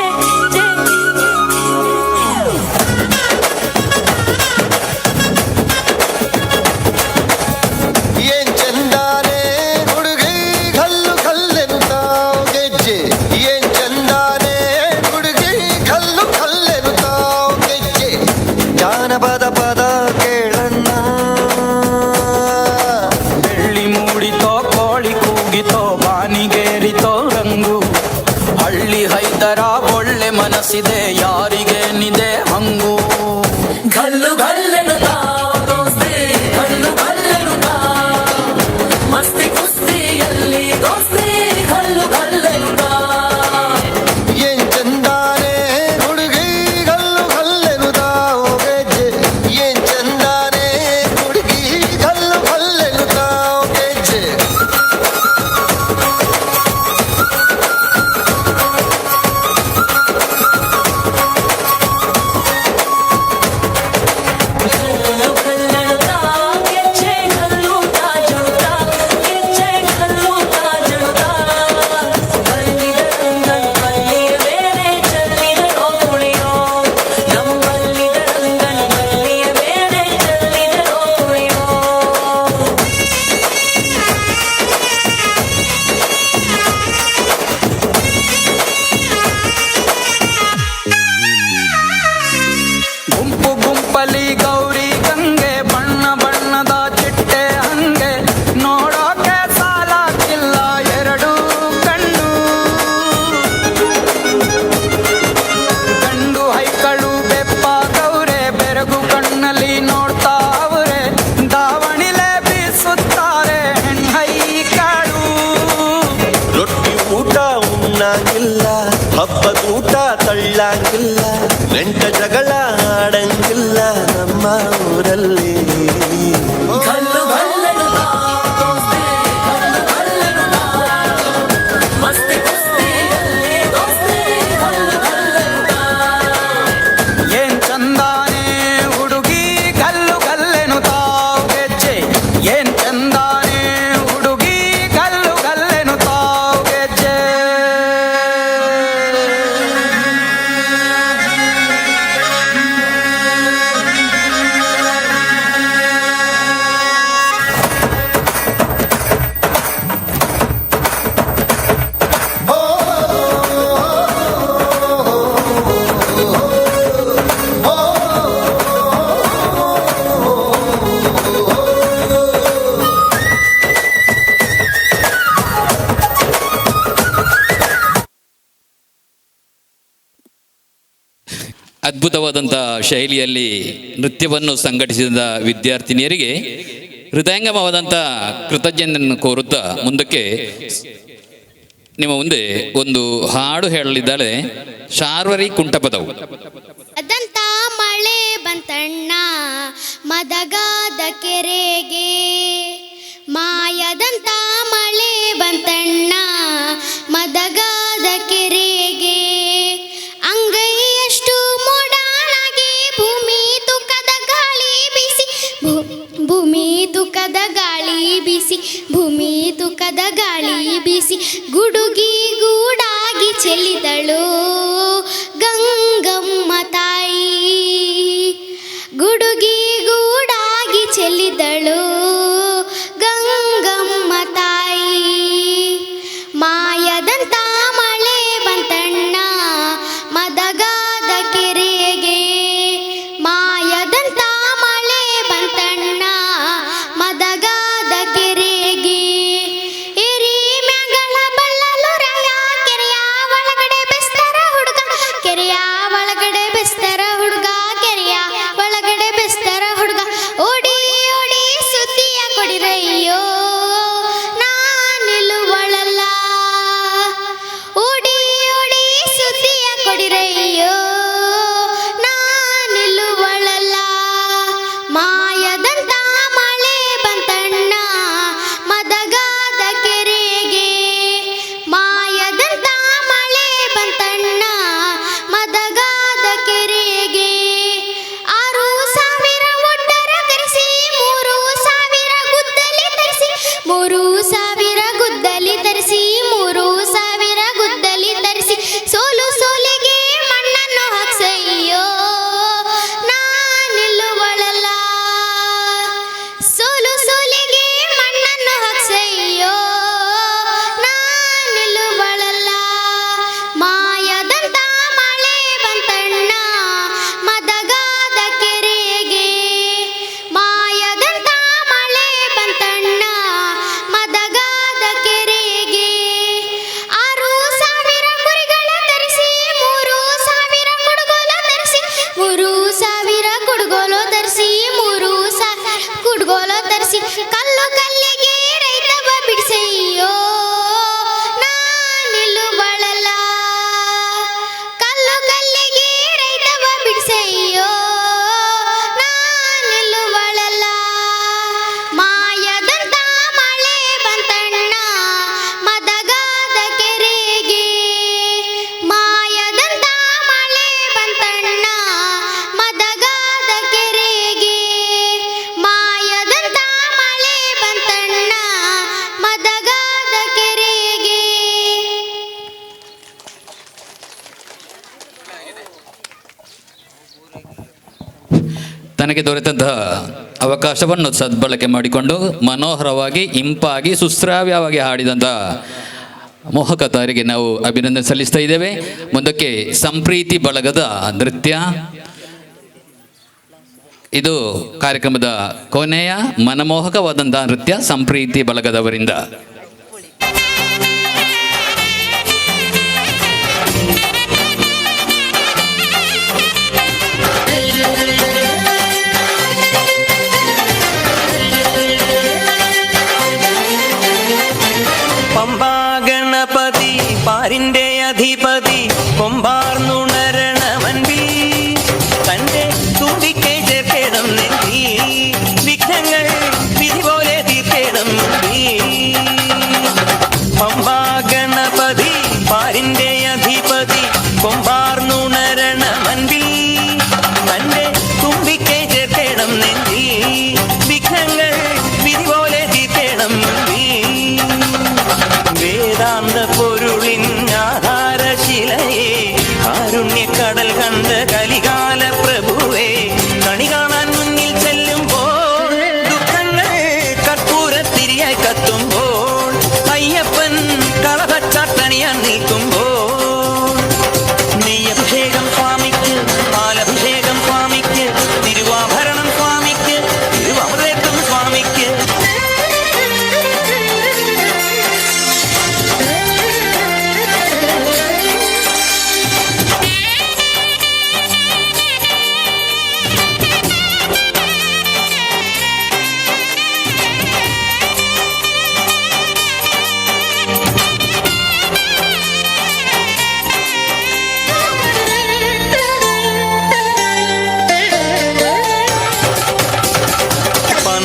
ಏನ್ ಚಂದಾನೆ ಹುಡುಗಿ ಕಲ್ಲು ಕಲ್ಲೆನು ತಾವ್ ಗೆಜ್ಜೆ ಏನ್ ಚಂದಾನೆ ಹುಡುಗಿ ಕಲ್ಲು ಕಲ್ಲೆನು ತಾವ್ ಗೆಜ್ಜೆ ಜಾನಪದ ಪದ ಕೇಳಣ್ಣ ಬೆಳ್ಳಿ ಮೂಡಿತೋ ಕೋಳಿ ಕೂಗಿತೋ ಬಾನಿಗೇರಿತೋ ರಂಗು ಹಳ್ಳಿ ಹೈದರ ಒಳ್ಳೆ ಮನಸ್ಸಿದೆ ಯಾರಿಗೇನಿದೆ ಹಂಗು ಘಲ್ಲು ಘಲ್ಲೆನು ತಾವ್ ದೋಸ್ತಿ ಘಲ್ಲು ಘಲ್ಲೆನು ತಾವ್ ಮಸ್ತಿ ಕುಸ್ತಿಯಲ್ಲಿ ದೋಸ್ತಿ ಘಲ್ಲು ಘಲ್ಲೆನು ತಾವ್ ಏನ್ ಚಂದಾನೆ ಹುಡುಗಿ ಕಲ್ಲು ಕಲ್ಲೆನು ತಾವ್ ಗೆಜ್ಜೆ ಏನ್ ಚಂದಾನೆ ಹುಡುಗಿ ಕಲ್ಲು ಕಲ್ಲೆನು ತಾವ್ ಗೆಜ್ಜೆ ಘಲ್ಲು ಘಲ್ಲೆನು ತಾವ್ ಗೆಜ್ಜೆ ಘಲ್ಲು ತಾಜುತಾ ಗೆಜ್ಜೆ ಘಲ್ಲು ತಾಜುತಾ ಬಲ್ಲಿದ ರಂಗನ್ ಬಲ್ಲಿಯ ಬೇರೆ ಚೆಲ್ಲಿದರೋ ತುಳಿಯೋ ನಮ್ಮಲ್ಲಿದ ರಂಗನ್ ಬಲ್ಲಿಯ ಬೇರೆ ಚೆಲ್ಲಿದರೋ ತುಳಿಯೋ ಗುಂಪು ಗುಂಪಲಿ ಗೌರಿ ಗಂಗೆ ಬಣ್ಣ ಬಣ್ಣದ ಚಿಟ್ಟೆ ಹಂಗೆ ನೋಡೋಕೆ ಸಾಲಾಗಿಲ್ಲ ಎರಡು ಕಣ್ಣು ಗಂಡು ಹೈಕಳು ಬೆಪ್ಪಾಗವ್ರೆ ಬೆರಗು ಕಣ್ಣಲ್ಲಿ ನೋಡ್ತಾ ಅವ್ರೆ ದಾವಣಿಲೆ ಬೀಸುತ್ತಾರೆ ಹೆಣ್ಣೈಕಾಳು ರೊಟ್ಟಿ ಊಟ ಉಣ್ಣಂಗಿಲ್ಲ ಹಬ್ಬದ ಊಟ ತಳ್ಳಂಗಿಲ್ಲ ಗಂಟ ಜಗಳ ಆಡಂಗಿಲ್ಲ ನಮ್ಮ ಊರಲ್ಲಿ ಘಲ್ಲು ಘಲ್ಲೆನು ತಾವ್ ದೋಸ್ತಿ ಘಲ್ಲು ಘಲ್ಲೆನು ತಾವ್ ಮಸ್ತಿ ಕುಸ್ತಿಯಲ್ಲಿ ದೋಸ್ತಿ ಘಲ್ಲು ಘಲ್ಲೆನು ತಾವ್ ಏನ್ ಚಂದಾನೆ ಹುಡುಗಿ ಕಲ್ಲು ಕಲ್ಲೆನು ತಾವ್ ಗೆಜ್ಜೆ ಏನ್ ಚಂದಾನೆ ಹುಡುಗಿ ಕಲ್ಲು ಕಲ್ಲೆನು ತಾವ್ ಗೆಜ್ಜೆ ಅದ್ಭುತವಾದಂಥ ಶೈಲಿಯಲ್ಲಿ ನೃತ್ಯವನ್ನು ಸಂಘಟಿಸಿದ ವಿದ್ಯಾರ್ಥಿನಿಯರಿಗೆ ಹೃದಯಂಗಮವಾದಂಥ ಕೃತಜ್ಞತೆಯನ್ನು ಕೋರುತ್ತಾ ಮುಂದಕ್ಕೆ ನಿಮ್ಮ ಮುಂದೆ ಒಂದು ಹಾಡು ಹೇಳಲಿದ್ದಾಳೆ ಶಾರ್ವರಿ ಕುಂಟಪದವು. ಅದಂತ ಮಳೆ ಬಂತಣ್ಣ ಮದಗಾದ ಕೆರೆಗೆ ಮಾಯದಂತ ಮಳೆ ಬಂತಣ್ಣ ಮದಗಾದ ಕೆರೆಗೆ ಅಂಗೈಯಷ್ಟು ಮೋಡಾಳಾಗಿ ಭೂಮಿ ತುಕದ ಗಾಳಿ ಬೀಸಿ ಭೂಮಿ ತುಕದ ಗಾಳಿ ಬೀಸಿ ಭೂಮಿ ತುಕದ ಗಾಳಿ ಬೀಸಿ ಗುಡುಗಿ ಗೂಡಾಗಿ ಚೆಲ್ಲಿದಳು ಗಂಗಮ್ಮ ತಾಯಿ ಗುಡುಗಿ ಗೂಡಾಗಿ ಚೆಲ್ಲಿದಳು ಗಂಗಮ್ಮ ತಾಯಿ ಮಾಯದಂತ ಮಳೆ ಬಂತಣ್ಣ ಮದಗಾದ ಕೆರೆಗೆ ಮಾಯದಂತ ಮಳೆ ಬಂತಣ್ಣ ಮದಗಾದ ಕೆರೆಗೆ ಎರಿ ಮ್ಯಾಗಳ ಬಳ್ಳಲು ರಯ ಕೆರೆಯ ಒಳಗಡೆ ಬೆಸ್ತ ಕಲ್ಲು ಕಲ್ಲಿಗೆ ರೈತವ ಬಿಡಿಸಯ್ಯೋ ನಾನಿಲ್ಲು ಬಳಲ್ಲ ಕಲ್ಲು ಕಲ್ಲಿಗೆ ರೈತವ ಬಿಡಿಸಯ್ಯೋ ನಾನಿಲ್ಲು ಬಳಲ್ಲ ಮಾಯದಂತ ಮಳೆ ಬಂತಣ್ಣ ಮದಗಾದ ಕೆರೆಗೆ ಮಾಯದಂತ ಮಳೆ ಬಂತಣ್ಣ ಮದಗಾದ ಕೆರೆಗೆ ಮಾಯದಂತ ಮಳೆ ಬಂತಣ್ಣ ಮದಗಾದ ಕೆರೆಗೆ. ತನಗೆ ದೊರೆತಂತಹ ಅವಕಾಶವನ್ನು ಸದ್ಬಳಕೆ ಮಾಡಿಕೊಂಡು ಮನೋಹರವಾಗಿ ಇಂಪಾಗಿ ಸುಶ್ರಾವ್ಯವಾಗಿ ಹಾಡಿದಂತಹ ಮೋಹಕತಾರಿಗೆ ನಾವು ಅಭಿನಂದನೆ ಸಲ್ಲಿಸ್ತಾ ಇದ್ದೇವೆ. ಮುಂದಕ್ಕೆ ಸಂಪ್ರೀತಿ ಬಳಗದ ನೃತ್ಯ. ಇದು ಕಾರ್ಯಕ್ರಮದ ಕೊನೆಯ ಮನಮೋಹಕವಾದಂತಹ ನೃತ್ಯ ಸಂಪ್ರೀತಿ ಬಳಗದವರಿಂದ. പമ്പാ ഗണപതി പാരിന്റെ അധിപതി കൊമ്പാർന്നുണരണമൻപി തന്റെ തുമ്പിക്കെ ചേർക്കണം നെഞ്ചി വിഘ്നങ്ങൾ വിധി പോലെ തീർക്കണം പമ്പാ ഗണപതി പാരിന്റെ അധിപതി കൊമ്പാർന്നുണരണമൻപി തന്റെ തുമ്പിക്കെ ചേർക്കണം നെഞ്ചി വിഘ്നങ്ങൾ വിധി പോലെ തീർക്കണം വേദാന്ത പൊരുളിൻ ആധാരശിലയെ കാരുണ്യക്കടൽ കണ്ട കലികാല പ്രഭുവേ കണി കാണാൻ മുന്നിൽ ചെല്ലുമ്പോൾ ദുഃഖങ്ങൾ കർപ്പൂരത്തിരിയായി കത്തുമ്പോൾ അയ്യപ്പൻ കളഭച്ചാട്ടണിയാൻ നിൽക്കുമ്പോൾ നെയ്യഭിഷേകം സ്വാമിക്ക് പാലഭിഷേകം സ്വാമിക്ക് തിരുവാഭരണം സ്വാമിക്ക് തിരുവമൃതം സ്വാമിക്ക്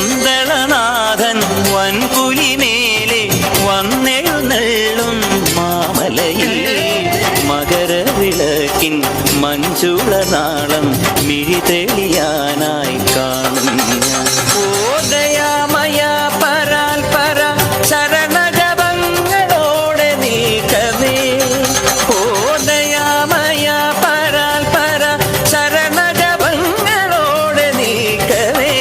പന്തളനാഥൻ വൻപുലിമേലെ വന്നെഴുന്നള്ളും മാമലയിൽ മകരവിളക്കിൻ മഞ്ചുളനാളം മിഴിതെളിയാനായി കാണും ഞാൻ. ഓദയാമയ പരാൽ പര ശരണജപങ്ങളോടെ നിൽക്കവേ ഓദയാമയ പരാൽ പര ശരണജപങ്ങളോടെ നിൽക്കവേ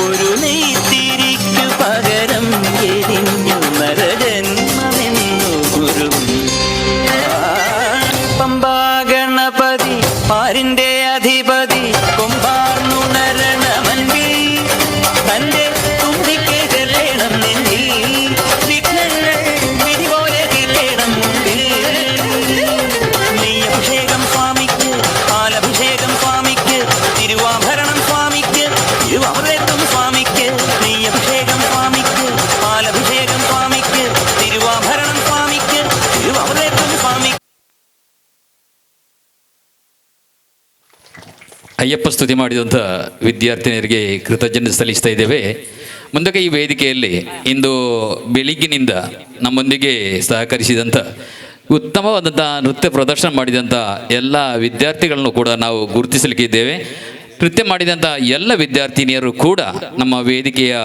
ഒരു നെയ്ത്തിരിക്കു പകരം എരിഞ്ഞു നരജന്മമെന്നു ഗുരു പമ്പാ ഗണപതി പാരിന്റെ അധിപതി കൊമ്പാർന്നുണരണമൻപി തന്റെ തുമ്പിക്കെ ചെല്ലണം നെഞ്ചി വിഘ്നങ്ങൾ വിധി പോലെ തീർക്കണം മുമ്പിൽ നെയ്യഭിഷേകം സ്വാമിക്ക് പാലഭിഷേകം സ്വാമിക്ക് തിരുവാഭരണം സ്വാമിക്ക് തിരുവമൃതം സ്വാമിക്ക് നെയ്യഭിഷേകം സ്വാമിക്ക് പാലഭിഷേകം സ്വാമിക്ക് തിരുവാഭരണം സ്വാമിക്ക് തിരുവമൃതം സ്വാമിക്ക്. ಅಯ್ಯಪ್ಪ ಸ್ತುತಿ ಮಾಡಿದಂಥ ವಿದ್ಯಾರ್ಥಿನಿಯರಿಗೆ ಕೃತಜ್ಞತೆ ಸಲ್ಲಿಸ್ತಾ ಇದ್ದೇವೆ. ಮುಂದಕ್ಕೆ ಈ ವೇದಿಕೆಯಲ್ಲಿ ಇಂದು ಬೆಳಿಗ್ಗಿನಿಂದ ನಮ್ಮೊಂದಿಗೆ ಸಹಕರಿಸಿದಂಥ ಉತ್ತಮವಾದಂಥ ನೃತ್ಯ ಪ್ರದರ್ಶನ ಮಾಡಿದಂಥ ಎಲ್ಲ ವಿದ್ಯಾರ್ಥಿಗಳನ್ನು ಕೂಡ ನಾವು ಗುರುತಿಸಲಿಕ್ಕಿದ್ದೇವೆ. ನೃತ್ಯ ಮಾಡಿದಂಥ ಎಲ್ಲ ವಿದ್ಯಾರ್ಥಿನಿಯರು ಕೂಡ ನಮ್ಮ ವೇದಿಕೆಯ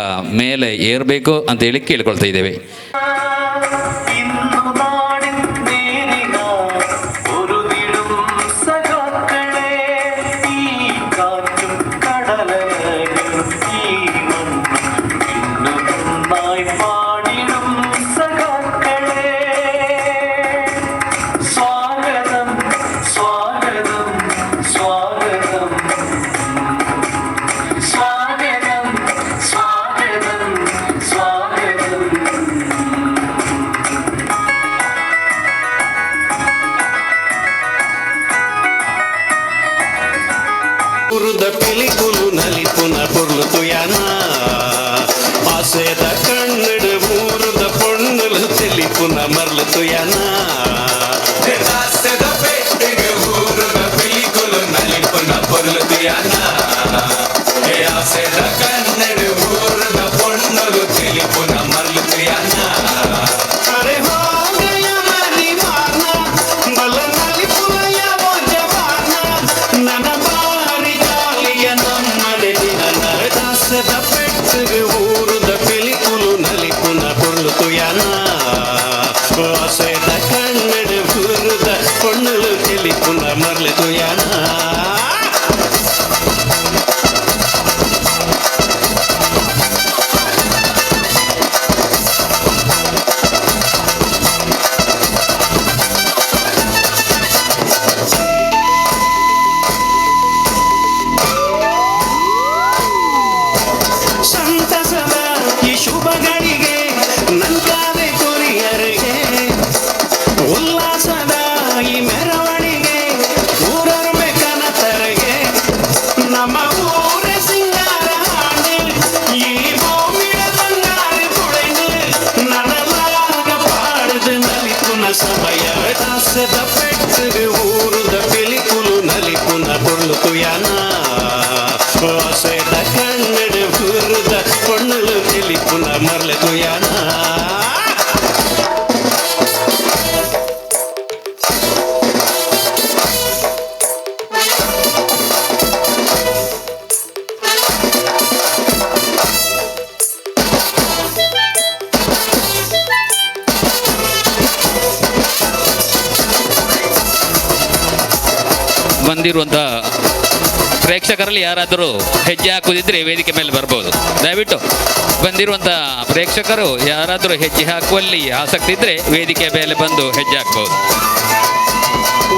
ಮೇಲೆ ಏರಬೇಕು ಅಂತ ಹೇಳಿ ಕೇಳ್ಕೊಳ್ತಾ ಇದ್ದೇವೆ. పురుద పిలిపులు నలిపున పొర్లుతుయానా పొర్లు తుయనా కన్నడు ఊరున పొన్నులు తెలిపున మల్లు తుయనా అరే హో గయా మని మానా బల నలి పులయ వోజవానా నన బారి జాలియ నమ్మడే దిన దాసద పెట్టు ఊరుద పిలిపులు నలిపున పొర్లు తుయనా వాసేద కన్నడు ఊరుద పొన్నులు తెలిపున మల్లు తుయనా ಸಂತಸದ ಈ ಶುಭ ಗಳಿಗೆ ನಂಜಾದೆ ಕೊರಿಯರಿಗೆ ಉಲ್ಲಾಸದ ಈ ಮೆರವಣಿಗೆ ಊರರ್ಮೆ ಕನತರಿಗೆ ನಮ್ಮ ಊರ ಸಿಂಗಾರ ಹಾಡು ಈ ಭೂಮಿಯ ಬಂಗಾರ ಕುಳೆದು ನನಲಾಗ ಪಾಡದು ನಲಿಪುನ ಸಮಯ ದಾಸದ ಪೆಟ್ಟು ಊರುದ ಪಿಲಿಪುಲು ನಲಿಪುನ పొర్లు తుయనా వాసేద కన్నడు ఊరుద పొన్నులు తెలిపున మర్లు తుయనా ಬಂದಿರುವಂಥ ಪ್ರೇಕ್ಷಕರಲ್ಲಿ ಯಾರಾದರೂ ಹೆಜ್ಜೆ ಹಾಕುವುದಿದ್ರೆ ವೇದಿಕೆ ಮೇಲೆ ಬರ್ಬೋದು. ದಯವಿಟ್ಟು ಬಂದಿರುವಂಥ ಪ್ರೇಕ್ಷಕರು ಯಾರಾದರೂ ಹೆಜ್ಜೆ ಹಾಕುವಲ್ಲಿ ಆಸಕ್ತಿ ಇದ್ದರೆ ವೇದಿಕೆ ಮೇಲೆ ಬಂದು ಹೆಜ್ಜೆ ಹಾಕ್ಬೋದು.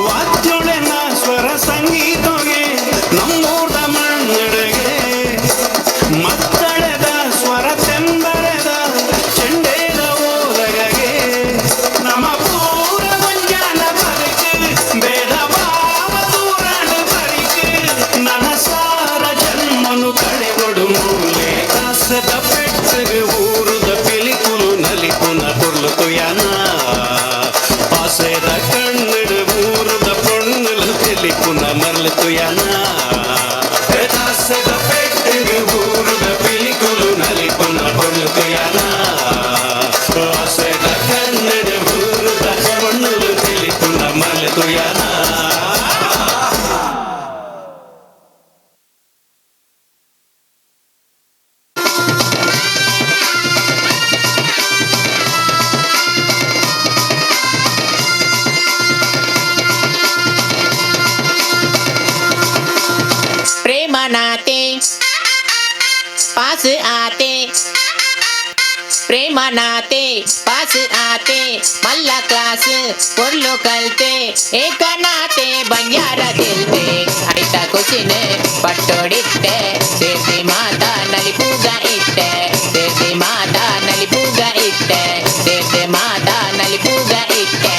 ವಾದ್ಯೊಳೆನ ಸ್ವರ ಸಂಗೀತಗೆ ನಮ್ಮೂರ್ದ ಮಣ್ಣೆಡೆಗೆ ಮತ್ತಳೆದ ಸ್ವರ ತೆಂಬರೆದ ಚೆಂಡೇದ ಓಲಗಗೆ ನಮ್ಮ ಪೂರ ಮುಂಜಾನ ಬದುಕು ಬೇಡ ಭಾವ ದೂರಾಡು ಬರಿಕೆ ನನ್ನ ಸಾರ ಜನ್ಮನು ಕಡೆಗೊಡು ಮೂಲೆ ದಾಸದ ಪೆಟ್ಟು ಊರುದ ಪಿಲಿಪುಲು ನಲಿಪುನ పొర్లు తుయనా ಆಸೆದ ಕಣ್ಣಡು ಊರುದ ಪೊಣ್ಣುಲು ತಿಳಿಪುನ ಮರ್ಲು తుయనా ದಾಸದ ಪೆಟ್ಟು ಊರುದ ಪಿಲಿಪುಲು ನಲಿಪುನ పొర్లు తుయనా ಆಸೆದ ಕಣ್ಣಡು ಊರುದ ಪೊಣ್ಣುಲು ತಿಳಿಪುನ ಮರ್ಲು తుయనా प्रेम नाते पास आते प्रेम नाते पास आते मल्ला क्लास పొర్లు కల్తే ఏక నాతే బంజార దిల్తే ఐత కుచిన పట్టోడిట్టే సేతి మాత నలిపుగ ఇట్టే సేతి మాత నలిపుగ ఇట్టే సేతి మాత నలిపుగ ఇట్టే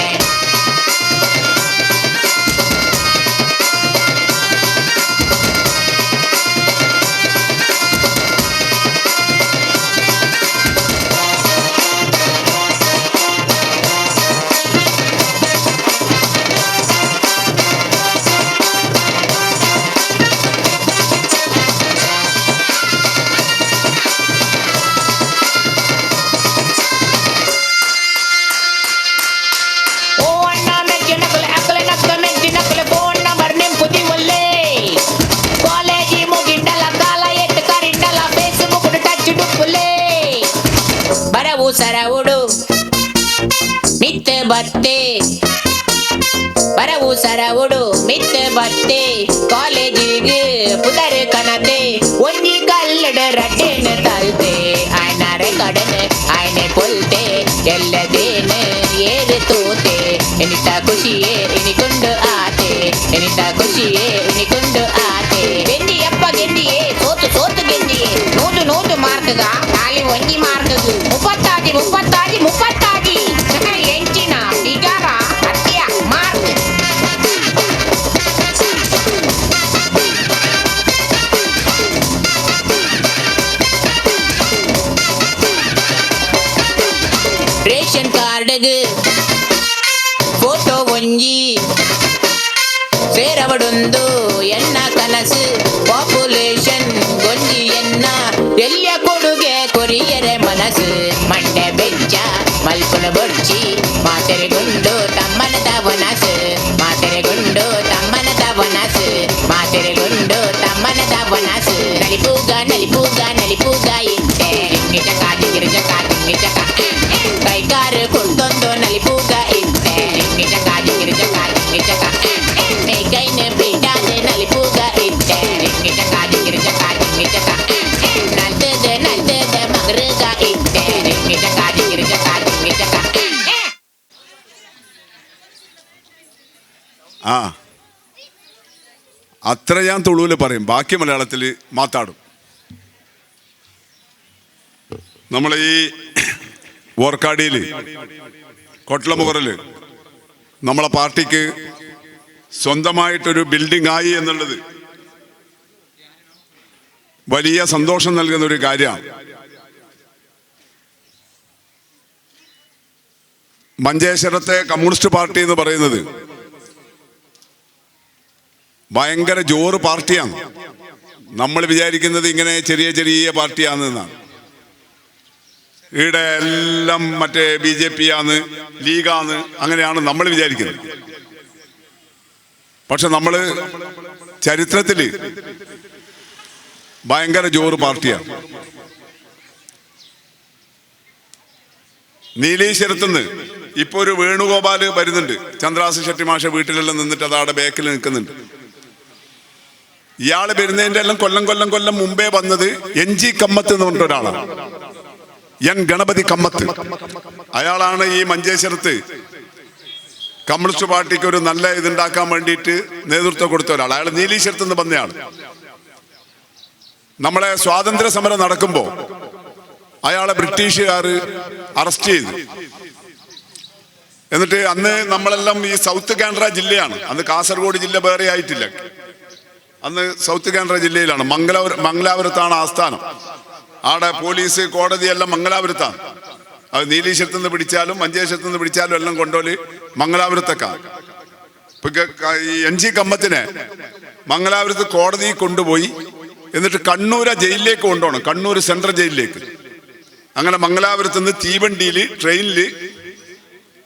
ಸರವುಡು ಮಿತ್ ಬತ್ತೆ ಬರವು ಸರವುಡು ಮಿತ್ ಬತ್ತೆ ಕಾಲೇಜಿಗೆ ಪುದರ್ ಕನತೆ ಒಂದಿ ಕಲ್ಲಡ ರಡ್ಡೆನ ತಲ್ತೆ ಆಯ್ನಾರೆ ಕಡನ ಆಯ್ನೆ ಪೊಲ್ತೆ ಎಲ್ಲದೇನ ಏರು ತೋತೆ ಎನಿತ ಖುಷಿಯೇ ಎನಿಕೊಂಡು ಆತೆ ಎನಿತ ಖುಷಿಯೇ ಎನಿಕೊಂಡು ಆತೆ ಗೆಂದಿಯಪ್ಪ ಗೆಂದಿಯೇ ಸೋತು ಸೋತು ಗೆಂದಿಯೇ ನೂದು ನೂದು ಮಾರ್ಕಗ ಖಾಲಿ ಒಂಜಿ ಮಾರ್ಕಗು ಮುಪ್ಪತ್ತಾಗಿ ಮುಪ್ಪತ್ತಾಗಿ ಮುಪ್ಪತ್ತಾಗಿ ಎಂಚಿನ ಬಿಗಾರ ಹತ್ಯ ಮಾರ್ಕ್ ರೇಷನ್ ಕಾರ್ಡ್ಗೆ ಕುಂಜಿ ಸೇರಬಡುಂದು ಎನ್ನ ಕನಸು ಪಾಪ್ಯುಲೇಷನ್ ಗೊಂಜಿ ಎನ್ನ ಎಲ್ಲಿಯ ಕೊಡುಗೆ ಕೊರಿಯರೆ ಮನಸ್ಸು ಮಂಡೆ ಬೆಚ್ಚ ಮಲ್ಪುನ ಬೊಡ್ಚಿ ಮಾತೆರೆಗುಂಡು ತಮ್ಮನದ ವನಸು ಮಾತೆರೆಗುಂಡು ತಮ್ಮನದ ವನಸು ಮಾತೆರೆಗುಂಡು ತಮ್ಮನದ ವನಸು ನಲಿಪೂಗ ನಲಿಪೂಗ ನಲಿಪೂಗ ಇಟ್ಟೆ ಜಿಂಗಿಚಕ ಜಿಂಗಿಚಕ ಜಿಂಗಿಚಕ ಕೈಕಾರು ಕುಡ್ದೊಂದು ನಲಿಪೂಗ ಇಟ್ಟೆ ಜಿಂಗಿಚಕ ಜಿಂಗಿಚಕ ಜಿಂಗಿಚಕ ಕೈನ ಬಿಡಾದ ನಲಿಪೂಗ ಇಟ್ಟೆ ಜಿಂಗಿಚಕ ಜಿಂಗಿಚಕ ಜಿಂಗಿಚಕ ನಲ್ತದ ನಲ್ತದ ಮಗರುಗ ಇಟ್ಟೆ ಜಿಂಗಿಚಕ ಜಿಂಗಿಚಕ ಜಿಂಗಿಚಕ ആ അത്ര ഞാൻ തുളുവിൽ പറയും, ബാക്കി മലയാളത്തിൽ മാത്താടും. നമ്മൾ ഈ ഓർക്കാടിയിൽ കൊട്ടലമുഖറിൽ നമ്മളെ പാർട്ടിക്ക് സ്വന്തമായിട്ടൊരു ബിൽഡിംഗ് ആയി എന്നുള്ളത് വലിയ സന്തോഷം നൽകുന്ന ഒരു കാര്യമാണ്. മഞ്ചേശ്വരത്തെ കമ്മ്യൂണിസ്റ്റ് പാർട്ടി എന്ന് പറയുന്നത് ഭയങ്കര ജോറ് പാർട്ടിയാണ്. നമ്മൾ വിചാരിക്കുന്നത് ഇങ്ങനെ ചെറിയ ചെറിയ പാർട്ടിയാണെന്നാണ്. ഇവിടെ എല്ലാം മറ്റേ BJP ആണ്, ലീഗാണ്, അങ്ങനെയാണ് നമ്മൾ വിചാരിക്കുന്നത്. പക്ഷെ നമ്മൾ ചരിത്രത്തിൽ ഭയങ്കര ജോറ് പാർട്ടിയാണ്. നീലീശ്വരത്തുനിന്ന് ഇപ്പൊ ഒരു വേണുഗോപാല് വരുന്നുണ്ട്. ചന്ദ്രാസ് ഷെട്ടി മാഷ വീട്ടിലെല്ലാം നിന്നിട്ട് അതവിടെ ബാക്കിൽ നിൽക്കുന്നുണ്ട്. ഇയാള് വരുന്നതിന്റെ എല്ലാം കൊല്ലം മുമ്പേ വന്നത് NG കമ്മത്ത് എന്ന് പറഞ്ഞ ഒരാളാണ്. N ഗണപതി കമ്മത്ത്. അയാളാണ് ഈ മഞ്ചേശ്വരത്ത് കമ്മ്യൂണിസ്റ്റ് പാർട്ടിക്ക് ഒരു നല്ല ഇതുണ്ടാക്കാൻ വേണ്ടിയിട്ട് നേതൃത്വം കൊടുത്ത ഒരാൾ. അയാൾ നീലീശ്വരത്ത് നിന്ന് വന്നയാൾ. നമ്മളെ സ്വാതന്ത്ര്യ സമരം നടക്കുമ്പോൾ അയാളെ ബ്രിട്ടീഷുകാർ അറസ്റ്റ് ചെയ്തു. എന്നിട്ട് അന്ന് നമ്മളെല്ലാം ഈ സൗത്ത് കാനറ ജില്ലയാണ്, അന്ന് കാസർഗോഡ് ജില്ല വേറെ ആയിട്ടില്ല. അന്ന് സൗത്ത് കാനറ ജില്ലയിലാണ്, മംഗലാപുരത്താണ് ആസ്ഥാനം. ആടെ പോലീസ് കോടതി എല്ലാം മംഗലാപുരത്താണ്. അത് നീലീശ്വരത്ത് നിന്ന് പിടിച്ചാലും മഞ്ചേശ്വരത്ത് നിന്ന് പിടിച്ചാലും എല്ലാം കൊണ്ടുപോയി മംഗലാപുരത്തൊക്കെയാണ്. ഈ NG കമ്മത്തിനെ മംഗലാപുരത്ത് കോടതി കൊണ്ടുപോയി എന്നിട്ട് കണ്ണൂർ ജയിലിലേക്ക് കൊണ്ടുപോകണം, കണ്ണൂർ സെൻട്രൽ ജയിലിലേക്ക്. അങ്ങനെ മംഗലാപുരത്ത് നിന്ന് തീവണ്ടിയിൽ ട്രെയിനിൽ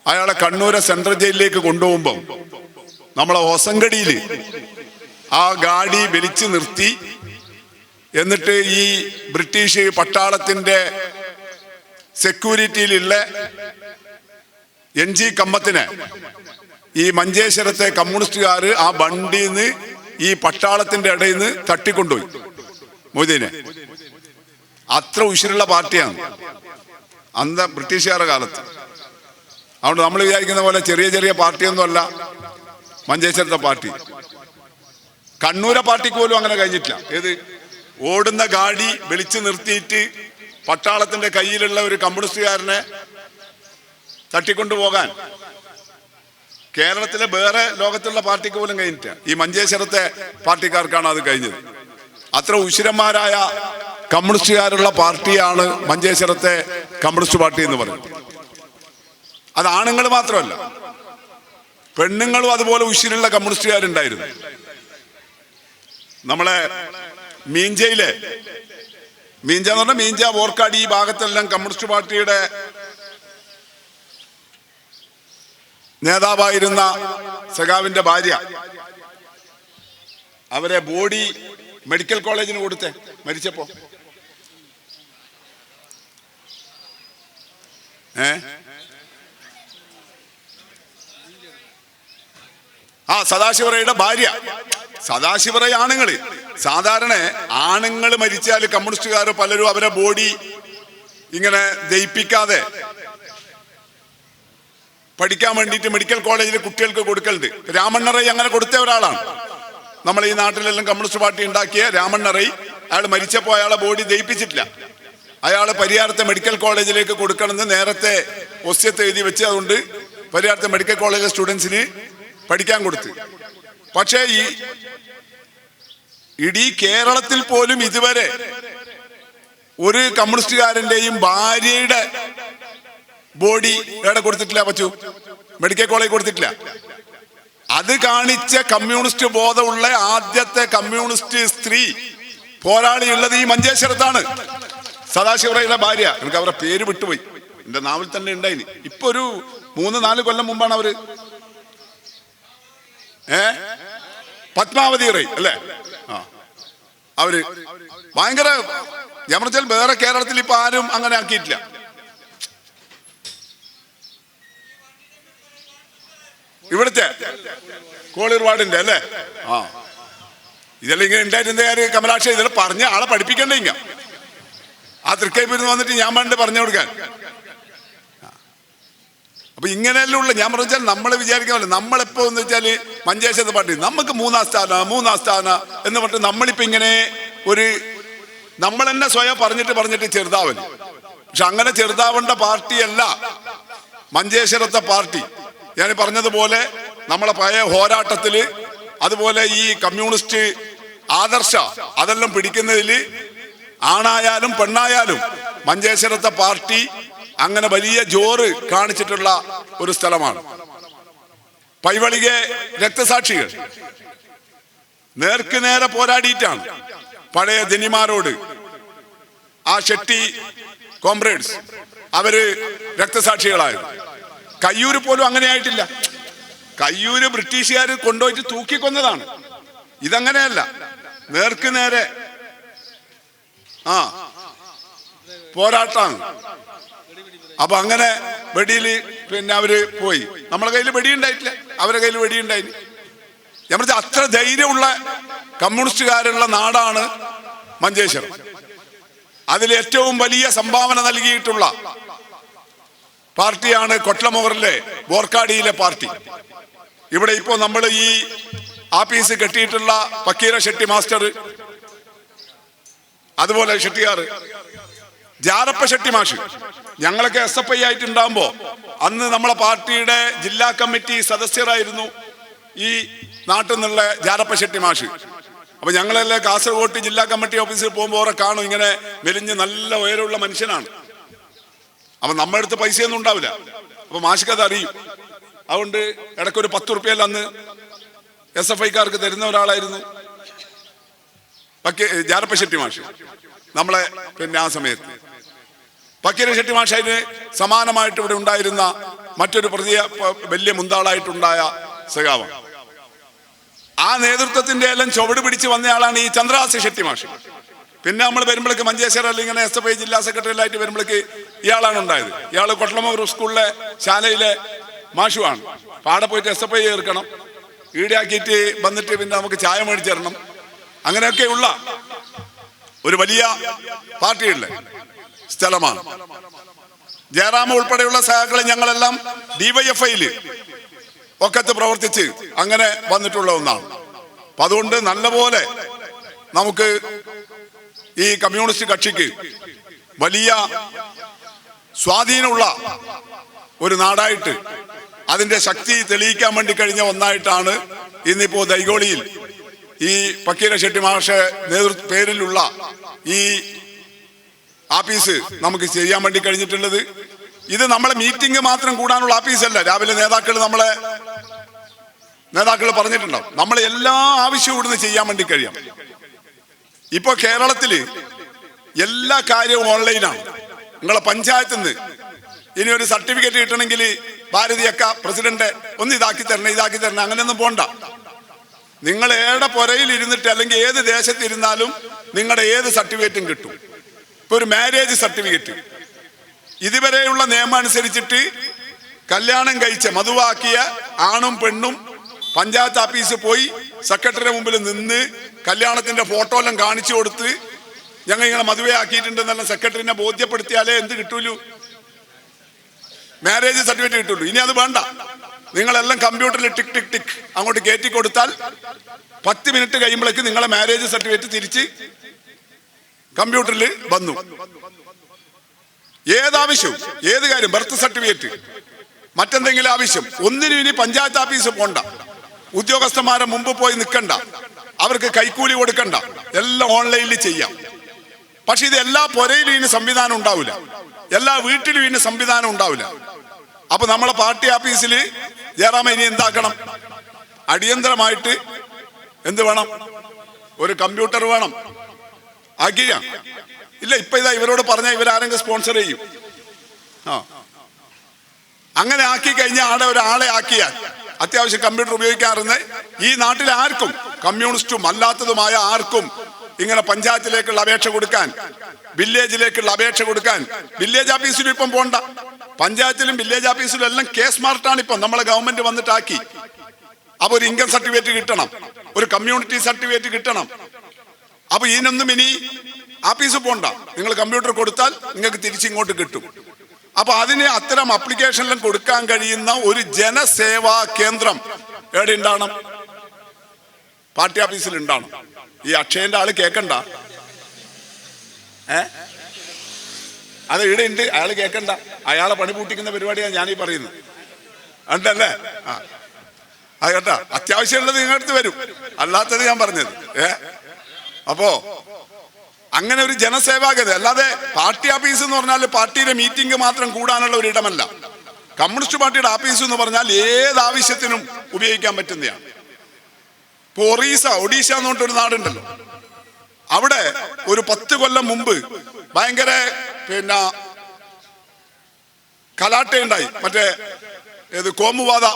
അയാളെ കണ്ണൂർ സെൻട്രൽ ജയിലിലേക്ക് കൊണ്ടുപോകുമ്പോൾ നമ്മളെ ഹൊസങ്കടിയിൽ ആ ഗാഡി വലിച്ചു നിർത്തി. എന്നിട്ട് ഈ ബ്രിട്ടീഷ് പട്ടാളത്തിന്റെ സെക്യൂരിറ്റിയിലുള്ള NG കമ്മത്തിനെ ഈ മഞ്ചേശ്വരത്തെ കമ്മ്യൂണിസ്റ്റുകാർ ആ വണ്ടിയിൽ നിന്ന് ഈ പട്ടാളത്തിന്റെ ഇടയിൽ നിന്ന് തട്ടിക്കൊണ്ടുപോയി മൊയ്തീനെ. അത്ര ഉശിരുള്ള പാർട്ടിയാണ് അന്ന് ബ്രിട്ടീഷുകാരുടെ കാലത്ത്. അതുകൊണ്ട് നമ്മൾ വിചാരിക്കുന്ന പോലെ ചെറിയ ചെറിയ പാർട്ടിയൊന്നുമല്ല മഞ്ചേശ്വരത്തെ പാർട്ടി. കണ്ണൂരെ പാർട്ടിക്ക് പോലും അങ്ങനെ കഴിഞ്ഞിട്ടില്ല. ഏത് ഓടുന്ന ഗാഡി വിളിച്ചു നിർത്തിയിട്ട് പട്ടാളത്തിന്റെ കയ്യിലുള്ള ഒരു കമ്മ്യൂണിസ്റ്റുകാരനെ തട്ടിക്കൊണ്ടുപോകാൻ കേരളത്തിലെ വേറെ ലോകത്തുള്ള പാർട്ടിക്ക് പോലും കഴിഞ്ഞിട്ടില്ല. ഈ മഞ്ചേശ്വരത്തെ പാർട്ടിക്കാർക്കാണ് അത് കഴിഞ്ഞത്. അത്ര ഉശിരന്മാരായ കമ്മ്യൂണിസ്റ്റുകാരുള്ള പാർട്ടിയാണ് മഞ്ചേശ്വരത്തെ കമ്മ്യൂണിസ്റ്റ് പാർട്ടി എന്ന് പറയുന്നത്. അത് ആണുങ്ങൾ മാത്രമല്ല, പെണ്ണുങ്ങളും അതുപോലെ ഉശിരുള്ള കമ്മ്യൂണിസ്റ്റുകാരുണ്ടായിരുന്നു. നമ്മളെ മീഞ്ച എന്ന് പറഞ്ഞാൽ മീഞ്ച, ഓർക്കാടി, ഈ ഭാഗത്തെല്ലാം കമ്മ്യൂണിസ്റ്റ് പാർട്ടിയുടെ നേതാവായിരുന്ന സഖാവിന്റെ ഭാര്യ, അവരെ ബോഡി മെഡിക്കൽ കോളേജിന് കൊടുത്തേ മരിച്ചപ്പോ. സദാശിവറയുടെ ഭാര്യ. സദാശിവറ ആണുങ്ങള്. സാധാരണ ആണുങ്ങൾ മരിച്ചാൽ കമ്മ്യൂണിസ്റ്റുകാർ പലരും അവരെ ബോഡി ഇങ്ങനെ ദയിപ്പിക്കാതെ പഠിക്കാൻ വേണ്ടിയിട്ട് മെഡിക്കൽ കോളേജിൽ കുട്ടികൾക്ക് കൊടുക്കലുണ്ട്. രാമണ്ണ റൈ അങ്ങനെ കൊടുത്ത ഒരാളാണ്. നമ്മൾ ഈ നാട്ടിലെല്ലാം കമ്മ്യൂണിസ്റ്റ് പാർട്ടി ഉണ്ടാക്കിയ രാമണ്ണ റൈ, അയാൾ മരിച്ചപ്പോൾ അയാളെ ബോഡി ദയിപ്പിച്ചിട്ടില്ല. അയാൾ പരിയാരത്തെ മെഡിക്കൽ കോളേജിലേക്ക് കൊടുക്കണമെന്ന് നേരത്തെ ഒസ്യത്ത് എഴുതി വെച്ച്, അതുകൊണ്ട് പരിയാരത്തെ മെഡിക്കൽ കോളേജ് സ്റ്റുഡൻസിന് പഠിക്കാൻ കൊടുത്ത്. പക്ഷേ ഈ ഇടീ കേരളത്തിൽ പോലും ഇതുവരെ ഒരു കമ്മ്യൂണിസ്റ്റുകാരന്റെയും ഭാര്യയുടെ ബോഡി എവിടെ കൊടുത്തിട്ടില്ല. പറ്റൂ, മെഡിക്കൽ കോളേജ് കൊടുത്തിട്ടില്ല. അത് കാണിച്ച കമ്മ്യൂണിസ്റ്റ് ബോധമുള്ള ആദ്യത്തെ കമ്മ്യൂണിസ്റ്റ് സ്ത്രീ പോരാളി ഉള്ളത് ഈ മഞ്ചേശ്വരത്താണ്. സദാശിവറയുടെ ഭാര്യ, എനിക്ക് അവരുടെ പേര് വിട്ടുപോയി, എന്റെ നാവിൽ തന്നെ ഉണ്ടായിന്. ഇപ്പൊ ഒരു 3-4 കൊല്ലം മുമ്പാണ് അവര് പത്മാവതി റൈ അല്ലേ, അവര് ഭയങ്കര ജമർച്ചൽ. വേറെ കേരളത്തിൽ ഇപ്പൊ ആരും അങ്ങനെ ആക്കിയിട്ടില്ല. ഇവിടുത്തെ കോളീർ വാർഡിന്റെ അല്ലേ, ഇതെല്ലാം ഇങ്ങനെ ഉണ്ടായിരുന്ന കാര്യം കമലാക്ഷ ഇതെല്ലാം പറഞ്ഞ ആളെ പഠിപ്പിക്കണ്ടേ ഇങ്ങ. ആ തൃക്കൈപ്പൂരിന്ന് വന്നിട്ട് ഞാൻ വേണ്ട പറഞ്ഞു കൊടുക്കാൻ. അപ്പൊ ഇങ്ങനെയല്ല ഉള്ള. ഞാൻ പറഞ്ഞാൽ നമ്മൾ വിചാരിക്കാമല്ലോ, നമ്മളെപ്പോ എന്ന് വെച്ചാല് മഞ്ചേശ്വരത്തെ പാർട്ടി നമുക്ക് 3-ാം സ്ഥാനം എന്ന് പറഞ്ഞിട്ട് നമ്മളിപ്പോ ഇങ്ങനെ ഒരു നമ്മൾ തന്നെ സ്വയം പറഞ്ഞിട്ട് ചെറുതാവല്. പക്ഷെ അങ്ങനെ ചെറുതാവേണ്ട പാർട്ടിയല്ല മഞ്ചേശ്വരത്തെ പാർട്ടി. ഞാൻ പറഞ്ഞതുപോലെ നമ്മളെ പഴയ പോരാട്ടത്തില്, അതുപോലെ ഈ കമ്മ്യൂണിസ്റ്റ് ആദർശ അതെല്ലാം പിടിക്കുന്നതിൽ ആണായാലും പെണ്ണായാലും മഞ്ചേശ്വരത്തെ പാർട്ടി അങ്ങനെ വലിയ ജോറ് കാണിച്ചിട്ടുള്ള ഒരു സ്ഥലമാണ്. പൈവളികെ രക്തസാക്ഷികൾ നേർക്ക് നേരെ പോരാടിയിട്ടാണ് പഴയ ധനിമാരോട് ആ ഷെട്ടി കോംറേഡ്സ് അവര് രക്തസാക്ഷികളായത്. കയ്യൂര് പോലും അങ്ങനെ ആയിട്ടില്ല. കയ്യൂര് ബ്രിട്ടീഷുകാർ കൊണ്ടുപോയിട്ട് തൂക്കിക്കൊന്നതാണ്. ഇതങ്ങനെയല്ല, നേർക്ക് നേരെ പോരാട്ടാണ്. അപ്പൊ അങ്ങനെ വെടിയില് പിന്നെ അവര് പോയി. നമ്മളെ കയ്യിൽ വെടിയുണ്ടായിട്ടില്ല, അവരുടെ കയ്യിൽ വെടിയുണ്ടായി. ഞാൻ പറഞ്ഞ അത്ര ധൈര്യമുള്ള കമ്മ്യൂണിസ്റ്റുകാരുള്ള നാടാണ് മഞ്ചേശ്വരം. അതിൽ ഏറ്റവും വലിയ സംഭാവന നൽകിയിട്ടുള്ള പാർട്ടിയാണ് കൊട്ലമുഗറിലെ ബോർക്കാടിയിലെ പാർട്ടി. ഇവിടെ ഇപ്പോ നമ്മൾ ഈ ആഫീസ് കെട്ടിയിട്ടുള്ള പക്കീര ഷെട്ടി മാസ്റ്റർ, അതുപോലെ ഷെട്ടിയാർ, ജാരപ്പ ഷെട്ടി മാഷ്, ഞങ്ങളൊക്കെ SFI ആയിട്ടുണ്ടാകുമ്പോ അന്ന് നമ്മളെ പാർട്ടിയുടെ ജില്ലാ കമ്മിറ്റി സദസ്യരായിരുന്നു ഈ നാട്ടിൽ നിന്നുള്ള ജാരപ്പ ഷെട്ടി മാഷ്. അപ്പൊ ഞങ്ങളെല്ലാം കാസർഗോഡ് ജില്ലാ കമ്മിറ്റി ഓഫീസിൽ പോകുമ്പോൾ ഓരോ കാണും, ഇങ്ങനെ മെലിഞ്ഞ് നല്ല ഉയരമുള്ള മനുഷ്യനാണ്. അപ്പൊ നമ്മുടെ അടുത്ത് പൈസയൊന്നും ഉണ്ടാവില്ല. അപ്പൊ മാഷിക്കത് അറിയും. അതുകൊണ്ട് ഇടയ്ക്കൊരു 10 റുപ്യയിൽ അന്ന് SFIക്കാർക്ക് തരുന്ന ഒരാളായിരുന്നു ജാരപ്പ ഷെട്ടി മാഷ്. നമ്മളെ പിന്നെ ആ സമയത്ത് പക്കീര ഷെട്ടി മാഷതിന് സമാനമായിട്ട് ഇവിടെ ഉണ്ടായിരുന്ന മറ്റൊരു വലിയ മുന്താളായിട്ടുണ്ടായ സഖാവ. ആ നേതൃത്വത്തിന്റെ എല്ലാം ചുവട് പിടിച്ച് വന്നയാളാണ് ഈ ചന്ദ്രഹാസ ഷെട്ടി മാഷ്. പിന്നെ നമ്മൾ വരുമ്പോഴേക്ക് മഞ്ചേശ്വരം ഇങ്ങനെ SFI ജില്ലാ സെക്രട്ടറിയിലായിട്ട് വരുമ്പോഴേക്ക് ഇയാളാണ് ഉണ്ടായത്. ഇയാൾ കൊട്ലമൂർ സ്കൂളിലെ ശാലയിലെ മാഷുവാണ്. പാടെ പോയിട്ട് SFI ചേർക്കണം, ഈടാക്കിയിട്ട് വന്നിട്ട് പിന്നെ നമുക്ക് ചായ മേടിച്ചു തരണം. അങ്ങനെയൊക്കെയുള്ള ഒരു വലിയ പാർട്ടിയുള്ള സ്ഥലമാണ്. ജയറാമ ഉൾപ്പെടെയുള്ള സഹാക്കളെ ഞങ്ങളെല്ലാം DYFIയിൽ ഒക്കത്ത് പ്രവർത്തിച്ച് അങ്ങനെ വന്നിട്ടുള്ള ഒന്നാണ്. അപ്പൊ അതുകൊണ്ട് നല്ലപോലെ നമുക്ക് ഈ കമ്മ്യൂണിസ്റ്റ് കക്ഷിക്ക് വലിയ സ്വാധീനമുള്ള ഒരു നാടായിട്ട് അതിന്റെ ശക്തി തെളിയിക്കാൻ വേണ്ടി കഴിഞ്ഞ ഒന്നായിട്ടാണ് ഇന്നിപ്പോ ദൈഗോളിയിൽ ഈ പക്കീര ഷെട്ടി മാഷ പേരിലുള്ള ഈ ആഫീസ് നമുക്ക് ചെയ്യാൻ വേണ്ടി കഴിഞ്ഞിട്ടുള്ളത്. ഇത് നമ്മളെ മീറ്റിംഗ് മാത്രം കൂടാനുള്ള ആഫീസല്ല. രാവിലെ നേതാക്കൾ പറഞ്ഞിട്ടുണ്ടാവും, നമ്മൾ എല്ലാ ആവശ്യവും ഇവിടുന്ന് ചെയ്യാൻ വേണ്ടി കഴിയാം. ഇപ്പൊ കേരളത്തില് എല്ലാ കാര്യവും ഓൺലൈനാണ്. നിങ്ങളെ പഞ്ചായത്തിൽ നിന്ന് ഇനി ഒരു സർട്ടിഫിക്കറ്റ് കിട്ടണമെങ്കിൽ ഭാരതിയക്ക പ്രസിഡന്റ് ഒന്ന് ഇതാക്കി തരണം അങ്ങനെയൊന്നും പോണ്ട. നിങ്ങൾ ഏടെ പുരയിൽ ഇരുന്നിട്ട് അല്ലെങ്കിൽ ഏത് ദേശത്തിരുന്നാലും നിങ്ങളുടെ ഏത് സർട്ടിഫിക്കറ്റും കിട്ടും. ഇപ്പൊ ഒരു മാരേജ് സർട്ടിഫിക്കറ്റ് ഇതുവരെയുള്ള നിയമം അനുസരിച്ചിട്ട് കല്യാണം കഴിച്ച മധുവാക്കിയ ആണും പെണ്ണും പഞ്ചായത്ത് ഓഫീസിൽ പോയി സെക്രട്ടറിയുടെ മുമ്പിൽ നിന്ന് കല്യാണത്തിന്റെ ഫോട്ടോ എല്ലാം കാണിച്ചു കൊടുത്ത് ഞങ്ങൾ ഇങ്ങനെ മധുവയാക്കിയിട്ടുണ്ടെന്നെല്ലാം സെക്രട്ടറിനെ ബോധ്യപ്പെടുത്തിയാലേ എന്ത് കിട്ടൂലൂ, മാരേജ് സർട്ടിഫിക്കറ്റ് കിട്ടുള്ളൂ. ഇനി അത് വേണ്ട, നിങ്ങളെല്ലാം കമ്പ്യൂട്ടറിൽ ടിക് ടിക് ടിക് അങ്ങോട്ട് കയറ്റി കൊടുത്താൽ 10 മിനിറ്റ് കഴിയുമ്പോഴേക്ക് നിങ്ങളെ മാരേജ് സർട്ടിഫിക്കറ്റ് തിരിച്ച് കമ്പ്യൂട്ടറിൽ വന്നു. ഏതാവശ്യവും ഏത് കാര്യം, ബർത്ത് സർട്ടിഫിക്കറ്റ്, മറ്റെന്തെങ്കിലും ആവശ്യം, ഒന്നിനും ഇനി പഞ്ചായത്ത് ഓഫീസ് പോണ്ട, ഉദ്യോഗസ്ഥന്മാരെ മുമ്പ് പോയി നിൽക്കണ്ട, അവർക്ക് കൈക്കൂലി കൊടുക്കണ്ട, എല്ലാം ഓൺലൈനിൽ ചെയ്യാം. പക്ഷെ ഇത് എല്ലാ പുരയിലും ഇനി സംവിധാനം ഉണ്ടാവില്ല, എല്ലാ വീട്ടിലും ഇനി സംവിധാനം ഉണ്ടാവില്ല. അപ്പൊ നമ്മളെ പാർട്ടി ഓഫീസിൽ ജയറാമ ഇനി എന്താക്കണം, അടിയന്തരമായിട്ട് എന്ത് വേണം? ഒരു കമ്പ്യൂട്ടർ വേണം. ആക്കിയ ഇല്ല, ഇപ്പൊ ഇതാ ഇവരോട് പറഞ്ഞാൽ ഇവരാരെങ്കിലും സ്പോൺസർ ചെയ്യും. അങ്ങനെ ആക്കി കഴിഞ്ഞാൽ ആടെ ഒരാളെ ആക്കിയാൽ അത്യാവശ്യം കമ്പ്യൂട്ടർ ഉപയോഗിക്കാറുണ്ട്. ഈ നാട്ടിലെ ആർക്കും, കമ്മ്യൂണിസ്റ്റും അല്ലാത്തതുമായ ആർക്കും ഇങ്ങനെ പഞ്ചായത്തിലേക്കുള്ള അപേക്ഷ കൊടുക്കാൻ, വില്ലേജിലേക്കുള്ള അപേക്ഷ കൊടുക്കാൻ വില്ലേജ് ഓഫീസിലും ഇപ്പം പോണ്ട. പഞ്ചായത്തിലും വില്ലേജ് ഓഫീസിലും എല്ലാം സ്മാർട്ടാണ് ഇപ്പം നമ്മളെ ഗവൺമെന്റ് വന്നിട്ടാക്കി. അപ്പൊ ഒരു ഇൻകം സർട്ടിഫിക്കറ്റ് കിട്ടണം, ഒരു കമ്മ്യൂണിറ്റി സർട്ടിഫിക്കറ്റ് കിട്ടണം. അപ്പൊ ഇതിനൊന്നും ഇനി ഓഫീസിൽ പോണ്ട, നിങ്ങൾ കമ്പ്യൂട്ടർ കൊടുത്താൽ നിങ്ങൾക്ക് തിരിച്ചിങ്ങോട്ട് കിട്ടും. അപ്പൊ അതിന് അത്തരം അപ്ലിക്കേഷനിലും കൊടുക്കാൻ കഴിയുന്ന ഒരു ജനസേവാ കേന്ദ്രം എവിടെ ഉണ്ടാവണം? പാർട്ടി ഓഫീസിൽ ഉണ്ടാവണം. ഈ അക്ഷയന്റെ ആള് കേക്കണ്ട, അത് ഇവിടെ ഉണ്ട്, അയാൾ കേക്കണ്ട. അയാളെ പണി പൂട്ടിക്കുന്ന പരിപാടിയാണ് ഞാനീ പറയുന്നത്. ഉണ്ടല്ലേ? അത് കേട്ടാ, അത്യാവശ്യമുള്ളത് നിങ്ങളടുത്ത് വരും, അല്ലാത്തത് ഞാൻ പറഞ്ഞത്. അപ്പോ അങ്ങനെ ഒരു ജനസേവാഗത, അല്ലാതെ പാർട്ടി ഓഫീസ് എന്ന് പറഞ്ഞാൽ പാർട്ടിയുടെ മീറ്റിംഗ് മാത്രം കൂടാനുള്ള ഒരു ഇടമല്ല. കമ്മ്യൂണിസ്റ്റ് പാർട്ടിയുടെ ഓഫീസ് എന്ന് പറഞ്ഞാൽ ഏത് ആവശ്യത്തിനും ഉപയോഗിക്കാൻ പറ്റുന്നതാണ്. ഇപ്പൊ ഒഡീഷ എന്ന് പറഞ്ഞിട്ടൊരു നാടുണ്ടല്ലോ, അവിടെ ഒരു 10 കൊല്ലം മുമ്പ് ഭയങ്കര കലാട്ടയുണ്ടായി, മറ്റേ കോമുവാദ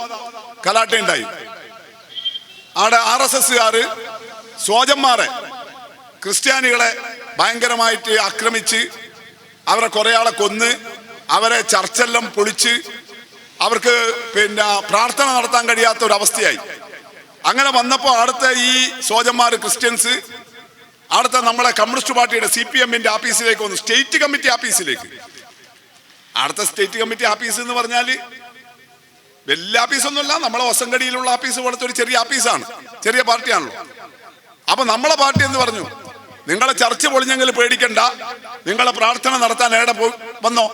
കലാട്ടയുണ്ടായി. അവിടെ RSSകാര് സോജന്മാരെ, ക്രിസ്ത്യാനികളെ ഭയങ്കരമായിട്ട് ആക്രമിച്ച് അവരെ കുറെ ആളെ കൊന്ന്, അവരെ ചർച്ചെല്ലാം പൊളിച്ച് അവർക്ക് പ്രാർത്ഥന നടത്താൻ കഴിയാത്ത ഒരു അവസ്ഥയായി. അങ്ങനെ വന്നപ്പോൾ അവിടുത്തെ ഈ സോജന്മാർ ക്രിസ്ത്യൻസ് അവിടുത്തെ നമ്മളെ കമ്മ്യൂണിസ്റ്റ് പാർട്ടിയുടെ CPM-ന്റെ ഓഫീസിലേക്ക് വന്നു, സ്റ്റേറ്റ് കമ്മിറ്റി ഓഫീസിലേക്ക്. അവിടുത്തെ സ്റ്റേറ്റ് കമ്മിറ്റി ഓഫീസ് എന്ന് പറഞ്ഞാൽ വലിയ ഓഫീസൊന്നുമല്ല, നമ്മളെ ഒസങ്കടിയിലുള്ള ഓഫീസ് പോലത്തെ ഒരു ചെറിയ ഓഫീസാണ്, ചെറിയ പാർട്ടിയാണല്ലോ. അപ്പൊ നമ്മളെ പാർട്ടി എന്ന് പറഞ്ഞു, നിങ്ങളെ ചർച്ച പൊളിഞ്ഞെങ്കിൽ പേടിക്കണ്ട, നിങ്ങളെ പ്രാർത്ഥന നടത്താൻ എവിടെ വന്നോ?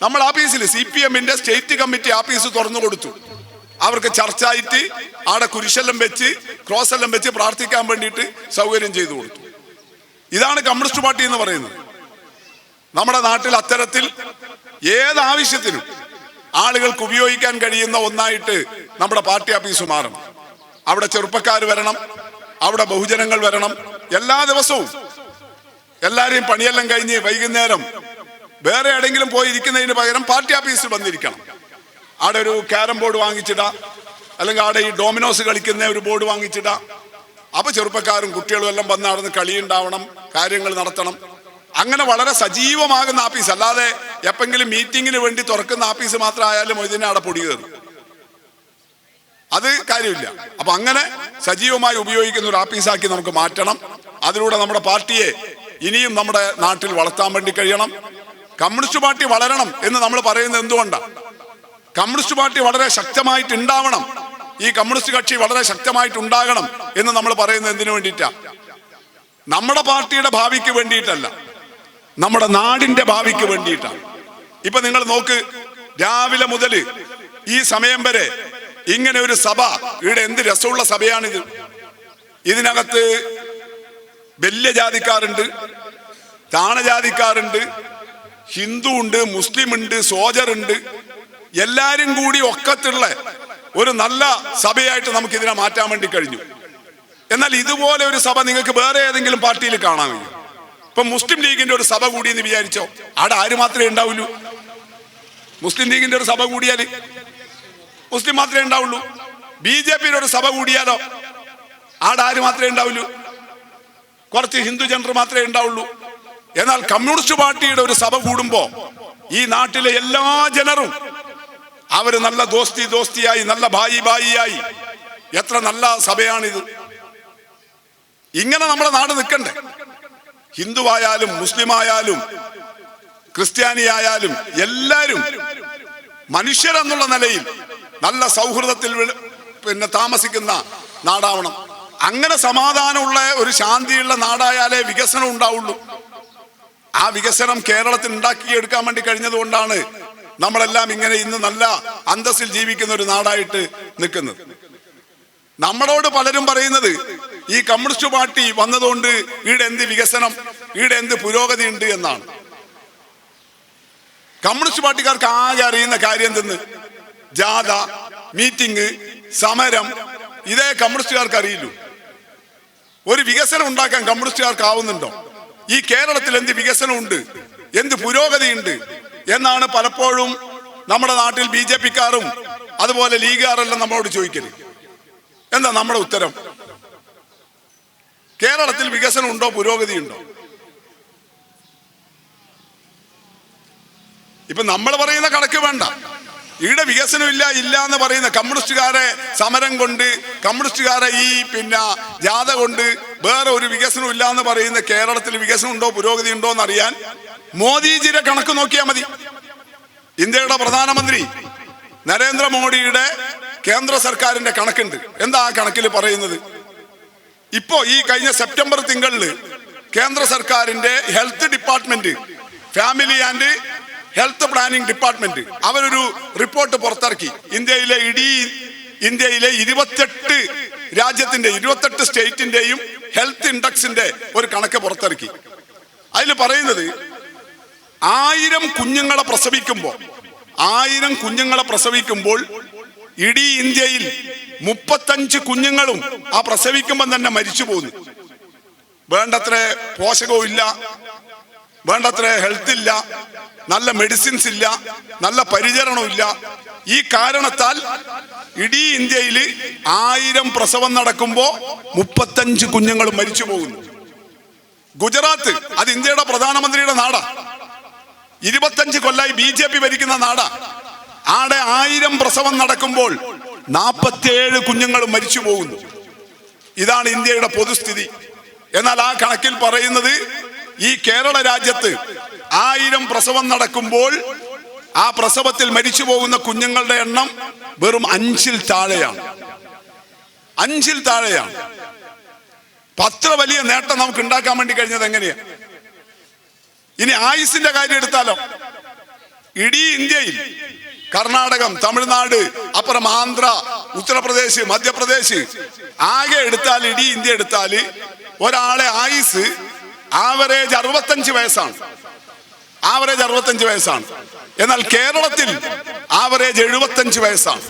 നമ്മൾ ഓഫീസിൽ CPM-ന്റെ സ്റ്റേറ്റ് കമ്മിറ്റി ഓഫീസ് തുറന്നു കൊടുത്തു. അവർക്ക് ചർച്ചായിട്ട് അവിടെ കുരിശെല്ലാം വെച്ച് ക്രോസ് എല്ലാം വെച്ച് പ്രാർത്ഥിക്കാൻ വേണ്ടിയിട്ട് സൗകര്യം ചെയ്തു കൊടുത്തു. ഇതാണ് കമ്മ്യൂണിസ്റ്റ് പാർട്ടി എന്ന് പറയുന്നത്. നമ്മുടെ നാട്ടിൽ അത്തരത്തിൽ ഏത് ആവശ്യത്തിനും ആളുകൾക്ക് ഉപയോഗിക്കാൻ കഴിയുന്ന ഒന്നായിട്ട് നമ്മുടെ പാർട്ടി ഓഫീസ് മാറണം. അവിടെ ചെറുപ്പക്കാർ വരണം, അവിടെ ബഹുജനങ്ങൾ വരണം. എല്ലാ ദിവസവും എല്ലാരെയും പണിയെല്ലാം കഴിഞ്ഞ് വൈകുന്നേരം വേറെ എവിടെയെങ്കിലും പോയി ഇരിക്കുന്നതിന് പകരം പാർട്ടി ഓഫീസിൽ വന്നിരിക്കണം. അവിടെ ഒരു ക്യാരം ബോർഡ് വാങ്ങിച്ചിടാം, അല്ലെങ്കിൽ അവിടെ ഈ ഡോമിനോസ് കളിക്കുന്ന ഒരു ബോർഡ് വാങ്ങിച്ചിടാം. അപ്പൊ ചെറുപ്പക്കാരും കുട്ടികളും എല്ലാം വന്ന് അവിടെ നിന്ന് കളിയുണ്ടാവണം, കാര്യങ്ങൾ നടത്തണം. അങ്ങനെ വളരെ സജീവമാകുന്ന ഓഫീസ്, അല്ലാതെ എപ്പെങ്കിലും മീറ്റിങ്ങിന് വേണ്ടി തുറക്കുന്ന ഓഫീസ് മാത്രമായാലും ഇതിനെ അവിടെ പൊടി കയറും, അത് കാര്യമില്ല. അപ്പൊ അങ്ങനെ സജീവമായി ഉപയോഗിക്കുന്ന ഒരു ഓഫീസാക്കി നമുക്ക് മാറ്റണം. അതിലൂടെ നമ്മുടെ പാർട്ടിയെ ഇനിയും നമ്മുടെ നാട്ടിൽ വളർത്താൻ വേണ്ടി കഴിയണം. കമ്മ്യൂണിസ്റ്റ് പാർട്ടി വളരണം എന്ന് നമ്മൾ പറയുന്നത് എന്തുകൊണ്ടാണ്? കമ്മ്യൂണിസ്റ്റ് പാർട്ടി വളരെ ശക്തമായിട്ട് ഉണ്ടാവണം, ഈ കമ്മ്യൂണിസ്റ്റ് കക്ഷി വളരെ ശക്തമായിട്ട് ഉണ്ടാകണം എന്ന് നമ്മൾ പറയുന്നത് എന്തിനു വേണ്ടിയിട്ടാ? നമ്മുടെ പാർട്ടിയുടെ ഭാവിക്ക് വേണ്ടിയിട്ടല്ല, നമ്മുടെ നാടിന്റെ ഭാവിക്ക് വേണ്ടിയിട്ടാണ്. ഇപ്പൊ നിങ്ങൾ നോക്ക്, രാവിലെ മുതൽ ഈ സമയം വരെ ഇങ്ങനെ ഒരു സഭ, ഇവിടെ എന്ത് രസമുള്ള സഭയാണിത്. ഇതിനകത്ത് വലിയ ജാതിക്കാരുണ്ട്, താണജാതിക്കാരുണ്ട്, ഹിന്ദു ഉണ്ട്, മുസ്ലിം ഉണ്ട്, സോജറുണ്ട്. എല്ലാരും കൂടി ഒക്കത്തുള്ള ഒരു നല്ല സഭയായിട്ട് നമുക്ക് ഇതിനെ മാറ്റാൻ വേണ്ടി കഴിഞ്ഞു. എന്നാൽ ഇതുപോലെ ഒരു സഭ നിങ്ങൾക്ക് വേറെ ഏതെങ്കിലും പാർട്ടിയിൽ കാണാൻ കഴിയും? ഇപ്പൊ മുസ്ലിം ലീഗിന്റെ ഒരു സഭ കൂടി എന്ന് വിചാരിച്ചോ, അവിടെ ആര് മാത്രമേ ഉണ്ടാവുള്ളൂ? മുസ്ലിം ലീഗിന്റെ ഒരു സഭ കൂടിയാല് മുസ്ലിം മാത്രമേ ഉണ്ടാവുള്ളൂ. BJP-യുടെ ഒരു സഭ കൂടിയാലോ ആടെ ആര് മാത്രമേ ഉണ്ടാവുള്ളൂ? കുറച്ച് ഹിന്ദു ജനർ മാത്രമേ ഉണ്ടാവുള്ളൂ. എന്നാൽ കമ്മ്യൂണിസ്റ്റ് പാർട്ടിയുടെ ഒരു സഭ കൂടുമ്പോ ഈ നാട്ടിലെ എല്ലാ ജനറും അവര് നല്ല ദോസ്തിയായി, നല്ല ഭായിയായി. എത്ര നല്ല സഭയാണിത്. ഇങ്ങനെ നമ്മുടെ നാട് നിൽക്കണ്ടേ? ഹിന്ദുവായാലും മുസ്ലിമായാലും ക്രിസ്ത്യാനിയായാലും എല്ലാരും മനുഷ്യരെന്നുള്ള നിലയിൽ നല്ല സൗഹൃദത്തിൽ താമസിക്കുന്ന നാടാവണം. അങ്ങനെ സമാധാനമുള്ള ഒരു ശാന്തിയുള്ള നാടായാലേ വികസനം ഉണ്ടാവുള്ളൂ. ആ വികസനം കേരളത്തിൽ ഉണ്ടാക്കിയെടുക്കാൻ വേണ്ടി കഴിഞ്ഞത് കൊണ്ടാണ് നമ്മളെല്ലാം ഇങ്ങനെ ഇന്ന് നല്ല അന്തസ്സിൽ ജീവിക്കുന്ന ഒരു നാടായിട്ട് നിൽക്കുന്നത്. നമ്മളോട് പലരും പറയുന്നത് ഈ കമ്മ്യൂണിസ്റ്റ് പാർട്ടി വന്നതുകൊണ്ട് ഇവിടെ എന്ത് വികസനം, ഇവിടെ എന്ത് പുരോഗതി ഉണ്ട് എന്നാണ്. കമ്മ്യൂണിസ്റ്റ് പാർട്ടിക്കാർക്ക് ആകെ അറിയുന്ന കാര്യം എന്തെന്ന്? ജാഥ, മീറ്റിംഗ്, സമരം, ഇതേ കമ്മ്യൂണിസ്റ്റുകാർക്ക് അറിയില്ലൂ. ഒരു വികസനം ഉണ്ടാക്കാൻ കമ്മ്യൂണിസ്റ്റുകാർക്ക് ആവുന്നുണ്ടോ? ഈ കേരളത്തിൽ എന്ത് വികസനമുണ്ട്, എന്ത് പുരോഗതിയുണ്ട് എന്നാണ് പലപ്പോഴും നമ്മുടെ നാട്ടിൽ BJP-ക്കാരും അതുപോലെ ലീഗുകാരെല്ലാം നമ്മളോട് ചോദിക്കല്. എന്താ നമ്മുടെ ഉത്തരം? കേരളത്തിൽ വികസനം ഉണ്ടോ, പുരോഗതി ഉണ്ടോ? ഇപ്പൊ നമ്മൾ പറയുന്ന കണക്ക് വേണ്ട. ഇവിടെ വികസനമില്ല ഇല്ല എന്ന് പറയുന്ന കമ്മ്യൂണിസ്റ്റുകാരെ സമരം കൊണ്ട്, കമ്മ്യൂണിസ്റ്റുകാരെ ഈ ജാഥ കൊണ്ട് വേറെ ഒരു വികസനം ഇല്ല എന്ന് പറയുന്ന കേരളത്തിൽ വികസനം ഉണ്ടോ, പുരോഗതി ഉണ്ടോ എന്ന് അറിയാൻ മോദിജിയുടെ കണക്ക് നോക്കിയാൽ മതി. ഇന്ത്യയുടെ പ്രധാനമന്ത്രി നരേന്ദ്രമോദിയുടെ കേന്ദ്ര സർക്കാരിന്റെ കണക്കുണ്ട്. എന്താ ആ കണക്കിൽ പറയുന്നത്? ഇപ്പോ ഈ കഴിഞ്ഞ സെപ്റ്റംബർ തിങ്കളിൽ കേന്ദ്ര സർക്കാരിന്റെ health department, family and health planning department അവരൊരു റിപ്പോർട്ട് പുറത്തിറക്കി. ഇന്ത്യയിലെ 28 രാജ്യത്തിന്റെ 28 സ്റ്റേറ്റിന്റെയും ഹെൽത്ത് ഇൻഡെക്സിന്റെ ഒരു കണക്ക് പുറത്തിറക്കി. അതിൽ പറയുന്നത് 1000 കുഞ്ഞുങ്ങളെ പ്രസവിക്കുമ്പോൾ ഇടീ ഇന്ത്യയിൽ 35 കുഞ്ഞുങ്ങളും ആ പ്രസവിക്കുമ്പോൾ തന്നെ മരിച്ചു പോകുന്നു. വേണ്ടത്ര പോഷകവും ഇല്ല, വേണ്ടത്ര ഹെൽത്ത് ഇല്ല, നല്ല മെഡിസിൻസ് ഇല്ല, നല്ല പരിചരണവും ഇല്ല. ഈ കാരണത്താൽ ഇടീ ഇന്ത്യയിൽ 1000 പ്രസവം നടക്കുമ്പോൾ 35 കുഞ്ഞുങ്ങളും മരിച്ചു പോകുന്നു. ഗുജറാത്ത്, അത് ഇന്ത്യയുടെ പ്രധാനമന്ത്രിയുടെ നാടാ, 25 കൊല്ലായി BJP ഭരിക്കുന്ന നാടാ. ആടെ 1000 പ്രസവം നടക്കുമ്പോൾ 47 കുഞ്ഞുങ്ങളും മരിച്ചു പോകുന്നു. ഇതാണ് ഇന്ത്യയുടെ പൊതുസ്ഥിതി. എന്നാൽ ആ കണക്കിൽ പറയുന്നത് ഈ കേരള രാജ്യത്ത് 1000 പ്രസവം നടക്കുമ്പോൾ ആ പ്രസവത്തിൽ മരിച്ചു പോകുന്ന കുഞ്ഞുങ്ങളുടെ എണ്ണം വെറും 5-ൽ താഴെയാണ്. 5-ൽ താഴെയാണ്. അത്ര വലിയ നേട്ടം നമുക്ക് ഉണ്ടാക്കാൻ വേണ്ടി കഴിഞ്ഞത് എങ്ങനെയാ? ഇനി ആയുസിന്റെ കാര്യം എടുത്താലോ, ഇടീ ഇന്ത്യയിൽ കർണാടകം, തമിഴ്നാട്, അപ്പുറം ആന്ധ്ര, ഉത്തർപ്രദേശ്, മധ്യപ്രദേശ് ആകെ എടുത്താൽ, ഇടീ ഇന്ത്യ എടുത്താൽ ഒരാളെ ആയുസ് ആവറേജ് 65 വയസ്സാണ്. ആവറേജ് 65 വയസ്സാണ്. എന്നാൽ കേരളത്തിൽ ആവറേജ് 75 വയസ്സാണ്.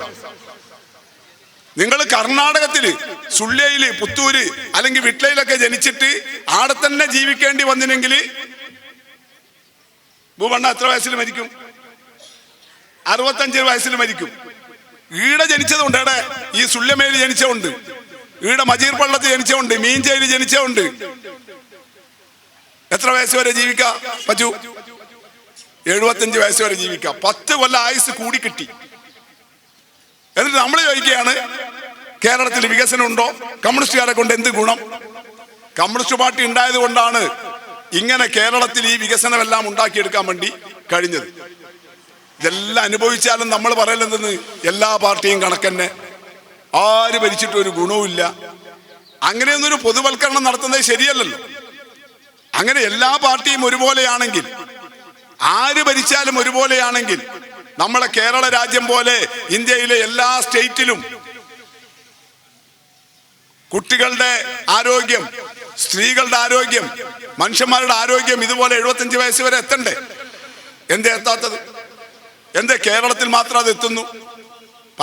നിങ്ങൾ കർണാടകത്തില് സുള്ള്യയില്, പുത്തൂര് അല്ലെങ്കിൽ വിട്ലയിലൊക്കെ ജനിച്ചിട്ട് ആടെ തന്നെ ജീവിക്കേണ്ടി വന്നിനെങ്കിൽ ഭൂവണ്ണ എത്ര വയസ്സിൽ മരിക്കും? 65 വയസ്സിൽ മരിക്കും. ഈടെ ജനിച്ചതുണ്ട്, ഇവിടെ ഈ സുള്യമേല് ജനിച്ചതുണ്ട്, ഈടെ മജീർ പള്ളത്ത് ജനിച്ചതുണ്ട്, മീഞ്ചേരി ജനിച്ചതുണ്ട്. എത്ര വയസ്സ് വരെ ജീവിക്കാൻ പറ്റൂ? 75 വയസ്സ് വരെ ജീവിക്കാം. 10 കൊല്ലം ആയുസ് കൂടി കിട്ടി. എന്നിട്ട് നമ്മൾ ചോദിക്കുകയാണ് കേരളത്തിൽ വികസനം ഉണ്ടോ? കമ്മ്യൂണിസ്റ്റുകാരെ കൊണ്ട് എന്ത് ഗുണം? കമ്മ്യൂണിസ്റ്റ് പാർട്ടി ഉണ്ടായത് കൊണ്ടാണ് ഇങ്ങനെ കേരളത്തിൽ ഈ വികസനമെല്ലാം ഉണ്ടാക്കിയെടുക്കാൻ വേണ്ടി കഴിഞ്ഞത്. ഇതെല്ലാം അനുഭവിച്ചാലും നമ്മൾ പറയലെന്തെന്ന്, എല്ലാ പാർട്ടിയും കണക്കന്നെ, ആര് ഭരിച്ചിട്ടും ഒരു ഗുണവുമില്ല. അങ്ങനെയൊന്നൊരു പൊതുവൽക്കരണം നടത്തുന്നത് ശരിയല്ലല്ലോ. അങ്ങനെ എല്ലാ പാർട്ടിയും ഒരുപോലെയാണെങ്കിൽ, ആര് ഭരിച്ചാലും ഒരുപോലെയാണെങ്കിൽ, നമ്മളെ കേരള രാജ്യം പോലെ ഇന്ത്യയിലെ എല്ലാ സ്റ്റേറ്റിലും കുട്ടികളുടെ ആരോഗ്യം, സ്ത്രീകളുടെ ആരോഗ്യം, മനുഷ്യന്മാരുടെ ആരോഗ്യം ഇതുപോലെ 75 വയസ്സ് വരെ എത്തണ്ടേ? എന്തേ എത്താത്തത്? എന്തേ കേരളത്തിൽ മാത്രം അത് എത്തുന്നു?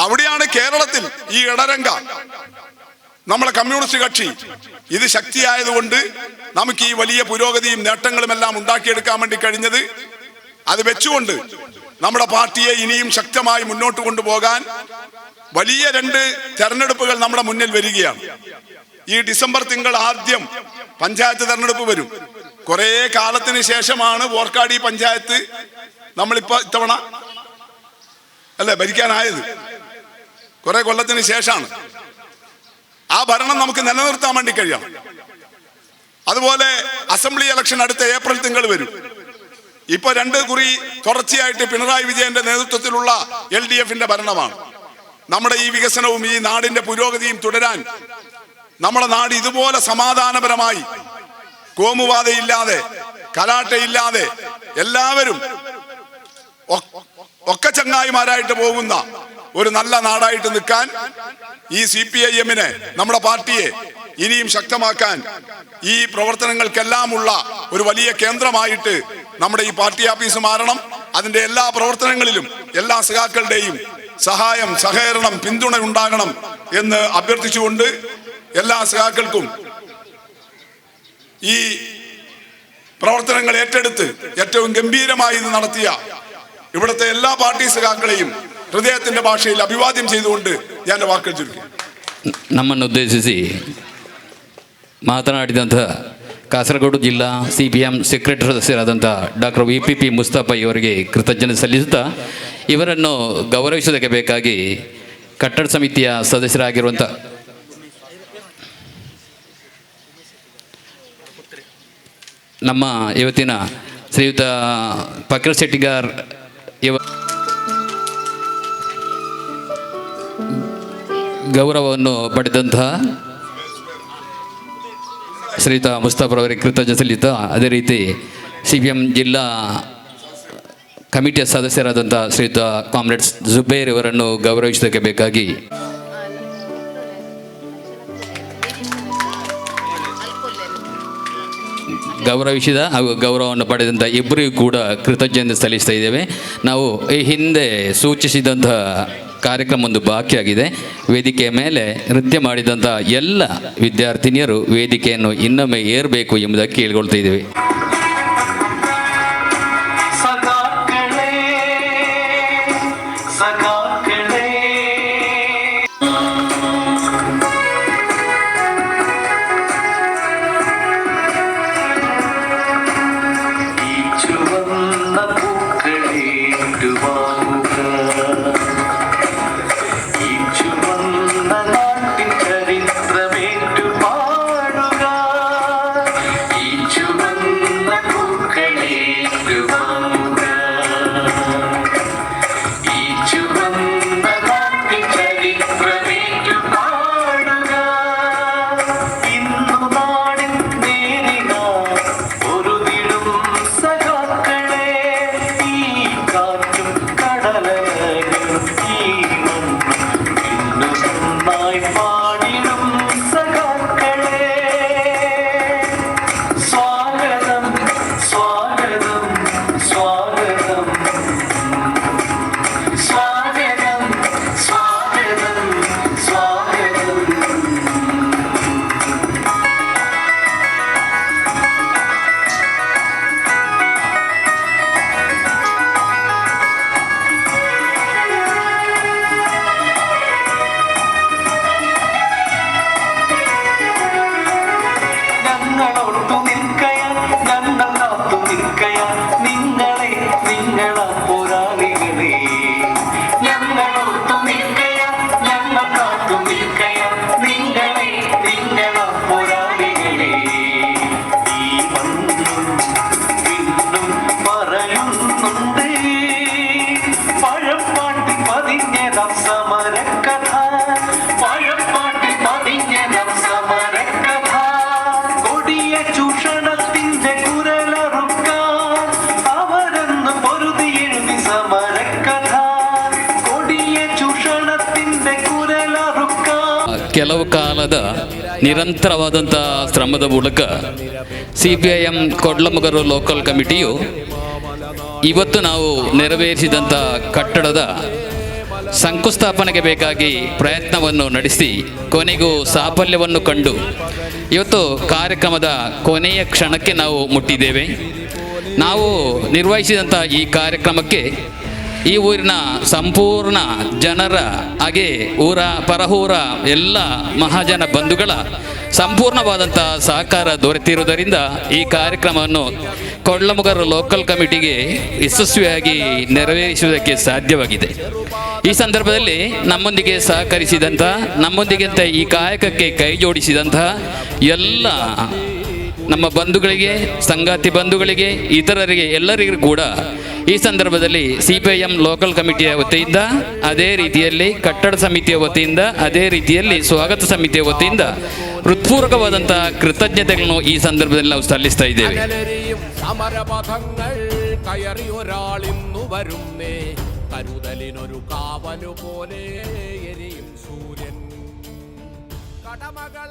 അവിടെയാണ് കേരളത്തിൽ ഈ ഇടരംഗ നമ്മളെ കമ്മ്യൂണിസ്റ്റ് കക്ഷി ഇത് ശക്തിയായതുകൊണ്ട് നമുക്ക് ഈ വലിയ പുരോഗതിയും നേട്ടങ്ങളും എല്ലാം ഉണ്ടാക്കിയെടുക്കാൻ വേണ്ടി കഴിഞ്ഞത്. അത് വെച്ചുകൊണ്ട് നമ്മുടെ പാർട്ടിയെ ഇനിയും ശക്തമായി മുന്നോട്ട് കൊണ്ടുപോകാൻ വലിയ 2 തെരഞ്ഞെടുപ്പുകൾ നമ്മുടെ മുന്നിൽ വരികയാണ്. ഈ ഡിസംബർ തിങ്കൾ ആദ്യം പഞ്ചായത്ത് തെരഞ്ഞെടുപ്പ് വരും. കുറെ കാലത്തിന് ശേഷമാണ് വോർക്കാടി പഞ്ചായത്ത് നമ്മളിപ്പോ ഇത്തവണ അല്ലെ ഭരിക്കാനായത്. കുറെ കൊല്ലത്തിന് ശേഷമാണ്. ആ ഭരണം നമുക്ക് നിലനിർത്താൻ വേണ്ടി കഴിയണം. അതുപോലെ അസംബ്ലി ഇലക്ഷൻ അടുത്ത ഏപ്രിൽ തിങ്കൾ വരും. ഇപ്പൊ 2 കുറി തുടർച്ചയായിട്ട് പിണറായി വിജയന്റെ നേതൃത്വത്തിലുള്ള LDF-ന്റെ ഭരണമാണ്. നമ്മുടെ ഈ വികസനവും ഈ നാടിന്റെ പുരോഗതിയും തുടരാൻ നമ്മുടെ നാട് ഇതുപോലെ സമാധാനപരമായി, കോമുവാദയില്ലാതെ, കലാട്ടയില്ലാതെ, എല്ലാവരും ഒക്കെ ചങ്ങായിമാരായിട്ട് പോകുന്ന ഒരു നല്ല നാടായിട്ട് നിൽക്കാൻ ഈ CPIM-നെ, നമ്മുടെ പാർട്ടിയെ ഇനിയും ശക്തമാക്കാൻ, ഈ പ്രവർത്തനങ്ങൾക്കെല്ലാമുള്ള ഒരു വലിയ കേന്ദ്രമായിട്ട് നമ്മുടെ ഈ പാർട്ടി ഓഫീസ് മാറണം. അതിന്റെ എല്ലാ പ്രവർത്തനങ്ങളിലും എല്ലാ സഖാക്കളുടെയും സഹായം, സഹകരണം, പിന്തുണ ഉണ്ടാകണം എന്ന് അഭ്യർത്ഥിച്ചുകൊണ്ട് എല്ലാ സഖാക്കൾക്കും ഈ പ്രവർത്തനങ്ങൾ ഏറ്റെടുത്ത് ഏറ്റവും ഗംഭീരമായി ഇത് നടത്തിയ ഇവിടുത്തെ എല്ലാ പാർട്ടി സഖാക്കളെയും ഹൃദയത്തിന്റെ ഭാഷയിൽ അഭിവാദ്യം ചെയ്തുകൊണ്ട് ഞാൻ വാക്കുകൾ ചുരുക്കി. ನಮ್ಮನ್ನು ಉದ್ದೇಶಿಸಿ ಮಾತನಾಡಿದಂಥ ಕಾಸರಗೋಡು ಜಿಲ್ಲಾ CPM ಸೆಕ್ರೆಟರಿ ಸದಸ್ಯರಾದಂಥ ಡಾಕ್ಟರ್ VPP ಮುಸ್ತಫಾ ಇವರಿಗೆ ಕೃತಜ್ಞತೆ ಸಲ್ಲಿಸುತ್ತಾ ಇವರನ್ನು ಗೌರವಿಸೋದಕ್ಕೆ ಬೇಕಾಗಿ ಕಟ್ಟಡ ಸಮಿತಿಯ ಸದಸ್ಯರಾಗಿರುವಂಥ ನಮ್ಮ ಇವತ್ತಿನ ಶ್ರೀಯುತ ಪಕೀರ್ ಶೆಟ್ಟಿಗಾರ್ ಗೌರವವನ್ನು ಪಡೆದಂತಹ ಶ್ರೀಯುತ ಮುಸ್ತಫರವರಿಗೆ ಕೃತಜ್ಞತೆ ಸಲ್ಲಿಸುತ್ತಾ ಅದೇ ರೀತಿ CPM ಜಿಲ್ಲಾ ಕಮಿಟಿಯ ಸದಸ್ಯರಾದಂಥ ಶ್ರೀಯುತ ಕಾಮ್ರೇಡ್ಸ್ ಜುಬೇರ್ ಇವರನ್ನು ಗೌರವಿಸೋದಕ್ಕೆ ಬೇಕಾಗಿ ಗೌರವಿಸಿದ ಹಾಗೂ ಗೌರವವನ್ನು ಪಡೆದಂಥ ಇಬ್ಬರಿಗೂ ಕೂಡ ಕೃತಜ್ಞತೆ ಸಲ್ಲಿಸ್ತಾ ಇದ್ದೇವೆ. ನಾವು ಈ ಹಿಂದೆ ಸೂಚಿಸಿದಂಥ ಕಾರ್ಯಕ್ರಮ ಒಂದು ಬಾಕಿಯಾಗಿದೆ. ವೇದಿಕೆಯ ಮೇಲೆ ನೃತ್ಯ ಮಾಡಿದಂಥ ಎಲ್ಲ ವಿದ್ಯಾರ್ಥಿನಿಯರು ವೇದಿಕೆಯನ್ನು ಇನ್ನೊಮ್ಮೆ ಏರಬೇಕು ಎಂಬುದಕ್ಕೆ ಕೇಳಿಕೊಳ್ತಾ ಇದ್ದೇವೆ. ಕೆಲವು ಕಾಲದ ನಿರಂತರವಾದಂಥ ಶ್ರಮದ ಮೂಲಕ CPIM ಕೊಡ್ಲಮುಗರು ಲೋಕಲ್ ಕಮಿಟಿಯು ಇವತ್ತು ನಾವು ನೆರವೇರಿಸಿದಂಥ ಕಟ್ಟಡದ ಶಂಕುಸ್ಥಾಪನೆಗೆ ಬೇಕಾಗಿ ಪ್ರಯತ್ನವನ್ನು ನಡೆಸಿ ಕೊನೆಗೂ ಸಾಫಲ್ಯವನ್ನು ಕಂಡು ಇವತ್ತು ಕಾರ್ಯಕ್ರಮದ ಕೊನೆಯ ಕ್ಷಣಕ್ಕೆ ನಾವು ಮುಟ್ಟಿದ್ದೇವೆ. ನಾವು ನಿರ್ವಹಿಸಿದಂಥ ಈ ಕಾರ್ಯಕ್ರಮಕ್ಕೆ ಈ ಊರಿನ ಸಂಪೂರ್ಣ ಜನರ ಹಾಗೆ ಊರ ಪರಹೂರ ಎಲ್ಲ ಮಹಾಜನ ಬಂಧುಗಳ ಸಂಪೂರ್ಣವಾದಂಥ ಸಹಕಾರ ದೊರೆತಿರುವುದರಿಂದ ಈ ಕಾರ್ಯಕ್ರಮವನ್ನು ಕೊಡ್ಲಮುಗರು ಲೋಕಲ್ ಕಮಿಟಿಗೆ ಯಶಸ್ವಿಯಾಗಿ ನೆರವೇರಿಸುವುದಕ್ಕೆ ಸಾಧ್ಯವಾಗಿದೆ. ಈ ಸಂದರ್ಭದಲ್ಲಿ ನಮ್ಮೊಂದಿಗೆ ಸಹಕರಿಸಿದಂಥ ನಮ್ಮೊಂದಿಗಿಂತ ಈ ಕಾಯಕಕ್ಕೆ ಕೈ ಜೋಡಿಸಿದಂತಹ ಎಲ್ಲ ನಮ್ಮ ಬಂಧುಗಳಿಗೆ, ಸಂಗಾತಿ ಬಂಧುಗಳಿಗೆ, ಇತರರಿಗೆ ಎಲ್ಲರಿಗೂ ಕೂಡ ಈ ಸಂದರ್ಭದಲ್ಲಿ CPIM ಲೋಕಲ್ ಕಮಿಟಿಯ ವತಿಯಿಂದ, ಅದೇ ರೀತಿಯಲ್ಲಿ ಕಟ್ಟಡ ಸಮಿತಿಯ ವತಿಯಿಂದ, ಅದೇ ರೀತಿಯಲ್ಲಿ ಸ್ವಾಗತ ಸಮಿತಿಯ ವತಿಯಿಂದ ಹೃತ್ಪೂರ್ವಕವಾದಂಥ ಕೃತಜ್ಞತೆಗಳನ್ನು ಈ ಸಂದರ್ಭದಲ್ಲಿ ನಾವು ಸಲ್ಲಿಸ್ತಾ ಇದ್ದೇವೆ. സമരപഥങ്ങൾ കയറി ഒരാളിന്നു വരുന്നേ, കരുതലിനൊരു കാവലു പോലെ എരിയും സൂര്യൻ. കടമകൾ